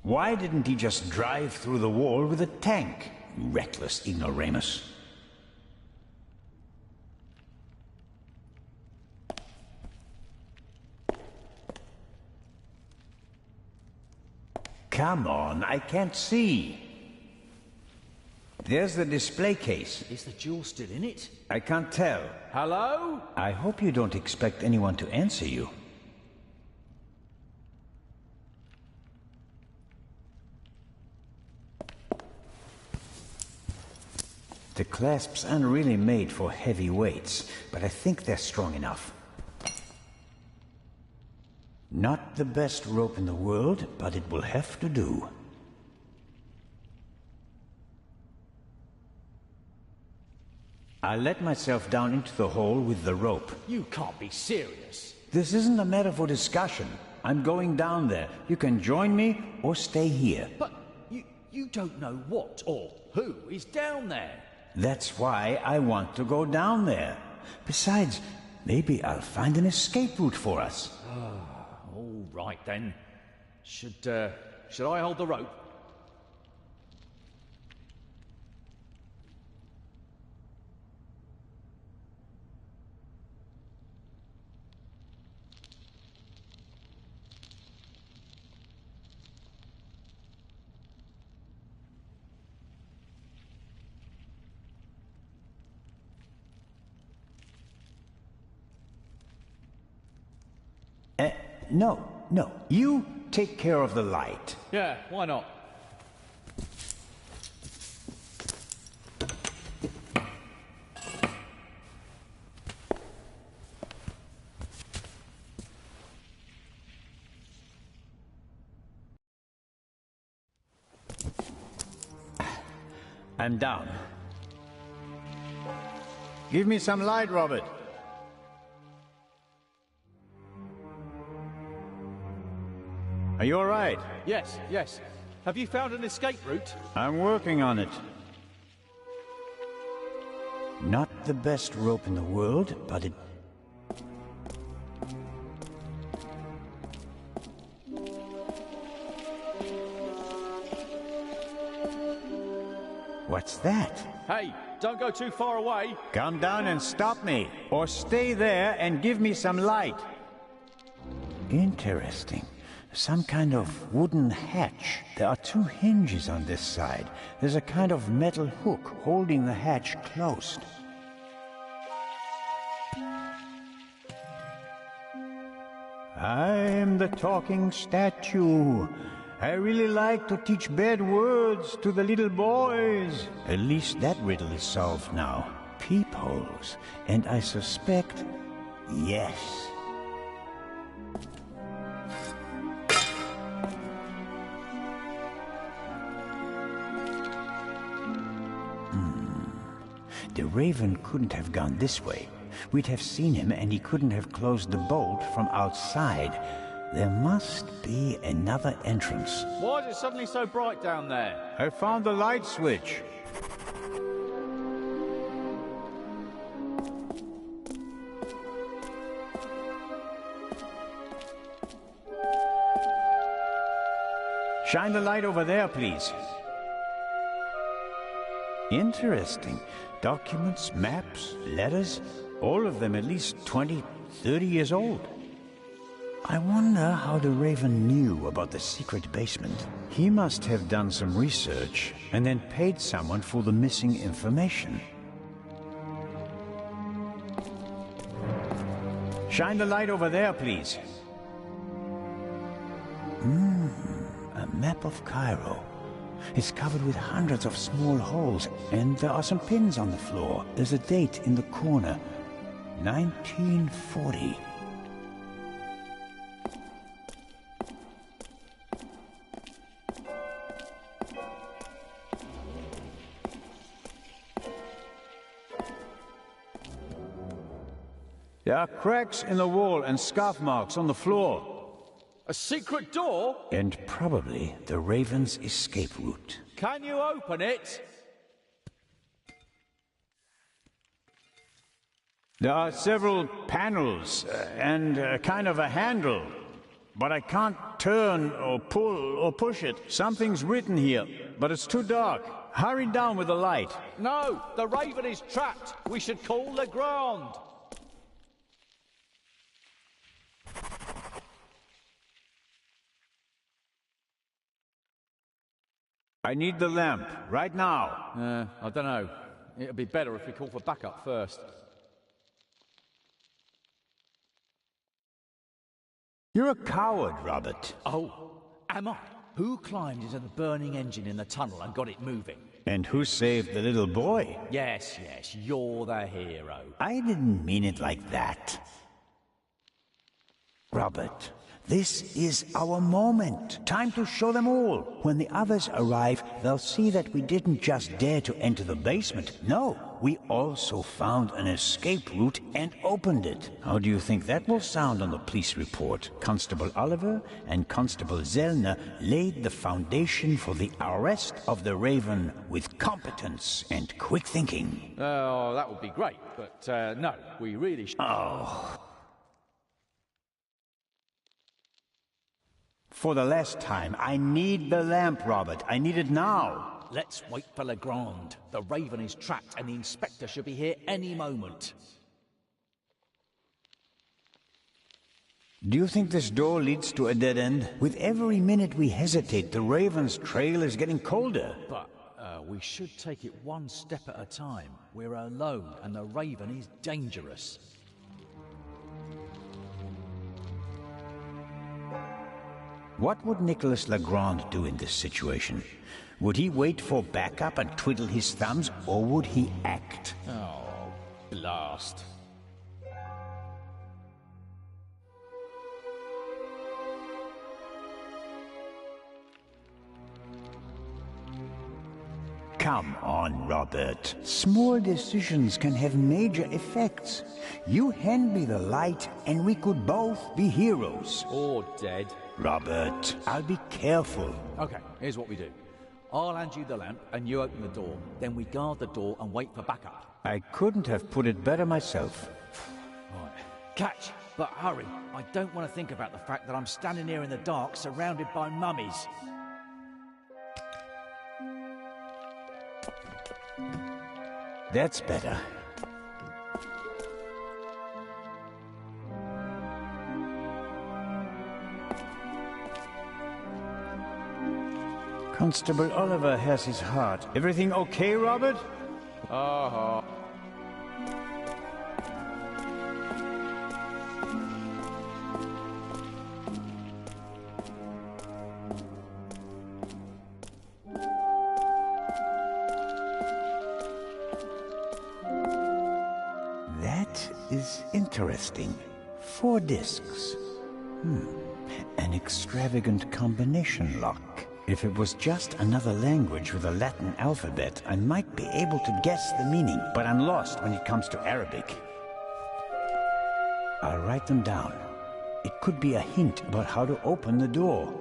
Why didn't he just drive through the wall with a tank? Reckless ignoramus. Come on, I can't see. There's the display case. Is the jewel still in it? I can't tell. Hello? I hope you don't expect anyone to answer you. The clasps aren't really made for heavy weights, but I think they're strong enough. Not the best rope in the world, but it will have to do. I let myself down into the hole with the rope. You can't be serious. This isn't a matter for discussion. I'm going down there. You can join me or stay here. But you don't know what or who is down there. That's why I want to go down there. Besides, maybe I'll find an escape route for us. All right then. Should I hold the rope? No. You take care of the light. Yeah, why not? I'm down. Give me some light, Robert. Are you all right? Yes. Have you found an escape route? I'm working on it. Not the best rope in the world, but it... What's that? Hey, don't go too far away. Come down and stop me, or stay there and give me some light. Interesting. Some kind of wooden hatch. There are 2 hinges on this side. There's a kind of metal hook holding the hatch closed. I'm the talking statue. I really like to teach bad words to the little boys. At least that riddle is solved now. Peepholes. And I suspect... yes. The Raven couldn't have gone this way. We'd have seen him and he couldn't have closed the bolt from outside. There must be another entrance. Why is it suddenly so bright down there? I found the light switch. Shine the light over there, please. Interesting. Documents, maps, letters, all of them at least 20, 30 years old. I wonder how the Raven knew about the secret basement. He must have done some research and then paid someone for the missing information. Shine the light over there, please. A map of Cairo. It's covered with hundreds of small holes, and there are some pins on the floor. There's a date in the corner. 1940. There are cracks in the wall and scuff marks on the floor. A secret door? And probably the Raven's escape route. Can you open it? There are several panels and kind of a handle, but I can't turn or pull or push it. Something's written here, but it's too dark. Hurry down with the light. No, the Raven is trapped. We should call Legrand. I need the lamp, right now. I don't know. It'd be better if we call for backup first. You're a coward, Robert. Oh, am I? Who climbed into the burning engine in the tunnel and got it moving? And who saved the little boy? Yes, you're the hero. I didn't mean it like that. Robert, this is our moment. Time to show them all. When the others arrive, they'll see that we didn't just dare to enter the basement. No, we also found an escape route and opened it. How do you think that will sound on the police report? Constable Oliver and Constable Zellner laid the foundation for the arrest of the Raven with competence and quick thinking. Oh, that would be great, but no, we really should. Oh. For the last time, I need the lamp, Robert. I need it now. Let's wait for Legrand. The Raven is trapped and the inspector should be here any moment. Do you think this door leads to a dead end? With every minute we hesitate, the Raven's trail is getting colder. But we should take it one step at a time. We're alone and the Raven is dangerous. What would Nicholas Legrand do in this situation? Would he wait for backup and twiddle his thumbs, or would he act? Oh, blast. Come on, Robert. Small decisions can have major effects. You hand me the light, and we could both be heroes. Or dead. Robert, I'll be careful. Okay, here's what we do. I'll hand you the lamp, and you open the door. Then we guard the door and wait for backup. I couldn't have put it better myself. Right. Catch, but hurry. I don't want to think about the fact that I'm standing here in the dark, surrounded by mummies. That's better. Constable Oliver has his heart. Everything okay, Robert? Uh-huh. That is interesting. 4 discs. An extravagant combination lock. If it was just another language with a Latin alphabet, I might be able to guess the meaning, but I'm lost when it comes to Arabic. I'll write them down. It could be a hint about how to open the door.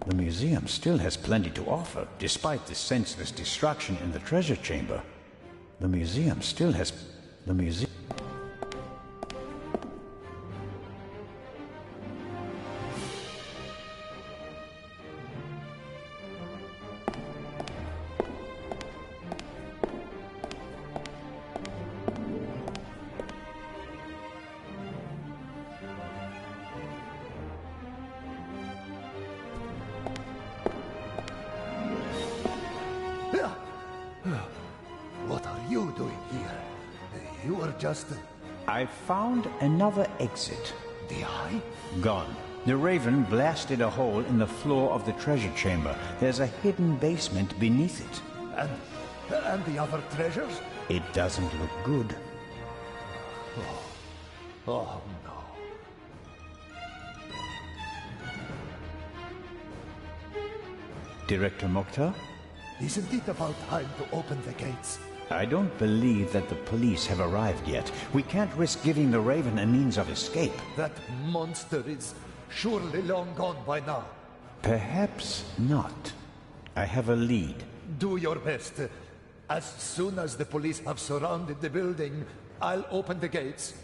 The museum still has plenty to offer, despite the senseless destruction in the treasure chamber. The museum still has... The museum... What are you doing here? You were just... I found another exit. The eye? Gone. The Raven blasted a hole in the floor of the treasure chamber. There's a hidden basement beneath it. And the other treasures? It doesn't look good. Oh, no. Director Mokhtar? Isn't it about time to open the gates? I don't believe that the police have arrived yet. We can't risk giving the Raven a means of escape. That monster is surely long gone by now. Perhaps not. I have a lead. Do your best. As soon as the police have surrounded the building, I'll open the gates.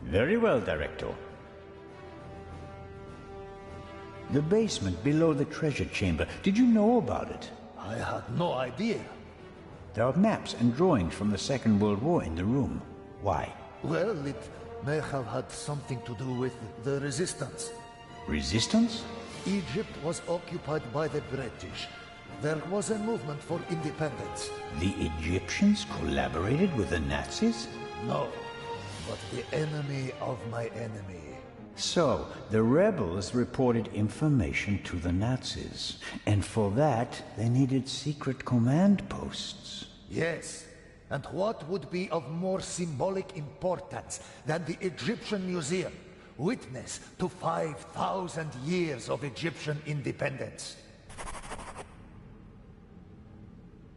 Very well, Director. The basement below the treasure chamber. Did you know about it? I had no idea. There are maps and drawings from the Second World War in the room. Why? Well, it may have had something to do with the resistance. Resistance? Egypt was occupied by the British. There was a movement for independence. The Egyptians collaborated with the Nazis? No, but the enemy of my enemy. So, the rebels reported information to the Nazis, and for that they needed secret command posts. Yes, and what would be of more symbolic importance than the Egyptian Museum, witness to 5,000 years of Egyptian independence?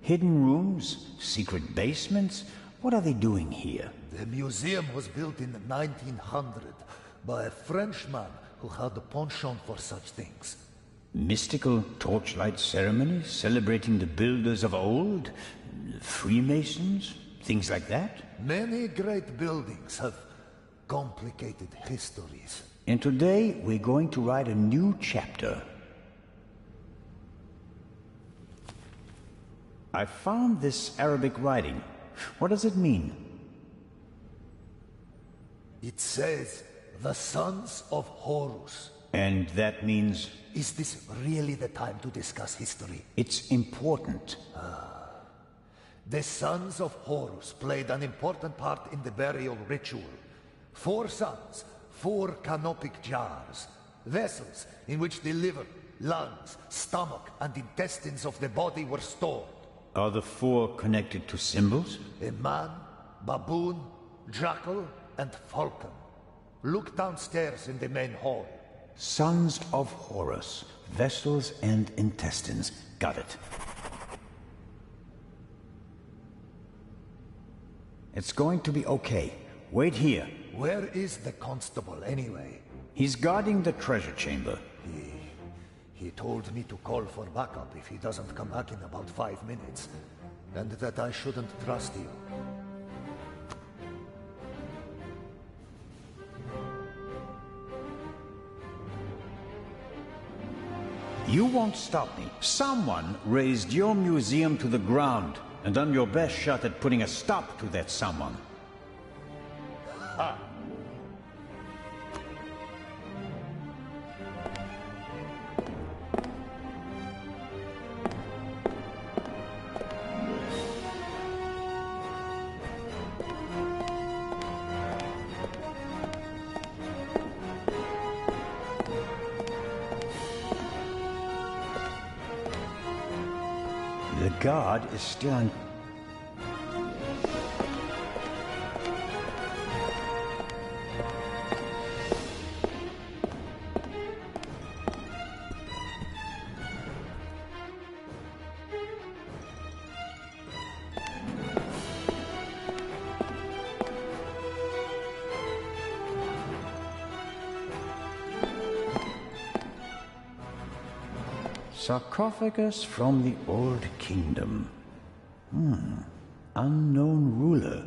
Hidden rooms? Secret basements? What are they doing here? The museum was built in 1900 by a Frenchman who had a penchant for such things. Mystical torchlight ceremonies celebrating the builders of old? Freemasons? Things like that? Many great buildings have complicated histories. And today we're going to write a new chapter. I found this Arabic writing. What does it mean? It says, the sons of Horus. And that means? Is this really the time to discuss history? It's important. The sons of Horus played an important part in the burial ritual. 4 sons, 4 canopic jars, vessels in which the liver, lungs, stomach, and intestines of the body were stored. Are the 4 connected to symbols? A man, baboon, jackal, and falcon. Look downstairs in the main hall. Sons of Horus, vessels and intestines. Got it. It's going to be okay. Wait here. Where is the constable, anyway? He's guarding the treasure chamber. He told me to call for backup if he doesn't come back in about 5 minutes. And that I shouldn't trust you. You won't stop me. Someone raised your museum to the ground, and I'm your best shot at putting a stop to that someone. Ha! The guard is still on... Sarcophagus from the Old Kingdom. Unknown ruler.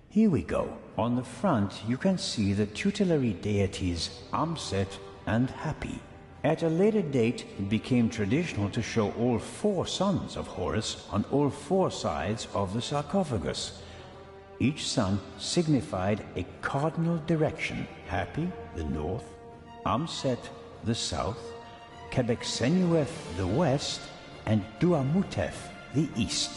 Here we go. On the front, you can see the tutelary deities Amset and Happy. At a later date, it became traditional to show all 4 sons of Horus on all 4 sides of the sarcophagus. Each son signified a cardinal direction. Happy, the north; Amset, the south; Quebecsenueth, the west; and Duamutef, the east.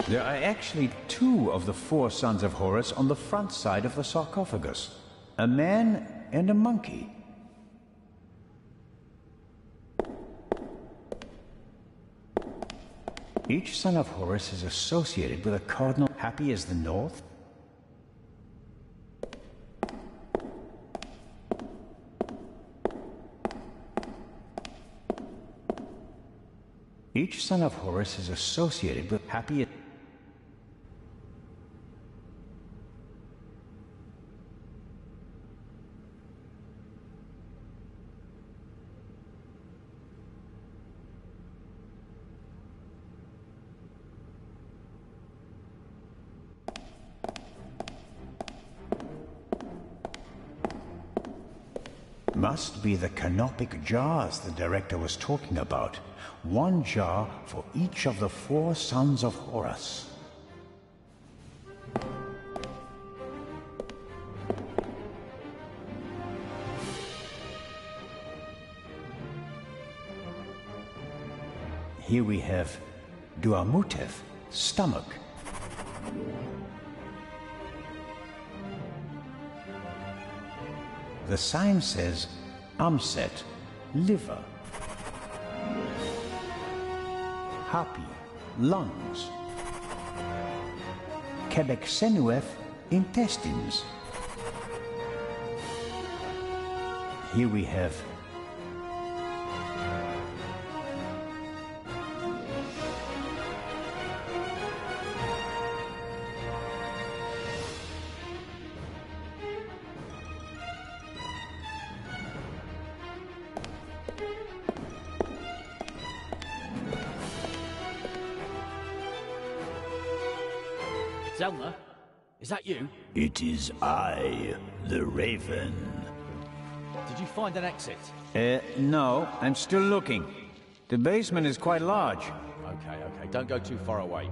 There are actually 2 of the 4 sons of Horus on the front side of the sarcophagus. A man and a monkey. Each son of Horus is associated with a cardinal. Happy as the north. Each son of Horus is associated with Happy. must be the canopic jars the director was talking about. One jar for each of the 4 sons of Horus. Here we have Duamutef, stomach. The sign says Amset, liver. Hapi, lungs. Quebec-Senuef, intestines. Here we have Zelma, is that you? It is I, the Raven. Did you find an exit? No, I'm still looking. The basement is quite large. Okay, don't go too far away.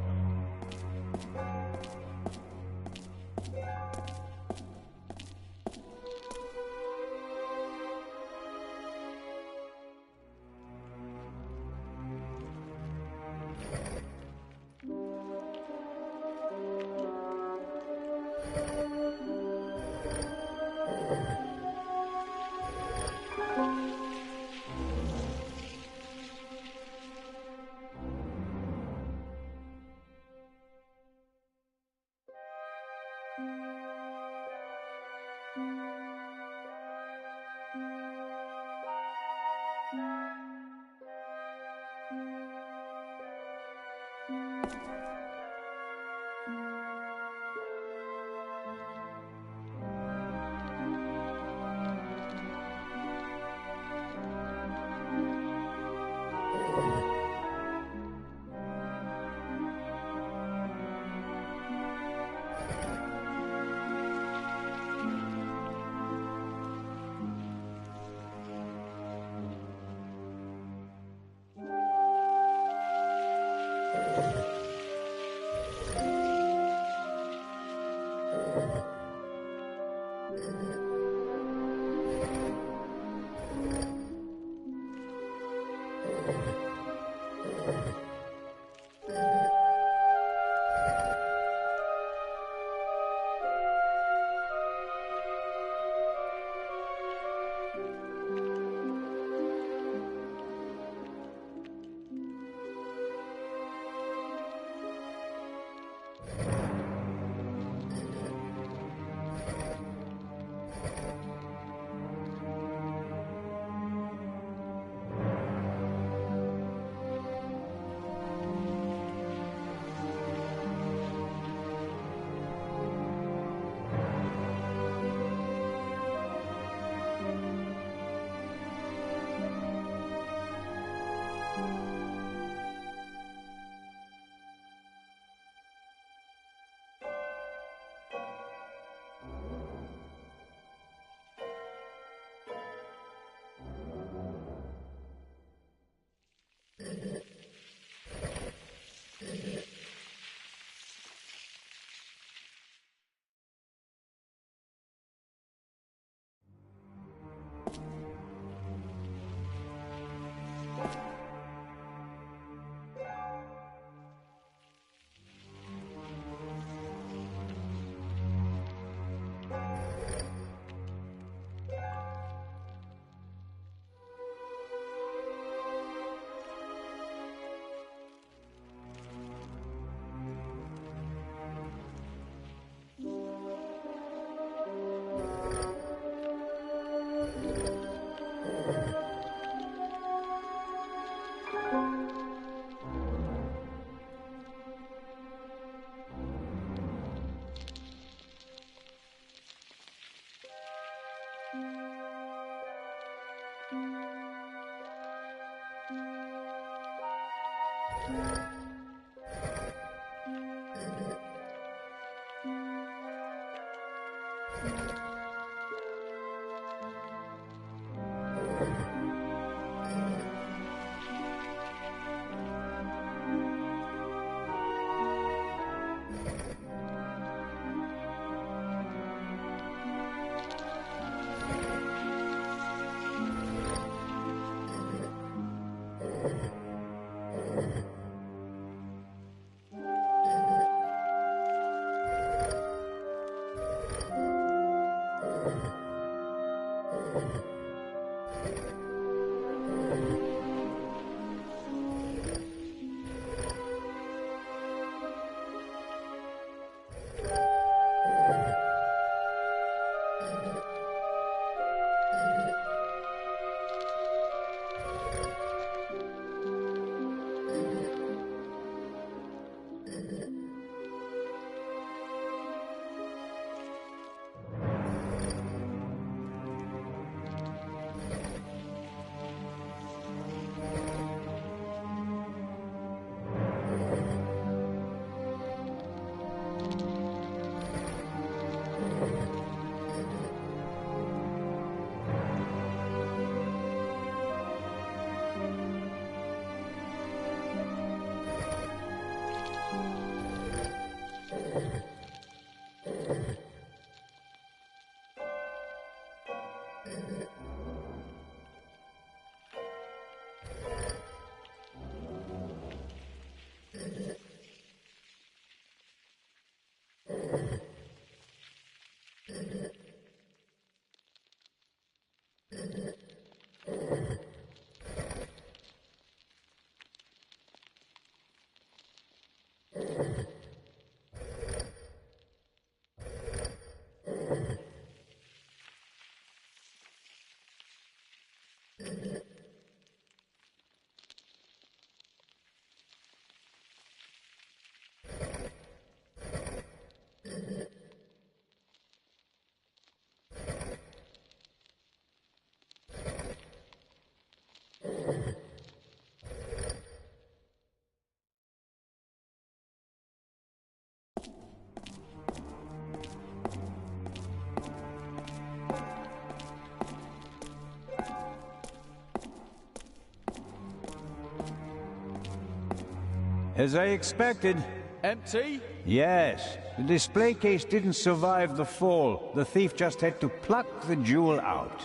As I expected. Empty? Yes. The display case didn't survive the fall. The thief just had to pluck the jewel out.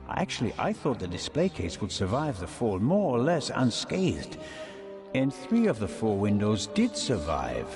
Actually, I thought the display case would survive the fall more or less unscathed. And 3 of the 4 windows did survive.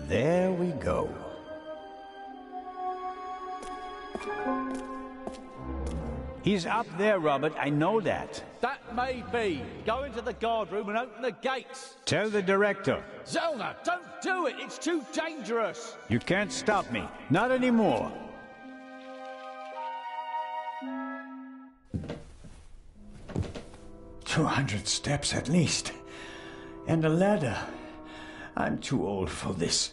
There we go. He's up there, Robert. I know that. That may be. Go into the guard room and open the gates. Tell the director. Zelda, don't do it. It's too dangerous. You can't stop me. Not anymore. "200 steps at least. And a ladder. I'm too old for this."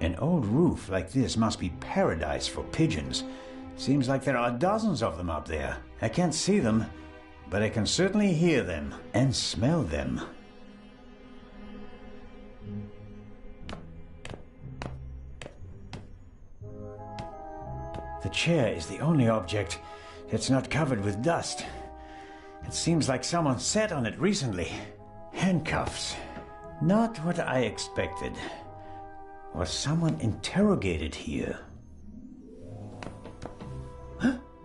An old roof like this must be paradise for pigeons. Seems like there are dozens of them up there. I can't see them, but I can certainly hear them and smell them. The chair is the only object that's not covered with dust. It seems like someone sat on it recently. Handcuffs. Not what I expected. Was someone interrogated here?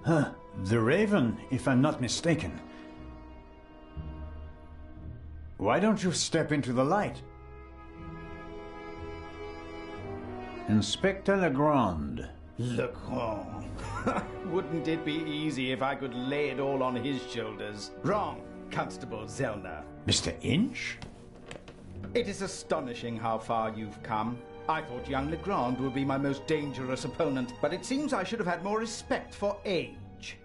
Huh? The Raven, if I'm not mistaken. Why don't you step into the light? Inspector Legrand. Legrand. Wouldn't it be easy if I could lay it all on his shoulders? Wrong, Constable Zellner. Mr. Inch? It is astonishing how far you've come. I thought young Legrand would be my most dangerous opponent, but it seems I should have had more respect for age.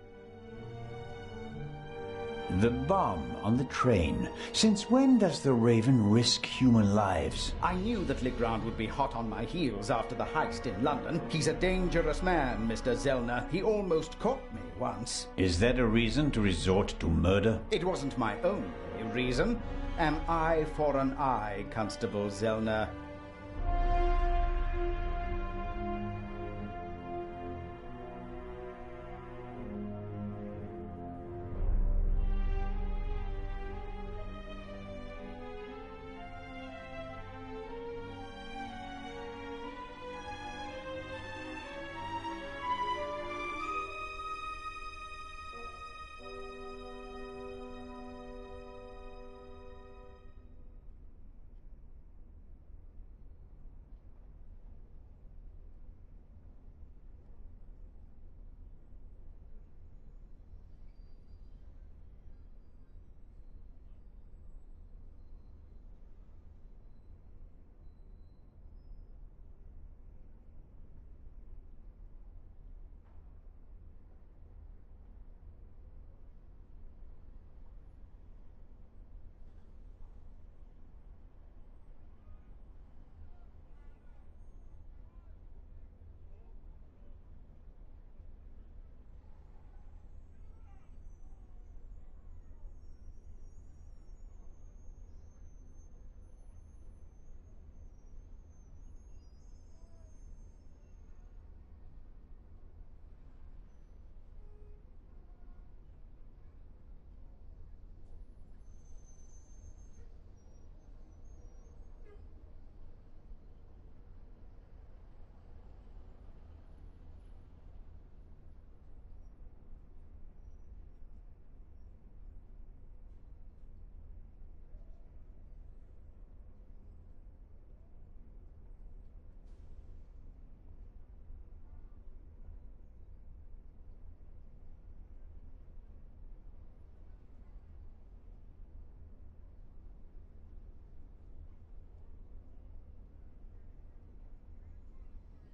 The bomb on the train. Since when does the Raven risk human lives? I knew that Legrand would be hot on my heels after the heist in London. He's a dangerous man, Mr. Zellner. He almost caught me once. Is that a reason to resort to murder? It wasn't my only reason. An eye for an eye, Constable Zellner.